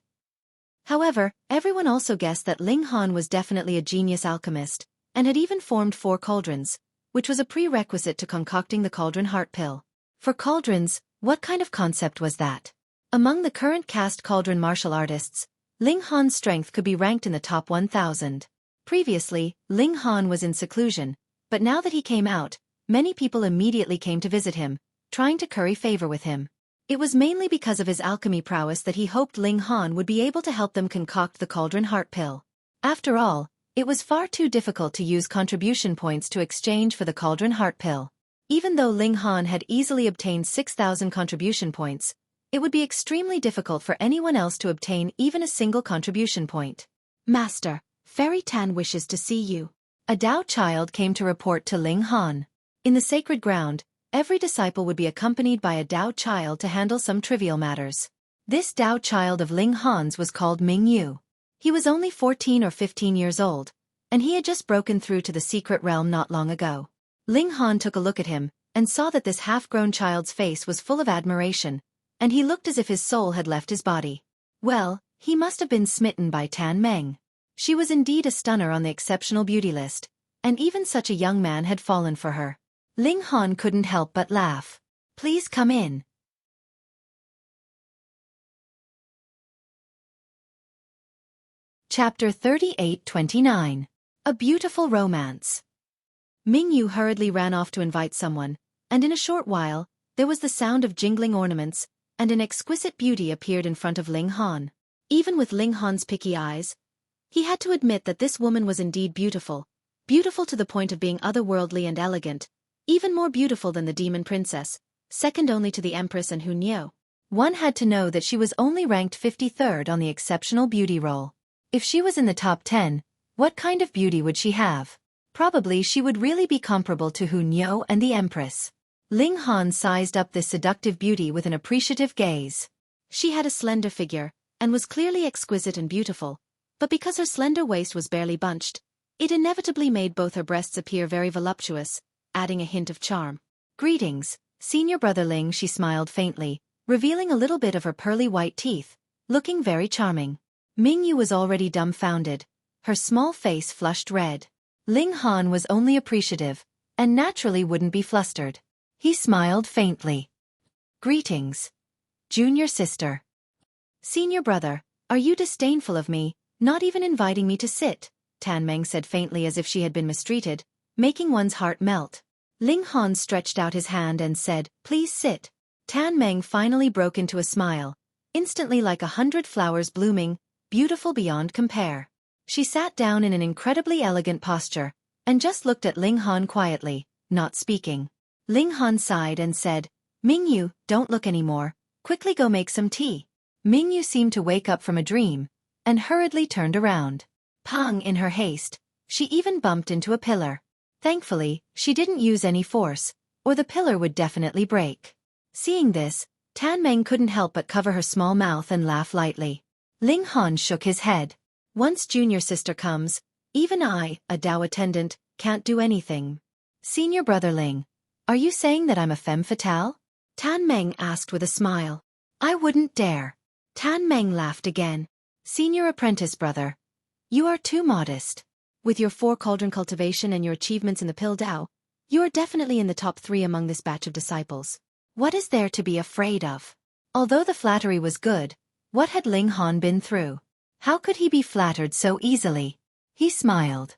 However, everyone also guessed that Ling Han was definitely a genius alchemist, and had even formed 4 cauldrons, which was a prerequisite to concocting the Cauldron Heart Pill. For cauldrons, what kind of concept was that? Among the current cast cauldron martial artists, Ling Han's strength could be ranked in the top 1,000. Previously, Ling Han was in seclusion, but now that he came out, many people immediately came to visit him, trying to curry favor with him. It was mainly because of his alchemy prowess that he hoped Ling Han would be able to help them concoct the Cauldron Heart Pill. After all, it was far too difficult to use contribution points to exchange for the Cauldron Heart Pill. Even though Ling Han had easily obtained 6,000 contribution points, it would be extremely difficult for anyone else to obtain even a single contribution point. Master, Fairy Tan wishes to see you. A Dao child came to report to Ling Han. In the sacred ground, Every disciple would be accompanied by a Dao child to handle some trivial matters. This Dao child of Ling Han's was called Ming Yu. He was only 14 or 15 years old, and he had just broken through to the secret realm not long ago. Ling Han took a look at him, and saw that this half-grown child's face was full of admiration, and he looked as if his soul had left his body. Well, he must have been smitten by Tan Meng. She was indeed a stunner on the exceptional beauty list, and even such a young man had fallen for her. Ling Han couldn't help but laugh. "Please come in." Chapter 38-29. A Beautiful Romance. Ming Yu hurriedly ran off to invite someone, and in a short while, there was the sound of jingling ornaments, and an exquisite beauty appeared in front of Ling Han. Even with Ling Han's picky eyes, he had to admit that this woman was indeed beautiful, beautiful to the point of being otherworldly and elegant, even more beautiful than the demon princess, second only to the empress and Hunyeo. One had to know that she was only ranked 53rd on the exceptional beauty roll. If she was in the top 10, what kind of beauty would she have? Probably she would really be comparable to Hunyeo and the empress. Ling Han sized up this seductive beauty with an appreciative gaze. She had a slender figure, and was clearly exquisite and beautiful, but because her slender waist was barely bunched, it inevitably made both her breasts appear very voluptuous, adding a hint of charm. "Greetings, senior brother Ling," she smiled faintly, revealing a little bit of her pearly white teeth, looking very charming. Ming Yu was already dumbfounded, her small face flushed red. Ling Han was only appreciative, and naturally wouldn't be flustered. He smiled faintly. "Greetings, junior sister." "Senior brother, are you disdainful of me, not even inviting me to sit?" Tan Meng said faintly as if she had been mistreated, making one's heart melt. Ling Han stretched out his hand and said, "Please sit." Tan Meng finally broke into a smile, instantly like 100 flowers blooming, beautiful beyond compare. She sat down in an incredibly elegant posture, and just looked at Ling Han quietly, not speaking. Ling Han sighed and said, "Ming Yu, don't look anymore, quickly go make some tea." Ming Yu seemed to wake up from a dream, and hurriedly turned around. Pang! In her haste, she even bumped into a pillar. Thankfully, she didn't use any force, or the pillar would definitely break. Seeing this, Tan Meng couldn't help but cover her small mouth and laugh lightly. Ling Han shook his head. "Once junior sister comes, even I, a Dao attendant, can't do anything." "Senior brother Ling, are you saying that I'm a femme fatale?" Tan Meng asked with a smile. "I wouldn't dare." Tan Meng laughed again. "Senior apprentice brother, you are too modest. With your 4 cauldron cultivation and your achievements in the Pill Dao, you are definitely in the top 3 among this batch of disciples. What is there to be afraid of?" Although the flattery was good, what had Ling Han been through? How could he be flattered so easily? He smiled.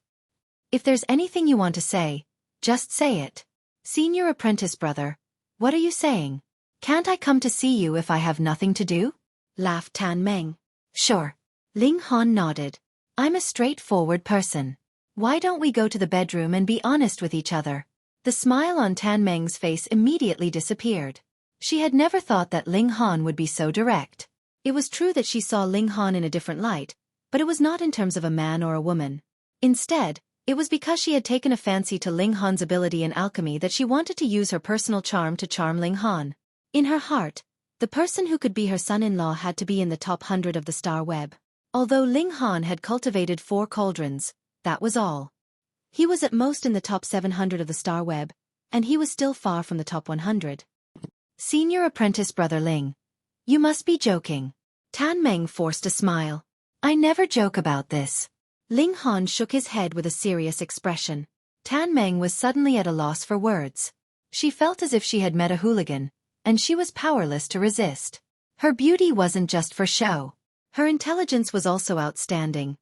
"If there's anything you want to say, just say it." "Senior apprentice brother, what are you saying? Can't I come to see you if I have nothing to do?" laughed Tan Meng. "Sure." Ling Han nodded. "I'm a straightforward person. Why don't we go to the bedroom and be honest with each other?" The smile on Tan Meng's face immediately disappeared. She had never thought that Ling Han would be so direct. It was true that she saw Ling Han in a different light, but it was not in terms of a man or a woman. Instead, it was because she had taken a fancy to Ling Han's ability in alchemy that she wanted to use her personal charm to charm Ling Han. In her heart, the person who could be her son-in-law had to be in the top 100 of the star web. Although Ling Han had cultivated 4 cauldrons, that was all. He was at most in the top 700 of the star web, and he was still far from the top 100. "Senior apprentice brother Ling, you must be joking." Tan Meng forced a smile. "I never joke about this." Ling Han shook his head with a serious expression. Tan Meng was suddenly at a loss for words. She felt as if she had met a hooligan, and she was powerless to resist. Her beauty wasn't just for show. Her intelligence was also outstanding.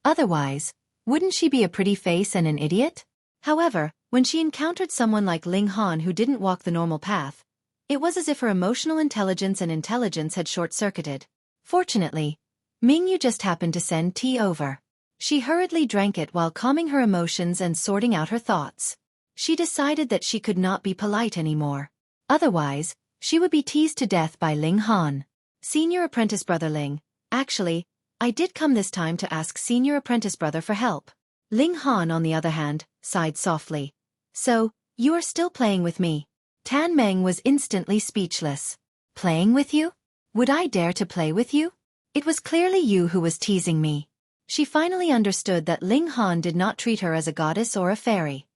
Otherwise, wouldn't she be a pretty face and an idiot? However, when she encountered someone like Ling Han who didn't walk the normal path, it was as if her emotional intelligence and intelligence had short-circuited. Fortunately, Ming Yu just happened to send tea over. She hurriedly drank it while calming her emotions and sorting out her thoughts. She decided that she could not be polite anymore. Otherwise, she would be teased to death by Ling Han. "Senior apprentice brother Ling, actually, I did come this time to ask senior apprentice brother for help." Ling Han, on the other hand, sighed softly. "So, you are still playing with me?" Tan Meng was instantly speechless. Playing with you? Would I dare to play with you? It was clearly you who was teasing me. She finally understood that Ling Han did not treat her as a goddess or a fairy.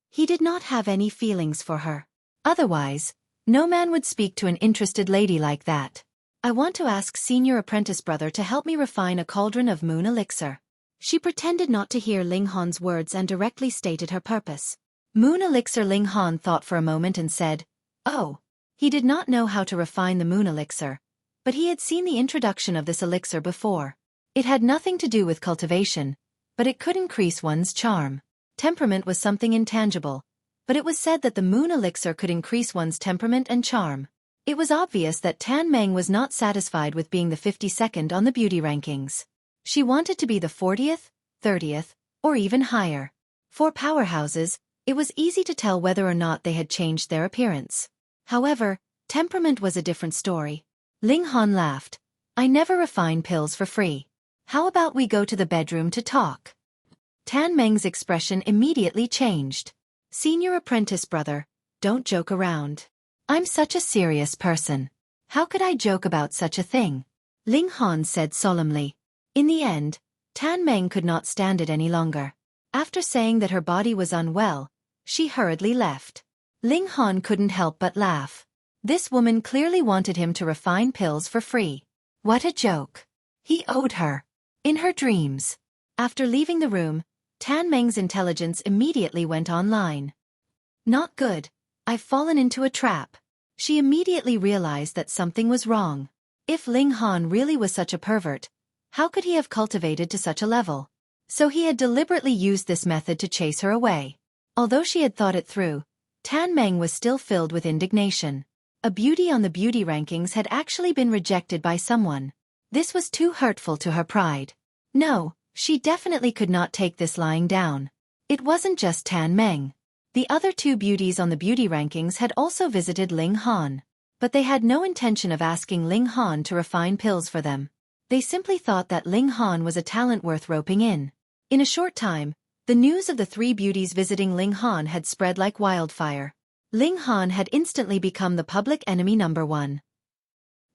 He did not have any feelings for her. Otherwise, no man would speak to an interested lady like that. I want to ask senior apprentice brother to help me refine a cauldron of moon elixir. She pretended not to hear Ling Han's words and directly stated her purpose. Moon elixir. Ling Han thought for a moment and said, "Oh." He did not know how to refine the moon elixir, but he had seen the introduction of this elixir before. It had nothing to do with cultivation, but it could increase one's charm. Temperament was something intangible, but it was said that the moon elixir could increase one's temperament and charm. It was obvious that Tan Meng was not satisfied with being the 52nd on the beauty rankings. She wanted to be the 40th, 30th, or even higher. For powerhouses, it was easy to tell whether or not they had changed their appearance. However, temperament was a different story. Ling Han laughed. "I never refine pills for free. How about we go to the bedroom to talk?" Tan Meng's expression immediately changed. "Senior apprentice brother, don't joke around. I'm such a serious person. How could I joke about such a thing?" Ling Han said solemnly. In the end, Tan Meng could not stand it any longer. After saying that her body was unwell, she hurriedly left. Ling Han couldn't help but laugh. This woman clearly wanted him to refine pills for free. What a joke. He owed her. In her dreams. After leaving the room, Tan Meng's intelligence immediately went online. Not good. I've fallen into a trap. She immediately realized that something was wrong. If Ling Han really was such a pervert, how could he have cultivated to such a level? So he had deliberately used this method to chase her away. Although she had thought it through, Tan Meng was still filled with indignation. A beauty on the beauty rankings had actually been rejected by someone. This was too hurtful to her pride. No, she definitely could not take this lying down. It wasn't just Tan Meng. The other two beauties on the beauty rankings had also visited Ling Han. But they had no intention of asking Ling Han to refine pills for them. They simply thought that Ling Han was a talent worth roping in. In a short time, the news of the three beauties visiting Ling Han had spread like wildfire. Ling Han had instantly become the public enemy #1.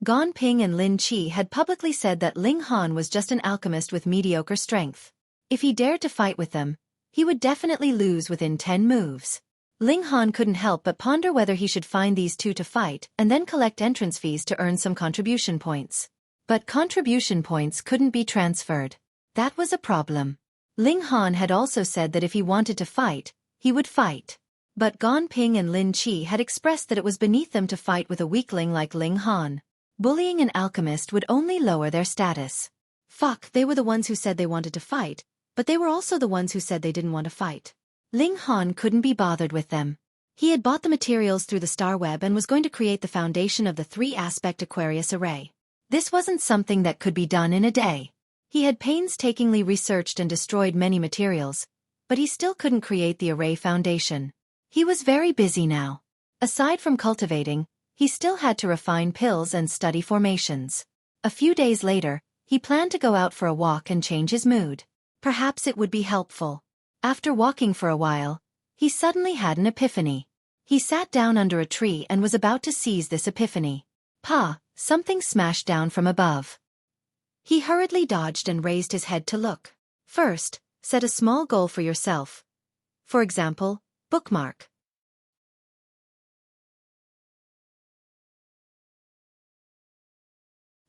Gong Ping and Lin Qi had publicly said that Ling Han was just an alchemist with mediocre strength. If he dared to fight with them, he would definitely lose within 10 moves. Ling Han couldn't help but ponder whether he should find these two to fight and then collect entrance fees to earn some contribution points. But contribution points couldn't be transferred. That was a problem. Ling Han had also said that if he wanted to fight, he would fight. But Gong Ping and Lin Qi had expressed that it was beneath them to fight with a weakling like Ling Han. Bullying an alchemist would only lower their status. Fuck, they were the ones who said they wanted to fight, but they were also the ones who said they didn't want to fight. Ling Han couldn't be bothered with them. He had bought the materials through the star web and was going to create the foundation of the 3-aspect Aquarius array. This wasn't something that could be done in a day. He had painstakingly researched and destroyed many materials, but he still couldn't create the array foundation. He was very busy now. Aside from cultivating, he still had to refine pills and study formations. A few days later, he planned to go out for a walk and change his mood. Perhaps it would be helpful. After walking for a while, he suddenly had an epiphany. He sat down under a tree and was about to seize this epiphany. Pa! Something smashed down from above. He hurriedly dodged and raised his head to look. First, set a small goal for yourself. For example, bookmark.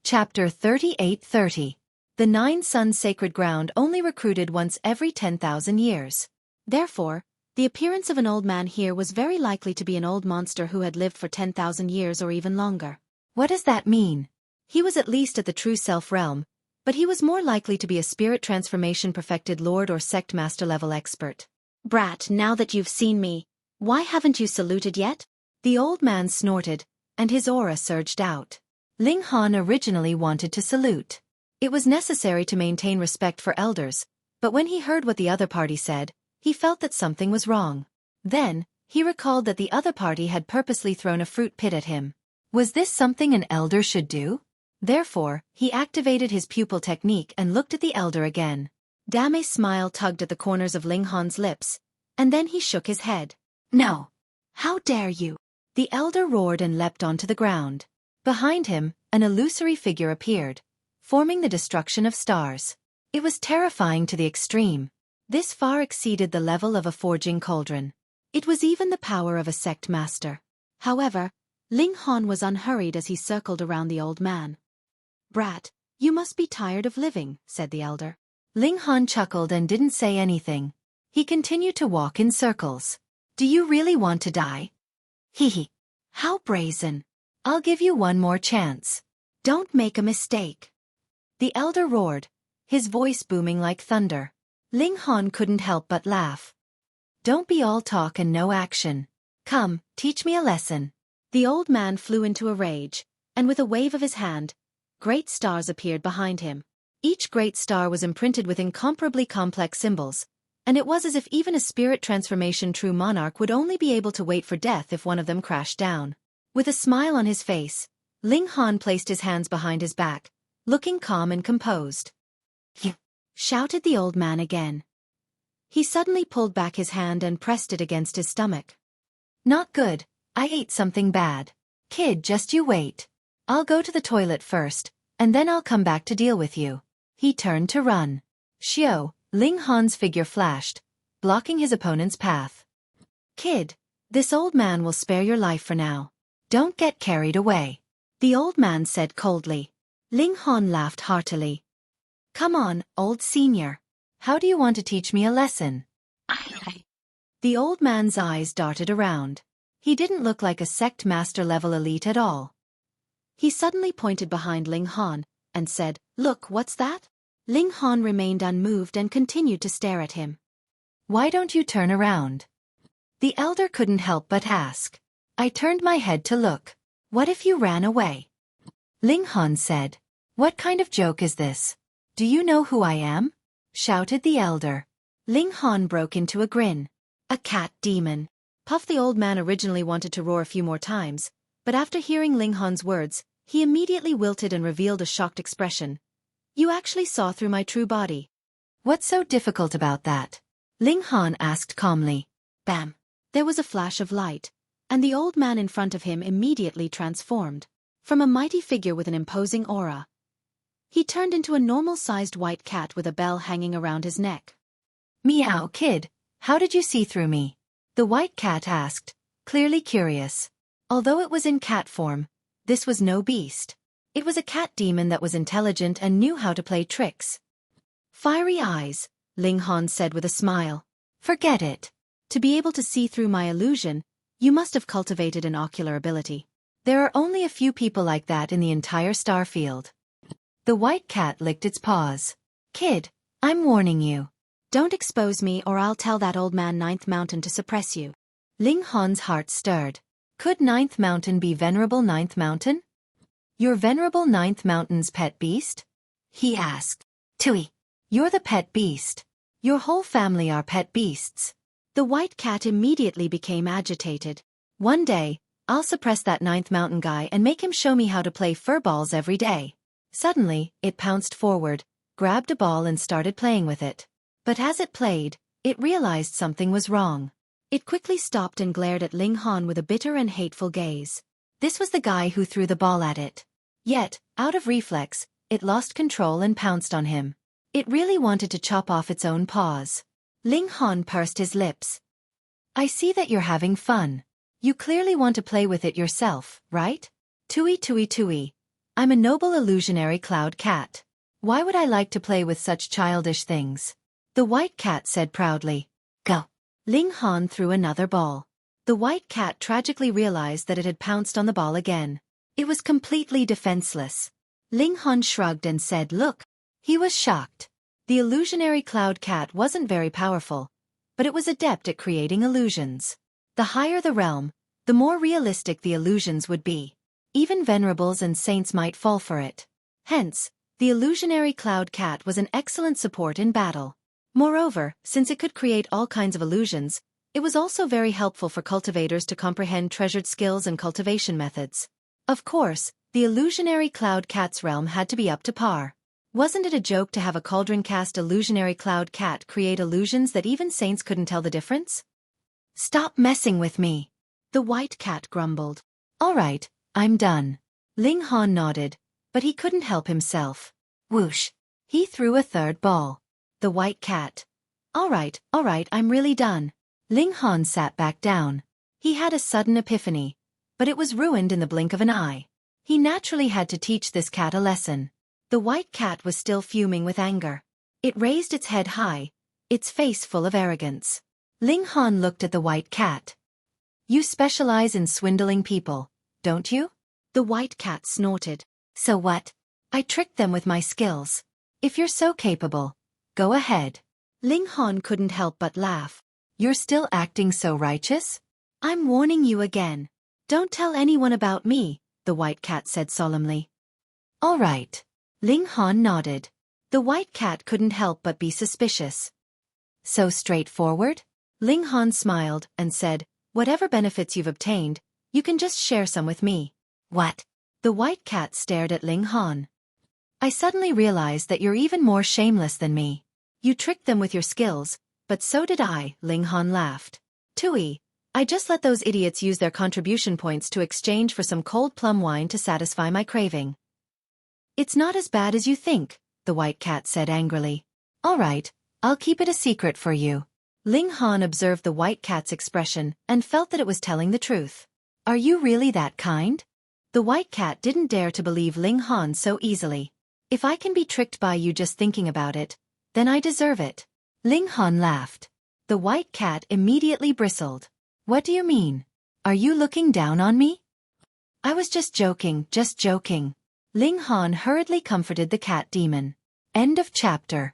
Chapter 38:30. The 9 Suns Sacred Ground only recruited once every 10,000 years. Therefore, the appearance of an old man here was very likely to be an old monster who had lived for 10,000 years or even longer. What does that mean? He was at least at the true self realm, but he was more likely to be a spirit transformation perfected lord or sect master level expert. Brat, now that you've seen me, why haven't you saluted yet? The old man snorted, and his aura surged out. Ling Han originally wanted to salute. It was necessary to maintain respect for elders, but when he heard what the other party said, he felt that something was wrong. Then, he recalled that the other party had purposely thrown a fruit pit at him. Was this something an elder should do? Therefore, he activated his pupil technique and looked at the elder again. Dame's smile tugged at the corners of Ling Han's lips, and then he shook his head. No. How dare you? The elder roared and leapt onto the ground. Behind him, an illusory figure appeared, forming the destruction of stars. It was terrifying to the extreme. This far exceeded the level of a forging cauldron. It was even the power of a sect master. However, Ling Han was unhurried as he circled around the old man. "Brat, you must be tired of living," said the elder. Ling Han chuckled and didn't say anything. He continued to walk in circles. "Do you really want to die? Hee. How brazen. I'll give you one more chance. Don't make a mistake." The elder roared, his voice booming like thunder. Ling Han couldn't help but laugh. "Don't be all talk and no action. Come, teach me a lesson." The old man flew into a rage, and with a wave of his hand, great stars appeared behind him. Each great star was imprinted with incomparably complex symbols, and it was as if even a spirit transformation true monarch would only be able to wait for death if one of them crashed down. With a smile on his face, Ling Han placed his hands behind his back, looking calm and composed. "You!" shouted the old man again. He suddenly pulled back his hand and pressed it against his stomach. "Not good. I ate something bad. Kid, just you wait. I'll go to the toilet first, and then I'll come back to deal with you." He turned to run. Xiao, Ling Han's figure flashed, blocking his opponent's path. "Kid, this old man will spare your life for now. Don't get carried away," the old man said coldly. Ling Han laughed heartily. "Come on, old senior. How do you want to teach me a lesson?" The old man's eyes darted around. He didn't look like a sect master level elite at all. He suddenly pointed behind Ling Han and said, "Look, what's that?" Ling Han remained unmoved and continued to stare at him. "Why don't you turn around?" The elder couldn't help but ask. I turned my head to look. "What if you ran away?" Ling Han said. "What kind of joke is this? Do you know who I am?" shouted the elder. Ling Han broke into a grin. "A cat demon." Puff the old man originally wanted to roar a few more times, but after hearing Ling Han's words, he immediately wilted and revealed a shocked expression. "You actually saw through my true body." "What's so difficult about that?" Ling Han asked calmly. Bam! There was a flash of light, and the old man in front of him immediately transformed. From a mighty figure with an imposing aura, he turned into a normal-sized white cat with a bell hanging around his neck. "Meow, kid, how did you see through me?" the white cat asked, clearly curious. Although it was in cat form, this was no beast. It was a cat demon that was intelligent and knew how to play tricks. "Fiery eyes," Ling Han said with a smile. "Forget it. To be able to see through my illusion, you must have cultivated an ocular ability. There are only a few people like that in the entire star field." The white cat licked its paws. "Kid, I'm warning you. Don't expose me or I'll tell that old man Ninth Mountain to suppress you." Ling Han's heart stirred. Could Ninth Mountain be Venerable Ninth Mountain? "Your Venerable Ninth Mountain's pet beast?" he asked. "Tui, you're the pet beast. Your whole family are pet beasts." The white cat immediately became agitated. "One day, I'll suppress that Ninth Mountain guy and make him show me how to play furballs every day." Suddenly, it pounced forward, grabbed a ball and started playing with it. But as it played, it realized something was wrong. It quickly stopped and glared at Ling Han with a bitter and hateful gaze. This was the guy who threw the ball at it. Yet, out of reflex, it lost control and pounced on him. It really wanted to chop off its own paws. Ling Han pursed his lips. "I see that you're having fun. You clearly want to play with it yourself, right? Tui tui tui. I'm a noble illusionary cloud cat. Why would I like to play with such childish things?" The white cat said proudly. "Go." Ling Han threw another ball. The white cat tragically realized that it had pounced on the ball again. It was completely defenseless. Ling Han shrugged and said, "Look." He was shocked. The illusionary cloud cat wasn't very powerful, but it was adept at creating illusions. The higher the realm, the more realistic the illusions would be. Even venerables and saints might fall for it. Hence, the illusionary cloud cat was an excellent support in battle. Moreover, since it could create all kinds of illusions, it was also very helpful for cultivators to comprehend treasured skills and cultivation methods. Of course, the illusionary cloud cat's realm had to be up to par. Wasn't it a joke to have a cauldron-cast illusionary cloud cat create illusions that even saints couldn't tell the difference? "Stop messing with me." The white cat grumbled. All right, I'm done. Ling Han nodded, but he couldn't help himself. Whoosh! He threw a third ball. The white cat. All right, I'm really done. Ling Han sat back down. He had a sudden epiphany, but it was ruined in the blink of an eye. He naturally had to teach this cat a lesson. The white cat was still fuming with anger. It raised its head high, its face full of arrogance. Ling Han looked at the white cat. You specialize in swindling people, don't you? The white cat snorted. So what? I tricked them with my skills. If you're so capable, go ahead. Ling Han couldn't help but laugh. You're still acting so righteous? I'm warning you again. Don't tell anyone about me, the white cat said solemnly. All right. Ling Han nodded. The white cat couldn't help but be suspicious. So straightforward? Ling Han smiled and said, whatever benefits you've obtained, you can just share some with me. What? The white cat stared at Ling Han. I suddenly realized that you're even more shameless than me. You tricked them with your skills, but so did I, Ling Han laughed. Tui, I just let those idiots use their contribution points to exchange for some cold plum wine to satisfy my craving. It's not as bad as you think, the white cat said angrily. All right, I'll keep it a secret for you. Ling Han observed the white cat's expression and felt that it was telling the truth. Are you really that kind? The white cat didn't dare to believe Ling Han so easily. If I can be tricked by you just thinking about it, then I deserve it. Ling Han laughed. The white cat immediately bristled. What do you mean? Are you looking down on me? I was just joking. Ling Han hurriedly comforted the cat demon. End of chapter.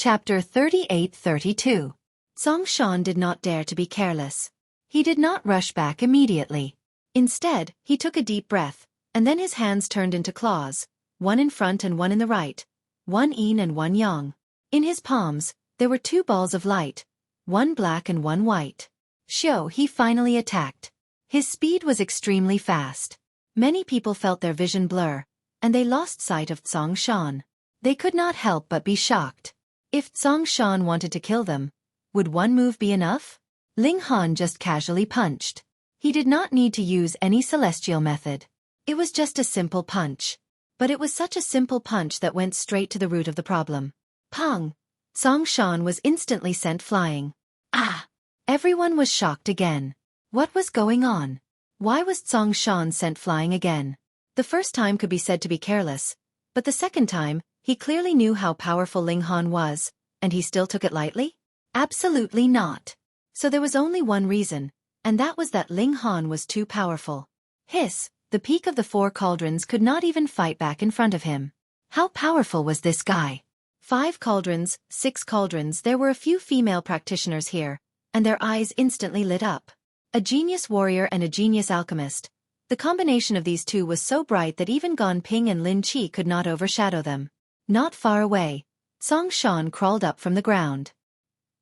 Chapter 38-32. Song Shan did not dare to be careless. He did not rush back immediately. Instead, he took a deep breath, and then his hands turned into claws, one in front and one in the right, one yin and one yang. In his palms, there were two balls of light, one black and one white. He finally attacked. His speed was extremely fast. Many people felt their vision blur, and they lost sight of Song Shan. They could not help but be shocked. If Song Shan wanted to kill them, would one move be enough? Ling Han just casually punched. He did not need to use any celestial method. It was just a simple punch. But it was such a simple punch that went straight to the root of the problem. Pang! Song Shan was instantly sent flying. Ah! Everyone was shocked again. What was going on? Why was Song Shan sent flying again? The first time could be said to be careless, but the second time, he clearly knew how powerful Ling Han was, and he still took it lightly? Absolutely not. So there was only one reason, and that was that Ling Han was too powerful. Hiss, the peak of the four cauldrons could not even fight back in front of him. How powerful was this guy? 5 cauldrons, 6 cauldrons. There were a few female practitioners here, and their eyes instantly lit up. A genius warrior and a genius alchemist. The combination of these two was so bright that even Gan Ping and Lin Qi could not overshadow them. Not far away, Song Shan crawled up from the ground.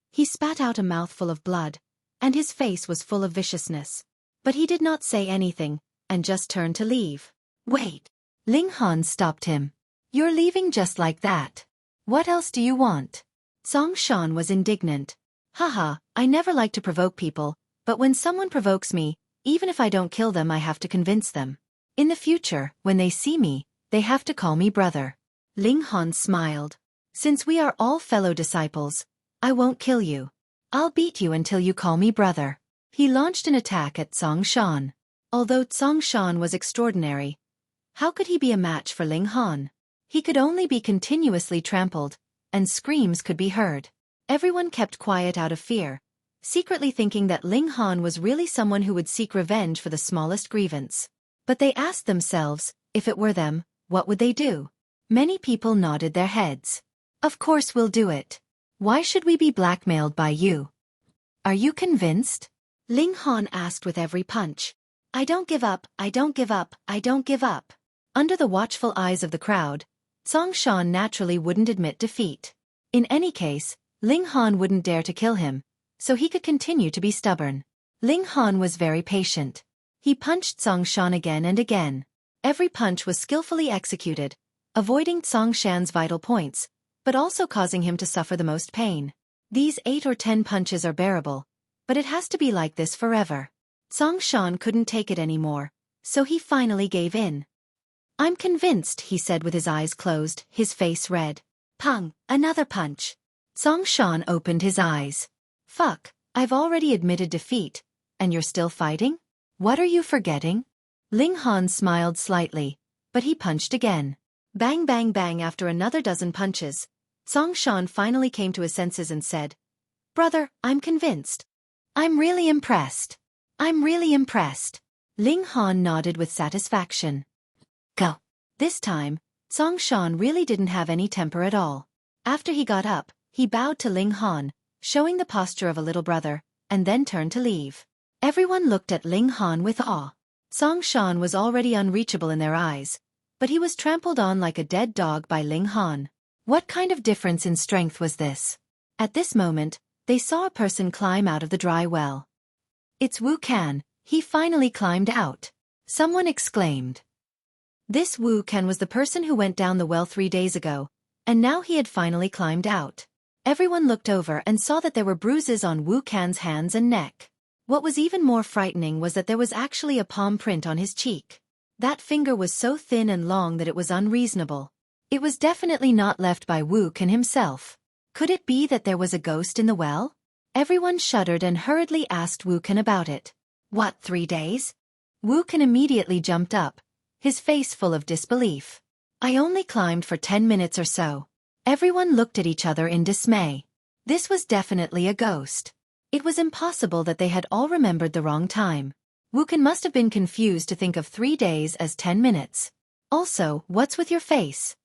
He spat out a mouthful of blood, and his face was full of viciousness. But he did not say anything, and just turned to leave. Wait! Ling Han stopped him. You're leaving just like that. What else do you want? Song Shan was indignant. Haha, I never like to provoke people, but when someone provokes me, even if I don't kill them, I have to convince them. In the future, when they see me, they have to call me brother. Ling Han smiled. Since we are all fellow disciples, I won't kill you. I'll beat you until you call me brother. He launched an attack at Song Shan. Although Song Shan was extraordinary, how could he be a match for Ling Han? He could only be continuously trampled, and screams could be heard. Everyone kept quiet out of fear, secretly thinking that Ling Han was really someone who would seek revenge for the smallest grievance. But they asked themselves, if it were them, what would they do? Many people nodded their heads. Of course we'll do it. Why should we be blackmailed by you? Are you convinced? Ling Han asked with every punch. I don't give up, I don't give up, I don't give up. Under the watchful eyes of the crowd, Song Shan naturally wouldn't admit defeat. In any case, Ling Han wouldn't dare to kill him, so he could continue to be stubborn. Ling Han was very patient. He punched Song Shan again and again. Every punch was skillfully executed, avoiding Song Shan's vital points, but also causing him to suffer the most pain. These 8 or 10 punches are bearable, but it has to be like this forever. Song Shan couldn't take it anymore, so he finally gave in. I'm convinced, he said with his eyes closed, his face red. Pang, another punch. Song Shan opened his eyes. Fuck, I've already admitted defeat, and you're still fighting? What are you forgetting? Ling Han smiled slightly, but he punched again. Bang bang bang. After another dozen punches, Song Shan finally came to his senses and said, Brother, I'm convinced. I'm really impressed. I'm really impressed. Ling Han nodded with satisfaction. Go. This time, Song Shan really didn't have any temper at all. After he got up, he bowed to Ling Han, showing the posture of a little brother, and then turned to leave. Everyone looked at Ling Han with awe. Song Shan was already unreachable in their eyes, but he was trampled on like a dead dog by Ling Han. What kind of difference in strength was this? At this moment, they saw a person climb out of the dry well. It's Wu Can, he finally climbed out. Someone exclaimed. This Wu Can was the person who went down the well 3 days ago, and now he had finally climbed out. Everyone looked over and saw that there were bruises on Wu Can's hands and neck. What was even more frightening was that there was actually a palm print on his cheek. That finger was so thin and long that it was unreasonable. It was definitely not left by Wu Can himself. Could it be that there was a ghost in the well? Everyone shuddered and hurriedly asked Wu Can about it. What, 3 days? Wu Can immediately jumped up, his face full of disbelief. I only climbed for 10 minutes or so. Everyone looked at each other in dismay. This was definitely a ghost. It was impossible that they had all remembered the wrong time. Wu Can must have been confused to think of 3 days as 10 minutes. Also, what's with your face?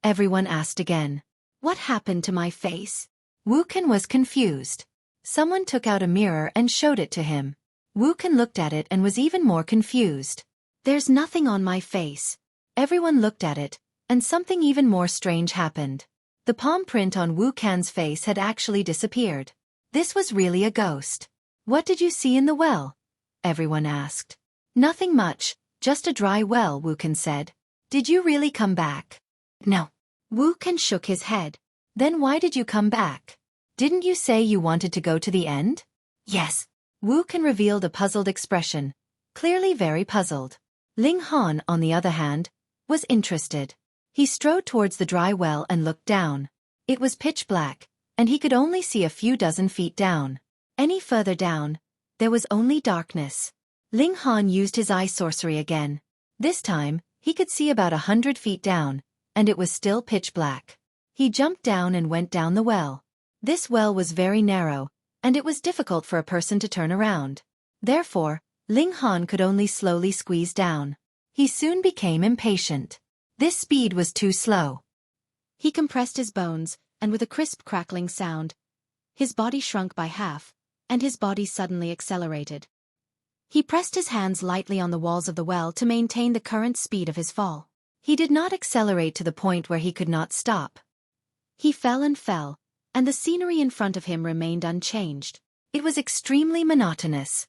Everyone asked again. What happened to my face? Wu Can was confused. Someone took out a mirror and showed it to him. Wu Can looked at it and was even more confused. There's nothing on my face. Everyone looked at it, and something even more strange happened. The palm print on Wu Can's face had actually disappeared. This was really a ghost. What did you see in the well? Everyone asked. Nothing much, just a dry well, Wu Can said. Did you really come back? No. Wu Can shook his head. Then why did you come back? Didn't you say you wanted to go to the end? Yes. Wu Can revealed a puzzled expression, clearly very puzzled. Ling Han, on the other hand, was interested. He strode towards the dry well and looked down. It was pitch black, and he could only see a few dozen feet down. Any further down, there was only darkness. Ling Han used his eye sorcery again. This time, he could see about 100 feet down, and it was still pitch black. He jumped down and went down the well. This well was very narrow, and it was difficult for a person to turn around. Therefore, Ling Han could only slowly squeeze down. He soon became impatient. This speed was too slow. He compressed his bones, and with a crisp crackling sound, his body shrunk by half, and his body suddenly accelerated. He pressed his hands lightly on the walls of the well to maintain the current speed of his fall. He did not accelerate to the point where he could not stop. He fell, and the scenery in front of him remained unchanged. It was extremely monotonous.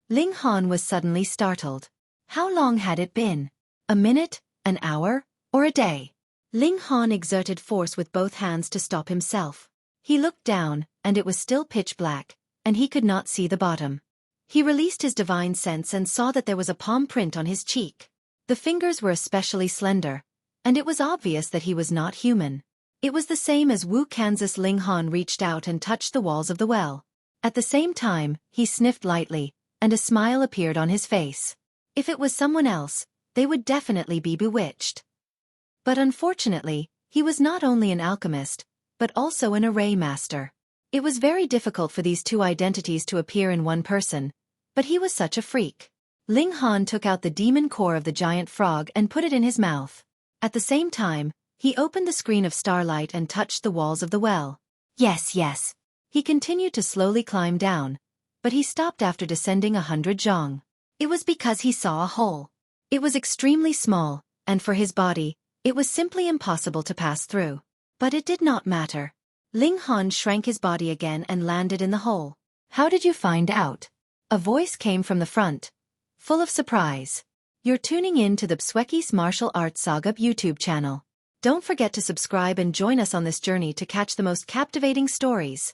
Ling Han was suddenly startled. How long had it been? A minute, an hour, or a day? Ling Han exerted force with both hands to stop himself. He looked down, and it was still pitch black, and he could not see the bottom. He released his divine sense and saw that there was a palm print on his cheek. The fingers were especially slender, and it was obvious that he was not human. It was the same as Wu Can's. Ling Han reached out and touched the walls of the well. At the same time, he sniffed lightly, and a smile appeared on his face. If it was someone else, they would definitely be bewitched. But unfortunately, he was not only an alchemist, but also an array master. It was very difficult for these two identities to appear in one person, but he was such a freak. Ling Han took out the demon core of the giant frog and put it in his mouth. At the same time, he opened the screen of starlight and touched the walls of the well. Yes. He continued to slowly climb down, but he stopped after descending 100 zhong. It was because he saw a hole. It was extremely small, and for his body, it was simply impossible to pass through. But it did not matter. Ling Han shrank his body again and landed in the hole. How did you find out? A voice came from the front, full of surprise. You're tuning in to the Xueqi's Martial Arts Saga YouTube channel. Don't forget to subscribe and join us on this journey to catch the most captivating stories.